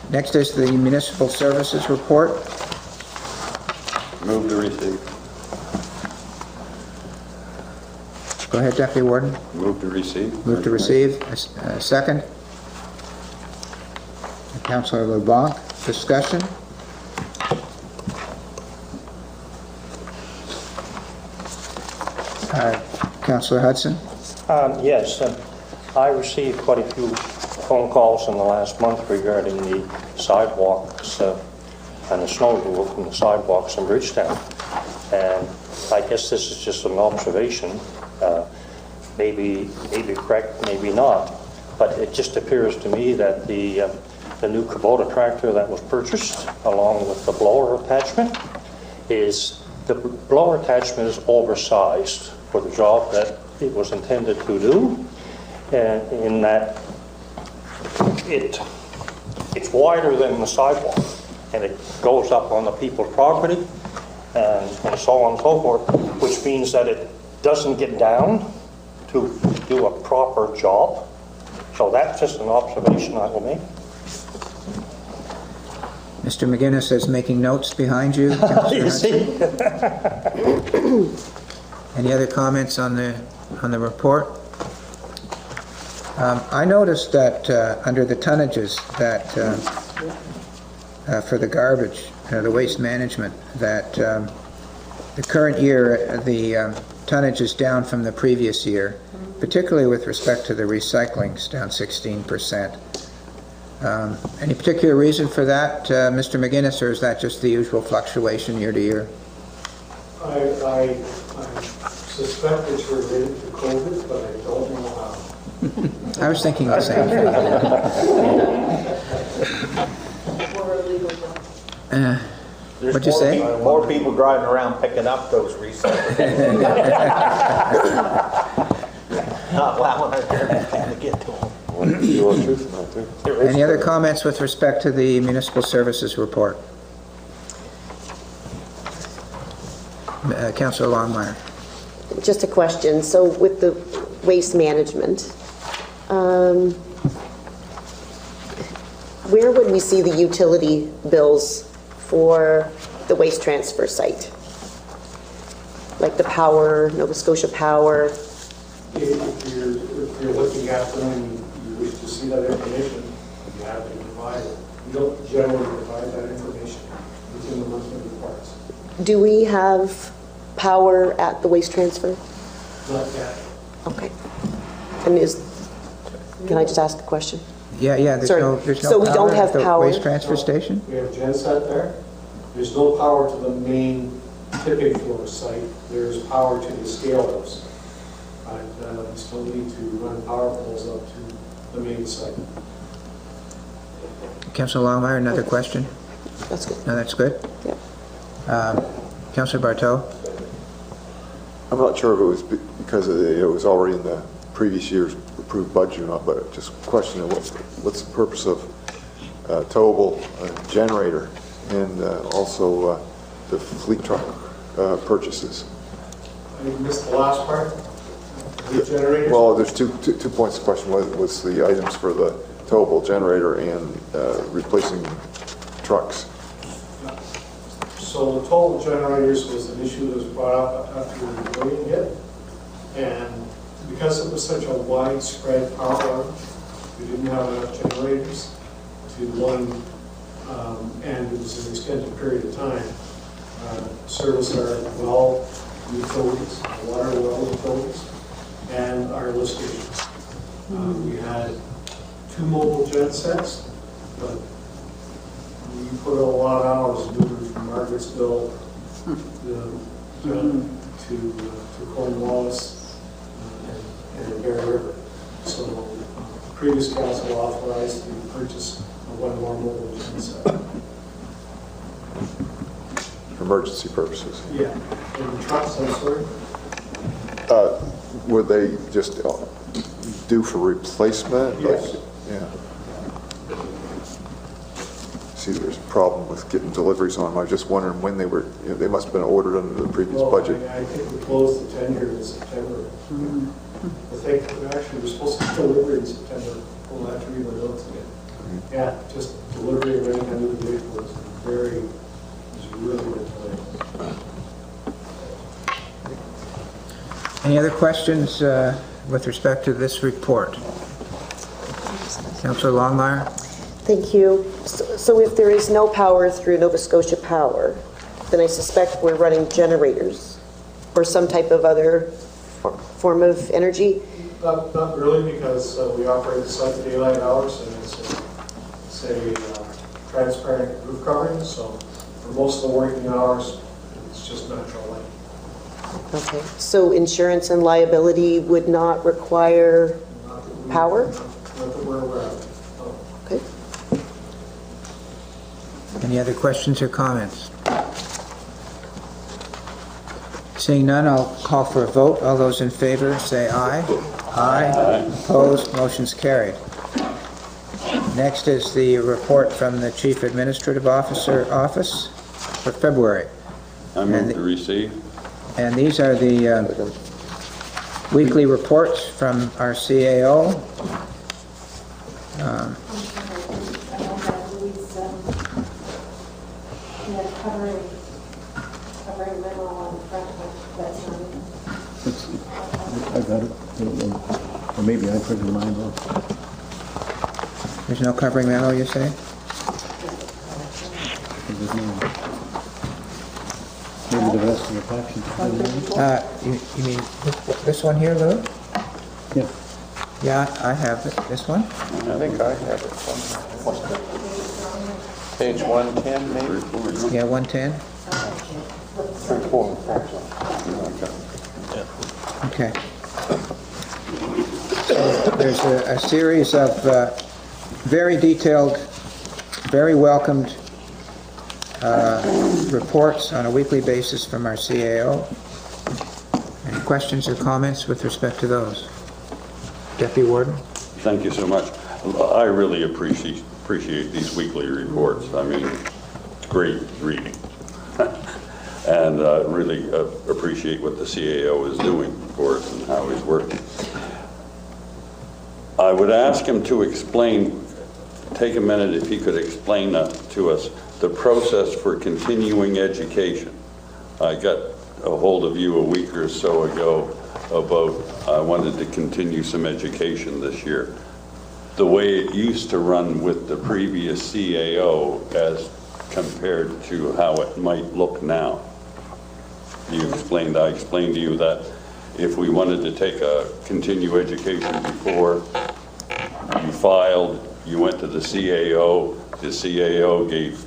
Next is the municipal services report. Move to receive. Go ahead, Deputy Warden. Move to receive. Move to receive. Second. Councillor LeBlanc. Discussion. Councillor Hudson. Yes, I received quite a few phone calls in the last month regarding the sidewalks and the snow removal from the sidewalks in Bridgetown. And I guess this is just an observation, maybe correct, maybe not, but it just appears to me that the the new Kubota tractor that was purchased, along with the blower attachment, is the blower attachment is oversized for the job that it was intended to do, in that it's wider than the sidewalk, and it goes up on the people's property, and so on and so forth, which means that it doesn't get down to do a proper job. So that's just an observation I will make. Mr. McGinnis is making notes behind you. You see? Any other comments on the report? I noticed that under the tonnages that for the garbage, the waste management, that the current year the tonnage is down from the previous year, particularly with respect to the recycling, it's down 16%. Any particular reason for that, Mr. McGinnis, or is that just the usual fluctuation year to year? I suspect it's related to COVID, but I don't know how. I was thinking the same thing. What'd you say? More people driving around picking up those recyclables. Not allowing our garbage to get to them. Any other comments with respect to the municipal services report? Councillor Longmire. Just a question. So with the waste management, where would we see the utility bills for the waste transfer site? Like the power, Nova Scotia Power? If you're looking at them and you wish to see that information, you have to provide it. We don't generally provide that information within the monthly reports. Do we have power at the waste transfer? Not yet. Okay. And can I just ask a question? Yeah, there's Sorry. no So we power don't have at the power? waste transfer station? We have genset there. There's no power to the main tipping floor site. There's power to the scale-ups. But we still need to run power poles up to the main site. Councillor Longmire, another question? That's good. No, that's good? Yeah. Councillor Barteau? I'm not sure if it was because it was already in the previous year's approved budget or not, but just questioning what's the purpose of towable generator and also the fleet truck purchases. I missed the last part. The generators? Well, there's two points of question. Was the items for the towable generator and replacing trucks. So the total generators was an issue that was brought up after the billion hit. And because it was such a widespread power outage, we didn't have enough generators to run, and it was an extended period of time, service our well utilities, water well utilities, and our lift stations. We had 2 mobile gen sets, but we put a lot of hours moving from Margarettsville to Cornwallis and Bear River. So the previous council authorized the purchase of 1 more mobile gen set. For emergency purposes. Yeah. And the trucks, I'm sorry? Were they just due for replacement? Yes. Yeah. See, there's a problem with getting deliveries on them. I was just wondering when they were, they must have been ordered under the previous budget. I think we closed the tender in September. I think actually we're supposed to deliver in September. We'll have to read my notes again. Yeah, just delivery of any kind of vehicle was really good delay. Any other questions with respect to this report? Councillor Longmire? Thank you. So if there is no power through Nova Scotia Power, then I suspect we're running generators or some type of other form of energy? Not really, because we operate the site at daylight hours, and it's a transparent roof covering, so for most of the working hours, it's just natural light. Okay. So insurance and liability would not require power? Not that we're aware of. No. Okay. Any other questions or comments? Seeing none, I'll call for a vote. All those in favor say aye. Aye. Opposed, motion's carried. Next is the report from the Chief Administrative Officer Office for February. I move to receive. And these are the weekly reports from our CAO. Covering memo on the front, that's not I got it. Or maybe I printed mine off. There's no covering memo, you say? Maybe the rest of the package. You mean this one here, Lou? Yeah. Yeah, I have it. This one? I think I have it somewhere. Page 110, maybe? Yeah, 110? Okay. So there's a series of very detailed, very welcomed reports on a weekly basis from our CAO. Any questions or comments with respect to those? Deputy Warden? Thank you so much. I really appreciate these weekly reports. I mean, it's great reading. And really appreciate what the CAO is doing for us and how he's working. I would ask him to explain, take a minute if he could explain to us the process for continuing education. I got a hold of you a week or so ago about I wanted to continue some education this year. The way it used to run with the previous CAO as compared to how it might look now. I explained to you that if we wanted to take a continue education before, you filed, you went to the CAO gave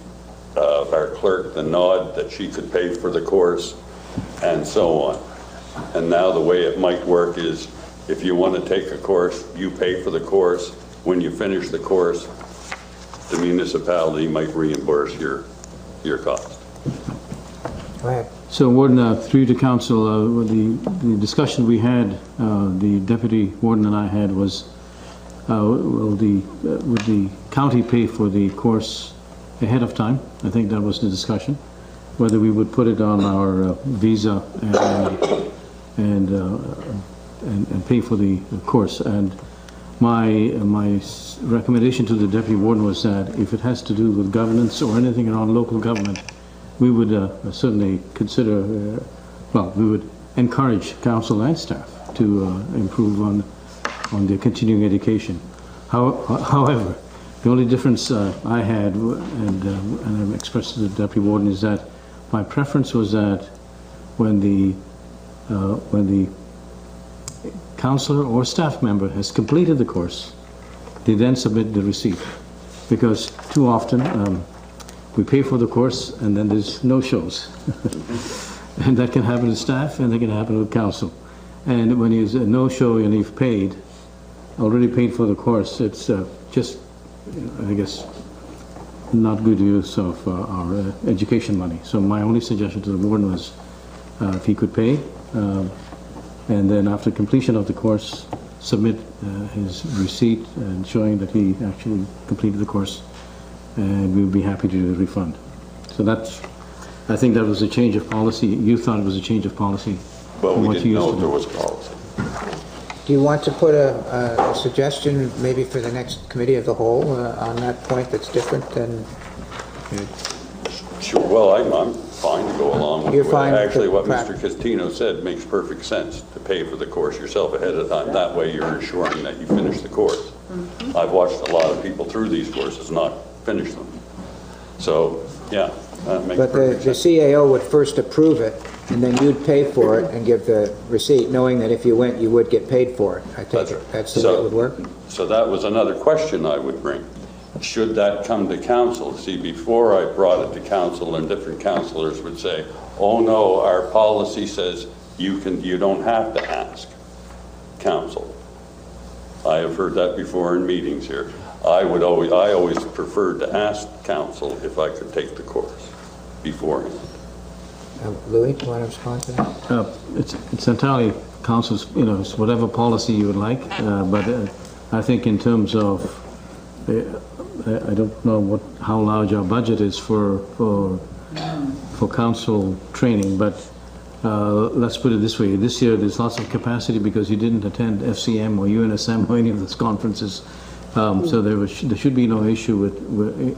our clerk the nod that she could pay for the course, and so on. And now the way it might work is if you want to take a course, you pay for the course. When you finish the course, the municipality might reimburse your cost. Go ahead. So, Warden, through to Council, the discussion we had, the Deputy Warden and I had was, would the county pay for the course ahead of time? I think that was the discussion. Whether we would put it on our visa and pay for the course. And my recommendation to the Deputy Warden was that if it has to do with governance or anything around local government, we would certainly consider, we would encourage council and staff to improve on their continuing education. However, the only difference I had, and I've expressed to the Deputy Warden, is that my preference was that when the counselor or staff member has completed the course, they then submit the receipt. Because too often, we pay for the course and then there's no shows. And that can happen to staff and that can happen with council. And when there's a no show and you've already paid for the course, it's just, I guess, not good use of our education money. So my only suggestion to the warden was if he could pay, and then after completion of the course, submit his receipt and showing that he actually completed the course, and we would be happy to do the refund. So I think that was a change of policy. You thought it was a change of policy. Well, we didn't know there was policy. Do you want to put a suggestion maybe for the next committee of the whole on that point that's different than? Sure. Well, I'm fine to go along with You're fine actually with what Mr. Castino said makes perfect sense, to pay for the course yourself ahead of time. That way you're ensuring that you finish the course. Mm-hmm. I've watched a lot of people through these courses not finish them. So, yeah, that makes perfect sense. But the CAO would first approve it, and then you'd pay for it and give the receipt, knowing that if you went, you would get paid for it. I think that's the way it would work. So that was another question I would bring. Should that come to council? See, before I brought it to council, and different councilors would say, oh no, our policy says you don't have to ask council. I have heard that before in meetings here. I always preferred to ask council if I could take the course beforehand. Louis, do you want to respond to that? It's entirely council's, it's whatever policy you would like, but I think in terms of, I don't know how large our budget is for council training, but let's put it this way. This year there's lots of capacity because you didn't attend FCM or UNSM or any of those conferences, so there should be no issue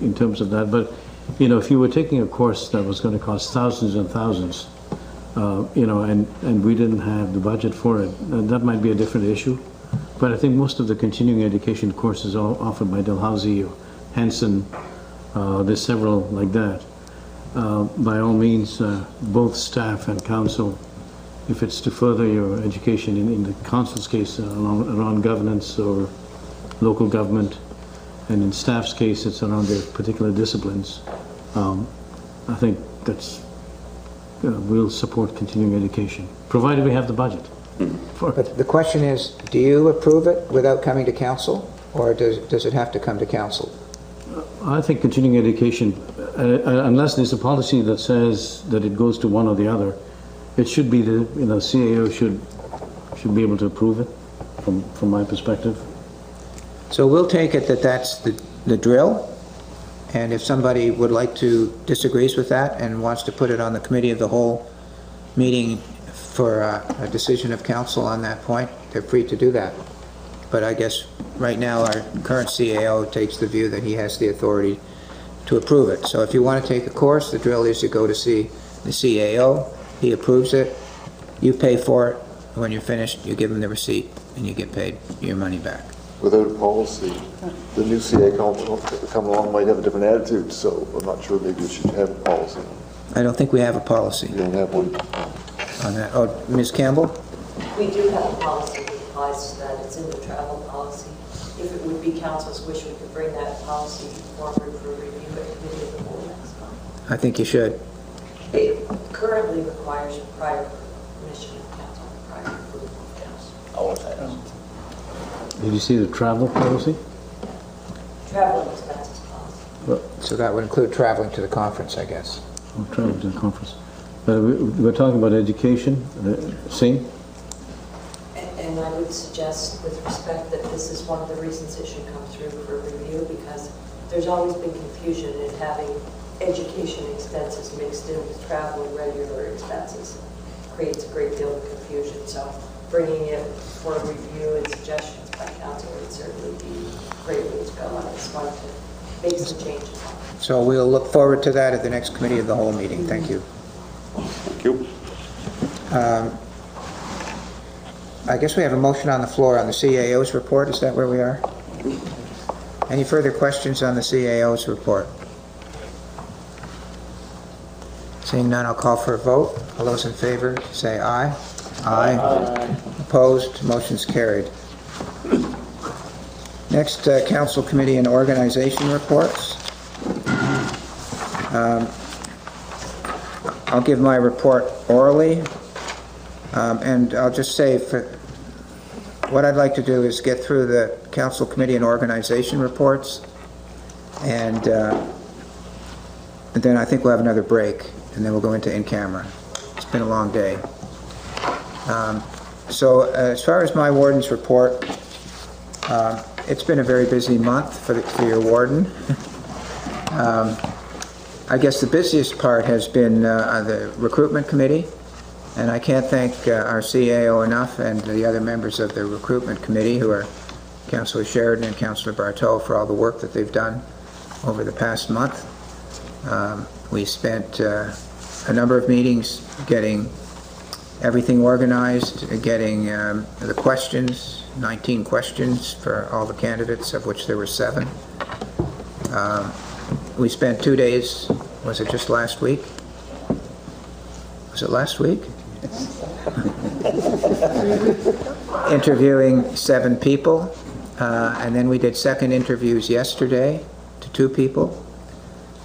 in terms of that. But if you were taking a course that was going to cost thousands and thousands, and we didn't have the budget for it, that might be a different issue. But I think most of the continuing education courses are offered by Dalhousie or Hanson. There's several like that. By all means, both staff and council, if it's to further your education in the council's case around governance or local government, and in staff's case it's around their particular disciplines, I think that's we'll support continuing education, provided we have the budget. But the question is, do you approve it without coming to council, or does it have to come to council? I think continuing education, unless there's a policy that says that it goes to one or the other, it should be the CAO should be able to approve it from my perspective. So we'll take it that that's the drill, and if somebody would like to disagrees with that and wants to put it on the committee of the whole meeting for a decision of council on that point, they're free to do that. But I guess right now our current CAO takes the view that he has the authority to approve it. So if you want to take a course, the drill is you go to see the CAO, he approves it, you pay for it, when you're finished you give him the receipt and you get paid your money back. Without a policy, the new CA council come along might have a different attitude, so I'm not sure maybe we should have a policy. I don't think we have a policy. You don't have one? On that. Oh, Ms. Campbell? We do have a policy that applies to that. It's in the travel policy. If it would be council's wish, we could bring that policy forward for review at committee of the whole next month. I think you should. It currently requires prior permission of council, prior approval of council. Always has. Did you see the travel policy? Travel expenses policy. So that would include traveling to the conference, I guess. Oh, travel to the conference. But we're talking about education, same? And I would suggest with respect that this is one of the reasons it should come through for review, because there's always been confusion in having education expenses mixed in with travel and regular expenses. Creates a great deal of confusion. So bringing it for review and suggestions by council would certainly be a great way to go. I just wanted to make some changes. So we'll look forward to that at the next committee of the whole meeting. Thank you. Thank you. I guess we have a motion on the floor on the CAO's report. Is that where we are? Any further questions on the CAO's report? Seeing none, I'll call for a vote. All those in favor say aye. Aye. Opposed? Motion's carried. Next, Council Committee and Organization reports. I'll give my report orally, and I'll just say what I'd like to do is get through the Council Committee and Organization reports, and then I think we'll have another break, and then we'll go into in-camera. It's been a long day. So as far as my warden's report, it's been a very busy month for your warden. I guess the busiest part has been the recruitment committee, and I can't thank our CAO enough and the other members of the recruitment committee, who are Councillor Sheridan and Councillor Bartow, for all the work that they've done over the past month. We spent a number of meetings getting everything organized, getting the questions, 19 questions for all the candidates, of which there were 7. We spent 2 days, was it just last week? Was it last week? Interviewing 7 people, and then we did second interviews yesterday to 2 people,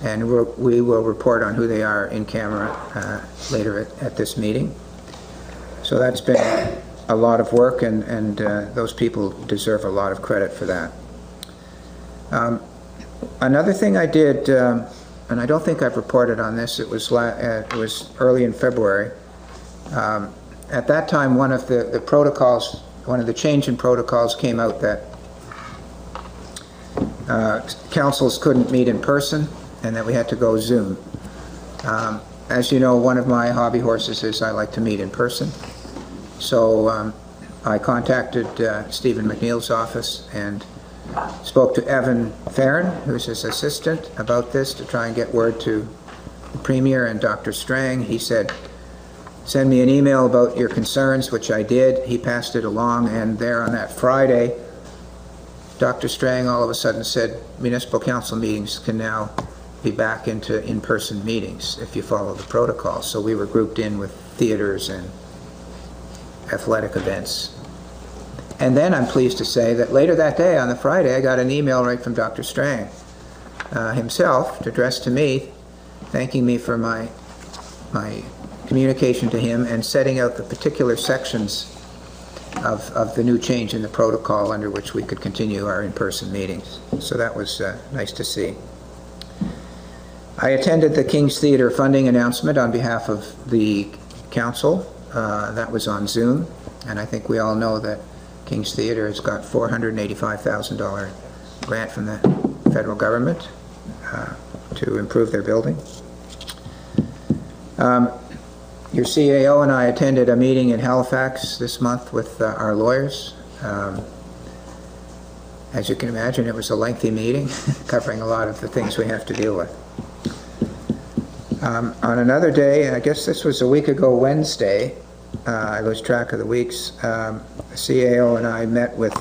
and we will report on who they are in camera later at this meeting. So that's been a lot of work, and those people deserve a lot of credit for that. Another thing I did, and I don't think I've reported on this, it was early in February. At that time, one of the protocols, one of the change in protocols came out that councils couldn't meet in person and that we had to go Zoom. As you know, one of my hobby horses is I like to meet in person. So I contacted Stephen McNeil's office and spoke to Evan Farron, who's his assistant, about this to try and get word to the Premier and Dr. Strang. He said, send me an email about your concerns, which I did. He passed it along, and there on that Friday, Dr. Strang all of a sudden said municipal council meetings can now be back into in-person meetings if you follow the protocol. So we were grouped in with theaters and athletic events. And then I'm pleased to say that later that day, on the Friday, I got an email right from Dr. Strang himself, addressed to me, thanking me for my communication to him and setting out the particular sections of the new change in the protocol under which we could continue our in-person meetings. So that was nice to see. I attended the King's Theatre funding announcement on behalf of the council. That was on Zoom, and I think we all know that King's Theatre has got $485,000 grant from the federal government to improve their building. Your CAO and I attended a meeting in Halifax this month with our lawyers. As you can imagine, it was a lengthy meeting covering a lot of the things we have to deal with. On another day, I guess this was a week ago Wednesday, I lose track of the weeks, the CAO and I met with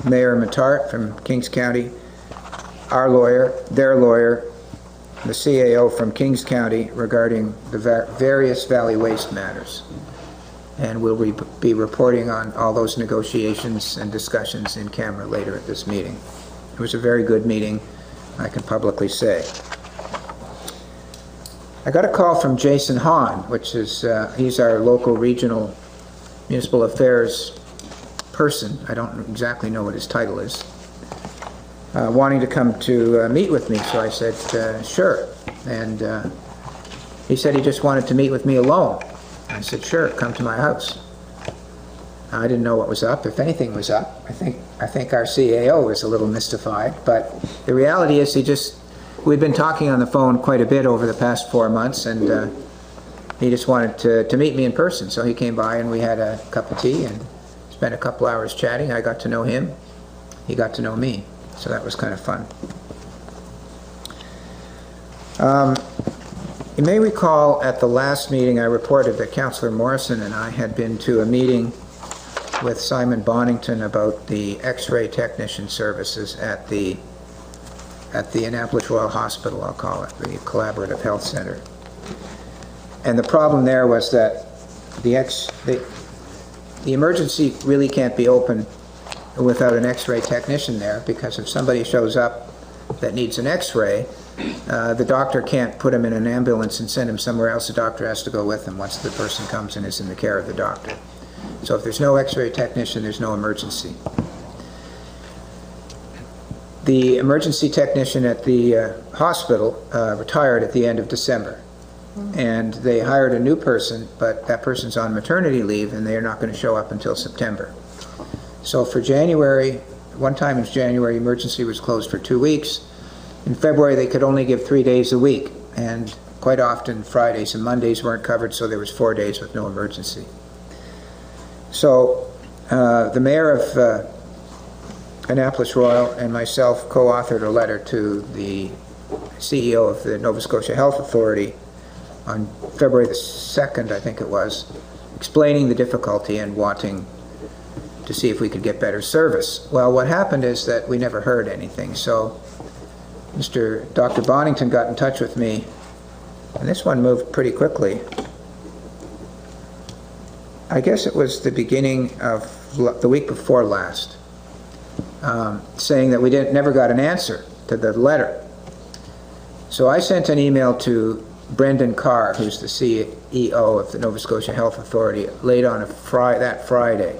Mayor Matart from Kings County, our lawyer, their lawyer, the CAO from Kings County regarding the various Valley Waste matters. And we'll be reporting on all those negotiations and discussions in camera later at this meeting. It was a very good meeting, I can publicly say. I got a call from Jason Hahn, which is, he's our local regional municipal affairs person. I don't exactly know what his title is. Wanting to come to meet with me, so I said, sure. And he said he just wanted to meet with me alone. I said, sure, come to my house. I didn't know what was up, if anything was up. I think our CAO was a little mystified, but the reality is we'd been talking on the phone quite a bit over the past 4 months, and he just wanted to meet me in person. So he came by and we had a cup of tea and spent a couple hours chatting. I got to know him. He got to know me. So that was kind of fun. You may recall at the last meeting I reported that Councillor Morrison and I had been to a meeting with Simon Bonington about the X-ray technician services at the Annapolis Royal Hospital, I'll call it, the Collaborative Health Center. And the problem there was that the emergency really can't be open without an X-ray technician there, because if somebody shows up that needs an X-ray, the doctor can't put him in an ambulance and send him somewhere else. The doctor has to go with him once the person comes and is in the care of the doctor. So if there's no X-ray technician, there's no emergency. The emergency technician at the hospital retired at the end of December. And they hired a new person, but that person's on maternity leave and they're not going to show up until September. So for January, one time in January, emergency was closed for 2 weeks. In February, they could only give 3 days a week, and quite often Fridays and Mondays weren't covered, so there was 4 days with no emergency. So the mayor of Annapolis Royal and myself co-authored a letter to the CEO of the Nova Scotia Health Authority on February the 2nd, I think it was, explaining the difficulty and wanting to see if we could get better service. Well, what happened is that we never heard anything. So Dr. Bonington got in touch with me, and this one moved pretty quickly. I guess it was the beginning of the week before last, saying that we never got an answer to the letter. So I sent an email to Brendan Carr, who's the CEO of the Nova Scotia Health Authority, late on that Friday.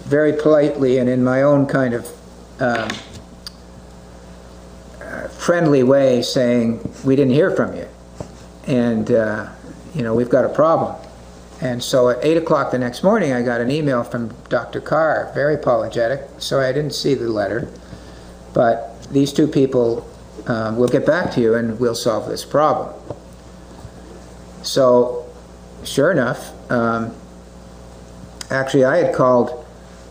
Very politely and in my own kind of friendly way saying, we didn't hear from you, and we've got a problem. And so at 8 o'clock the next morning, I got an email from Dr. Carr, very apologetic. Sorry, I didn't see the letter, but these two people will get back to you and we'll solve this problem. So, sure enough, actually I had called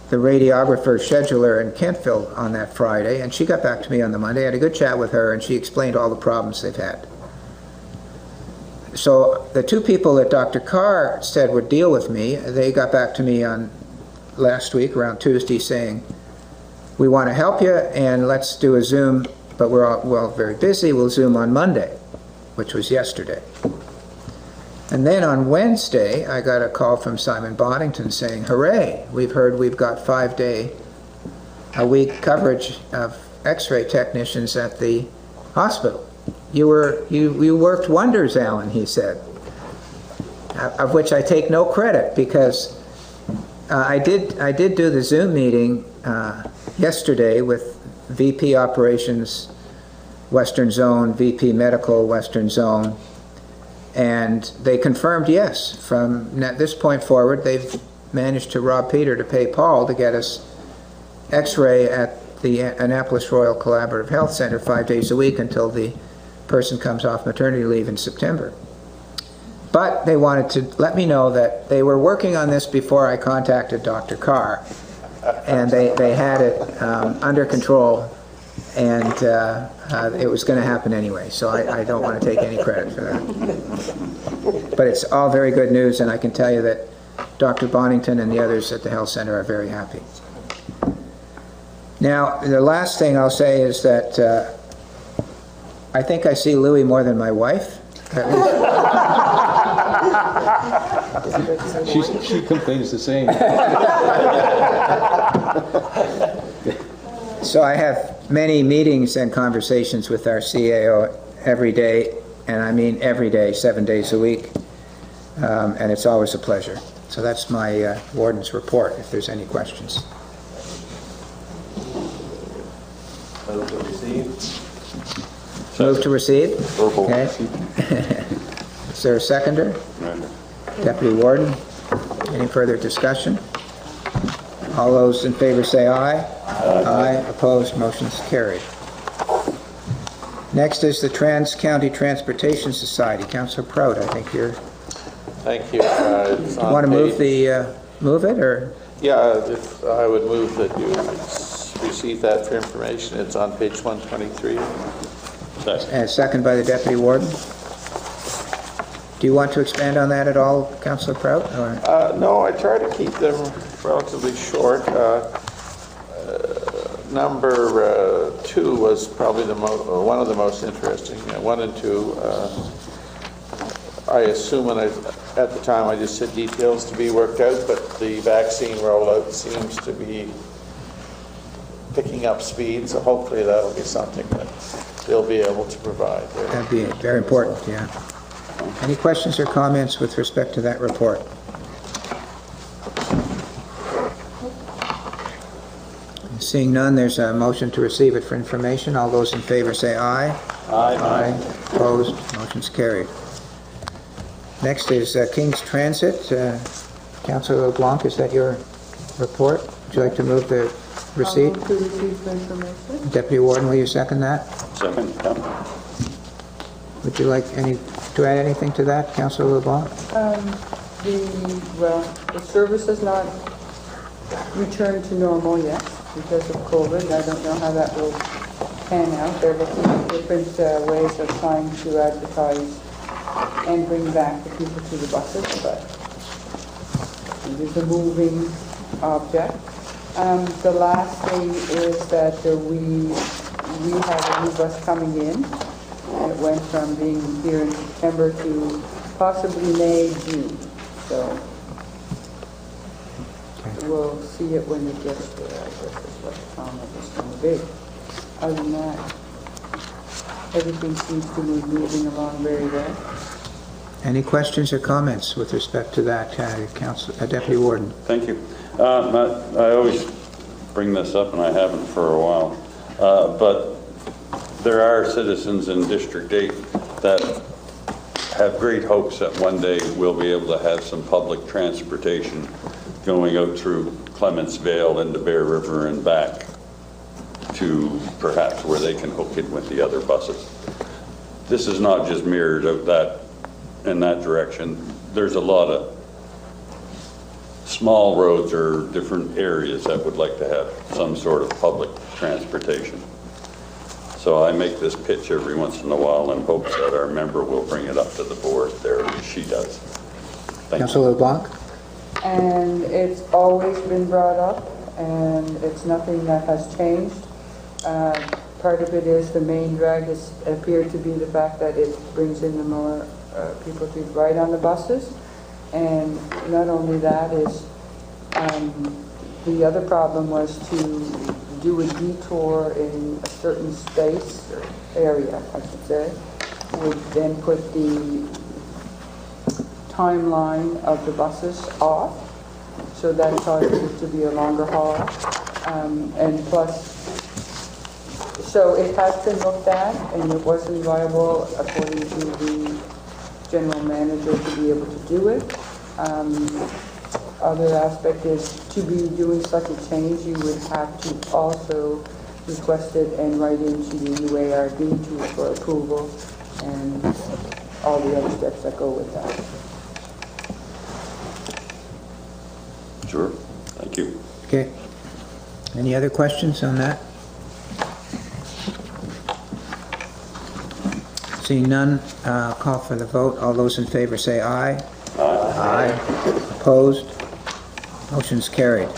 the radiographer scheduler in Kentville on that Friday, and she got back to me on the Monday. I had a good chat with her, and she explained all the problems they've had. So the two people that Dr. Carr said would deal with me, they got back to me on last week around Tuesday saying, we want to help you and let's do a Zoom, but we're all very busy. We'll Zoom on Monday, which was yesterday. And then on Wednesday, I got a call from Simon Boddington saying, hooray, we've heard we've got 5-day-a-week coverage of X-ray technicians at the hospital. You worked wonders, Alan, he said, of which I take no credit, because I did do the Zoom meeting yesterday with VP Operations Western Zone, VP Medical Western Zone, and they confirmed yes. From this point forward, they've managed to rob Peter to pay Paul to get us X-ray at the Annapolis Royal Collaborative Health Center 5 days a week until the person comes off maternity leave in September. But they wanted to let me know that they were working on this before I contacted Dr. Carr, and they had it under control, and it was going to happen anyway, so I don't want to take any credit for that. But it's all very good news, and I can tell you that Dr. Bonington and the others at the health center are very happy. Now, the last thing I'll say is that I think I see Louie more than my wife. She complains the same. So I have many meetings and conversations with our CAO every day, and I mean every day, 7 days a week, and it's always a pleasure. So that's my warden's report, if there's any questions. Move to receive. Move to receive? Okay. Is there a seconder? Deputy Warden, any further discussion? All those in favor say aye. Aye. Opposed, motion's carried. Next is the Trans-County Transportation Society. Councillor Prout, I think you're... Thank you. It's You want to move it, or? Yeah, if I would move that you receive that for information. It's on page 123. And second by the Deputy Warden. Do you want to expand on that at all, Councillor Prout? No, I try to keep them relatively short. Number 2 was probably one of the most interesting. 1 and 2, I assume at the time I just said details to be worked out, but the vaccine rollout seems to be picking up speed, so hopefully that'll be something that they'll be able to provide. That'd be very important, yeah. Any questions or comments with respect to that report? Seeing none, there's a motion to receive it for information. All those in favor say aye. Aye. Aye. Opposed, motion's carried. Next is King's Transit. Councillor LeBlanc, is that your report? Would you like to move the receipt? I'll move to receive the information. Deputy Warden, will you second that? Second, yeah. Would you like to add anything to that, Councillor LeBlanc? The service has not returned to normal yet because of COVID. I don't know how that will pan out. They're looking at different ways of trying to advertise and bring back the people to the buses, but it is a moving object. The last thing is that we have a new bus coming in. It went from being here in September to possibly May, June. So we'll see it when it gets there, I guess is what the comment is going to be. Other than that, everything seems to be moving along very well. Any questions or comments with respect to that, Deputy Warden? Thank you. I always bring this up, and I haven't for a while, but there are citizens in District 8 that have great hopes that one day we'll be able to have some public transportation going out through Clements Vale into Bear River and back to perhaps where they can hook in with the other buses. This is not just mirrored out in that direction. There's a lot of small roads or different areas that would like to have some sort of public transportation. So I make this pitch every once in a while in hopes that our member will bring it up to the board there, as she does. Thank you. Councillor LeBlanc? And it's always been brought up, and it's nothing that has changed. Part of it is the main drag has appeared to be the fact that it brings in the more people to ride on the buses. And not only that is, the other problem was to do a detour in a certain space, or area, I should say, would then put the timeline of the buses off, so that caused it to be a longer haul. And plus, so it has been looked at, and it wasn't viable, according to the general manager, to be able to do it. Other aspect is to be doing such a change, you would have to also request it and write into the UARD for approval and all the other steps that go with that. Sure. Thank you. Okay. Any other questions on that? Seeing none, call for the vote. All those in favor say aye. Aye. Aye. Opposed? Motion's carried.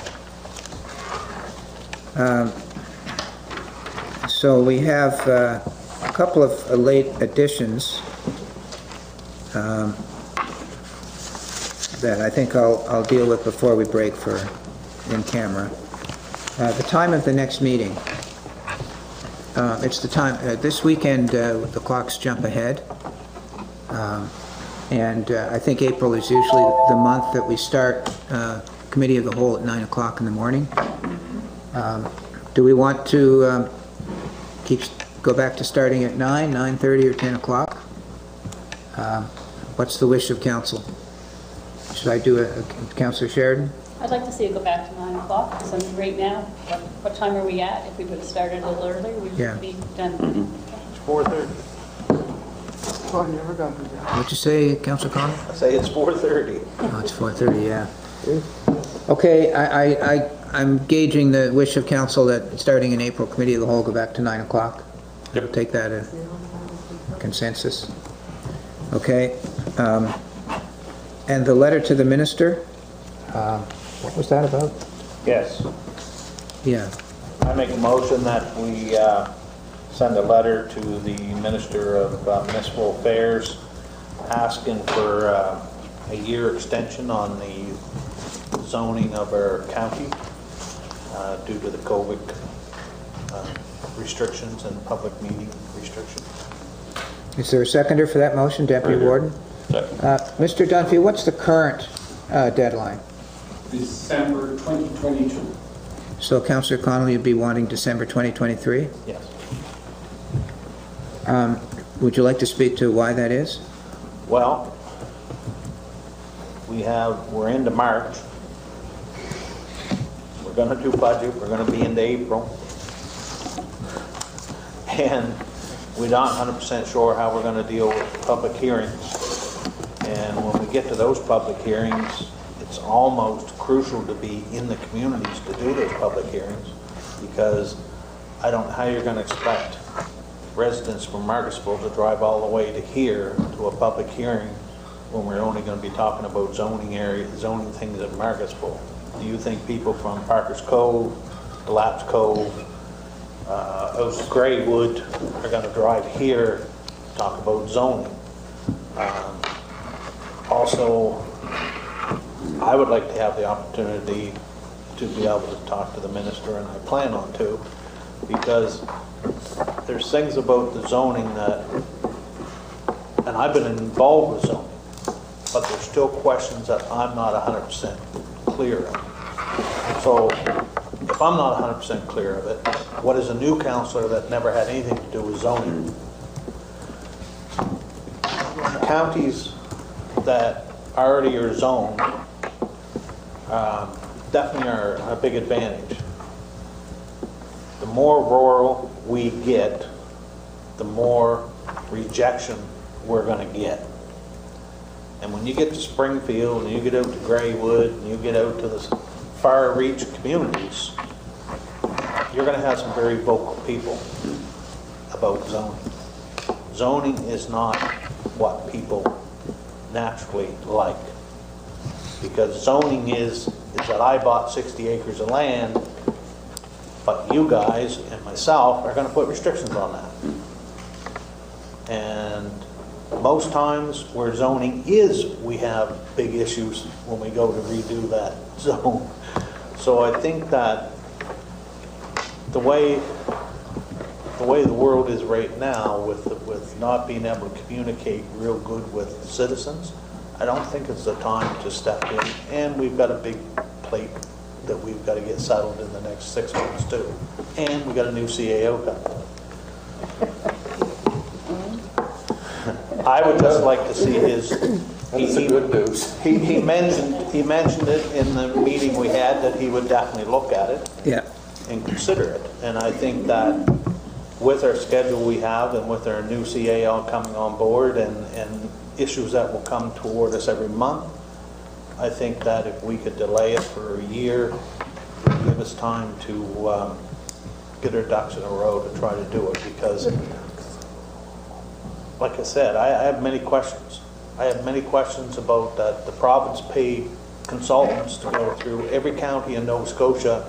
So we have a couple of late additions that I think I'll deal with before we break for in camera. The time of the next meeting. It's the time, this weekend the clocks jump ahead. And I think April is usually the month that we start Committee of the Whole at 9 o'clock in the morning. Do we want to go back to starting at 9, 9:30, or 10 o'clock? What's the wish of council? Should I do it, Councillor Sheridan? I'd like to see it go back to 9 o'clock. So right now, what time are we at? If we would have started a little earlier, we would be done. It's 4:30. Oh, I never got to that. What'd you say, Councillor Connell? I say it's 4:30. Oh, it's 4:30, yeah. Okay, I'm gauging the wish of council that starting in April, Committee of the Whole go back to 9 o'clock. Yep. Take that as consensus. Okay. And the letter to the minister, what was that about? Yes. Yeah. I make a motion that we send a letter to the Minister of Municipal Affairs asking for a year extension on the zoning of our county due to the COVID restrictions and public meeting restrictions. Is there a seconder for that motion, Deputy Warden? Mr. Dunphy, what's the current deadline? December 2022. So Councillor Connolly would be wanting December 2023? Yes. Would you like to speak to why that is? Well, we're into March. We're going to do budget. We're going to be into April. And we're not 100% sure how we're going to deal with public hearings. And when we get to those public hearings, it's almost crucial to be in the communities to do those public hearings, because I don't know how you're going to expect residents from Margarettsville to drive all the way to here to a public hearing when we're only going to be talking about zoning things in Margarettsville. Do you think people from Parker's Cove, Laps Cove, Greywood are going to drive here to talk about zoning? Also, I would like to have the opportunity to be able to talk to the minister, and I plan on to, because there's things about the zoning that, and I've been involved with zoning, but there's still questions that I'm not 100% clear on. So if I'm not 100% clear of it, what is a new counselor that never had anything to do with zoning? Counties that already are zoned definitely are a big advantage. The more rural we get, the more rejection we're going to get. And when you get to Springfield, and you get out to Graywood, and you get out to the far reach communities, you're going to have some very vocal people about zoning. Zoning is not what people naturally like. Because zoning is that I bought 60 acres of land, but you guys and myself are going to put restrictions on that. And most times where zoning is, we have big issues when we go to redo that zone. So I think that the way the world is right now, with not being able to communicate real good with citizens, I don't think it's the time to step in. And we've got a big plate that we've got to get settled in the next 6 months too. And we got a new CAO coming. I would just like to see his. That's the good news. He mentioned it in the meeting we had that he would definitely look at it. Yeah. And consider it. And I think that with our schedule we have, and with our new CAO coming on board, and issues that will come toward us every month, I think that if we could delay it for a year, it would give us time to get our ducks in a row to try to do it. Because, like I said, I have many questions. I have many questions about that the province paid consultants to go through every county in Nova Scotia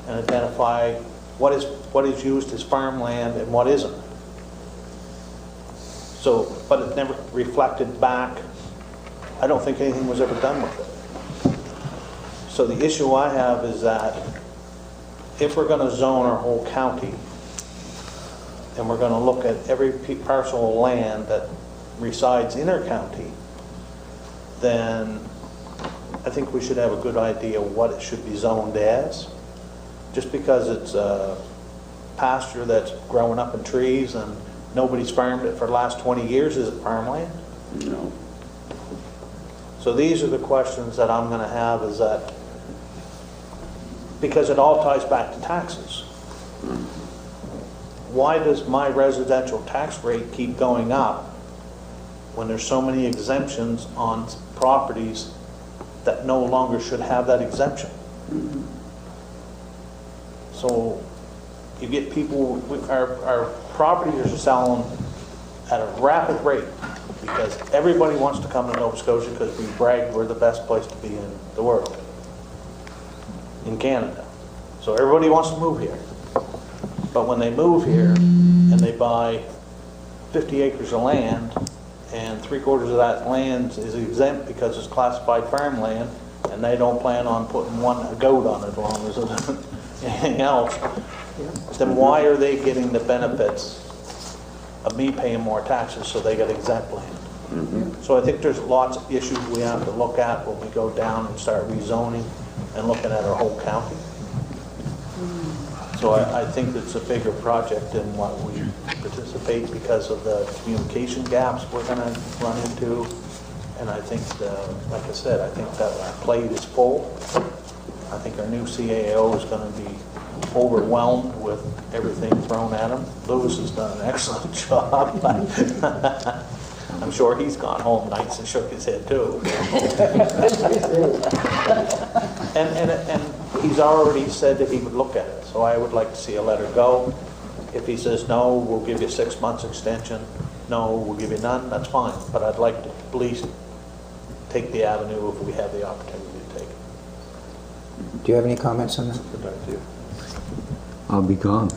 and identify what is used as farmland and what isn't. So, but it never reflected back. I don't think anything was ever done with it. So the issue I have is that if we're going to zone our whole county, and we're going to look at every parcel of land that resides in our county, then I think we should have a good idea what it should be zoned as. Just because it's a pasture that's growing up in trees and nobody's farmed it for the last 20 years, is it farmland? No. So these are the questions that I'm going to have, is that, because it all ties back to taxes. Why does my residential tax rate keep going up when there's so many exemptions on properties that no longer should have that exemption? So you get people, our properties are selling at a rapid rate because everybody wants to come to Nova Scotia because we brag we're the best place to be in the world, in Canada. So everybody wants to move here. But when they move here and they buy 50 acres of land, and 3/4 of that land is exempt because it's classified farmland, and they don't plan on putting a goat on it as long as it's anything else, then why are they getting the benefits of me paying more taxes so they get exempt land? So I think there's lots of issues we have to look at when we go down and start rezoning and looking at our whole county. So I think it's a bigger project than what we participate because of the communication gaps we're going to run into. And I think, like I said, I think that our plate is full. I think our new CAO is going to be overwhelmed with everything thrown at him. Lewis has done an excellent job. I'm sure he's gone home nights and shook his head too. and he's already said that he would look at it. So I would like to see a letter go. If he says no, we'll give you 6 months extension. No, we'll give you none. That's fine. But I'd like to at least take the avenue if we have the opportunity to take it. Do you have any comments on that? Good idea. I'll be gone.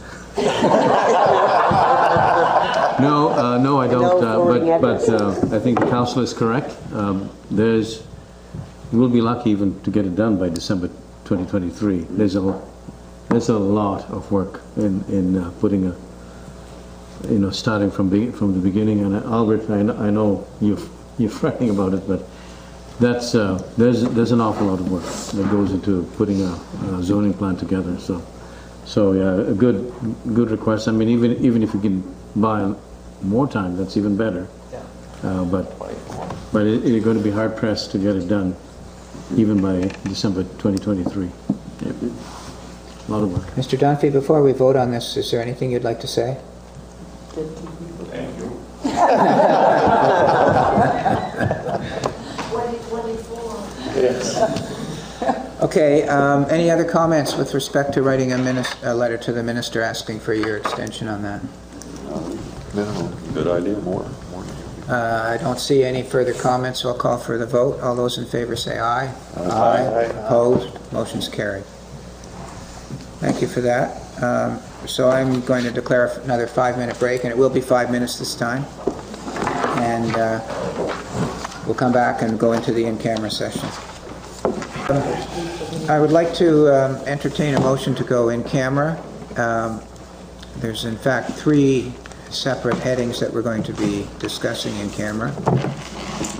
No, I don't. But I think the council is correct. We'll be lucky even to get it done by December 2023. There's a lot of work in putting starting from the beginning. And Albert, I know you're fretting about it, but there's an awful lot of work that goes into putting a zoning plan together. So So, yeah, a good request. I mean, even if you can buy more time, that's even better. But it's going to be hard pressed to get it done, even by December 2023. Yeah. A lot of work. Mr. Dunphy, before we vote on this, is there anything you'd like to say? Thank you. 2024. Yes. Okay, any other comments with respect to writing a letter to the minister asking for your extension on that? No. Good idea. More. I don't see any further comments, so I'll call for the vote. All those in favor say aye. Aye. Opposed? Motion's carried. Thank you for that. So I'm going to declare another 5-minute break, and it will be 5 minutes this time. And we'll come back and go into the in-camera session. I would like to entertain a motion to go in camera. There's in fact 3 separate headings that we're going to be discussing in camera.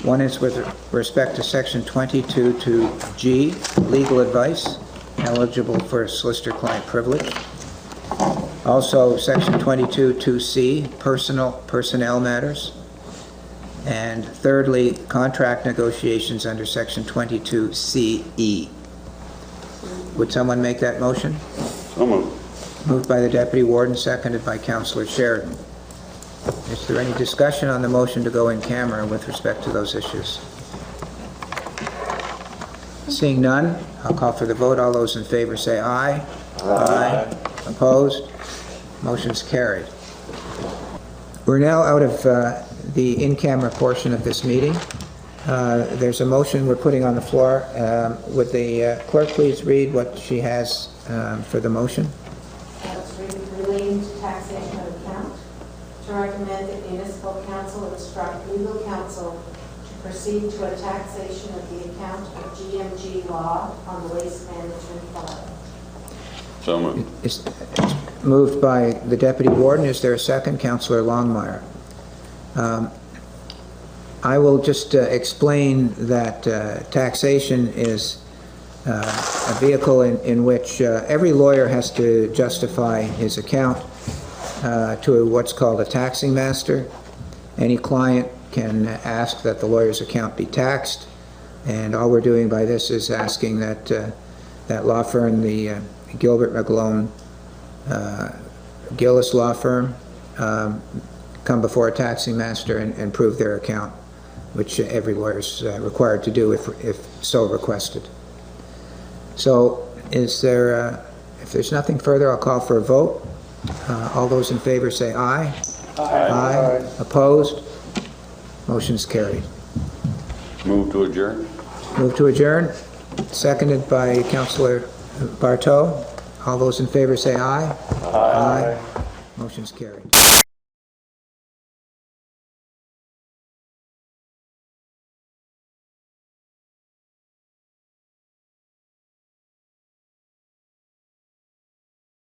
One is with respect to section 22(2)G, legal advice, eligible for solicitor-client privilege. Also section 22(2)C, personnel matters. And thirdly, contract negotiations under section 22(CE). Would someone make that motion? So moved. Moved by the Deputy Warden, seconded by Councillor Sheridan. Is there any discussion on the motion to go in camera with respect to those issues? Seeing none, I'll call for the vote. All those in favor say aye. Aye. Opposed? Motion's carried. We're now out of the in-camera portion of this meeting. There's a motion we're putting on the floor. Would the clerk please read what she has for the motion? Relating to taxation of account, to recommend that municipal council instruct legal counsel to proceed to a taxation of the account of GMG law on the waste management file. So moved. It's moved by the Deputy Warden. Is there a second? Councillor Longmire. I will just explain that taxation is a vehicle in which every lawyer has to justify his account to what's called a taxing master. Any client can ask that the lawyer's account be taxed, and all we're doing by this is asking that that law firm, the Gilbert McGlone Gillis law firm, come before a taxing master and prove their account, which every lawyer is required to do if so requested. So is there, if there's nothing further, I'll call for a vote. All those in favor say aye. Aye. Opposed? Motion's carried. Move to adjourn. Move to adjourn. Seconded by Councillor Bartow. All those in favor say aye. Aye. Motion's carried.